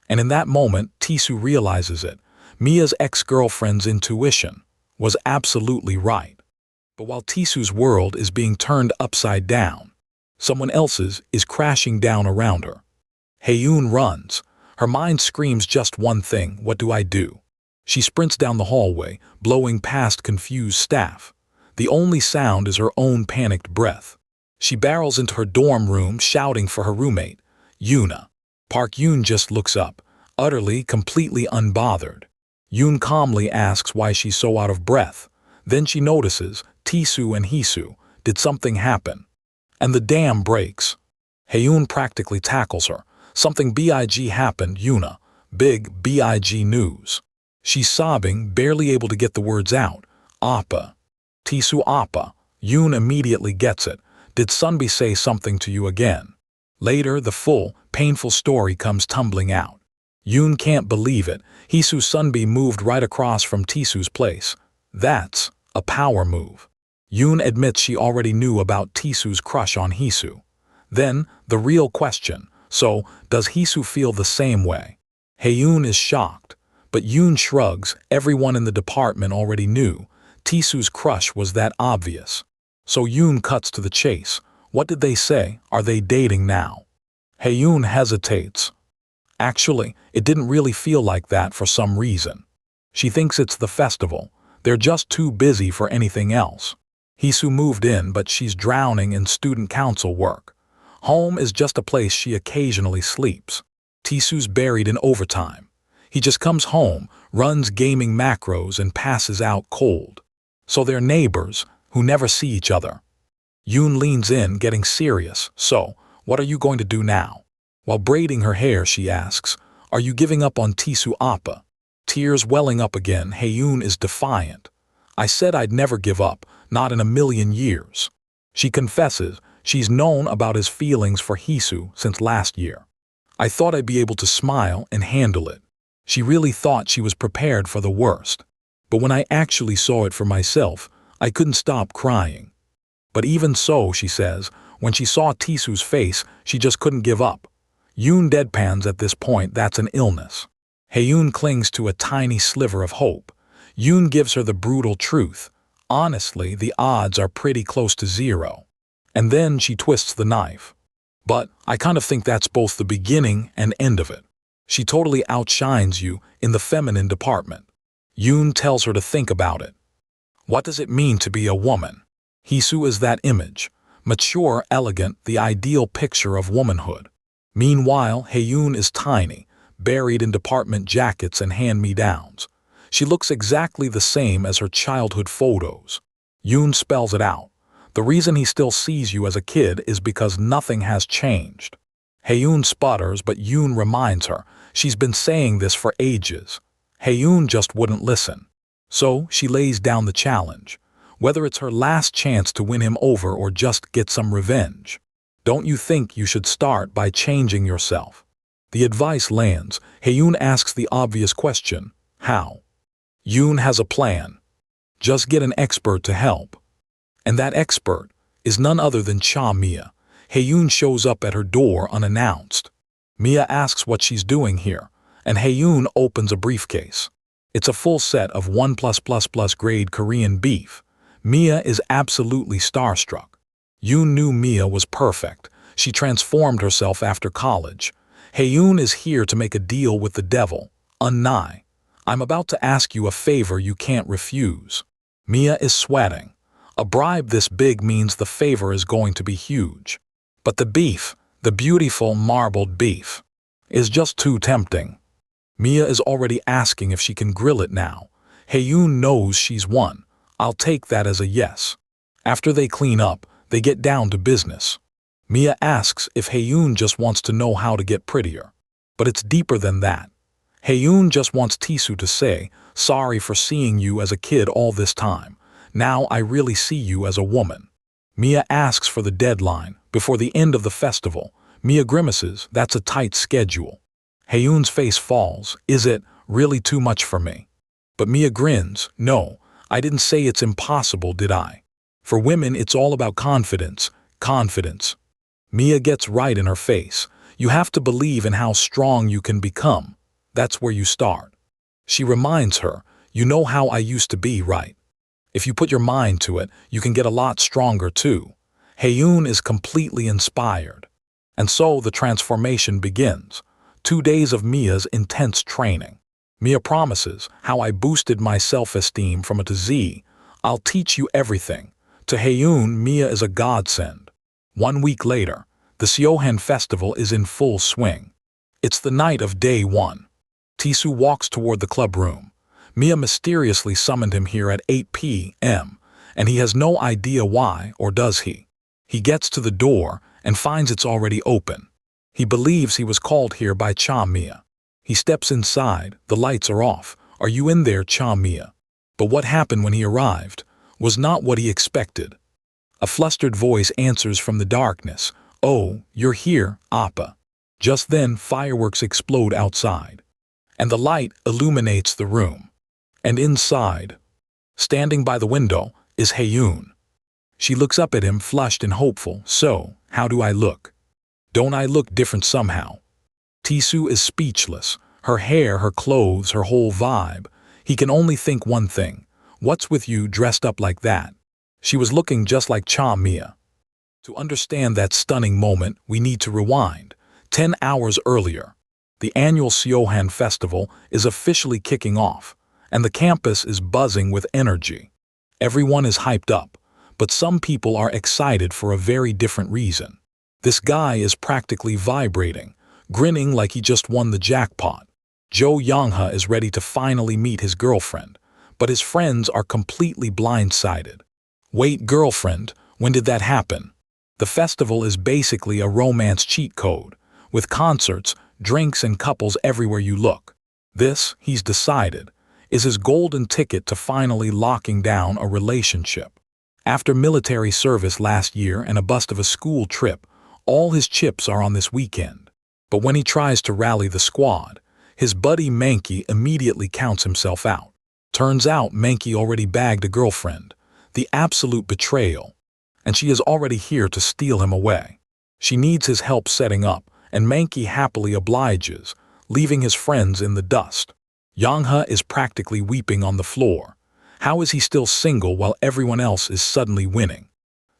And in that moment, Tisu realizes it. Mia's ex-girlfriend's intuition was absolutely right. But while Tisu's world is being turned upside down, someone else's is crashing down around her. Haeun runs. Her mind screams just one thing: what do I do? She sprints down the hallway, blowing past confused staff. The only sound is her own panicked breath. She barrels into her dorm room, shouting for her roommate, Yuna. Park Yoon just looks up, utterly, completely unbothered. Yoon calmly asks why she's so out of breath. Then she notices Tisu and Hisu. Did something happen? And the dam breaks. Haeun practically tackles her. Something big happened, Yuna. Big big news. She's sobbing, barely able to get the words out. Appa. Tisu Appa. Yoon immediately gets it. Did Sunbi say something to you again? Later, the full, painful story comes tumbling out. Yoon can't believe it. Hisu Sunbi moved right across from Tisu's place. That's a power move. Yoon admits she already knew about Tisu's crush on Hisu. Then, the real question. So, does Hisu feel the same way? Haeun is shocked. But Yoon shrugs. Everyone in the department already knew. Tisu's crush was that obvious. So Yoon cuts to the chase. What did they say? Are they dating now? Haeun hesitates. Actually, it didn't really feel like that for some reason. She thinks it's the festival. They're just too busy for anything else. Hisu moved in, but she's drowning in student council work. Home is just a place she occasionally sleeps. Tisu's buried in overtime. He just comes home, runs gaming macros, and passes out cold. So they're neighbors who never see each other. Yoon leans in, getting serious. So, what are you going to do now? While braiding her hair, she asks, are you giving up on Tisu Appa? Tears welling up again, Haeun is defiant. I said I'd never give up, not in a million years. She confesses she's known about his feelings for Hisu since last year. I thought I'd be able to smile and handle it. She really thought she was prepared for the worst. But when I actually saw it for myself, I couldn't stop crying. But even so, she says, when she saw Tisu's face, she just couldn't give up. Yoon deadpans at this point. That's an illness. Haeun clings to a tiny sliver of hope. Yoon gives her the brutal truth. Honestly, the odds are pretty close to zero. And then she twists the knife. But I kind of think that's both the beginning and end of it. She totally outshines you in the feminine department. Yoon tells her to think about it. What does it mean to be a woman? Hisu is that image. Mature, elegant, the ideal picture of womanhood. Meanwhile, Haeun is tiny, buried in department jackets and hand-me-downs. She looks exactly the same as her childhood photos. Yoon spells it out. The reason he still sees you as a kid is because nothing has changed. Haeun sputters, but Yoon reminds her. She's been saying this for ages. Haeun just wouldn't listen. So she lays down the challenge, whether it's her last chance to win him over or just get some revenge. Don't you think you should start by changing yourself? The advice lands. Haeyoon asks the obvious question, how? Yoon has a plan. Just get an expert to help. And that expert is none other than Cha Mia. Haeyoon shows up at her door unannounced. Mia asks what she's doing here, and Haeyoon opens a briefcase. It's a full set of 1+++ grade Korean beef. Mia is absolutely starstruck. Yoon knew Mia was perfect. She transformed herself after college. Haeyoon is here to make a deal with the devil. Unnai. I'm about to ask you a favor you can't refuse. Mia is sweating. A bribe this big means the favor is going to be huge. But the beef, the beautiful marbled beef, is just too tempting. Mia is already asking if she can grill it now. Haeyoon knows she's won. I'll take that as a yes. After they clean up, they get down to business. Mia asks if Haeyoon just wants to know how to get prettier. But it's deeper than that. Haeyoon just wants Tisu to say, sorry for seeing you as a kid all this time. Now I really see you as a woman. Mia asks for the deadline, before the end of the festival. Mia grimaces, that's a tight schedule. Haeyoon's face falls, is it really too much for me? But Mia grins, no, I didn't say it's impossible, did I? For women it's all about confidence, confidence. Mia gets right in her face. You have to believe in how strong you can become. That's where you start. She reminds her, you know how I used to be, right? If you put your mind to it, you can get a lot stronger too. Haeyoon is completely inspired. And so the transformation begins. 2 days of Mia's intense training. Mia promises, how I boosted my self-esteem from A to Z. I'll teach you everything. To Haeyoon, Mia is a godsend. 1 week later, the Seohan festival is in full swing. It's the night of day 1. Tisu walks toward the club room. Mia mysteriously summoned him here at 8 p.m., and he has no idea why, or does he? He gets to the door and finds it's already open. He believes he was called here by Cha Mia. He steps inside, the lights are off. Are you in there, Cha Mia? But what happened when he arrived was not what he expected. A flustered voice answers from the darkness. Oh, you're here, Appa. Just then, fireworks explode outside, and the light illuminates the room. And inside, standing by the window, is Haeyoon. She looks up at him, flushed and hopeful. So, how do I look? Don't I look different somehow? Tisu is speechless. Her hair, her clothes, her whole vibe. He can only think one thing. What's with you dressed up like that? She was looking just like Cha Mia. To understand that stunning moment, we need to rewind. 10 hours earlier, the annual Seohan Festival is officially kicking off, and the campus is buzzing with energy. Everyone is hyped up, but some people are excited for a very different reason. This guy is practically vibrating, grinning like he just won the jackpot. Jo Young-ha is ready to finally meet his girlfriend, but his friends are completely blindsided. Wait, girlfriend, when did that happen? The festival is basically a romance cheat code, with concerts, drinks and couples everywhere you look. This, he's decided, is his golden ticket to finally locking down a relationship. After military service last year and a bust of a school trip, all his chips are on this weekend. But when he tries to rally the squad, his buddy Mankey immediately counts himself out. Turns out Mankey already bagged a girlfriend. The absolute betrayal. And she is already here to steal him away. She needs his help setting up, and Mankey happily obliges, leaving his friends in the dust. Young-ha is practically weeping on the floor. How is he still single while everyone else is suddenly winning?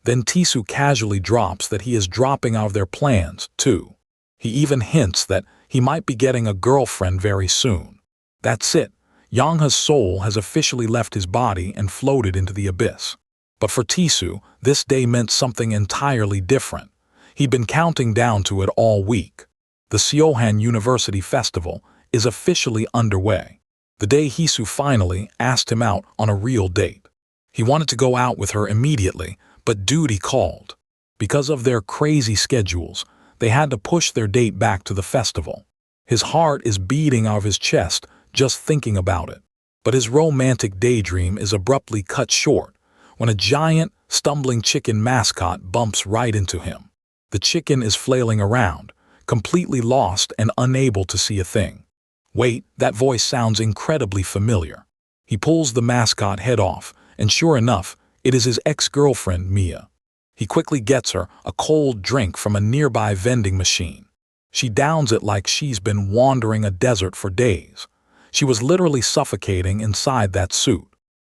Then Tisu casually drops that he is dropping out of their plans, too. He even hints that he might be getting a girlfriend very soon. That's it. Young-ha's soul has officially left his body and floated into the abyss. But for Tisu, this day meant something entirely different. He'd been counting down to it all week. The Seohan University Festival is officially underway. The day Hisu finally asked him out on a real date. He wanted to go out with her immediately, but duty called. Because of their crazy schedules, they had to push their date back to the festival. His heart is beating out of his chest just thinking about it. But his romantic daydream is abruptly cut short when a giant, stumbling chicken mascot bumps right into him. The chicken is flailing around, completely lost and unable to see a thing. Wait, that voice sounds incredibly familiar. He pulls the mascot head off, and sure enough, it is his ex-girlfriend, Mia. He quickly gets her a cold drink from a nearby vending machine. She downs it like she's been wandering a desert for days. She was literally suffocating inside that suit.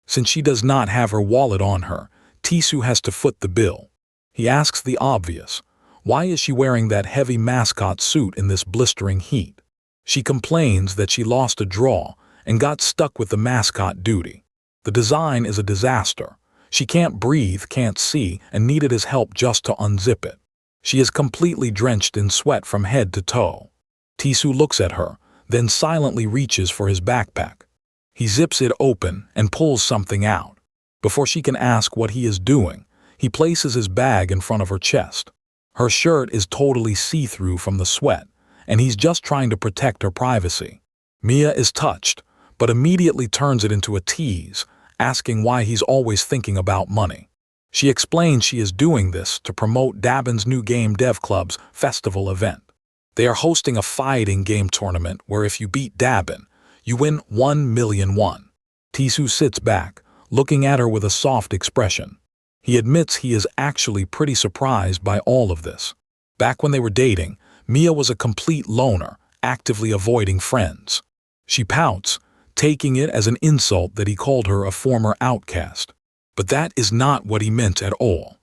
Since she does not have her wallet on her, Tisu has to foot the bill. He asks the obvious. Why is she wearing that heavy mascot suit in this blistering heat? She complains that she lost a draw and got stuck with the mascot duty. The design is a disaster. She can't breathe, can't see, and needed his help just to unzip it. She is completely drenched in sweat from head to toe. Tisu looks at her, then silently reaches for his backpack. He zips it open and pulls something out. Before she can ask what he is doing, he places his bag in front of her chest. Her shirt is totally see-through from the sweat, and he's just trying to protect her privacy. Mia is touched, but immediately turns it into a tease, asking why he's always thinking about money. She explains she is doing this to promote Dabin's new Game Dev Club's festival event. They are hosting a fighting game tournament where if you beat Dabin, you win 1,000,000 won. Tisu sits back, looking at her with a soft expression. He admits he is actually pretty surprised by all of this. Back when they were dating, Mia was a complete loner, actively avoiding friends. She pouts, taking it as an insult that he called her a former outcast. But that is not what he meant at all.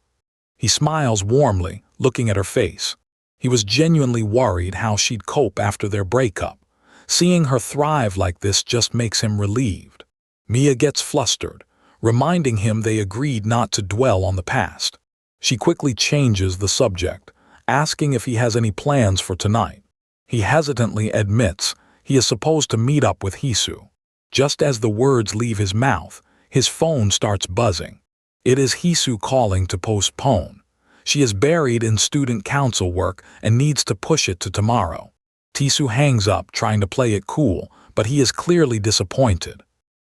He smiles warmly, looking at her face. He was genuinely worried how she'd cope after their breakup. Seeing her thrive like this just makes him relieved. Mia gets flustered, reminding him they agreed not to dwell on the past. She quickly changes the subject, asking if he has any plans for tonight. He hesitantly admits he is supposed to meet up with Hisu. Just as the words leave his mouth, his phone starts buzzing. It is Hisu calling to postpone. She is buried in student council work and needs to push it to tomorrow. Tisu hangs up, trying to play it cool, but he is clearly disappointed.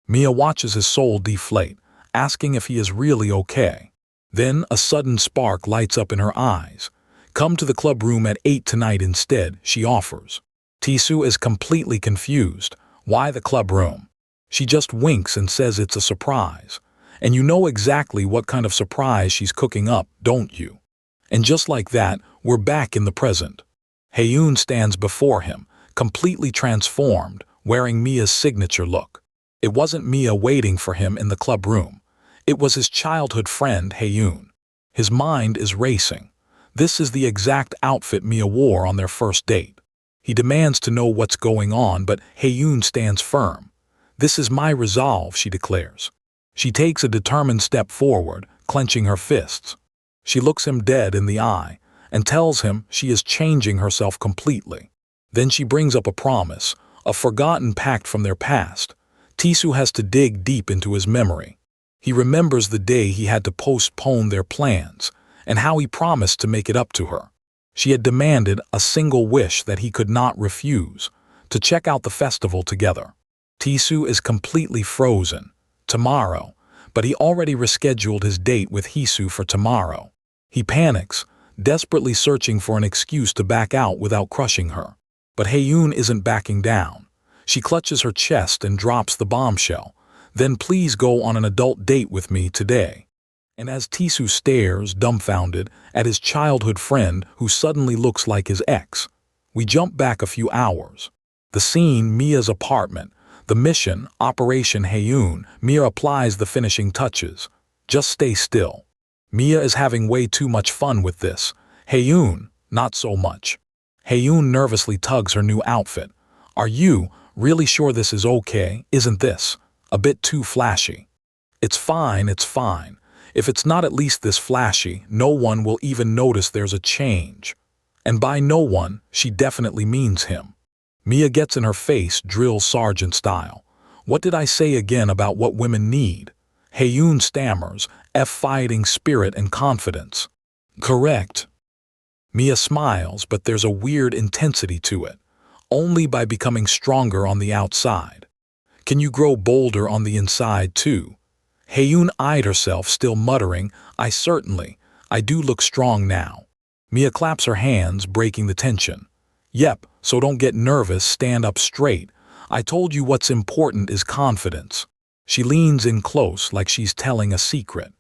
Mia watches his soul deflate, asking if he is really okay. Then a sudden spark lights up in her eyes. Come to the club room at 8 tonight instead, she offers. Tisu is completely confused. Why the club room? She just winks and says it's a surprise. And you know exactly what kind of surprise she's cooking up, don't you? And just like that, we're back in the present. Haeyoon stands before him, completely transformed, wearing Mia's signature look. It wasn't Mia waiting for him in the club room. It was his childhood friend, Haeyoon. His mind is racing. This is the exact outfit Mia wore on their first date. He demands to know what's going on, but Haeyoon stands firm. This is my resolve, she declares. She takes a determined step forward, clenching her fists. She looks him dead in the eye and tells him she is changing herself completely. Then she brings up a promise, a forgotten pact from their past. Tisu has to dig deep into his memory. He remembers the day he had to postpone their plans and how he promised to make it up to her. She had demanded a single wish that he could not refuse, to check out the festival together. Tisu is completely frozen. Tomorrow, but he already rescheduled his date with Hisu for tomorrow. He panics, desperately searching for an excuse to back out without crushing her. But Haeyoon isn't backing down. She clutches her chest and drops the bombshell. Then please go on an adult date with me today. And as Tisu stares, dumbfounded, at his childhood friend who suddenly looks like his ex, we jump back a few hours. The scene, Mia's apartment. The mission, Operation Haeyoon. Mia applies the finishing touches. Just stay still. Mia is having way too much fun with this. Haeyoon, not so much. Haeyoon nervously tugs her new outfit. Are you really sure this is okay? Isn't this a bit too flashy? It's fine, it's fine. If it's not at least this flashy, no one will even notice there's a change. And by no one, she definitely means him. Mia gets in her face, drill sergeant style. What did I say again about what women need? Haeyoon stammers, fighting spirit and confidence. Correct. Mia smiles, but there's a weird intensity to it. Only by becoming stronger on the outside. Can you grow bolder on the inside too? Haeyoon eyed herself, still muttering, I do look strong now. Mia claps her hands, breaking the tension. Yep, so don't get nervous, stand up straight. I told you what's important is confidence. She leans in close like she's telling a secret.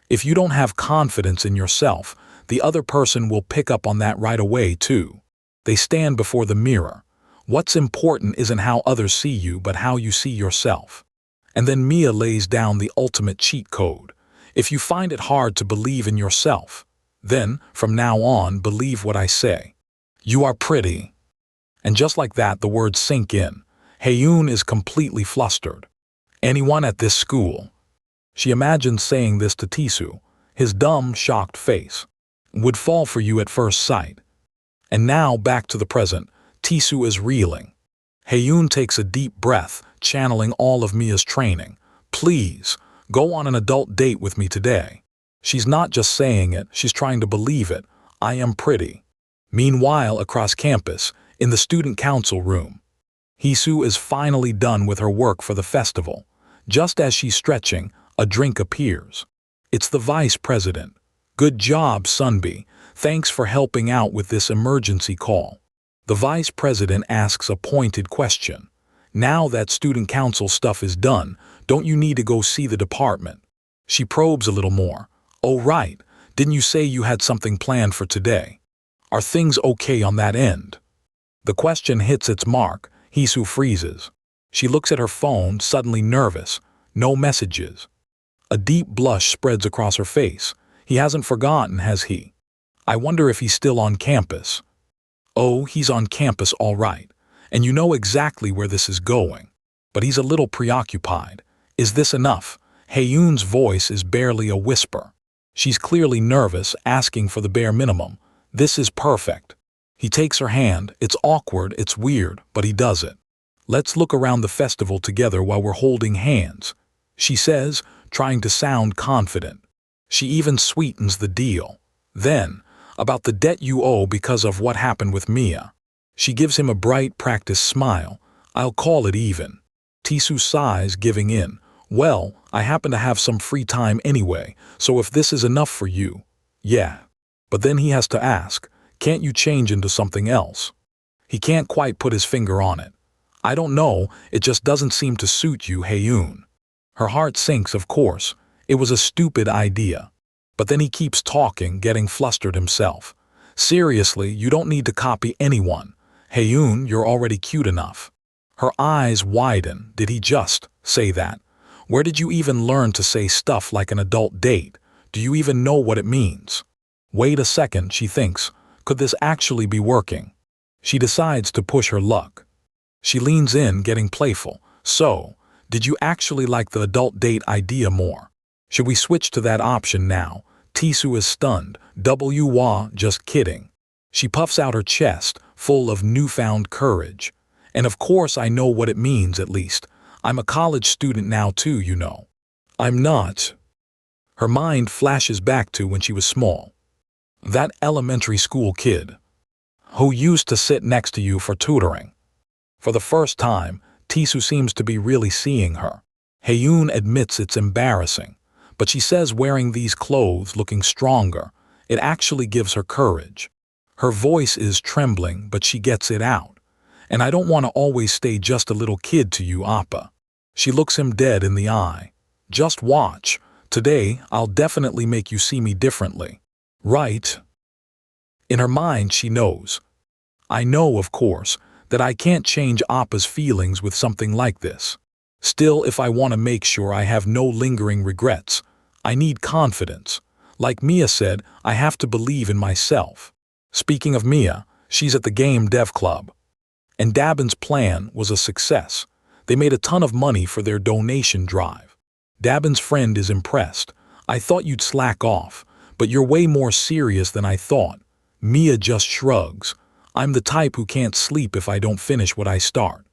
If you don't have confidence in yourself, the other person will pick up on that right away too. They stand before the mirror. What's important isn't how others see you, but how you see yourself. And then Mia lays down the ultimate cheat code. If you find it hard to believe in yourself, then, from now on, believe what I say. You are pretty. And just like that, the words sink in. Haeyoon is completely flustered. Anyone at this school? She imagines saying this to Tisu, his dumb, shocked face. Would fall for you at first sight. And now, back to the present, Tisu is reeling. Haeyoon takes a deep breath, channeling all of Mia's training. Please, go on an adult date with me today. She's not just saying it, she's trying to believe it. I am pretty. Meanwhile, across campus, in the student council room, Hisu is finally done with her work for the festival. Just as she's stretching, a drink appears. It's the vice president. Good job, Sunbi. Thanks for helping out with this emergency call. The vice president asks a pointed question. Now that student council stuff is done, don't you need to go see the department? She probes a little more. Oh right, didn't you say you had something planned for today? Are things okay on that end? The question hits its mark. Hisu freezes. She looks at her phone, suddenly nervous. No messages. A deep blush spreads across her face. He hasn't forgotten, has he? I wonder if he's still on campus. Oh, he's on campus all right. And you know exactly where this is going. But he's a little preoccupied. Is this enough? Haeyoon's voice is barely a whisper. She's clearly nervous, asking for the bare minimum. This is perfect. He takes her hand. It's awkward, it's weird, but he does it. Let's look around the festival together while we're holding hands, she says, trying to sound confident. She even sweetens the deal. Then, about the debt you owe because of what happened with Mia. She gives him a bright, practiced smile. I'll call it even. Tisu sighs, giving in. Well, I happen to have some free time anyway, so if this is enough for you, yeah. But then he has to ask, can't you change into something else? He can't quite put his finger on it. I don't know, it just doesn't seem to suit you, Haeyoon. Her heart sinks, of course. It was a stupid idea. But then he keeps talking, getting flustered himself. Seriously, you don't need to copy anyone. Haeyoon, you're already cute enough. Her eyes widen. Did he just say that? Where did you even learn to say stuff like an adult date? Do you even know what it means? Wait a second, she thinks. Could this actually be working? She decides to push her luck. She leans in, getting playful. So, did you actually like the adult date idea more? Should we switch to that option now? Tisu is stunned. Wah, just kidding. She puffs out her chest, full of newfound courage. And of course I know what it means, at least. I'm a college student now too, you know. I'm not. Her mind flashes back to when she was small. That elementary school kid who used to sit next to you for tutoring. For the first time, Tisu seems to be really seeing her. Haeyoon admits it's embarrassing, but she says wearing these clothes, looking stronger, it actually gives her courage. Her voice is trembling, but she gets it out. And I don't want to always stay just a little kid to you, Appa. She looks him dead in the eye. Just watch. Today, I'll definitely make you see me differently. Right? In her mind, she knows. I know, of course, that I can't change Appa's feelings with something like this. Still, if I want to make sure I have no lingering regrets, I need confidence. Like Mia said, I have to believe in myself. Speaking of Mia, she's at the game dev club. And Dabin's plan was a success. They made a ton of money for their donation drive. Dabin's friend is impressed. I thought you'd slack off, but you're way more serious than I thought. Mia just shrugs. I'm the type who can't sleep if I don't finish what I start.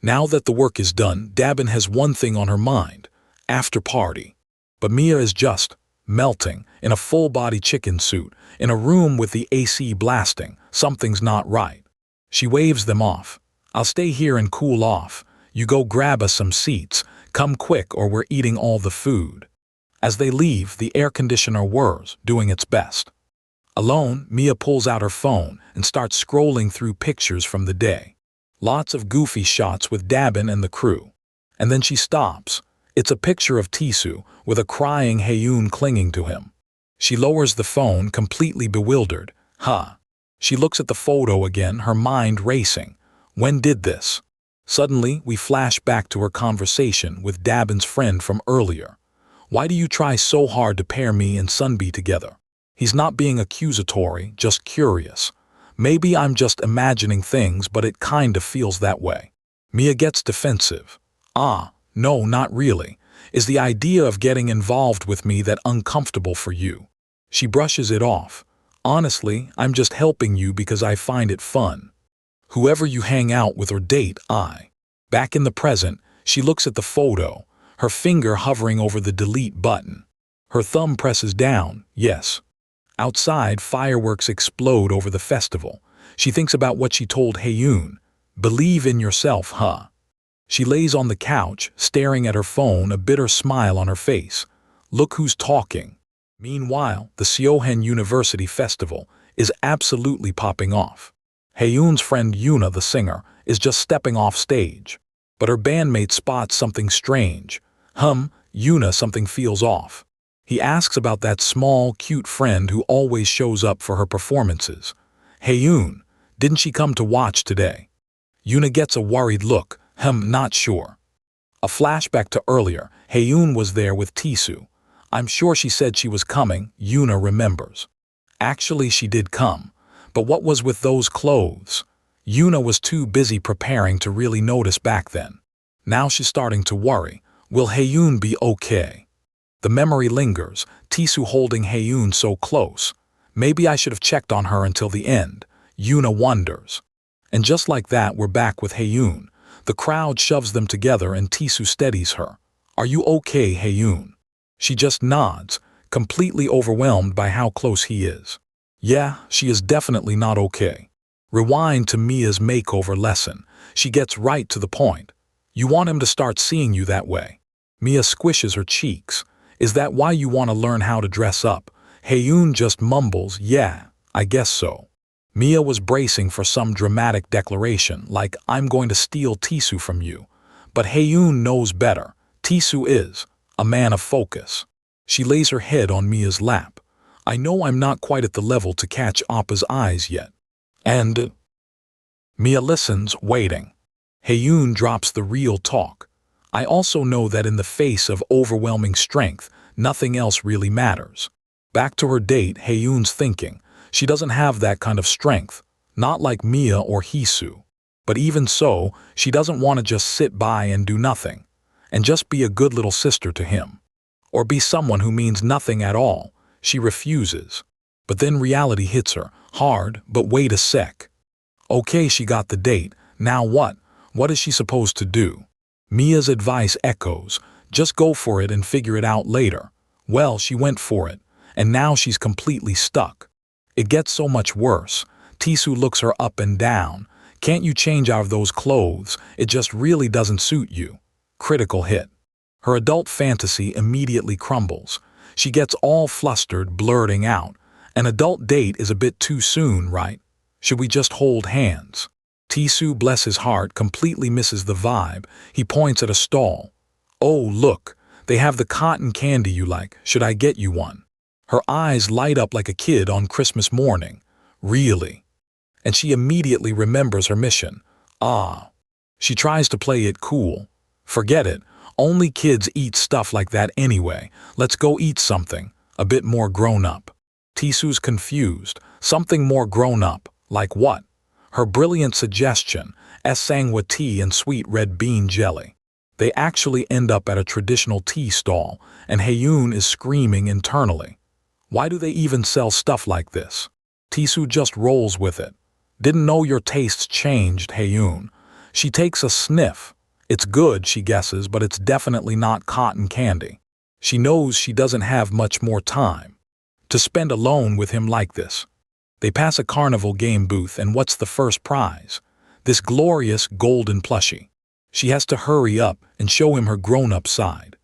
Now that the work is done, Dabin has one thing on her mind. After party. But Mia is just melting in a full-body chicken suit, in a room with the AC blasting. Something's not right. She waves them off. I'll stay here and cool off. You go grab us some seats, come quick or we're eating all the food. As they leave, the air conditioner whirs, doing its best. Alone, Mia pulls out her phone and starts scrolling through pictures from the day. Lots of goofy shots with Dabin and the crew. And then she stops. It's a picture of Tisu with a crying Haeyoon clinging to him. She lowers the phone, completely bewildered. She looks at the photo again, her mind racing. When did this? Suddenly, we flash back to her conversation with Dabin's friend from earlier. Why do you try so hard to pair me and Sunbi together? He's not being accusatory, just curious. Maybe I'm just imagining things, but it kind of feels that way. Mia gets defensive. No, not really. Is the idea of getting involved with me that uncomfortable for you? She brushes it off. Honestly, I'm just helping you because I find it fun. Whoever you hang out with or date, Back in the present, she looks at the photo, her finger hovering over the delete button. Her thumb presses down, yes. Outside, fireworks explode over the festival. She thinks about what she told Haeyoon. Believe in yourself, She lays on the couch, staring at her phone, a bitter smile on her face. Look who's talking. Meanwhile, the Seohan University Festival is absolutely popping off. Haeyoon's friend Yuna, the singer, is just stepping off stage. But her bandmate spots something strange. Yuna, something feels off. He asks about that small, cute friend who always shows up for her performances. Haeyoon, didn't she come to watch today? Yuna gets a worried look. Not sure. A flashback to earlier, Haeyoon was there with Tisu. I'm sure she said she was coming, Yuna remembers. Actually, she did come. But what was with those clothes? Yuna was too busy preparing to really notice back then. Now she's starting to worry. Will Haeyoon be okay? The memory lingers, Tisu holding Haeyoon so close. Maybe I should have checked on her until the end, Yuna wonders. And just like that, we're back with Haeyoon. The crowd shoves them together and Tisu steadies her. Are you okay, Haeyoon? She just nods, completely overwhelmed by how close he is. Yeah, she is definitely not okay. Rewind to Mia's makeover lesson. She gets right to the point. You want him to start seeing you that way. Mia squishes her cheeks. Is that why you want to learn how to dress up? Haeyoon just mumbles, yeah, I guess so. Mia was bracing for some dramatic declaration, like I'm going to steal Tisu from you. But Haeyoon knows better. Tisu is a man of focus. She lays her head on Mia's lap. I know I'm not quite at the level to catch Appa's eyes yet. And Mia listens, waiting. Haeyoon drops the real talk. I also know that in the face of overwhelming strength, nothing else really matters. Back to her date, Haeyoon's thinking. She doesn't have that kind of strength, not like Mia or Hisu. But even so, she doesn't want to just sit by and do nothing, and just be a good little sister to him. Or be someone who means nothing at all. She refuses. But then reality hits her, hard, but wait a sec. Okay, she got the date, now what? What is she supposed to do? Mia's advice echoes, just go for it and figure it out later. Well, she went for it, and now she's completely stuck. It gets so much worse. Tisu looks her up and down. Can't you change out of those clothes? It just really doesn't suit you. Critical hit. Her adult fantasy immediately crumbles. She gets all flustered, blurting out. An adult date is a bit too soon, right? Should we just hold hands? Tisu, bless his heart, completely misses the vibe. He points at a stall. Oh, look, they have the cotton candy you like. Should I get you one? Her eyes light up like a kid on Christmas morning. Really? And she immediately remembers her mission. She tries to play it cool. Forget it. Only kids eat stuff like that anyway. Let's go eat something. A bit more grown up. Tisu's confused. Something more grown up. Like what? Her brilliant suggestion, sangwa tea and sweet red bean jelly. They actually end up at a traditional tea stall, and Haeyoon is screaming internally. Why do they even sell stuff like this? Tisu just rolls with it. Didn't know your tastes changed, Haeyoon. She takes a sniff. It's good, she guesses, but it's definitely not cotton candy. She knows she doesn't have much more time to spend alone with him like this. They pass a carnival game booth, and what's the first prize? This glorious golden plushie. She has to hurry up and show him her grown-up side.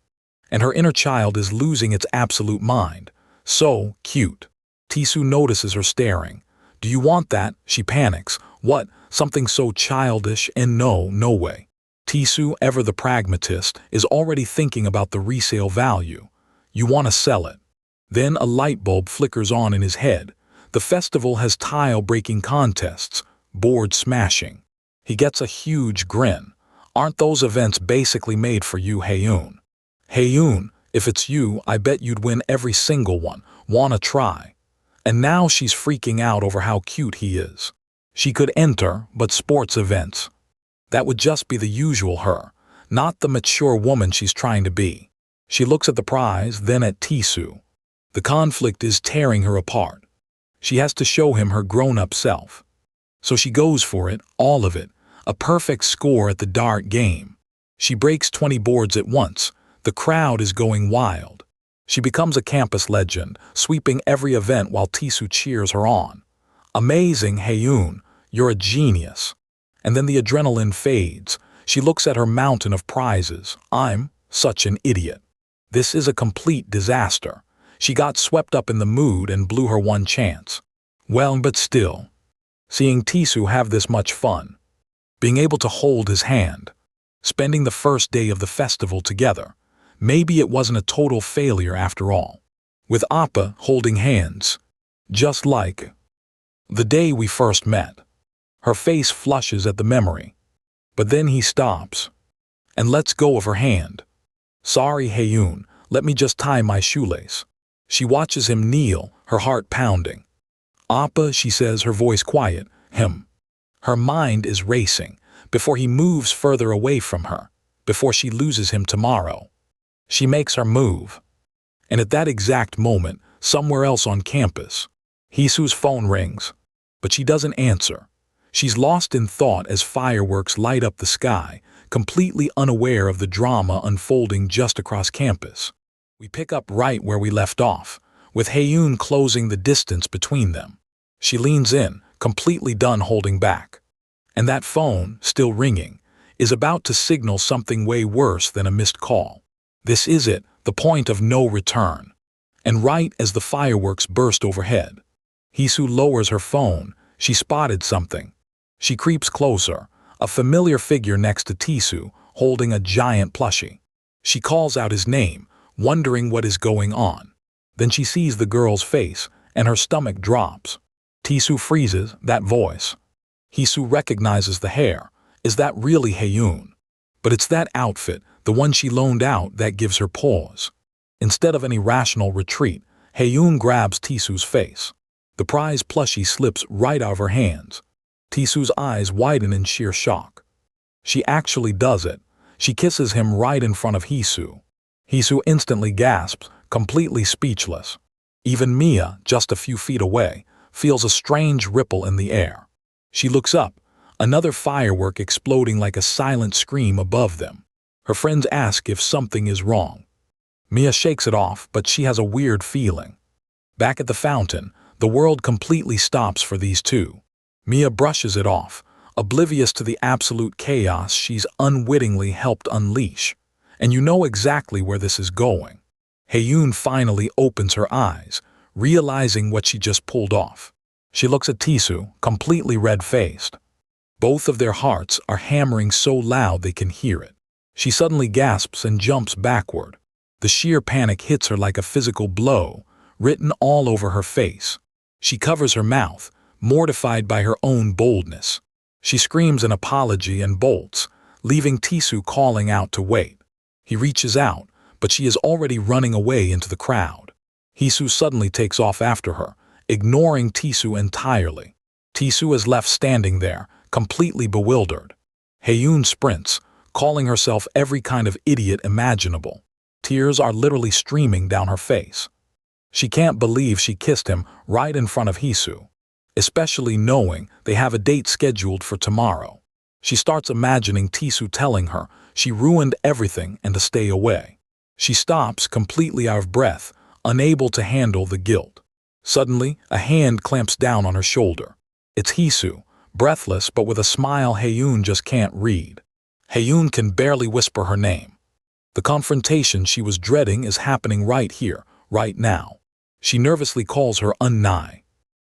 And her inner child is losing its absolute mind. So cute. Tisu notices her staring. Do you want that? She panics. What? Something so childish, and no way. Tisu, ever the pragmatist, is already thinking about the resale value. You want to sell it. Then a light bulb flickers on in his head. The festival has tile-breaking contests, board smashing. He gets a huge grin. Aren't those events basically made for you, Haeyoon? Haeyoon, if it's you, I bet you'd win every single one. Wanna try? And now she's freaking out over how cute he is. She could enter, but sports events. That would just be the usual her, not the mature woman she's trying to be. She looks at the prize, then at Tisu. The conflict is tearing her apart. She has to show him her grown-up self. So she goes for it, all of it, a perfect score at the dart game. She breaks 20 boards at once. The crowd is going wild. She becomes a campus legend, sweeping every event while Tisu cheers her on. Amazing, Haeyoon, you're a genius. And then the adrenaline fades. She looks at her mountain of prizes. I'm such an idiot. This is a complete disaster. She got swept up in the mood and blew her one chance. Well, but still. Seeing Tisu have this much fun. Being able to hold his hand. Spending the first day of the festival together. Maybe it wasn't a total failure after all. With Appa holding hands. Just like the day we first met. Her face flushes at the memory. But then he stops. And lets go of her hand. Sorry, Haeyoon, let me just tie my shoelace. She watches him kneel, her heart pounding. Appa, she says, her voice quiet. Him. Her mind is racing, before he moves further away from her, before she loses him tomorrow. She makes her move. And at that exact moment, somewhere else on campus, Hisu's phone rings. But she doesn't answer. She's lost in thought as fireworks light up the sky, completely unaware of the drama unfolding just across campus. We pick up right where we left off, with Haeyoon closing the distance between them. She leans in, completely done holding back. And that phone, still ringing, is about to signal something way worse than a missed call. This is it, the point of no return. And right as the fireworks burst overhead, Hisu lowers her phone. She spotted something. She creeps closer, a familiar figure next to Tisu, holding a giant plushie. She calls out his name, wondering what is going on. Then she sees the girl's face, and her stomach drops. Tisu freezes, that voice. Hisu recognizes the hair. Is that really Haeyoon? But it's that outfit, the one she loaned out, that gives her pause. Instead of any rational retreat, Haeyoon grabs Tisu's face. The prize plushie slips right out of her hands. Tisu's eyes widen in sheer shock. She actually does it. She kisses him right in front of Hisu. Hisu instantly gasps, completely speechless. Even Mia, just a few feet away, feels a strange ripple in the air. She looks up, another firework exploding like a silent scream above them. Her friends ask if something is wrong. Mia shakes it off, but she has a weird feeling. Back at the fountain, the world completely stops for these two. Mia brushes it off, oblivious to the absolute chaos she's unwittingly helped unleash. And you know exactly where this is going. Haeyoon finally opens her eyes, realizing what she just pulled off. She looks at Tisu, completely red-faced. Both of their hearts are hammering so loud they can hear it. She suddenly gasps and jumps backward. The sheer panic hits her like a physical blow, written all over her face. She covers her mouth, mortified by her own boldness. She screams an apology and bolts, leaving Tisu calling out to wait. He reaches out, but she is already running away into the crowd. Hisu suddenly takes off after her, ignoring Tisu entirely. Tisu is left standing there, completely bewildered. Haeyoon sprints, calling herself every kind of idiot imaginable. Tears are literally streaming down her face. She can't believe she kissed him right in front of Hisu, especially knowing they have a date scheduled for tomorrow. She starts imagining Tisu telling her she ruined everything and to stay away. She stops, completely out of breath, unable to handle the guilt. Suddenly, a hand clamps down on her shoulder. It's Hisu, breathless but with a smile Haeyoon just can't read. Haeyoon can barely whisper her name. The confrontation she was dreading is happening right here, right now. She nervously calls her Unnai.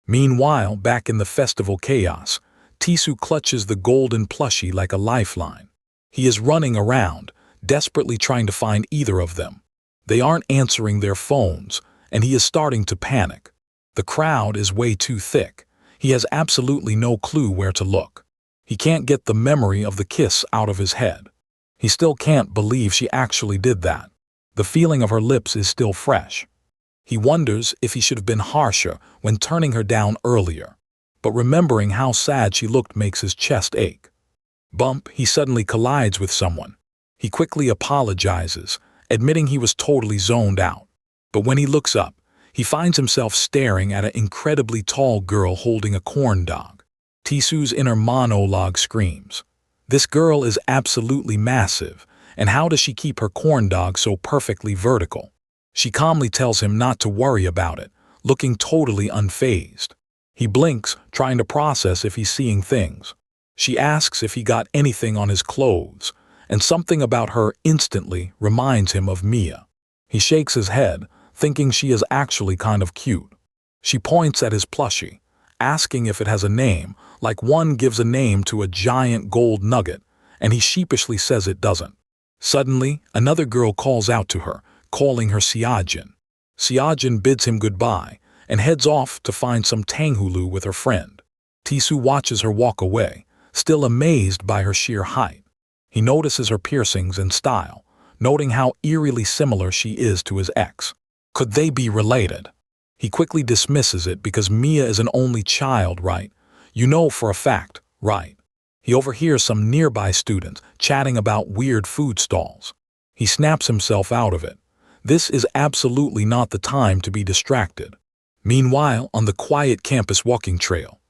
Meanwhile, back in the festival chaos, Tisu clutches the golden plushie like a lifeline. He is running around, desperately trying to find either of them. They aren't answering their phones, and he is starting to panic. The crowd is way too thick. He has absolutely no clue where to look. He can't get the memory of the kiss out of his head. He still can't believe she actually did that. The feeling of her lips is still fresh. He wonders if he should have been harsher when turning her down earlier, but remembering how sad she looked makes his chest ache. Bump, he suddenly collides with someone. He quickly apologizes, admitting he was totally zoned out. But when he looks up, he finds himself staring at an incredibly tall girl holding a corn dog. Tisu's inner monologue screams. This girl is absolutely massive, and how does she keep her corn dog so perfectly vertical? She calmly tells him not to worry about it, looking totally unfazed. He blinks, trying to process if he's seeing things. She asks if he got anything on his clothes, and something about her instantly reminds him of Mia. He shakes his head, thinking she is actually kind of cute. She points at his plushie, asking if it has a name, like one gives a name to a giant gold nugget, and he sheepishly says it doesn't. Suddenly, another girl calls out to her, calling her Seojin. Seojin bids him goodbye and heads off to find some tanghulu with her friend. Tisu watches her walk away, still amazed by her sheer height. He notices her piercings and style, noting how eerily similar she is to his ex. Could they be related? He quickly dismisses it because Mia is an only child, right? You know for a fact, right? He overhears some nearby students chatting about weird food stalls. He snaps himself out of it. This is absolutely not the time to be distracted. Meanwhile, on the quiet campus walking trail,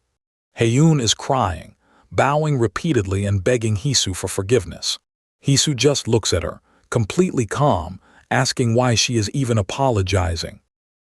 Haeyoon is crying, bowing repeatedly and begging Hisu for forgiveness. Hisu just looks at her, completely calm, asking why she is even apologizing.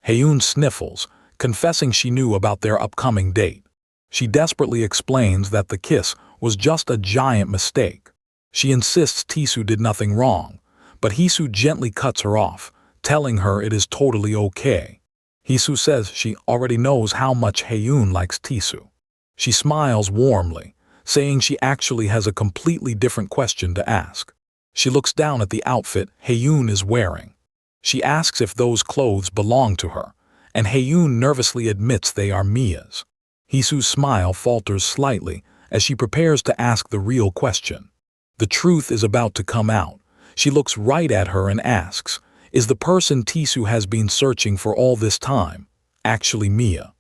Haeyoon sniffles, confessing she knew about their upcoming date. She desperately explains that the kiss was just a giant mistake. She insists Tisu did nothing wrong, but Hisu gently cuts her off, telling her it is totally okay. Hisu says she already knows how much Haeyoon likes Tisu. She smiles warmly, saying she actually has a completely different question to ask. She looks down at the outfit Haeyoon is wearing. She asks if those clothes belong to her, and Haeyoon nervously admits they are Mia's. Hisu's smile falters slightly as she prepares to ask the real question. The truth is about to come out. She looks right at her and asks, is the person Tisu has been searching for all this time actually Mia?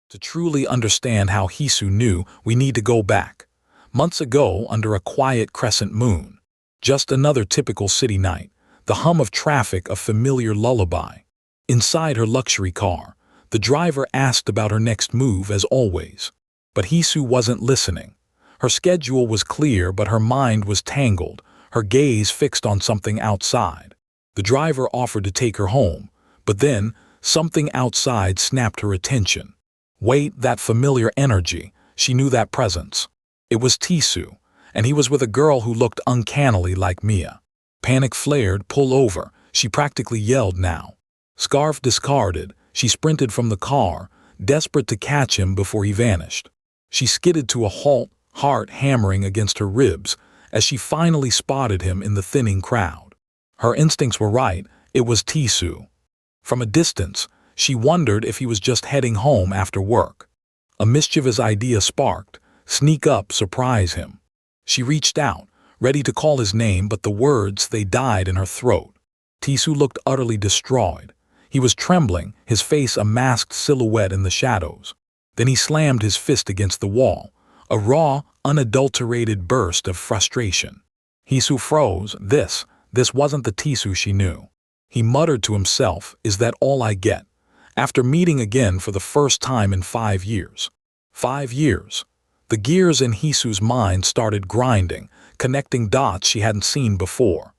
To truly understand how Hisu knew, we need to go back. Months ago, under a quiet crescent moon. Just another typical city night, the hum of traffic a familiar lullaby. Inside her luxury car, the driver asked about her next move as always. But Hisu wasn't listening. Her schedule was clear, but her mind was tangled, her gaze fixed on something outside. The driver offered to take her home, but then something outside snapped her attention. Wait, that familiar energy, she knew that presence. It was Tisu, and he was with a girl who looked uncannily like Mia. Panic flared, pull over, she practically yelled now. Scarf discarded, she sprinted from the car, desperate to catch him before he vanished. She skidded to a halt, heart hammering against her ribs, as she finally spotted him in the thinning crowd. Her instincts were right, it was Tisu. From a distance, she wondered if he was just heading home after work. A mischievous idea sparked, sneak up, surprise him. She reached out, ready to call his name, but the words, they died in her throat. Tisu looked utterly destroyed. He was trembling, his face a masked silhouette in the shadows. Then he slammed his fist against the wall, a raw, unadulterated burst of frustration. Hisu froze. This wasn't the Tisu she knew. He muttered to himself, is that all I get? After meeting again for the first time in 5 years. 5 years. The gears in Hisu's mind started grinding, connecting dots she hadn't seen before.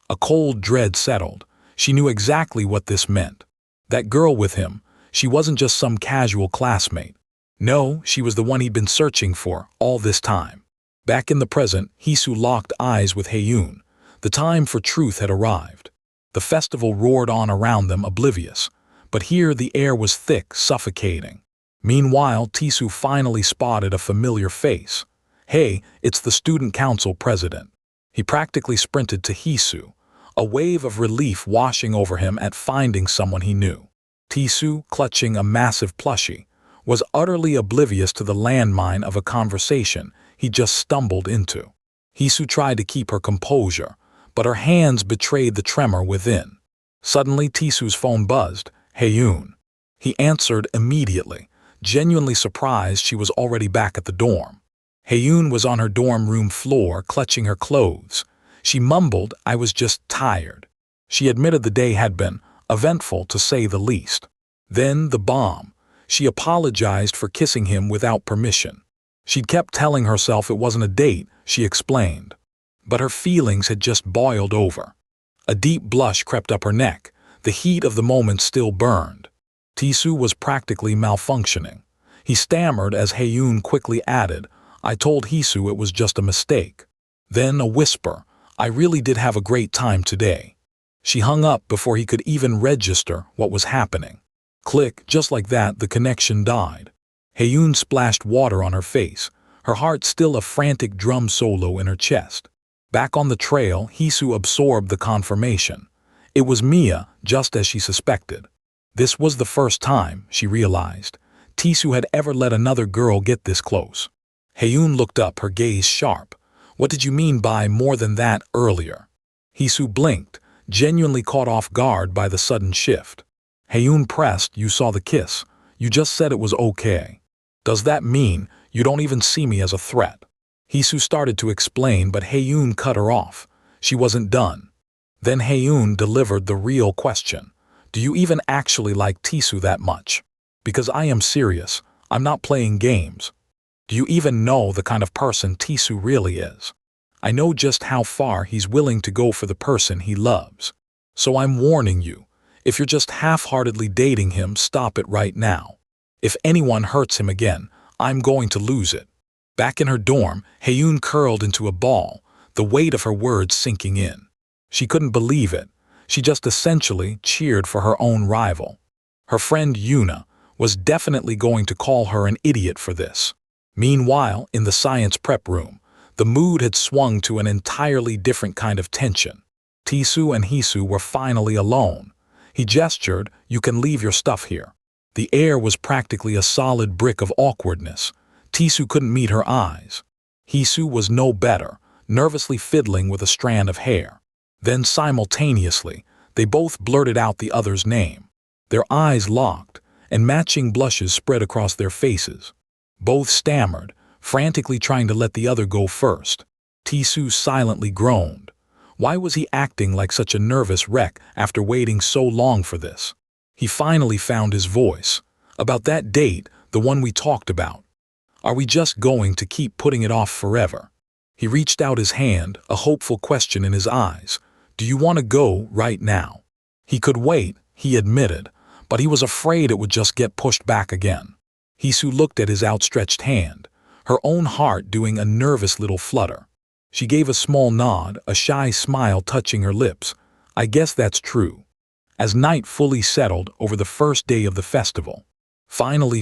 A cold dread settled. She knew exactly what this meant. That girl with him, she wasn't just some casual classmate. No, she was the one he'd been searching for all this time. Back in the present, Hisu locked eyes with Haeyoon. The time for truth had arrived. The festival roared on around them, oblivious. But here the air was thick, suffocating. Meanwhile, Tisu finally spotted a familiar face. Hey, it's the student council president. He practically sprinted to Hisu, a wave of relief washing over him at finding someone he knew. Tisu, clutching a massive plushie, was utterly oblivious to the landmine of a conversation he just stumbled into. Hisu tried to keep her composure, but her hands betrayed the tremor within. Suddenly, Tisu's phone buzzed. Haeyoon. He answered immediately, genuinely surprised she was already back at the dorm. Haeyoon was on her dorm room floor, clutching her clothes. She mumbled, "I was just tired." She admitted the day had been eventful, to say the least. Then the bomb. She apologized for kissing him without permission. She'd kept telling herself it wasn't a date, she explained. But her feelings had just boiled over. A deep blush crept up her neck. The heat of the moment still burned. Tisu was practically malfunctioning. He stammered as Haeyoon quickly added, "I told Hisu it was just a mistake." Then a whisper, "I really did have a great time today." She hung up before he could even register what was happening. Click, just like that, the connection died. Haeyoon splashed water on her face, her heart still a frantic drum solo in her chest. Back on the trail, Hisu absorbed the confirmation. It was Mia, just as she suspected. This was the first time, she realized, Tisu had ever let another girl get this close. Haeyoon looked up, her gaze sharp. "What did you mean by more than that earlier?" Hisu blinked, genuinely caught off guard by the sudden shift. Haeyoon pressed, "You saw the kiss. You just said it was okay. Does that mean you don't even see me as a threat?" Hisu started to explain, but Haeyoon cut her off. She wasn't done. Then Haeyoon delivered the real question. "Do you even actually like Tisu that much? Because I am serious. I'm not playing games. Do you even know the kind of person Tisu really is? I know just how far he's willing to go for the person he loves. So I'm warning you. If you're just half-heartedly dating him, stop it right now. If anyone hurts him again, I'm going to lose it." Back in her dorm, Haeyoon curled into a ball, the weight of her words sinking in. She couldn't believe it. She just essentially cheered for her own rival. Her friend Yuna was definitely going to call her an idiot for this. Meanwhile, in the science prep room, the mood had swung to an entirely different kind of tension. Tisu and Hisu were finally alone. He gestured, "You can leave your stuff here." The air was practically a solid brick of awkwardness. Tisu couldn't meet her eyes. Hisu was no better, nervously fiddling with a strand of hair. Then simultaneously, they both blurted out the other's name. Their eyes locked, and matching blushes spread across their faces. Both stammered, frantically trying to let the other go first. Tisu silently groaned. Why was he acting like such a nervous wreck after waiting so long for this? He finally found his voice. "About that date, the one we talked about. Are we just going to keep putting it off forever?" He reached out his hand, a hopeful question in his eyes. "Do you want to go right now?" He could wait, he admitted, but he was afraid it would just get pushed back again. Hisu looked at his outstretched hand, her own heart doing a nervous little flutter. She gave a small nod, a shy smile touching her lips. "I guess that's true." As night fully settled over the first day of the festival, finally,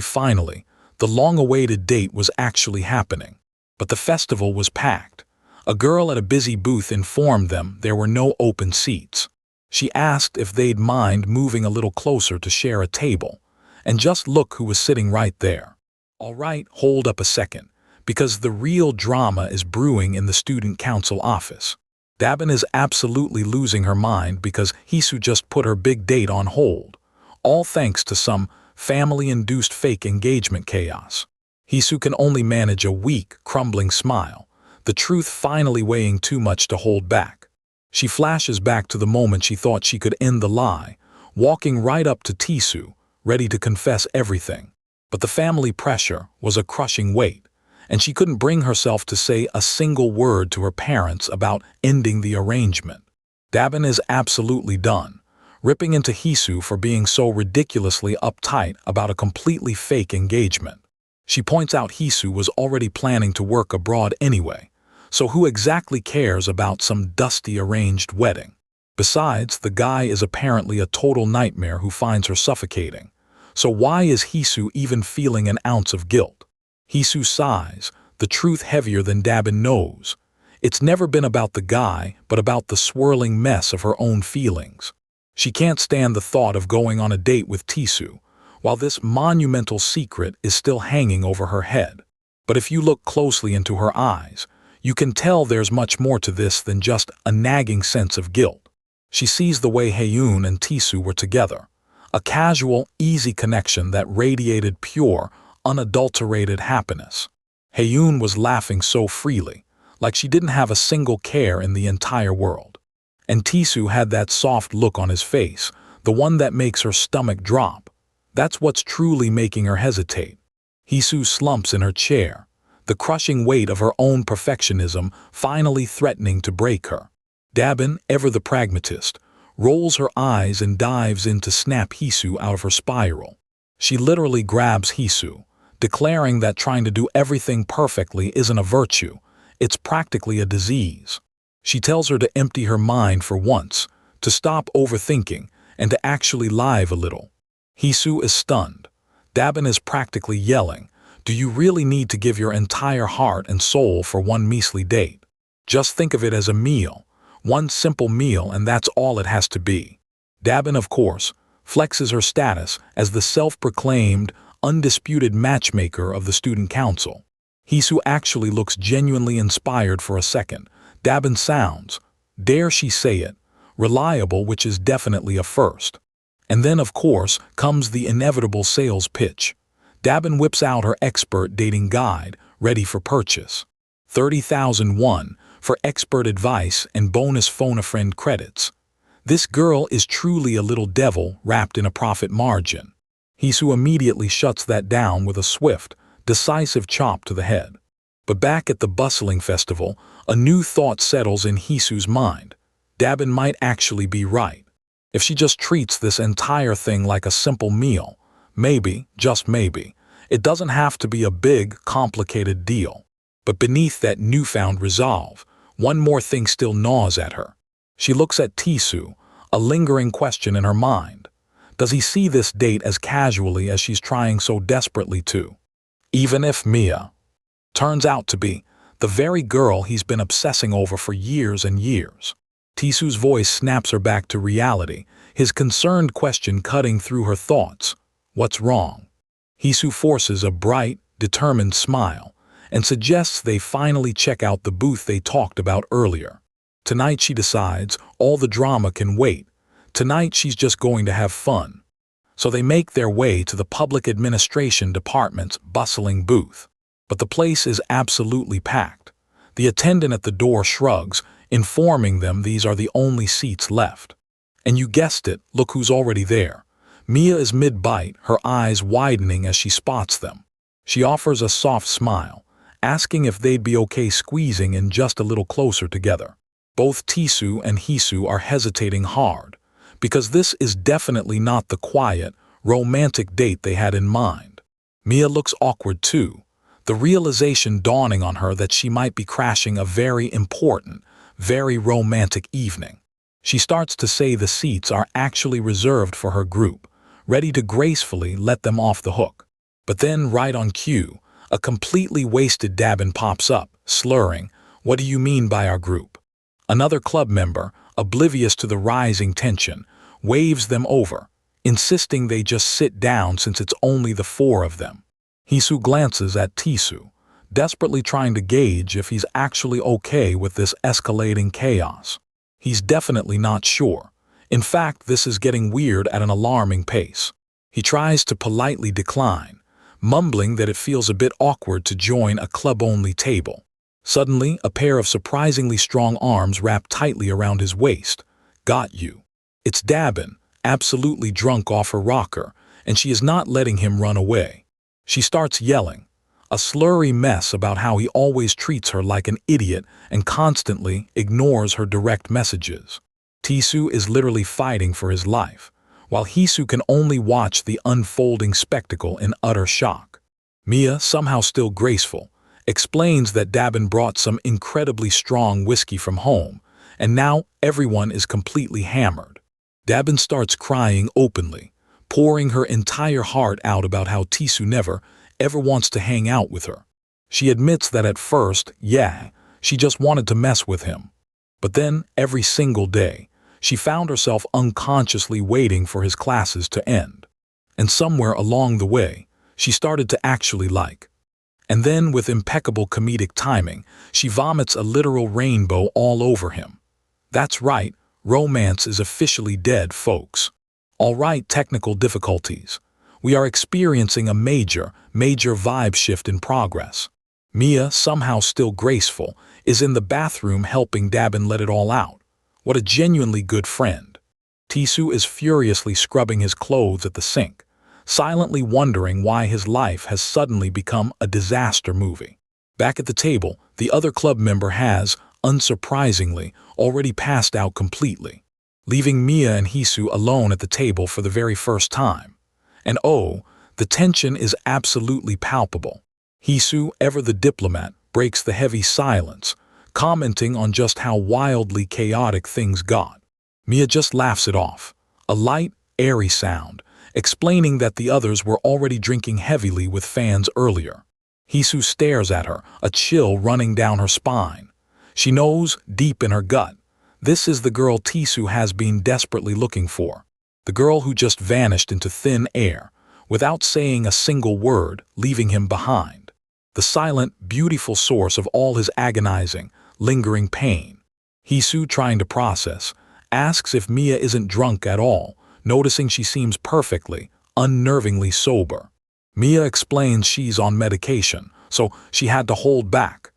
the long-awaited date was actually happening. But the festival was packed. A girl at a busy booth informed them there were no open seats. She asked if they'd mind moving a little closer to share a table. And just look who was sitting right there. All right, hold up a second, because the real drama is brewing in the student council office. Dabin is absolutely losing her mind because Hisu just put her big date on hold, all thanks to some family-induced fake engagement chaos. Hisu can only manage a weak, crumbling smile, the truth finally weighing too much to hold back. She flashes back to the moment she thought she could end the lie, walking right up to Tisu, ready to confess everything. But the family pressure was a crushing weight, and she couldn't bring herself to say a single word to her parents about ending the arrangement. Dabin is absolutely done, ripping into Hisu for being so ridiculously uptight about a completely fake engagement. She points out Hisu was already planning to work abroad anyway, So who exactly cares about some dusty arranged wedding? Besides, the guy is apparently a total nightmare who finds her suffocating. So why is Hisu even feeling an ounce of guilt? Hisu sighs, the truth heavier than Dabin knows. It's never been about the guy, but about the swirling mess of her own feelings. She can't stand the thought of going on a date with Tisu, while this monumental secret is still hanging over her head. But if you look closely into her eyes, you can tell there's much more to this than just a nagging sense of guilt. She sees the way Haeun and Tisu were together, a casual, easy connection that radiated pure, unadulterated happiness. Haeun was laughing so freely, like she didn't have a single care in the entire world. And Tisu had that soft look on his face, the one that makes her stomach drop. That's what's truly making her hesitate. Hisu slumps in her chair, the crushing weight of her own perfectionism finally threatening to break her. Dabin, ever the pragmatist, rolls her eyes and dives in to snap Hisu out of her spiral. She literally grabs Hisu, declaring that trying to do everything perfectly isn't a virtue, it's practically a disease. She tells her to empty her mind for once, to stop overthinking, and to actually live a little. Hisu is stunned. Dabin is practically yelling, "Do you really need to give your entire heart and soul for one measly date? Just think of it as a meal, one simple meal, and that's all it has to be." Dabin, of course, flexes her status as the self-proclaimed, undisputed matchmaker of the student council. Hisu actually looks genuinely inspired for a second. Dabin sounds, dare she say it, reliable, which is definitely a first. And then, of course, comes the inevitable sales pitch. Dabin whips out her expert dating guide, ready for purchase. 30,001 for expert advice and bonus phone-a-friend credits. This girl is truly a little devil wrapped in a profit margin. Hisu immediately shuts that down with a swift, decisive chop to the head. But back at the bustling festival, a new thought settles in Hisu's mind. Dabin might actually be right. If she just treats this entire thing like a simple meal, maybe, just maybe, it doesn't have to be a big, complicated deal. But beneath that newfound resolve, one more thing still gnaws at her. She looks at Tisu, a lingering question in her mind. Does he see this date as casually as she's trying so desperately to? Even if Mia turns out to be the very girl he's been obsessing over for years and years. Tisu's voice snaps her back to reality, his concerned question cutting through her thoughts. What's wrong? Hisu forces a bright, determined smile and suggests they finally check out the booth they talked about earlier. Tonight, she decides, all the drama can wait. Tonight she's just going to have fun. So they make their way to the public administration department's bustling booth. But the place is absolutely packed. The attendant at the door shrugs, informing them these are the only seats left. And you guessed it, look who's already there. Mia is mid-bite, her eyes widening as she spots them. She offers a soft smile, asking if they'd be okay squeezing in just a little closer together. Both Tisu and Hisu are hesitating hard, because this is definitely not the quiet, romantic date they had in mind. Mia looks awkward too, the realization dawning on her that she might be crashing a very important, very romantic evening. She starts to say the seats are actually reserved for her group, ready to gracefully let them off the hook. But then, right on cue, a completely wasted Dabin pops up, slurring, "What do you mean by our group?" Another club member, oblivious to the rising tension, waves them over, insisting they just sit down since it's only the four of them. Hisu glances at Tisu, desperately trying to gauge if he's actually okay with this escalating chaos. He's definitely not sure. In fact, this is getting weird at an alarming pace. He tries to politely decline, mumbling that it feels a bit awkward to join a club-only table. Suddenly, a pair of surprisingly strong arms wrap tightly around his waist. Got you. It's Dabin, absolutely drunk off her rocker, and she is not letting him run away. She starts yelling, a slurry mess about how he always treats her like an idiot and constantly ignores her direct messages. Tisu is literally fighting for his life, while Hisu can only watch the unfolding spectacle in utter shock. Mia, somehow still graceful, explains that Dabin brought some incredibly strong whiskey from home, and now everyone is completely hammered. Dabin starts crying openly, pouring her entire heart out about how Tisu never, ever wants to hang out with her. She admits that at first, yeah, she just wanted to mess with him. But then, every single day, she found herself unconsciously waiting for his classes to end. And somewhere along the way, she started to actually like. And then, with impeccable comedic timing, she vomits a literal rainbow all over him. That's right, romance is officially dead, folks. All right, technical difficulties. We are experiencing a major vibe shift in progress. Mia, somehow still graceful, is in the bathroom helping Dabin let it all out. What a genuinely good friend. Tisu is furiously scrubbing his clothes at the sink, silently wondering why his life has suddenly become a disaster movie. Back at the table, the other club member has, unsurprisingly, already passed out completely, leaving Mia and Hisu alone at the table for the very first time. And oh, the tension is absolutely palpable. Hisu, ever the diplomat, breaks the heavy silence, commenting on just how wildly chaotic things got. Mia just laughs it off, a light, airy sound, explaining that the others were already drinking heavily with fans earlier. Hisu stares at her, a chill running down her spine. She knows, deep in her gut, this is the girl Tisu has been desperately looking for. The girl who just vanished into thin air, without saying a single word, leaving him behind. The silent, beautiful source of all his agonizing, lingering pain. Hisu, trying to process, asks if Mia isn't drunk at all, noticing she seems perfectly, unnervingly sober. Mia explains she's on medication, so she had to hold back.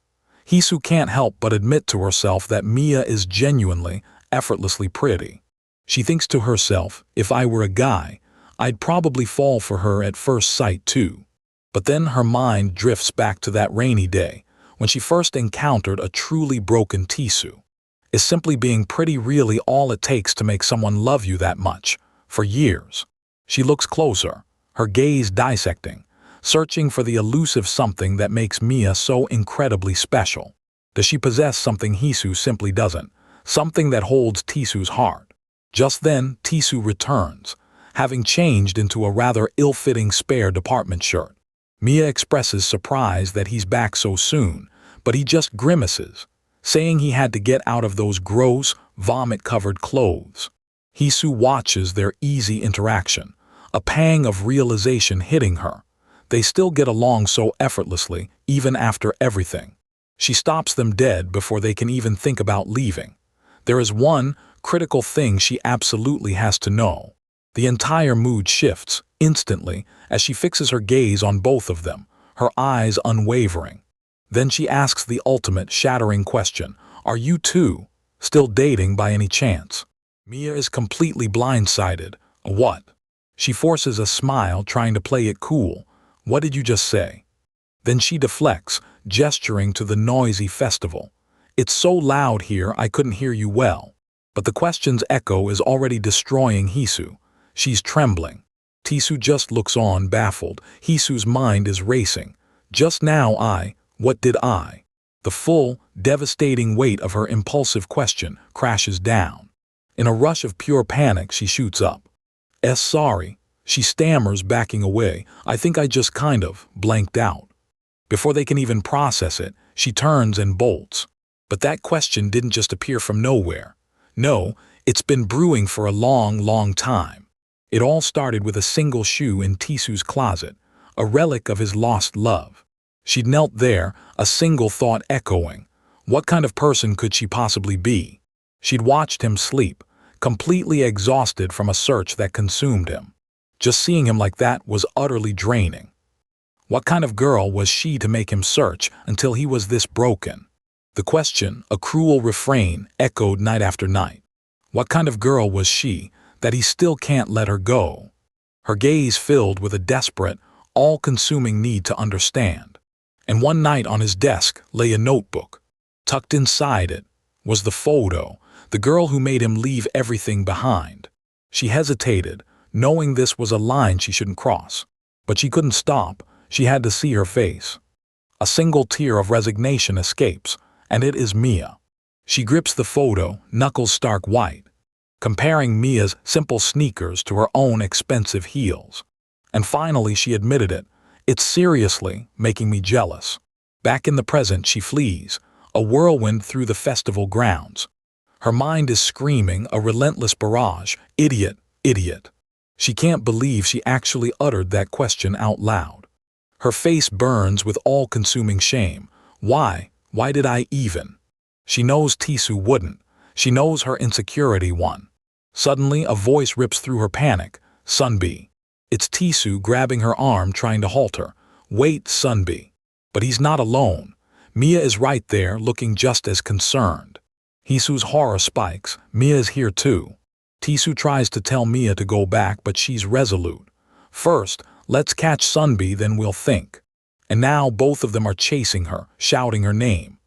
Hisu can't help but admit to herself that Mia is genuinely, effortlessly pretty. She thinks to herself, if I were a guy, I'd probably fall for her at first sight too. But then her mind drifts back to that rainy day, when she first encountered a truly broken Tisu. Is simply being pretty really all it takes to make someone love you that much, for years? She looks closer, her gaze dissecting, searching for the elusive something that makes Mia so incredibly special. Does she possess something Hisu simply doesn't, something that holds Tisu's heart? Just then, Tisu returns, having changed into a rather ill-fitting spare department shirt. Mia expresses surprise that he's back so soon, but he just grimaces, saying he had to get out of those gross, vomit-covered clothes. Hisu watches their easy interaction, a pang of realization hitting her. They still get along so effortlessly, even after everything. She stops them dead before they can even think about leaving. There is one critical thing she absolutely has to know. The entire mood shifts, instantly, as she fixes her gaze on both of them, her eyes unwavering. Then she asks the ultimate, shattering question, are you two still dating by any chance? Mia is completely blindsided. What? She forces a smile, trying to play it cool. What did you just say? Then she deflects, gesturing to the noisy festival. It's so loud here I couldn't hear you well. But the question's echo is already destroying Hisu. She's trembling. Tisu just looks on, baffled. Hisu's mind is racing. Just now what did I? The full, devastating weight of her impulsive question crashes down. In a rush of pure panic, she shoots up. Sorry, she stammers, backing away. I think I just kind of blanked out. Before they can even process it, she turns and bolts. But that question didn't just appear from nowhere. No, it's been brewing for a long time. It all started with a single shoe in Tisu's closet, a relic of his lost love. She'd knelt there, a single thought echoing. What kind of person could she possibly be? She'd watched him sleep, completely exhausted from a search that consumed him. Just seeing him like that was utterly draining. What kind of girl was she to make him search until he was this broken? The question, a cruel refrain, echoed night after night. What kind of girl was she that he still can't let her go? Her gaze filled with a desperate, all-consuming need to understand. And one night on his desk lay a notebook. Tucked inside it was the photo, the girl who made him leave everything behind. She hesitated, knowing this was a line she shouldn't cross. But she couldn't stop. She had to see her face. A single tear of resignation escapes, and it is Mia. She grips the photo, knuckles stark white, comparing Mia's simple sneakers to her own expensive heels. And finally she admitted it. It's seriously making me jealous. Back in the present she flees, a whirlwind through the festival grounds. Her mind is screaming a relentless barrage, idiot, idiot. She can't believe she actually uttered that question out loud. Her face burns with all-consuming shame. Why did I even? She knows Tisu wouldn't. She knows her insecurity won. Suddenly a voice rips through her panic. Sunbi. It's Tisu grabbing her arm trying to halt her. Wait, Sunbi. But he's not alone. Mia is right there looking just as concerned. Hisu's horror spikes. Mia is here too. Tisu tries to tell Mia to go back, but she's resolute. First, let's catch Sunbi, then we'll think. And now both of them are chasing her, shouting her name.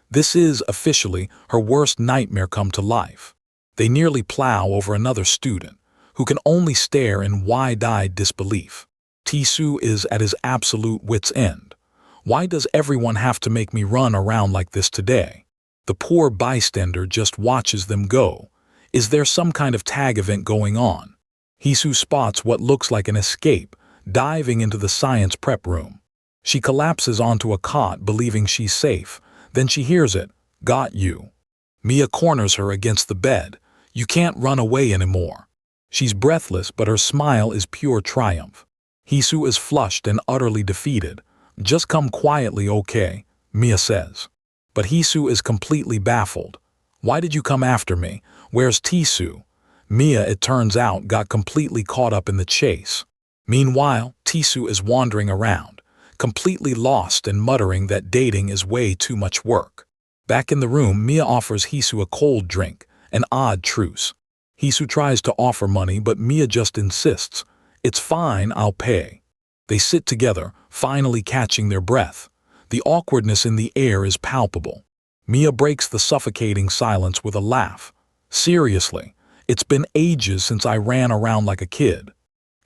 This is, officially, her worst nightmare come to life. They nearly plow over another student, who can only stare in wide-eyed disbelief. Tisu is at his absolute wit's end. Why does everyone have to make me run around like this today? The poor bystander just watches them go. Is there some kind of tag event going on? Hisu spots what looks like an escape, diving into the science prep room. She collapses onto a cot, believing she's safe. Then she hears it. Got you. Mia corners her against the bed. You can't run away anymore. She's breathless, but her smile is pure triumph. Hisu is flushed and utterly defeated. Just come quietly, okay? Mia says. But Hisu is completely baffled. Why did you come after me? Where's Tisu? Mia, it turns out, got completely caught up in the chase. Meanwhile, Tisu is wandering around, completely lost and muttering that dating is way too much work. Back in the room, Mia offers Hisu a cold drink, an odd truce. Hisu tries to offer money, but Mia just insists. It's fine, I'll pay. They sit together, finally catching their breath. The awkwardness in the air is palpable. Mia breaks the suffocating silence with a laugh. Seriously, it's been ages since I ran around like a kid.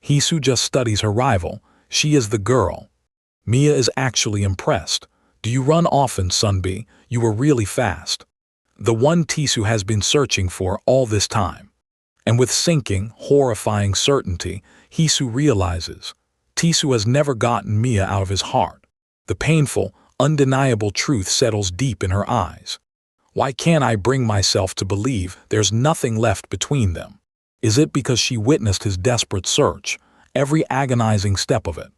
Hisu just studies her rival. She is the girl. Mia is actually impressed. Do you run often, Sunbi? You were really fast. The one Tisu has been searching for all this time. And with sinking, horrifying certainty, Hisu realizes Tisu has never gotten Mia out of his heart. The painful, undeniable truth settles deep in her eyes. Why can't I bring myself to believe there's nothing left between them? Is it because she witnessed his desperate search, every agonizing step of it?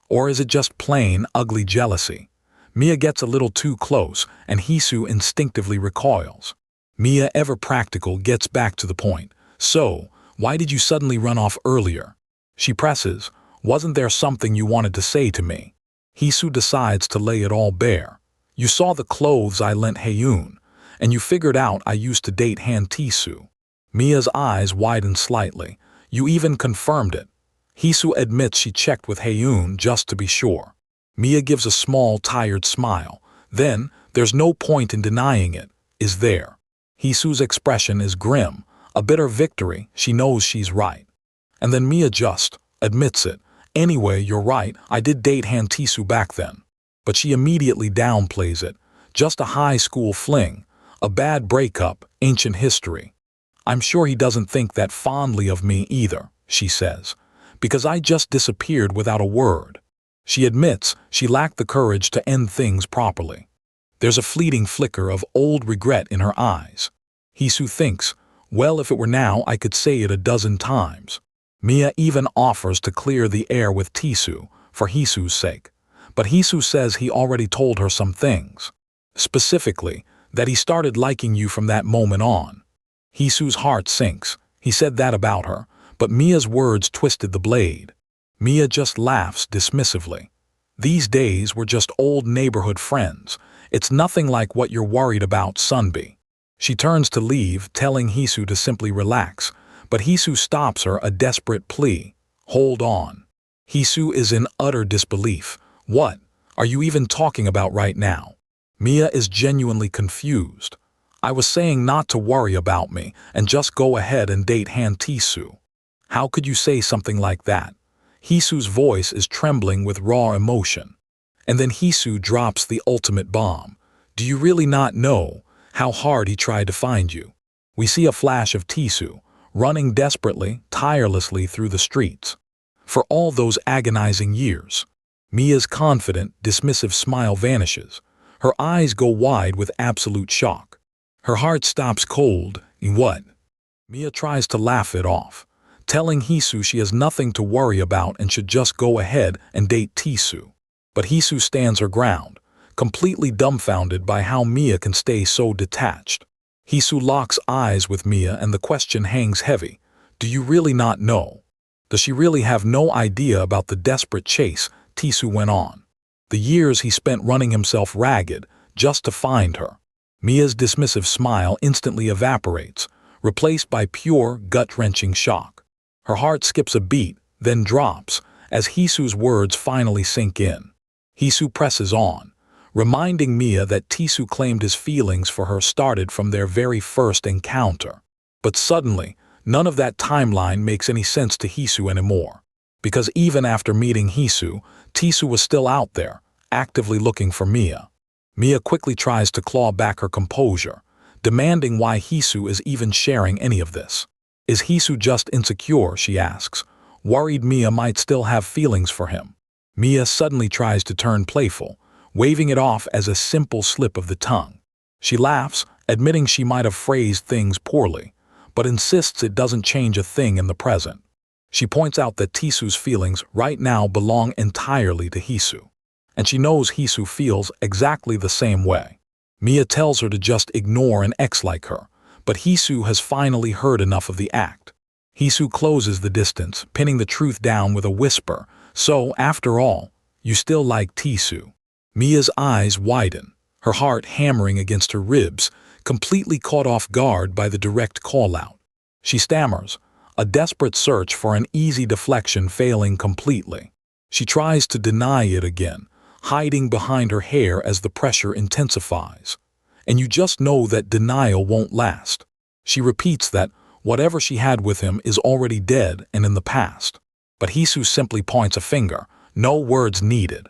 Or is it just plain, ugly jealousy? Mia gets a little too close, and Hisu instinctively recoils. Mia, ever practical, gets back to the point. So, why did you suddenly run off earlier? She presses. Wasn't there something you wanted to say to me? Hisu decides to lay it all bare. You saw the clothes I lent Haeyoon, and you figured out I used to date Han Tisu. Mia's eyes widen slightly. You even confirmed it. Hisu admits she checked with Haeyoon just to be sure. Mia gives a small, tired smile. Then, there's no point in denying it, is there? Hisu's expression is grim. A bitter victory. She knows she's right. And then Mia just admits it. Anyway, you're right, I did date Han Tisu back then. But she immediately downplays it. Just a high school fling. A bad breakup, ancient history. I'm sure he doesn't think that fondly of me either, she says, because I just disappeared without a word. She admits she lacked the courage to end things properly. There's a fleeting flicker of old regret in her eyes. Hisu thinks, well, if it were now, I could say it a dozen times. Mia even offers to clear the air with Tisu, for Hisu's sake. But Hisu says he already told her some things. Specifically, that he started liking you from that moment on. Hisu's heart sinks. He said that about her, but Mia's words twisted the blade. Mia just laughs dismissively. These days we're just old neighborhood friends. It's nothing like what you're worried about, Sunbi. She turns to leave, telling Hisu to simply relax, but Hisu stops her, a desperate plea. Hold on. Hisu is in utter disbelief. What are you even talking about right now? Mia is genuinely confused. I was saying not to worry about me and just go ahead and date Han Tisu. How could you say something like that? Hisu's voice is trembling with raw emotion. And then Hisu drops the ultimate bomb. Do you really not know how hard he tried to find you? We see a flash of Tisu, running desperately, tirelessly through the streets. For all those agonizing years. Mia's confident, dismissive smile vanishes. Her eyes go wide with absolute shock. Her heart stops cold. What? Mia tries to laugh it off, telling Hisu she has nothing to worry about and should just go ahead and date Tisu. But Hisu stands her ground, completely dumbfounded by how Mia can stay so detached. Hisu locks eyes with Mia and the question hangs heavy. Do you really not know? Does she really have no idea about the desperate chase Tisu went on? The years he spent running himself ragged just to find her. Mia's dismissive smile instantly evaporates, replaced by pure, gut-wrenching shock. Her heart skips a beat, then drops, as Hisu's words finally sink in. Hisu presses on, reminding Mia that Tisu claimed his feelings for her started from their very first encounter. But suddenly, none of that timeline makes any sense to Hisu anymore. Because even after meeting Hisu, Tisu was still out there, actively looking for Mia. Mia quickly tries to claw back her composure, demanding why Hisu is even sharing any of this. Is Hisu just insecure, she asks, worried Mia might still have feelings for him. Mia suddenly tries to turn playful, waving it off as a simple slip of the tongue. She laughs, admitting she might have phrased things poorly, but insists it doesn't change a thing in the present. She points out that Tisu's feelings right now belong entirely to Hisu, and she knows Hisu feels exactly the same way. Mia tells her to just ignore an ex like her, but Hisu has finally heard enough of the act. Hisu closes the distance, pinning the truth down with a whisper. So, after all, you still like Tisu. Mia's eyes widen, her heart hammering against her ribs, completely caught off guard by the direct call-out. She stammers, a desperate search for an easy deflection failing completely. She tries to deny it again, hiding behind her hair as the pressure intensifies. And you just know that denial won't last. She repeats that whatever she had with him is already dead and in the past. But Hisu simply points a finger, no words needed.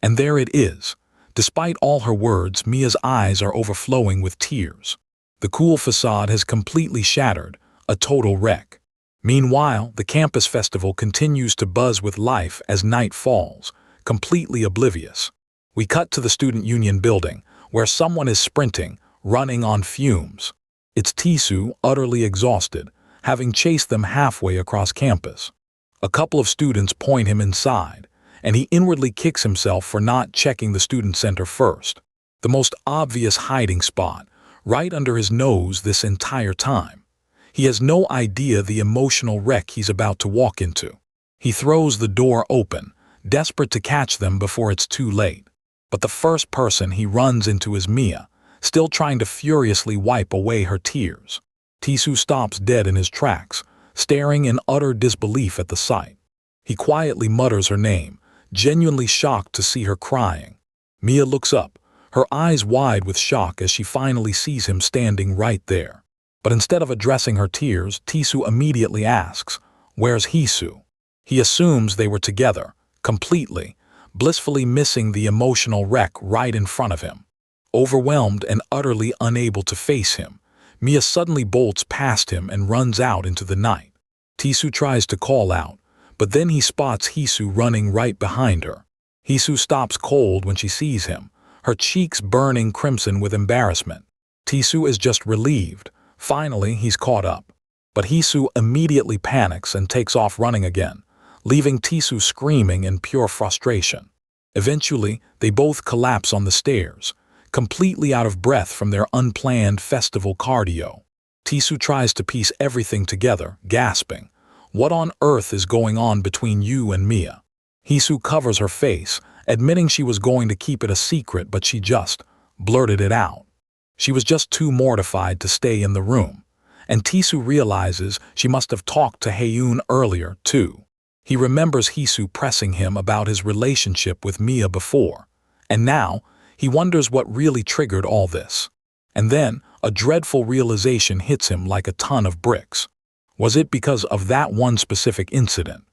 And there it is. Despite all her words, Mia's eyes are overflowing with tears. The cool facade has completely shattered, a total wreck. Meanwhile, the campus festival continues to buzz with life as night falls, completely oblivious. We cut to the student union building, where someone is sprinting, running on fumes. It's Tisu, utterly exhausted, having chased them halfway across campus. A couple of students point him inside, and he inwardly kicks himself for not checking the student center first. The most obvious hiding spot, right under his nose this entire time. He has no idea the emotional wreck he's about to walk into. He throws the door open, desperate to catch them before it's too late. But the first person he runs into is Mia, still trying to furiously wipe away her tears. Tisu stops dead in his tracks, staring in utter disbelief at the sight. He quietly mutters her name, genuinely shocked to see her crying. Mia looks up, her eyes wide with shock as she finally sees him standing right there. But instead of addressing her tears, Tisu immediately asks, "Where's Hisu?" He assumes they were together, completely, blissfully missing the emotional wreck right in front of him. Overwhelmed and utterly unable to face him, Mia suddenly bolts past him and runs out into the night. Tisu tries to call out, but then he spots Hisu running right behind her. Hisu stops cold when she sees him, her cheeks burning crimson with embarrassment. Tisu is just relieved. Finally, he's caught up. But Hisu immediately panics and takes off running again, leaving Tisu screaming in pure frustration. Eventually, they both collapse on the stairs, completely out of breath from their unplanned festival cardio. Tisu tries to piece everything together, gasping, "What on earth is going on between you and Mia?" Hisu covers her face, admitting she was going to keep it a secret, but she just blurted it out. She was just too mortified to stay in the room, and Tisu realizes she must have talked to Haeun earlier, too. He remembers Hisu pressing him about his relationship with Mia before, and now he wonders what really triggered all this. And then a dreadful realization hits him like a ton of bricks. Was it because of that one specific incident?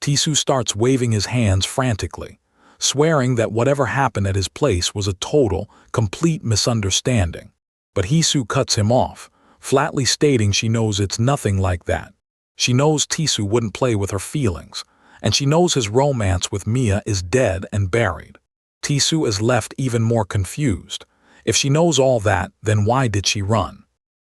Tisu starts waving his hands frantically, swearing that whatever happened at his place was a total, complete misunderstanding. But Hisu cuts him off, flatly stating she knows it's nothing like that. She knows Tisu wouldn't play with her feelings, and she knows his romance with Mia is dead and buried. Tisu is left even more confused. If she knows all that, then why did she run?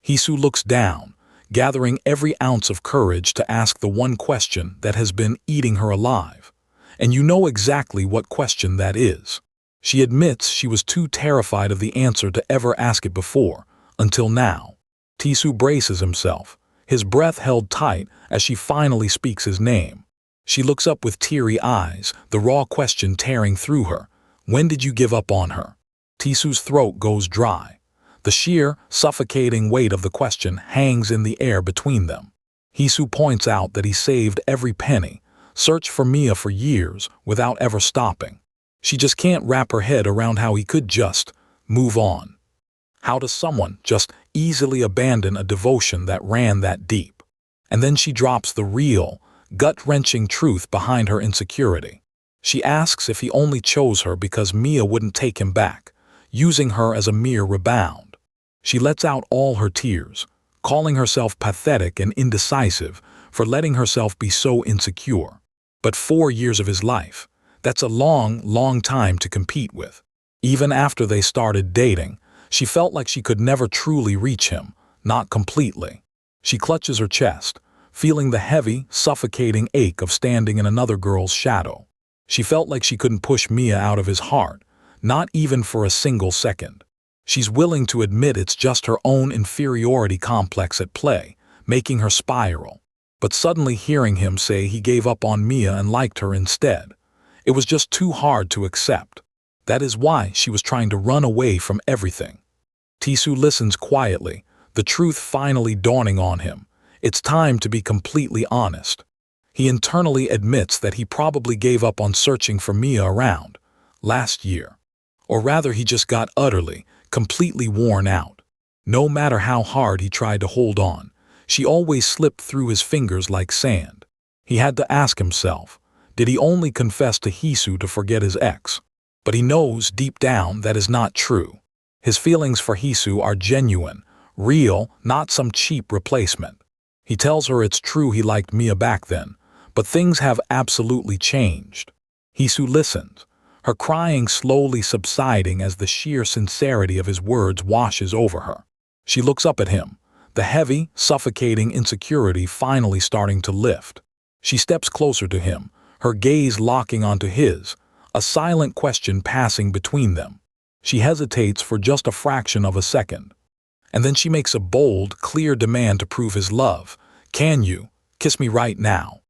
Hisu looks down, gathering every ounce of courage to ask the one question that has been eating her alive. And you know exactly what question that is. She admits she was too terrified of the answer to ever ask it before, until now. Tisu braces himself, his breath held tight as she finally speaks his name. She looks up with teary eyes, the raw question tearing through her. When did you give up on her? Tisu's throat goes dry. The sheer, suffocating weight of the question hangs in the air between them. Hisu points out that he saved every penny, searched for Mia for years without ever stopping. She just can't wrap her head around how he could just move on. How does someone just easily abandon a devotion that ran that deep? And then she drops the real, gut-wrenching truth behind her insecurity. She asks if he only chose her because Mia wouldn't take him back, using her as a mere rebound. She lets out all her tears, calling herself pathetic and indecisive for letting herself be so insecure. But 4 years of his life, that's a long, long time to compete with. Even after they started dating, she felt like she could never truly reach him, not completely. She clutches her chest, feeling the heavy, suffocating ache of standing in another girl's shadow. She felt like she couldn't push Mia out of his heart, not even for a single second. She's willing to admit it's just her own inferiority complex at play, making her spiral. But suddenly hearing him say he gave up on Mia and liked her instead, it was just too hard to accept. That is why she was trying to run away from everything. Tisu listens quietly, the truth finally dawning on him. It's time to be completely honest. He internally admits that he probably gave up on searching for Mia around last year. Or rather, he just got utterly, completely worn out. No matter how hard he tried to hold on, she always slipped through his fingers like sand. He had to ask himself, did he only confess to Hisu to forget his ex? But he knows deep down that is not true. His feelings for Hisu are genuine, real, not some cheap replacement. He tells her it's true he liked Mia back then, but things have absolutely changed. Hisu listens, her crying slowly subsiding as the sheer sincerity of his words washes over her. She looks up at him, the heavy, suffocating insecurity finally starting to lift. She steps closer to him, her gaze locking onto his, a silent question passing between them. She hesitates for just a fraction of a second. And then she makes a bold, clear demand to prove his love. Can you kiss me right now?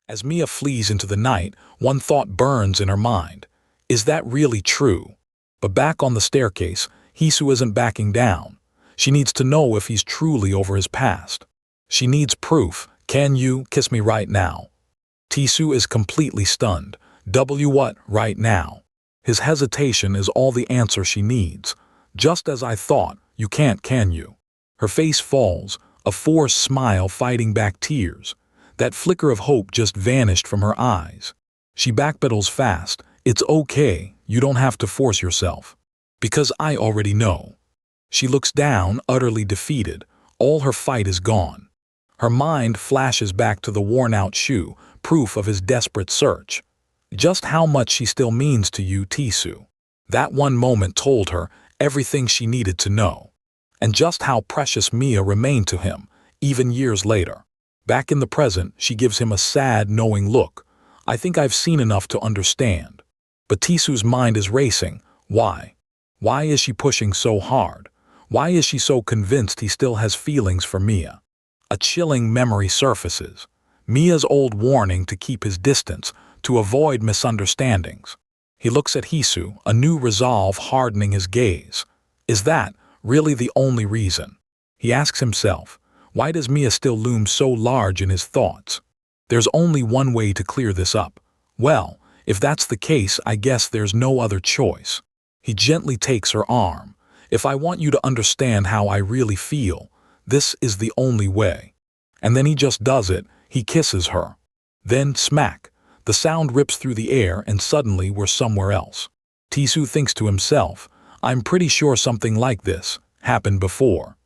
As Mia flees into the night, one thought burns in her mind. Is that really true? But back on the staircase, Hisu isn't backing down. She needs to know if he's truly over his past. She needs proof. Can you kiss me right now? Tisu is completely stunned. What right now? His hesitation is all the answer she needs. Just as I thought, you can't, can you? Her face falls, a forced smile fighting back tears. That flicker of hope just vanished from her eyes. She backpedals fast. It's okay, you don't have to force yourself. Because I already know. She looks down, utterly defeated. All her fight is gone. Her mind flashes back to the worn-out shoe, proof of his desperate search. Just how much she still means to you, Tisu. That one moment told her everything she needed to know. And just how precious Mia remained to him, even years later. Back in the present, she gives him a sad, knowing look. I think I've seen enough to understand. But Tisu's mind is racing. Why? Why is she pushing so hard? Why is she so convinced he still has feelings for Mia? A chilling memory surfaces. Mia's old warning to keep his distance, to avoid misunderstandings. He looks at Hisu, a new resolve hardening his gaze. Is that really the only reason? He asks himself, why does Mia still loom so large in his thoughts? There's only one way to clear this up. Well, if that's the case, I guess there's no other choice. He gently takes her arm. If I want you to understand how I really feel, this is the only way. And then he just does it. He kisses her. Then, smack, The sound rips through the air and suddenly we're somewhere else. Tisu thinks to himself, I'm pretty sure something like this happened before.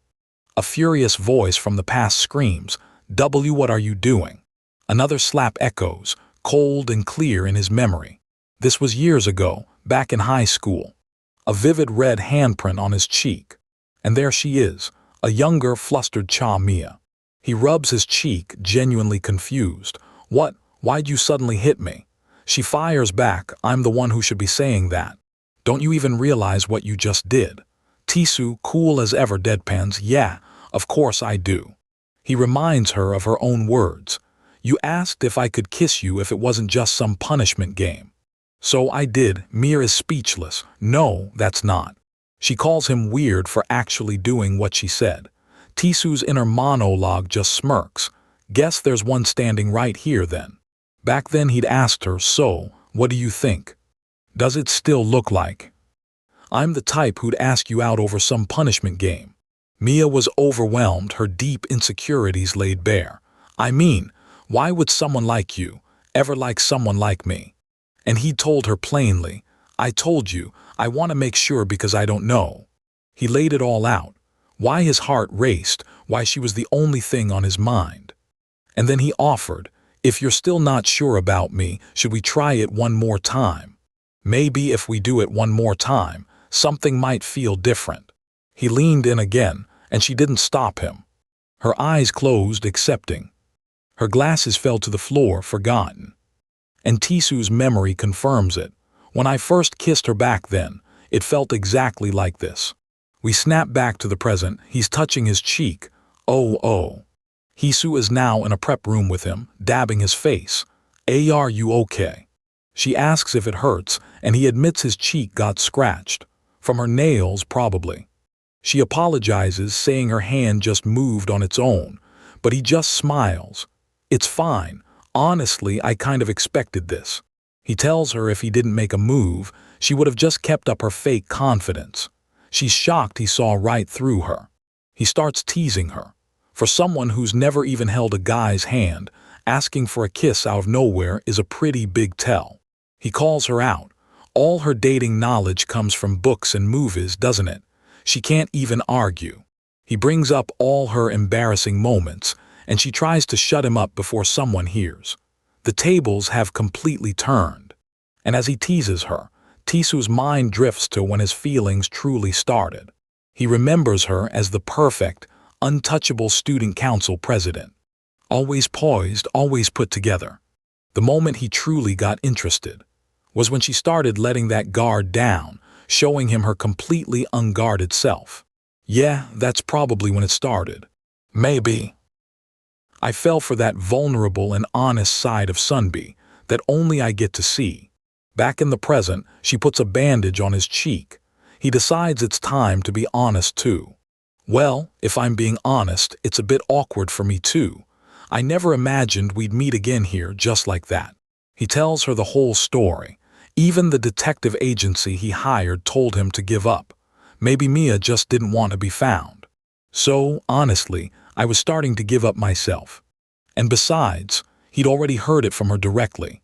A furious voice from the past screams, W, what are you doing? Another slap echoes, cold and clear in his memory. This was years ago, back in high school. A vivid red handprint on his cheek. And there she is, a younger, flustered Mia. He rubs his cheek, genuinely confused. What? Why'd you suddenly hit me? She fires back, I'm the one who should be saying that. Don't you even realize what you just did? Tisu, cool as ever, deadpans, yeah, of course I do. He reminds her of her own words. You asked if I could kiss you if it wasn't just some punishment game. So I did. Mia is speechless. No, that's not. She calls him weird for actually doing what she said. Tisu's inner monologue just smirks. Guess there's one standing right here then. Back then he'd asked her, so, what do you think? Does it still look like? I'm the type who'd ask you out over some punishment game. Mia was overwhelmed, her deep insecurities laid bare. I mean, why would someone like you ever like someone like me? And he told her plainly, I told you, I want to make sure because I don't know. He laid it all out. Why his heart raced, why she was the only thing on his mind. And then he offered, if you're still not sure about me, should we try it one more time? Maybe if we do it one more time, something might feel different. He leaned in again, and she didn't stop him. Her eyes closed, accepting. Her glasses fell to the floor, forgotten. And Tisu's memory confirms it. When I first kissed her back then, it felt exactly like this. We snap back to the present, he's touching his cheek. Oh. Hisu is now in a prep room with him, dabbing his face. Are you okay? She asks if it hurts, and he admits his cheek got scratched. From her nails, probably. She apologizes, saying her hand just moved on its own, but he just smiles. It's fine. Honestly, I kind of expected this. He tells her if he didn't make a move, she would have just kept up her fake confidence. She's shocked he saw right through her. He starts teasing her. For someone who's never even held a guy's hand, asking for a kiss out of nowhere is a pretty big tell. He calls her out. All her dating knowledge comes from books and movies, doesn't it? She can't even argue. He brings up all her embarrassing moments, and she tries to shut him up before someone hears. The tables have completely turned. And as he teases her, Tisu's mind drifts to when his feelings truly started. He remembers her as the perfect, untouchable student council president. Always poised, always put together. The moment he truly got interested was when she started letting that guard down, showing him her completely unguarded self. Yeah, that's probably when it started. Maybe. I fell for that vulnerable and honest side of Sunbi that only I get to see. Back in the present, she puts a bandage on his cheek. He decides it's time to be honest too. Well, if I'm being honest, it's a bit awkward for me too. I never imagined we'd meet again here just like that. He tells her the whole story. Even the detective agency he hired told him to give up. Maybe Mia just didn't want to be found. So, honestly, I was starting to give up myself. And besides, he'd already heard it from her directly.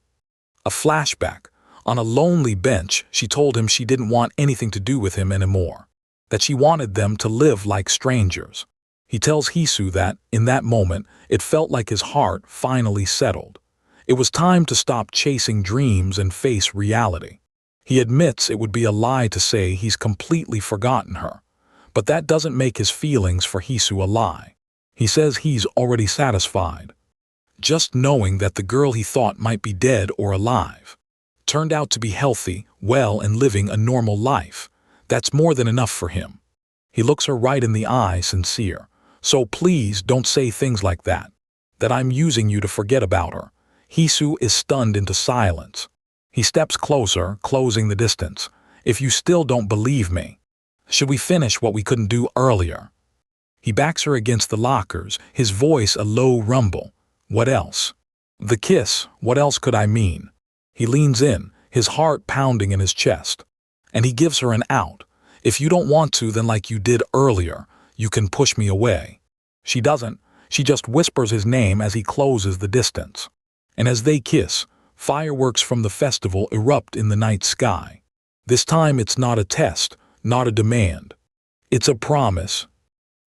A flashback. On a lonely bench, she told him she didn't want anything to do with him anymore. That she wanted them to live like strangers. He tells Hisu that, in that moment, it felt like his heart finally settled. It was time to stop chasing dreams and face reality. He admits it would be a lie to say he's completely forgotten her. But that doesn't make his feelings for Hisu a lie. He says he's already satisfied. Just knowing that the girl he thought might be dead or alive turned out to be healthy, well, and living a normal life. That's more than enough for him. He looks her right in the eye, sincere. So please don't say things like that. That I'm using you to forget about her. Hisu is stunned into silence. He steps closer, closing the distance. If you still don't believe me, should we finish what we couldn't do earlier? He backs her against the lockers, his voice a low rumble. What else? The kiss, what else could I mean? He leans in, his heart pounding in his chest. And he gives her an out. If you don't want to, then like you did earlier, you can push me away. She doesn't. She just whispers his name as he closes the distance. And as they kiss, Fireworks from the festival erupt in the night sky. This time it's not a test, not a demand. It's a promise.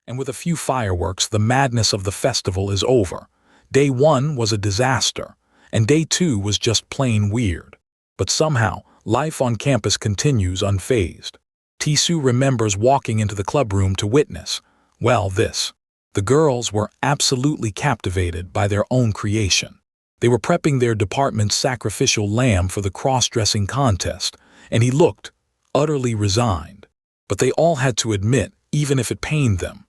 And with a few fireworks, the madness of the festival is over. Day 1 was a disaster, and Day 2 was just plain weird. But somehow, life on campus continues unfazed. Tisoo remembers walking into the clubroom to witness, well, this. The girls were absolutely captivated by their own creation. They were prepping their department's sacrificial lamb for the cross-dressing contest, and he looked utterly resigned. But they all had to admit, even if it pained them,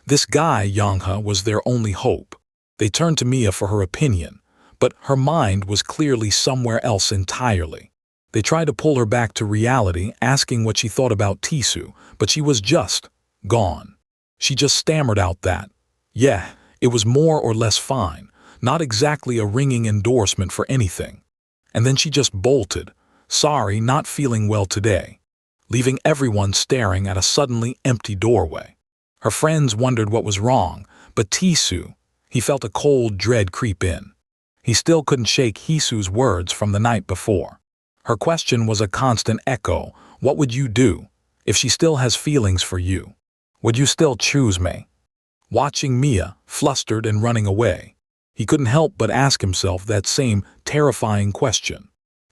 this guy, Yongha, was their only hope. They turned to Mia for her opinion, but her mind was clearly somewhere else entirely. They tried to pull her back to reality, asking what she thought about Tisoo, but she was just gone. She just stammered out that, yeah, it was more or less fine, not exactly a ringing endorsement for anything. And then she just bolted, sorry, not feeling well today, leaving everyone staring at a suddenly empty doorway. Her friends wondered what was wrong, but Tisoo, he felt a cold dread creep in. He still couldn't shake Hisoo's words from the night before. Her question was a constant echo, what would you do if she still has feelings for you? Would you still choose me? Watching Mia, flustered and running away, he couldn't help but ask himself that same terrifying question.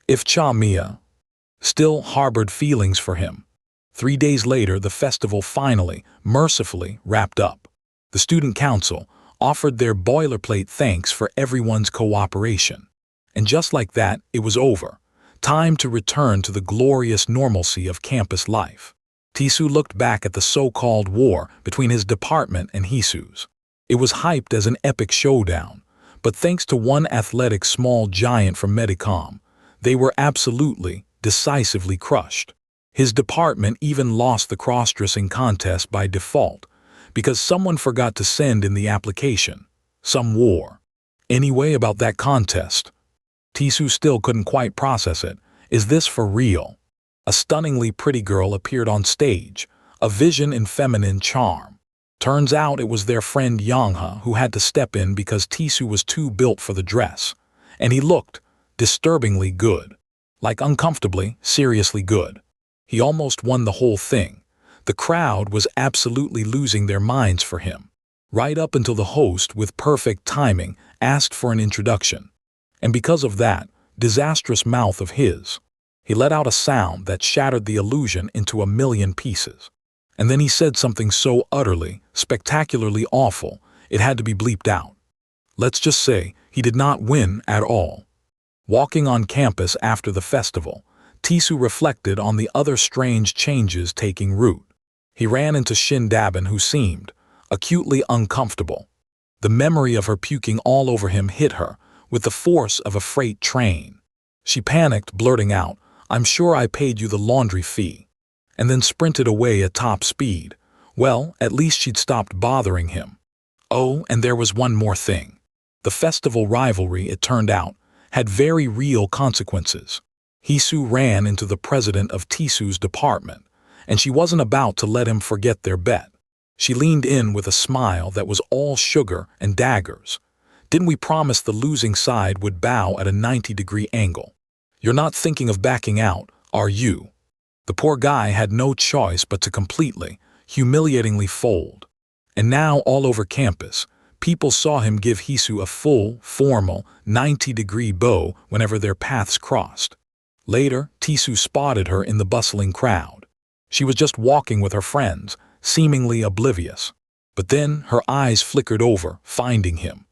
If Mia still harbored feelings for him. 3 days later, the festival finally, mercifully, wrapped up. The student council offered their boilerplate thanks for everyone's cooperation. And just like that, it was over. Time to return to the glorious normalcy of campus life. Tisoo looked back at the so-called war between his department and Hisoo's. It was hyped as an epic showdown, but thanks to one athletic small giant from Medicom, they were absolutely, decisively crushed. His department even lost the cross-dressing contest by default, because someone forgot to send in the application. Some war. Anyway, about that contest, Tisoo still couldn't quite process it. Is this for real? A stunningly pretty girl appeared on stage, a vision in feminine charm. Turns out it was their friend Yongha who had to step in because Tisoo was too built for the dress, and he looked disturbingly good. Like uncomfortably, seriously good. He almost won the whole thing. The crowd was absolutely losing their minds for him. Right up until the host, with perfect timing, asked for an introduction. And because of that disastrous mouth of his, he let out a sound that shattered the illusion into a million pieces. And then he said something so utterly, spectacularly awful, it had to be bleeped out. Let's just say he did not win at all. Walking on campus after the festival, Tisoo reflected on the other strange changes taking root. He ran into Shin Dabin, who seemed acutely uncomfortable. The memory of her puking all over him hit her with the force of a freight train. She panicked, blurting out, "I'm sure I paid you the laundry fee," and then sprinted away at top speed. Well, at least she'd stopped bothering him. Oh, and there was one more thing. The festival rivalry, it turned out, had very real consequences. Hisoo ran into the president of Tisoo's department, and she wasn't about to let him forget their bet. She leaned in with a smile that was all sugar and daggers. Didn't we promise the losing side would bow at a 90-degree angle? You're not thinking of backing out, are you? The poor guy had no choice but to completely, humiliatingly fold. And now all over campus, people saw him give Hisoo a full, formal, 90-degree bow whenever their paths crossed. Later, Tisoo spotted her in the bustling crowd. She was just walking with her friends, seemingly oblivious. But then her eyes flickered over, finding him.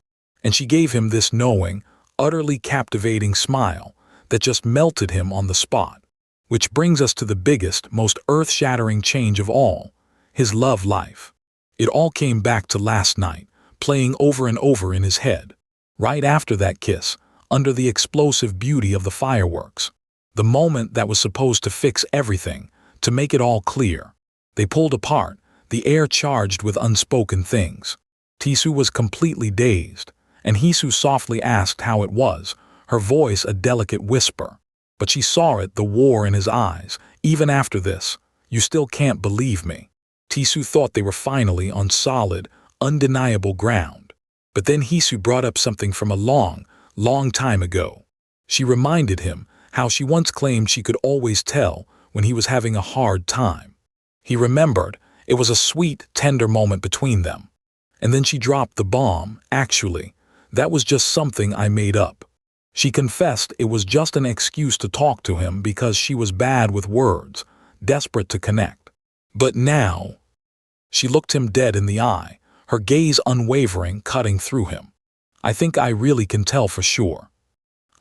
And she gave him this knowing, utterly captivating smile that just melted him on the spot. Which brings us to the biggest, most earth-shattering change of all, his love life. It all came back to last night, playing over and over in his head. Right after that kiss, under the explosive beauty of the fireworks. The moment that was supposed to fix everything, to make it all clear. They pulled apart, the air charged with unspoken things. Tisoo was completely dazed, and Hisoo softly asked how it was, her voice a delicate whisper. But she saw it, the war in his eyes. Even after this, you still can't believe me. Tisoo thought they were finally on solid, undeniable ground. But then Hisoo brought up something from a long, long time ago. She reminded him how she once claimed she could always tell when he was having a hard time. He remembered it was a sweet, tender moment between them. And then she dropped the bomb. Actually, that was just something I made up. She confessed it was just an excuse to talk to him because she was bad with words, desperate to connect. But now, she looked him dead in the eye, her gaze unwavering, cutting through him. I think I really can tell for sure.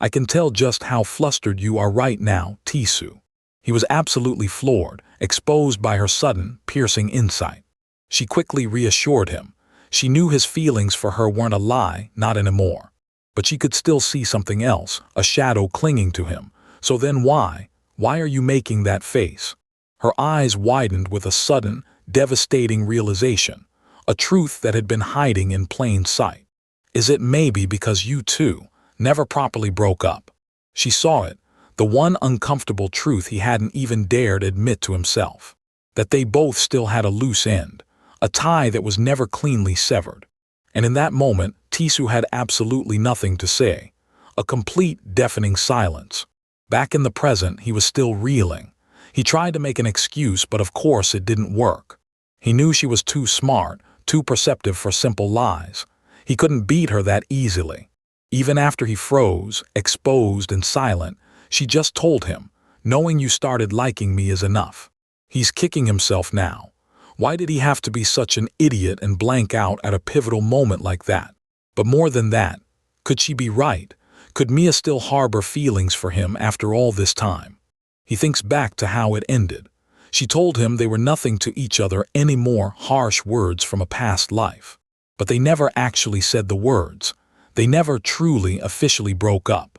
I can tell just how flustered you are right now, Tisu. He was absolutely floored, exposed by her sudden, piercing insight. She quickly reassured him. She knew his feelings for her weren't a lie, not anymore. But she could still see something else, a shadow clinging to him. So then why? Why are you making that face? Her eyes widened with a sudden, devastating realization, a truth that had been hiding in plain sight. Is it maybe because you two never properly broke up? She saw it, the one uncomfortable truth he hadn't even dared admit to himself. That they both still had a loose end, a tie that was never cleanly severed. And in that moment, Tisu had absolutely nothing to say. A complete, deafening silence. Back in the present, he was still reeling. He tried to make an excuse, but of course it didn't work. He knew she was too smart, too perceptive for simple lies. He couldn't beat her that easily. Even after he froze, exposed and silent, she just told him, knowing you started liking me is enough. He's kicking himself now. Why did he have to be such an idiot and blank out at a pivotal moment like that? But more than that, could she be right? Could Mia still harbor feelings for him after all this time? He thinks back to how it ended. She told him they were nothing to each other anymore, harsh words from a past life. But they never actually said the words. They never truly, officially broke up.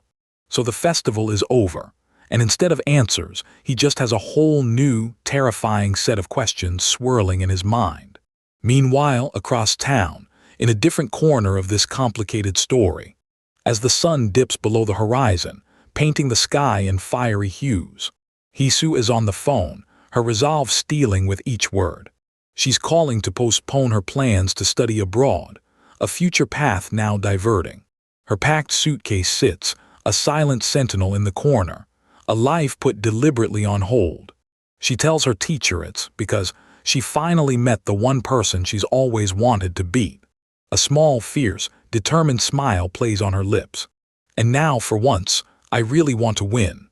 So the festival is over, and instead of answers, he just has a whole new, terrifying set of questions swirling in his mind. Meanwhile, across town, in a different corner of this complicated story, as the sun dips below the horizon, painting the sky in fiery hues, Hisu is on the phone, her resolve stealing with each word. She's calling to postpone her plans to study abroad, a future path now diverting. Her packed suitcase sits, a silent sentinel in the corner, a life put deliberately on hold. She tells her teacher it's because she finally met the one person she's always wanted to beat. A small, fierce, determined smile plays on her lips. And now, for once, I really want to win.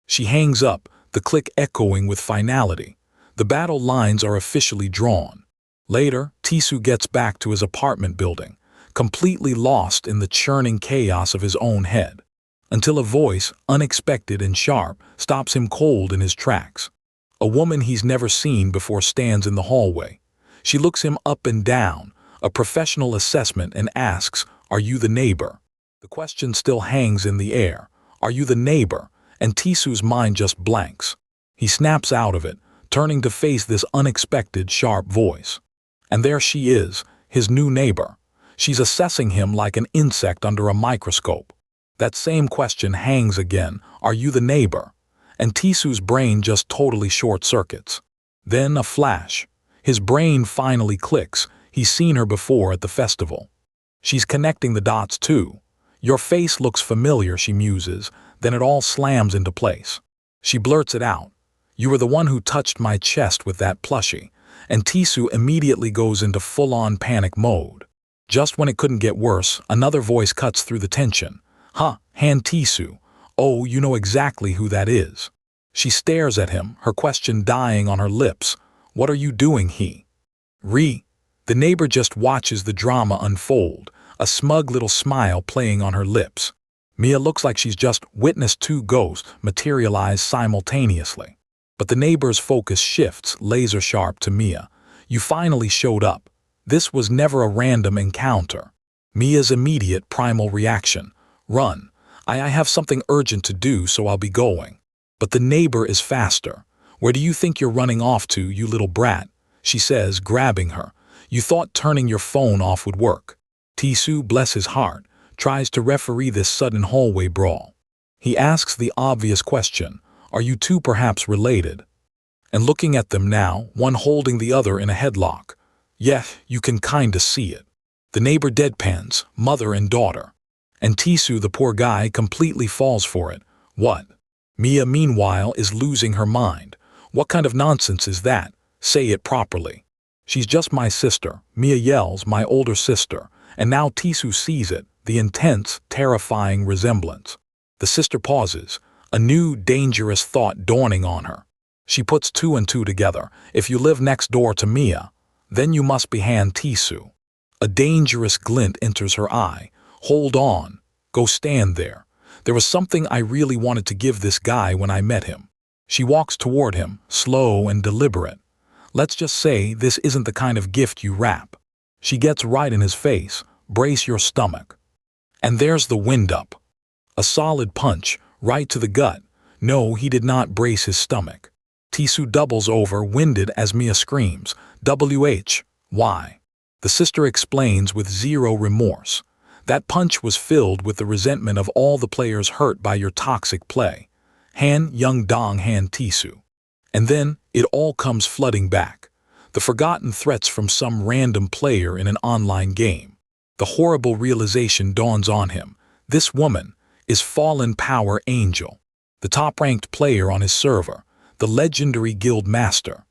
She hangs up, the click echoing with finality. The battle lines are officially drawn. Later, Tisu gets back to his apartment building, completely lost in the churning chaos of his own head, until a voice, unexpected and sharp, stops him cold in his tracks. A woman he's never seen before stands in the hallway. She looks him up and down, a professional assessment, and asks, "Are you the neighbor?" The question still hangs in the air. Are you the neighbor? And Tisu's mind just blanks. He snaps out of it, turning to face this unexpected, sharp voice. And there she is, his new neighbor. She's assessing him like an insect under a microscope. That same question hangs again, are you the neighbor? And Tisu's brain just totally short-circuits. Then a flash. His brain finally clicks. He's seen her before at the festival. She's connecting the dots too. Your face looks familiar, she muses, then it all slams into place. She blurts it out. You were the one who touched my chest with that plushie. And Tisu immediately goes into full-on panic mode. Just when it couldn't get worse, another voice cuts through the tension. Huh, Han Tisu. Oh, you know exactly who that is. She stares at him, her question dying on her lips. What are you doing, he? The neighbor just watches the drama unfold, a smug little smile playing on her lips. Mia looks like she's just witnessed two ghosts materialize simultaneously. But the neighbor's focus shifts, laser-sharp, to Mia. You finally showed up. This was never a random encounter. Mia's immediate primal reaction. Run. I have something urgent to do, so I'll be going. But the neighbor is faster. Where do you think you're running off to, you little brat? She says, grabbing her. You thought turning your phone off would work. Tisu, bless his heart, tries to referee this sudden hallway brawl. He asks the obvious question, are you two perhaps related? And looking at them now, one holding the other in a headlock. Yeah, you can kinda see it. The neighbor deadpans, mother and daughter. And Tisu, the poor guy, completely falls for it. What? Mia, meanwhile, is losing her mind. What kind of nonsense is that? Say it properly. She's just my sister, Mia yells, my older sister, and now Tisu sees it, the intense, terrifying resemblance. The sister pauses, a new, dangerous thought dawning on her. She puts two and two together. If you live next door to Mia, then you must be Han Tisu. A dangerous glint enters her eye. Hold on. Go stand there. There was something I really wanted to give this guy when I met him. She walks toward him, slow and deliberate. Let's just say this isn't the kind of gift you wrap. She gets right in his face. Brace your stomach. And there's the wind-up. A solid punch, right to the gut. No, he did not brace his stomach. Tisu doubles over, winded, as Mia screams, "Why?" The sister explains with zero remorse. That punch was filled with the resentment of all the players hurt by your toxic play. Han Young Dong Han Tisu. And then it all comes flooding back. The forgotten threats from some random player in an online game. The horrible realization dawns on him. This woman is Fallen Power Angel, the top-ranked player on his server, the legendary guild master.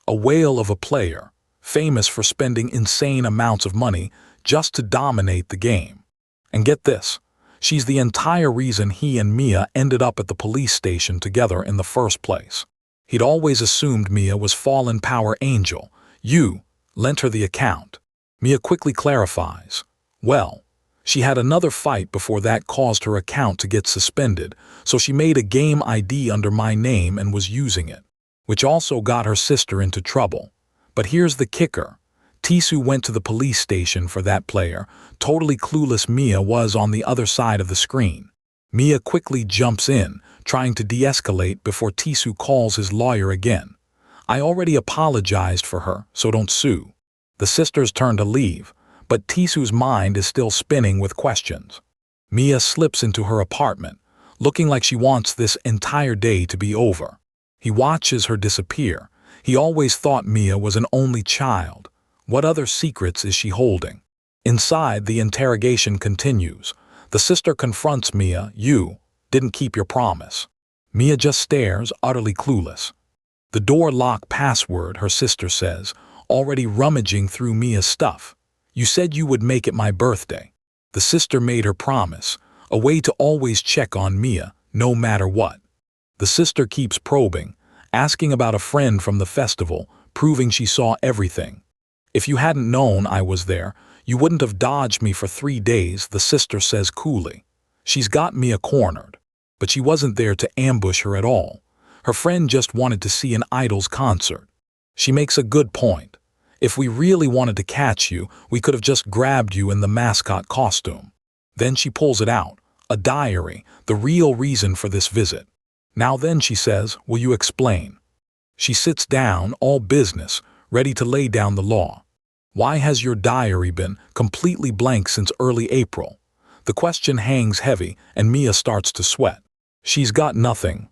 A whale of a player, famous for spending insane amounts of money just to dominate the game. And get this, she's the entire reason he and Mia ended up at the police station together in the first place. He'd always assumed Mia was Fallen Power Angel. You lent her the account. Mia quickly clarifies. Well, she had another fight before that caused her account to get suspended, so she made a game ID under my name and was using it, which also got her sister into trouble. But here's the kicker. Tisu went to the police station for that player. Totally clueless Mia was on the other side of the screen. Mia quickly jumps in, trying to de-escalate before Tisu calls his lawyer again. I already apologized for her, so don't sue. The sisters turn to leave, but Tisu's mind is still spinning with questions. Mia slips into her apartment, looking like she wants this entire day to be over. He watches her disappear. He always thought Mia was an only child. What other secrets is she holding? Inside, the interrogation continues. The sister confronts Mia. You didn't keep your promise. Mia just stares, utterly clueless. The door lock password, her sister says, already rummaging through Mia's stuff. You said you would make it my birthday. The sister made her promise, a way to always check on Mia, no matter what. The sister keeps probing, asking about a friend from the festival, proving she saw everything. If you hadn't known I was there, you wouldn't have dodged me for 3 days, the sister says coolly. She's got Mia cornered, but she wasn't there to ambush her at all. Her friend just wanted to see an idol's concert. She makes a good point. If we really wanted to catch you, we could have just grabbed you in the mascot costume. Then she pulls it out, a diary, the real reason for this visit. Now then, she says, will you explain? She sits down, all business, ready to lay down the law. Why has your diary been completely blank since early April? The question hangs heavy, and Mia starts to sweat. She's got nothing.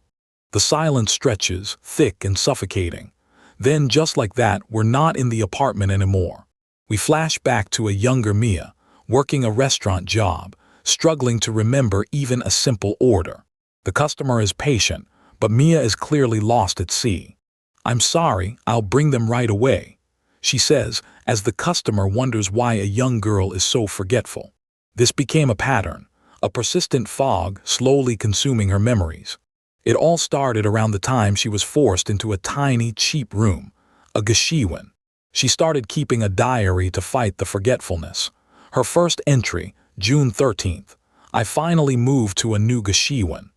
The silence stretches, thick and suffocating. Then, just like that, we're not in the apartment anymore. We flash back to a younger Mia, working a restaurant job, struggling to remember even a simple order. The customer is patient, but Mia is clearly lost at sea. I'm sorry, I'll bring them right away, she says, as the customer wonders why a young girl is so forgetful. This became a pattern, a persistent fog slowly consuming her memories. It all started around the time she was forced into a tiny, cheap room, a gashiwan. She started keeping a diary to fight the forgetfulness. Her first entry, June 13th, I finally moved to a new gashiwan.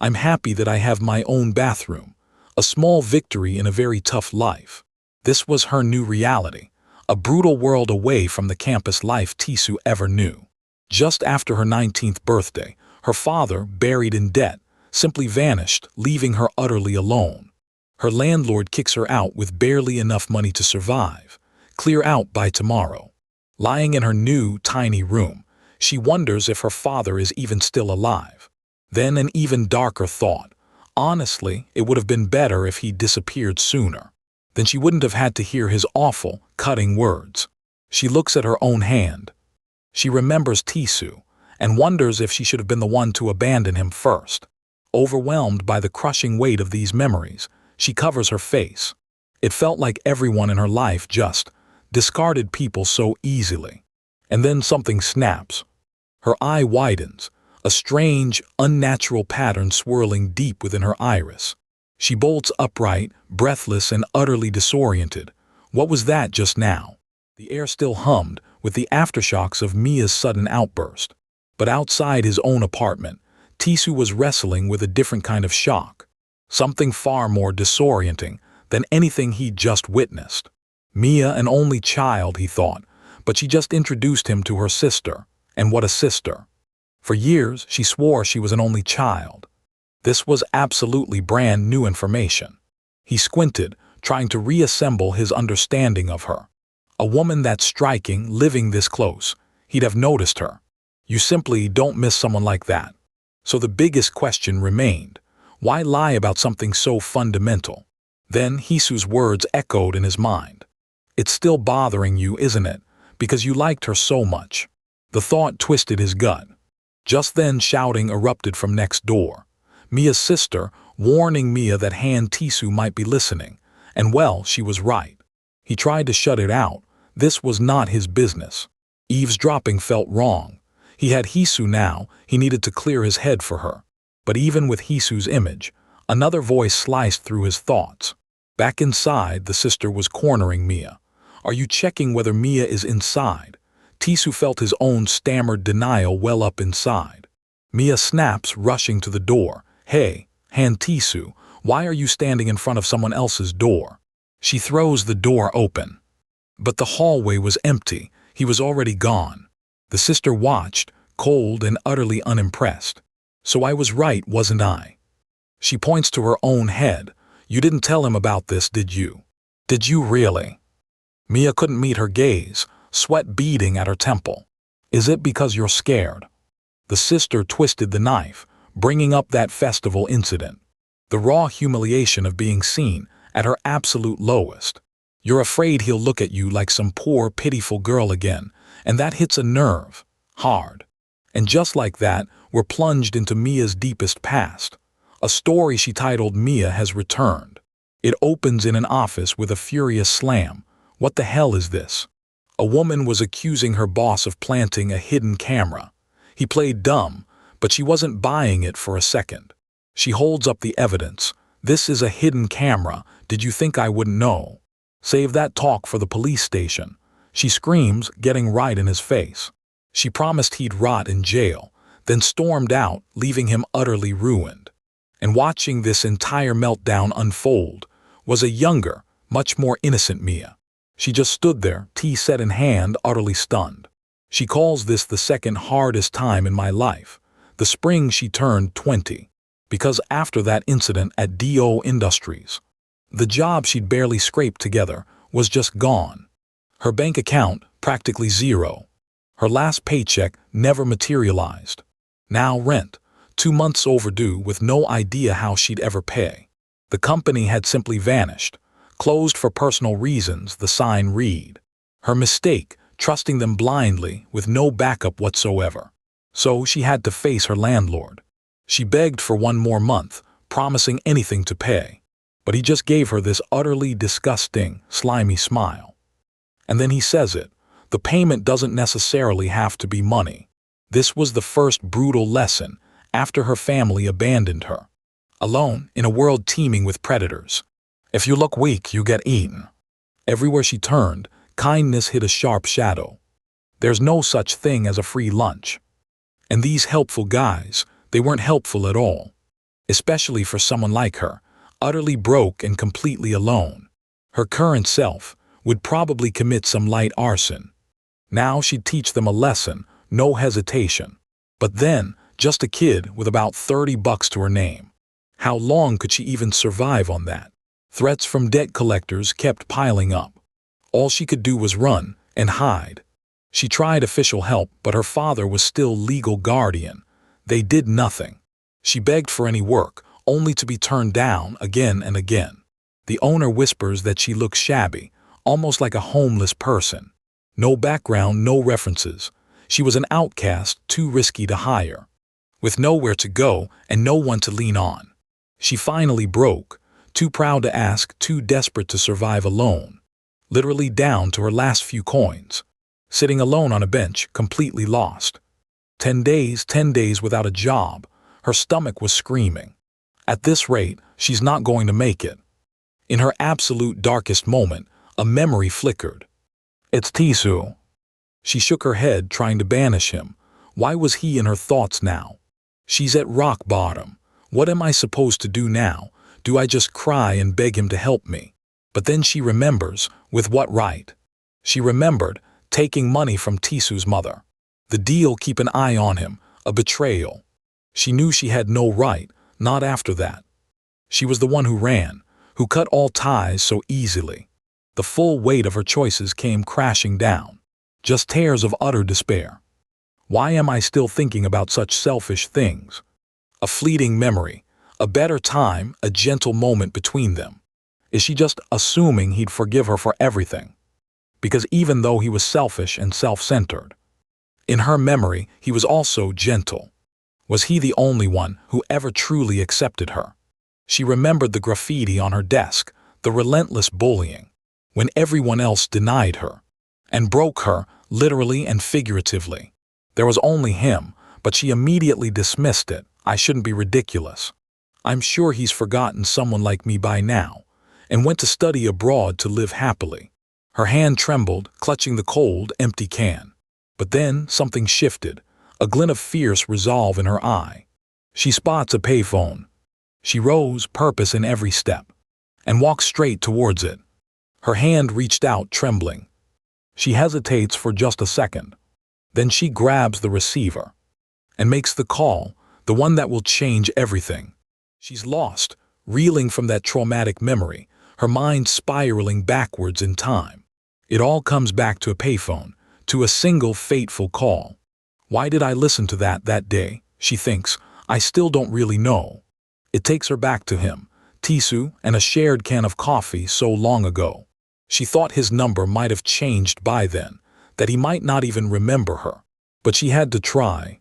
I'm happy that I have my own bathroom, a small victory in a very tough life. This was her new reality, a brutal world away from the campus life Tisu ever knew. Just after her 19th birthday, her father, buried in debt, simply vanished, leaving her utterly alone. Her landlord kicks her out with barely enough money to survive. Clear out by tomorrow. Lying in her new, tiny room, she wonders if her father is even still alive. Then an even darker thought. Honestly, it would have been better if he disappeared sooner. Then she wouldn't have had to hear his awful, cutting words. She looks at her own hand. She remembers Tisu, and wonders if she should have been the one to abandon him first. Overwhelmed by the crushing weight of these memories, she covers her face. It felt like everyone in her life just discarded people so easily. And then something snaps. Her eye widens, a strange, unnatural pattern swirling deep within her iris. She bolts upright, breathless and utterly disoriented. What was that just now? The air still hummed with the aftershocks of Mia's sudden outburst. But outside his own apartment, Tisu was wrestling with a different kind of shock. Something far more disorienting than anything he'd just witnessed. Mia, an only child, he thought, but she just introduced him to her sister. And what a sister. For years, she swore she was an only child. This was absolutely brand new information. He squinted, trying to reassemble his understanding of her. A woman that striking, living this close, he'd have noticed her. You simply don't miss someone like that. So the biggest question remained. Why lie about something so fundamental? Then Hisu's words echoed in his mind. It's still bothering you, isn't it? Because you liked her so much. The thought twisted his gut. Just then shouting erupted from next door. Mia's sister, warning Mia that Han Tisu might be listening. And well, she was right. He tried to shut it out. This was not his business. Eavesdropping felt wrong. He had Hisu now, he needed to clear his head for her. But even with Hisu's image, another voice sliced through his thoughts. Back inside, the sister was cornering Mia. Are you checking whether Mia is inside? Tisu felt his own stammered denial well up inside. Mia snaps, rushing to the door. Hey, Han Tisu, why are you standing in front of someone else's door? She throws the door open. But the hallway was empty. He was already gone. The sister watched, cold and utterly unimpressed. So I was right, wasn't I? She points to her own head. You didn't tell him about this, did you? Did you really? Mia couldn't meet her gaze, sweat beading at her temple. Is it because you're scared? The sister twisted the knife, bringing up that festival incident. The raw humiliation of being seen at her absolute lowest. You're afraid he'll look at you like some poor, pitiful girl again, and that hits a nerve, hard. And just like that, we're plunged into Mia's deepest past. A story she titled Mia Has Returned. It opens in an office with a furious slam. What the hell is this? A woman was accusing her boss of planting a hidden camera. He played dumb, but she wasn't buying it for a second. She holds up the evidence. This is a hidden camera. Did you think I wouldn't know? Save that talk for the police station. She screams, getting right in his face. She promised he'd rot in jail, then stormed out, leaving him utterly ruined. And watching this entire meltdown unfold was a younger, much more innocent Mia. She just stood there, tea set in hand, utterly stunned. She calls this the second hardest time in my life, the spring she turned 20. Because after that incident at DO Industries, the job she'd barely scraped together was just gone. Her bank account, practically zero. Her last paycheck never materialized. Now rent, 2 months overdue with no idea how she'd ever pay. The company had simply vanished. Closed for personal reasons, the sign read. Her mistake, trusting them blindly with no backup whatsoever. So she had to face her landlord. She begged for 1 more month, promising anything to pay. But he just gave her this utterly disgusting, slimy smile. And then he says it. The payment doesn't necessarily have to be money. This was the first brutal lesson after her family abandoned her. Alone in a world teeming with predators. If you look weak, you get eaten. Everywhere she turned, kindness hit a sharp shadow. There's no such thing as a free lunch. And these helpful guys, they weren't helpful at all. Especially for someone like her, utterly broke and completely alone. Her current self would probably commit some light arson. Now she'd teach them a lesson, no hesitation. But then, just a kid with about $30 to her name. How long could she even survive on that? Threats from debt collectors kept piling up. All she could do was run and hide. She tried official help, but her father was still legal guardian. They did nothing. She begged for any work, only to be turned down again and again. The owner whispers that she looks shabby, almost like a homeless person. No background, no references. She was an outcast, too risky to hire. With nowhere to go and no one to lean on. She finally broke, too proud to ask, too desperate to survive alone. Literally down to her last few coins. Sitting alone on a bench, completely lost. 10 days without a job. Her stomach was screaming. At this rate, she's not going to make it. In her absolute darkest moment, a memory flickered. It's Tisu. She shook her head, trying to banish him. Why was he in her thoughts now? She's at rock bottom. What am I supposed to do now? Do I just cry and beg him to help me? But then she remembers, with what right? She remembered taking money from Tisu's mother. The deal, keep an eye on him, a betrayal. She knew she had no right, not after that. She was the one who ran, who cut all ties so easily. The full weight of her choices came crashing down. Just tears of utter despair. Why am I still thinking about such selfish things? A fleeting memory, a better time, a gentle moment between them. Is she just assuming he'd forgive her for everything? Because even though he was selfish and self-centered, in her memory he was also gentle. Was he the only one who ever truly accepted her? She remembered the graffiti on her desk, the relentless bullying, when everyone else denied her, and broke her, literally and figuratively. There was only him, but she immediately dismissed it. I shouldn't be ridiculous. I'm sure he's forgotten someone like me by now, and went to study abroad to live happily. Her hand trembled, clutching the cold, empty can. But then something shifted, a glint of fierce resolve in her eye. She spots a payphone. She rose, purpose in every step, and walks straight towards it. Her hand reached out, trembling. She hesitates for just a second. Then she grabs the receiver and makes the call, the one that will change everything. She's lost, reeling from that traumatic memory, her mind spiraling backwards in time. It all comes back to a payphone, to a single fateful call. Why did I listen to that day? She thinks. I still don't really know. It takes her back to him, Tisu, and a shared can of coffee so long ago. She thought his number might have changed by then, that he might not even remember her. But she had to try.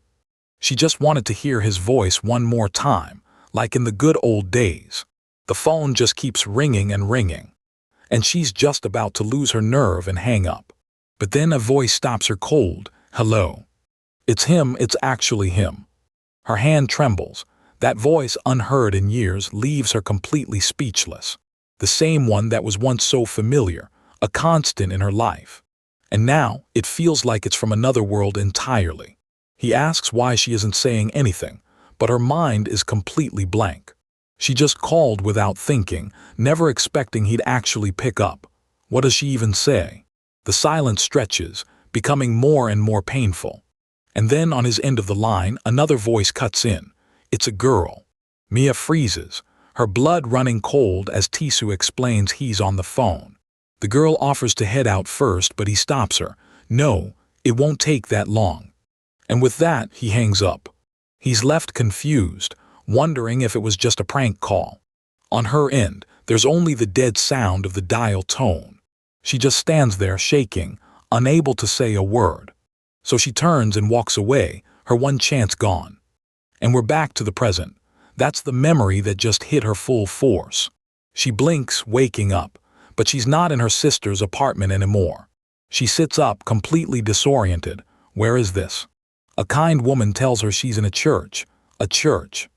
She just wanted to hear his voice one more time, like in the good old days. The phone just keeps ringing and ringing, and she's just about to lose her nerve and hang up. But then a voice stops her cold. Hello. It's him, it's actually him. Her hand trembles. That voice, unheard in years, leaves her completely speechless. The same one that was once so familiar, a constant in her life. And now, it feels like it's from another world entirely. He asks why she isn't saying anything, but her mind is completely blank. She just called without thinking, never expecting he'd actually pick up. What does she even say? The silence stretches, becoming more and more painful. And then on his end of the line, another voice cuts in. It's a girl. Mia freezes, her blood running cold as Tisu explains he's on the phone. The girl offers to head out first, but he stops her. No, it won't take that long. And with that, he hangs up. He's left confused, wondering if it was just a prank call. On her end, there's only the dead sound of the dial tone. She just stands there shaking, unable to say a word. So she turns and walks away, her one chance gone. And we're back to the present. That's the memory that just hit her full force. She blinks, waking up, but she's not in her sister's apartment anymore. She sits up, completely disoriented. Where is this? A kind woman tells her she's in a church. A church.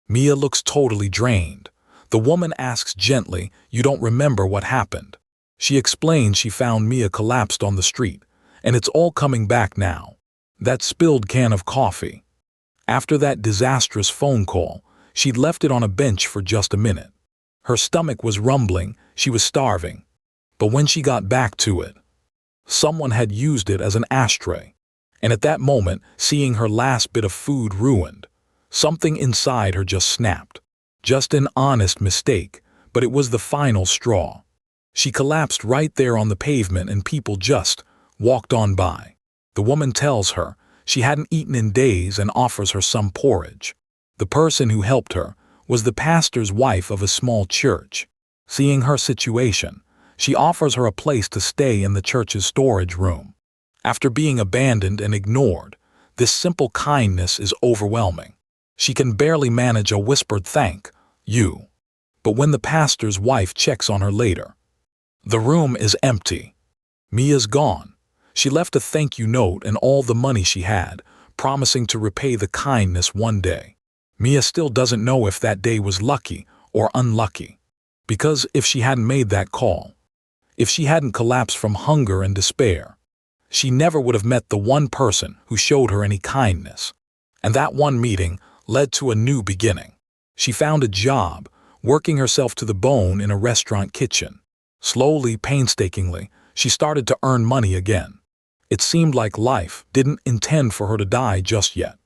Mia looks totally drained. The woman asks gently, "You don't remember what happened?" She explains she found Mia collapsed on the street, and it's all coming back now. That spilled can of coffee. After that disastrous phone call, she'd left it on a bench for just a minute. Her stomach was rumbling, she was starving. But when she got back to it, someone had used it as an ashtray. And at that moment, seeing her last bit of food ruined, something inside her just snapped. Just an honest mistake, but it was the final straw. She collapsed right there on the pavement and people just walked on by. The woman tells her she hadn't eaten in days and offers her some porridge. The person who helped her was the pastor's wife of a small church. Seeing her situation, she offers her a place to stay in the church's storage room. After being abandoned and ignored, this simple kindness is overwhelming. She can barely manage a whispered thank you. But when the pastor's wife checks on her later, the room is empty. Mia's gone. She left a thank you note and all the money she had, promising to repay the kindness one day. Mia still doesn't know if that day was lucky or unlucky. Because if she hadn't made that call, if she hadn't collapsed from hunger and despair, she never would have met the one person who showed her any kindness. And that one meeting led to a new beginning. She found a job, working herself to the bone in a restaurant kitchen. Slowly, painstakingly, she started to earn money again. It seemed like life didn't intend for her to die just yet.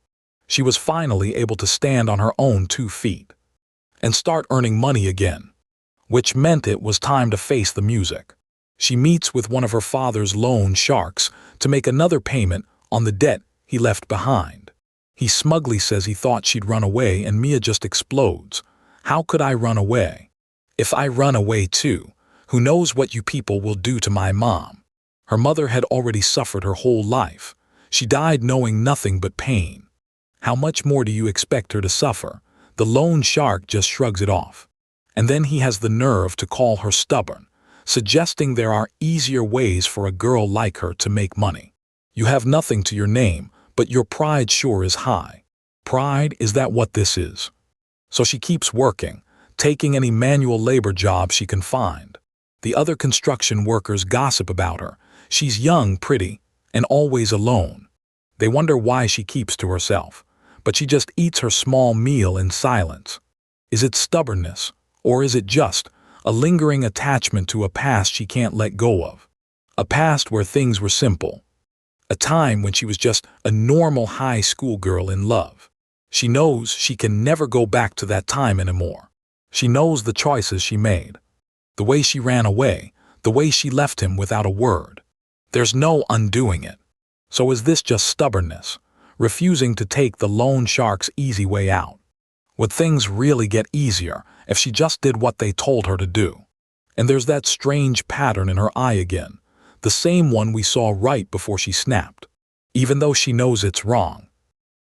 She was finally able to stand on her own 2 feet and start earning money again, which meant it was time to face the music. She meets with one of her father's loan sharks to make another payment on the debt he left behind. He smugly says he thought she'd run away, and Mia just explodes. How could I run away? If I run away too, who knows what you people will do to my mom? Her mother had already suffered her whole life. She died knowing nothing but pain. How much more do you expect her to suffer? The loan shark just shrugs it off. And then he has the nerve to call her stubborn, suggesting there are easier ways for a girl like her to make money. You have nothing to your name, but your pride sure is high. Pride, is that what this is? So she keeps working, taking any manual labor job she can find. The other construction workers gossip about her. She's young, pretty, and always alone. They wonder why she keeps to herself, but she just eats her small meal in silence. Is it stubbornness, or is it just a lingering attachment to a past she can't let go of? A past where things were simple. A time when she was just a normal high school girl in love. She knows she can never go back to that time anymore. She knows the choices she made, the way she ran away, the way she left him without a word. There's no undoing it. So is this just stubbornness, refusing to take the loan shark's easy way out? Would things really get easier if she just did what they told her to do? And there's that strange pattern in her eye again, the same one we saw right before she snapped. Even though she knows it's wrong,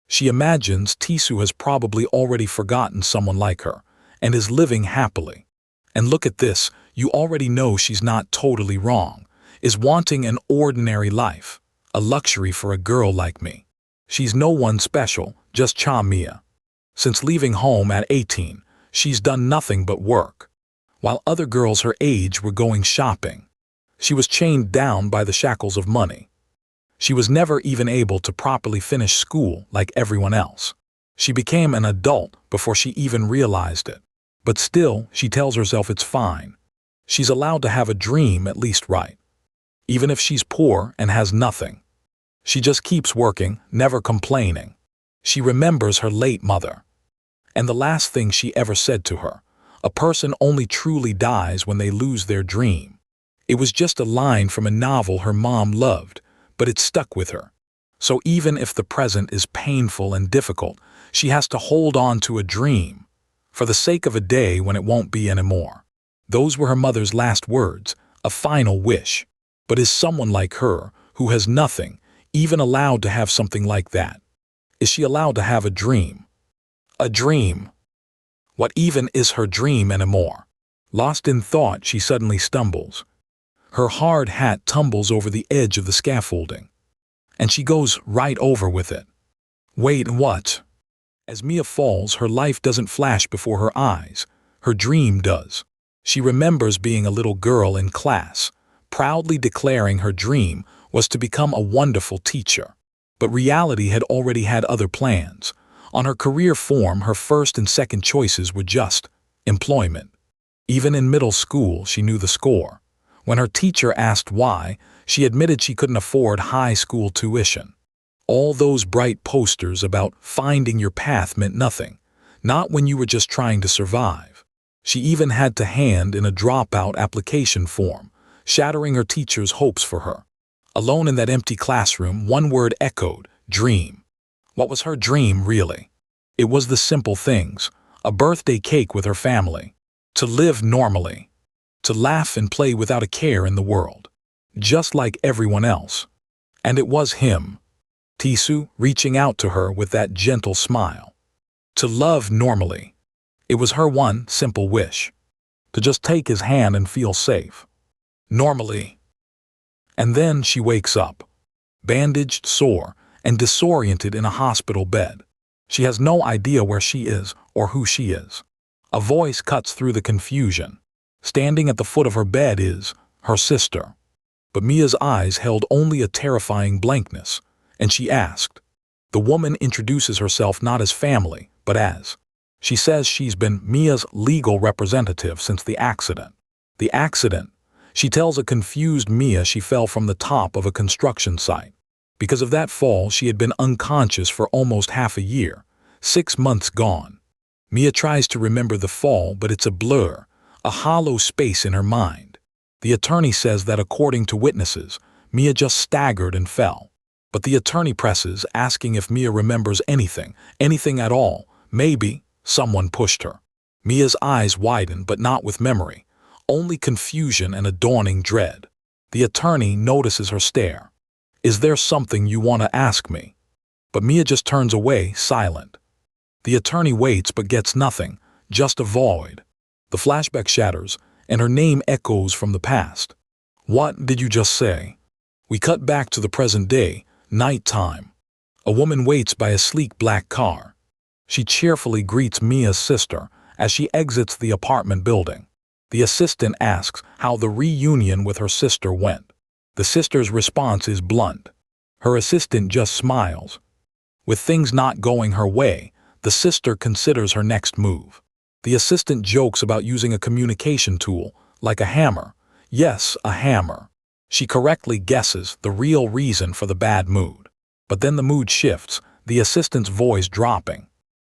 she imagines Tisu has probably already forgotten someone like her and is living happily. And look at this, you already know she's not totally wrong, is wanting an ordinary life, a luxury for a girl like me. She's no one special, just Mia. Since leaving home at 18, she's done nothing but work. While other girls her age were going shopping, she was chained down by the shackles of money. She was never even able to properly finish school like everyone else. She became an adult before she even realized it. But still, she tells herself it's fine. She's allowed to have a dream at least, right? Even if she's poor and has nothing. She just keeps working, never complaining. She remembers her late mother. And the last thing she ever said to her, a person only truly dies when they lose their dream. It was just a line from a novel her mom loved, but it stuck with her. So even if the present is painful and difficult, she has to hold on to a dream, for the sake of a day when it won't be anymore. Those were her mother's last words, a final wish. But is someone like her, who has nothing, even allowed to have something like that? Is she allowed to have a dream? A dream. What even is her dream anymore? Lost in thought, she suddenly stumbles. Her hard hat tumbles over the edge of the scaffolding, and she goes right over with it. Wait, what? As Mia falls, her life doesn't flash before her eyes. Her dream does. She remembers being a little girl in class, proudly declaring her dream was to become a wonderful teacher. But reality had already had other plans. On her career form, her first and second choices were just employment. Even in middle school, she knew the score. When her teacher asked why, she admitted she couldn't afford high school tuition. All those bright posters about finding your path meant nothing, not when you were just trying to survive. She even had to hand in a dropout application form, shattering her teacher's hopes for her. Alone in that empty classroom, one word echoed: dream. What was her dream, really? It was the simple things: a birthday cake with her family, to live normally, to laugh and play without a care in the world, just like everyone else. And it was him, Tisu, reaching out to her with that gentle smile. To love normally. It was her one simple wish. To just take his hand and feel safe. Normally. And then she wakes up, bandaged, sore, and disoriented in a hospital bed. She has no idea where she is or who she is. A voice cuts through the confusion. Standing at the foot of her bed is her sister. But Mia's eyes held only a terrifying blankness, and she asked. The woman introduces herself not as family, but as. She says she's been Mia's legal representative since the accident. The accident? She tells a confused Mia she fell from the top of a construction site. Because of that fall, she had been unconscious for almost half a year, 6 months gone. Mia tries to remember the fall, but it's a blur, a hollow space in her mind. The attorney says that according to witnesses, Mia just staggered and fell. But the attorney presses, asking if Mia remembers anything at all. Maybe someone pushed her. Mia's eyes widen, but not with memory, only confusion and a dawning dread. The attorney notices her stare. Is there something you want to ask me? But Mia just turns away, silent. The attorney waits but gets nothing, just a void. The flashback shatters, and her name echoes from the past. What did you just say? We cut back to the present day, nighttime. A woman waits by a sleek black car. She cheerfully greets Mia's sister as she exits the apartment building. The assistant asks how the reunion with her sister went. The sister's response is blunt. Her assistant just smiles. With things not going her way, the sister considers her next move. The assistant jokes about using a communication tool, like a hammer. Yes, a hammer. She correctly guesses the real reason for the bad mood. But then the mood shifts, the assistant's voice dropping.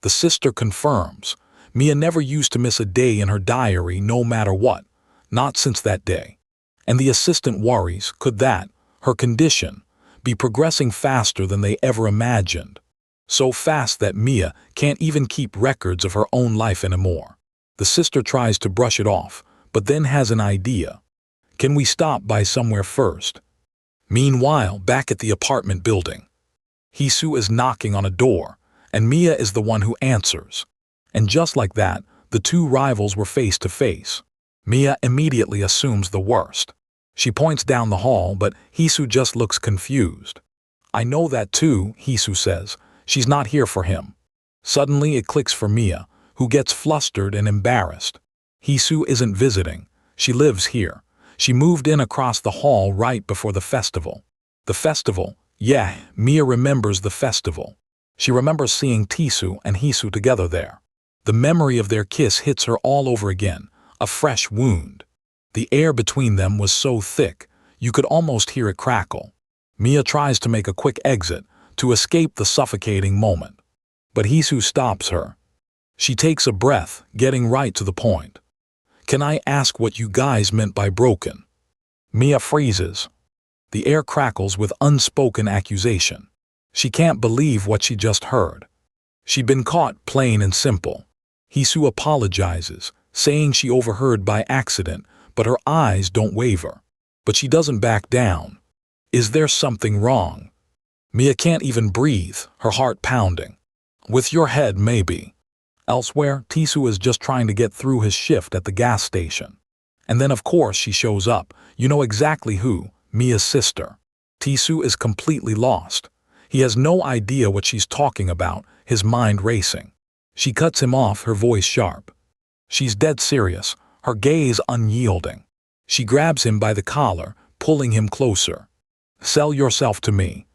The sister confirms. Mia never used to miss a day in her diary no matter what, not since that day. And the assistant worries, could that, her condition, be progressing faster than they ever imagined? So fast that Mia can't even keep records of her own life anymore. The sister tries to brush it off, but then has an idea. Can we stop by somewhere first? Meanwhile, back at the apartment building, Hisu is knocking on a door, and Mia is the one who answers. And just like that, the two rivals were face to face. Mia immediately assumes the worst. She points down the hall, but Hisu just looks confused. I know that too, Hisu says. She's not here for him. Suddenly it clicks for Mia, who gets flustered and embarrassed. Hisu isn't visiting. She lives here. She moved in across the hall right before the festival. The festival? Yeah, Mia remembers the festival. She remembers seeing Tisu and Hisu together there. The memory of their kiss hits her all over again, a fresh wound. The air between them was so thick, you could almost hear it crackle. Mia tries to make a quick exit, to escape the suffocating moment. But Hisu stops her. She takes a breath, getting right to the point. Can I ask what you guys meant by broken? Mia freezes. The air crackles with unspoken accusation. She can't believe what she just heard. She'd been caught, plain and simple. Hisu apologizes, saying she overheard by accident, but her eyes don't waver. But she doesn't back down. Is there something wrong? Mia can't even breathe, her heart pounding. With your head, maybe. Elsewhere, Tisu is just trying to get through his shift at the gas station. And then of course she shows up. You know exactly who, Mia's sister. Tisu is completely lost. He has no idea what she's talking about, his mind racing. She cuts him off, her voice sharp. She's dead serious, her gaze unyielding. She grabs him by the collar, pulling him closer. Sell yourself to me.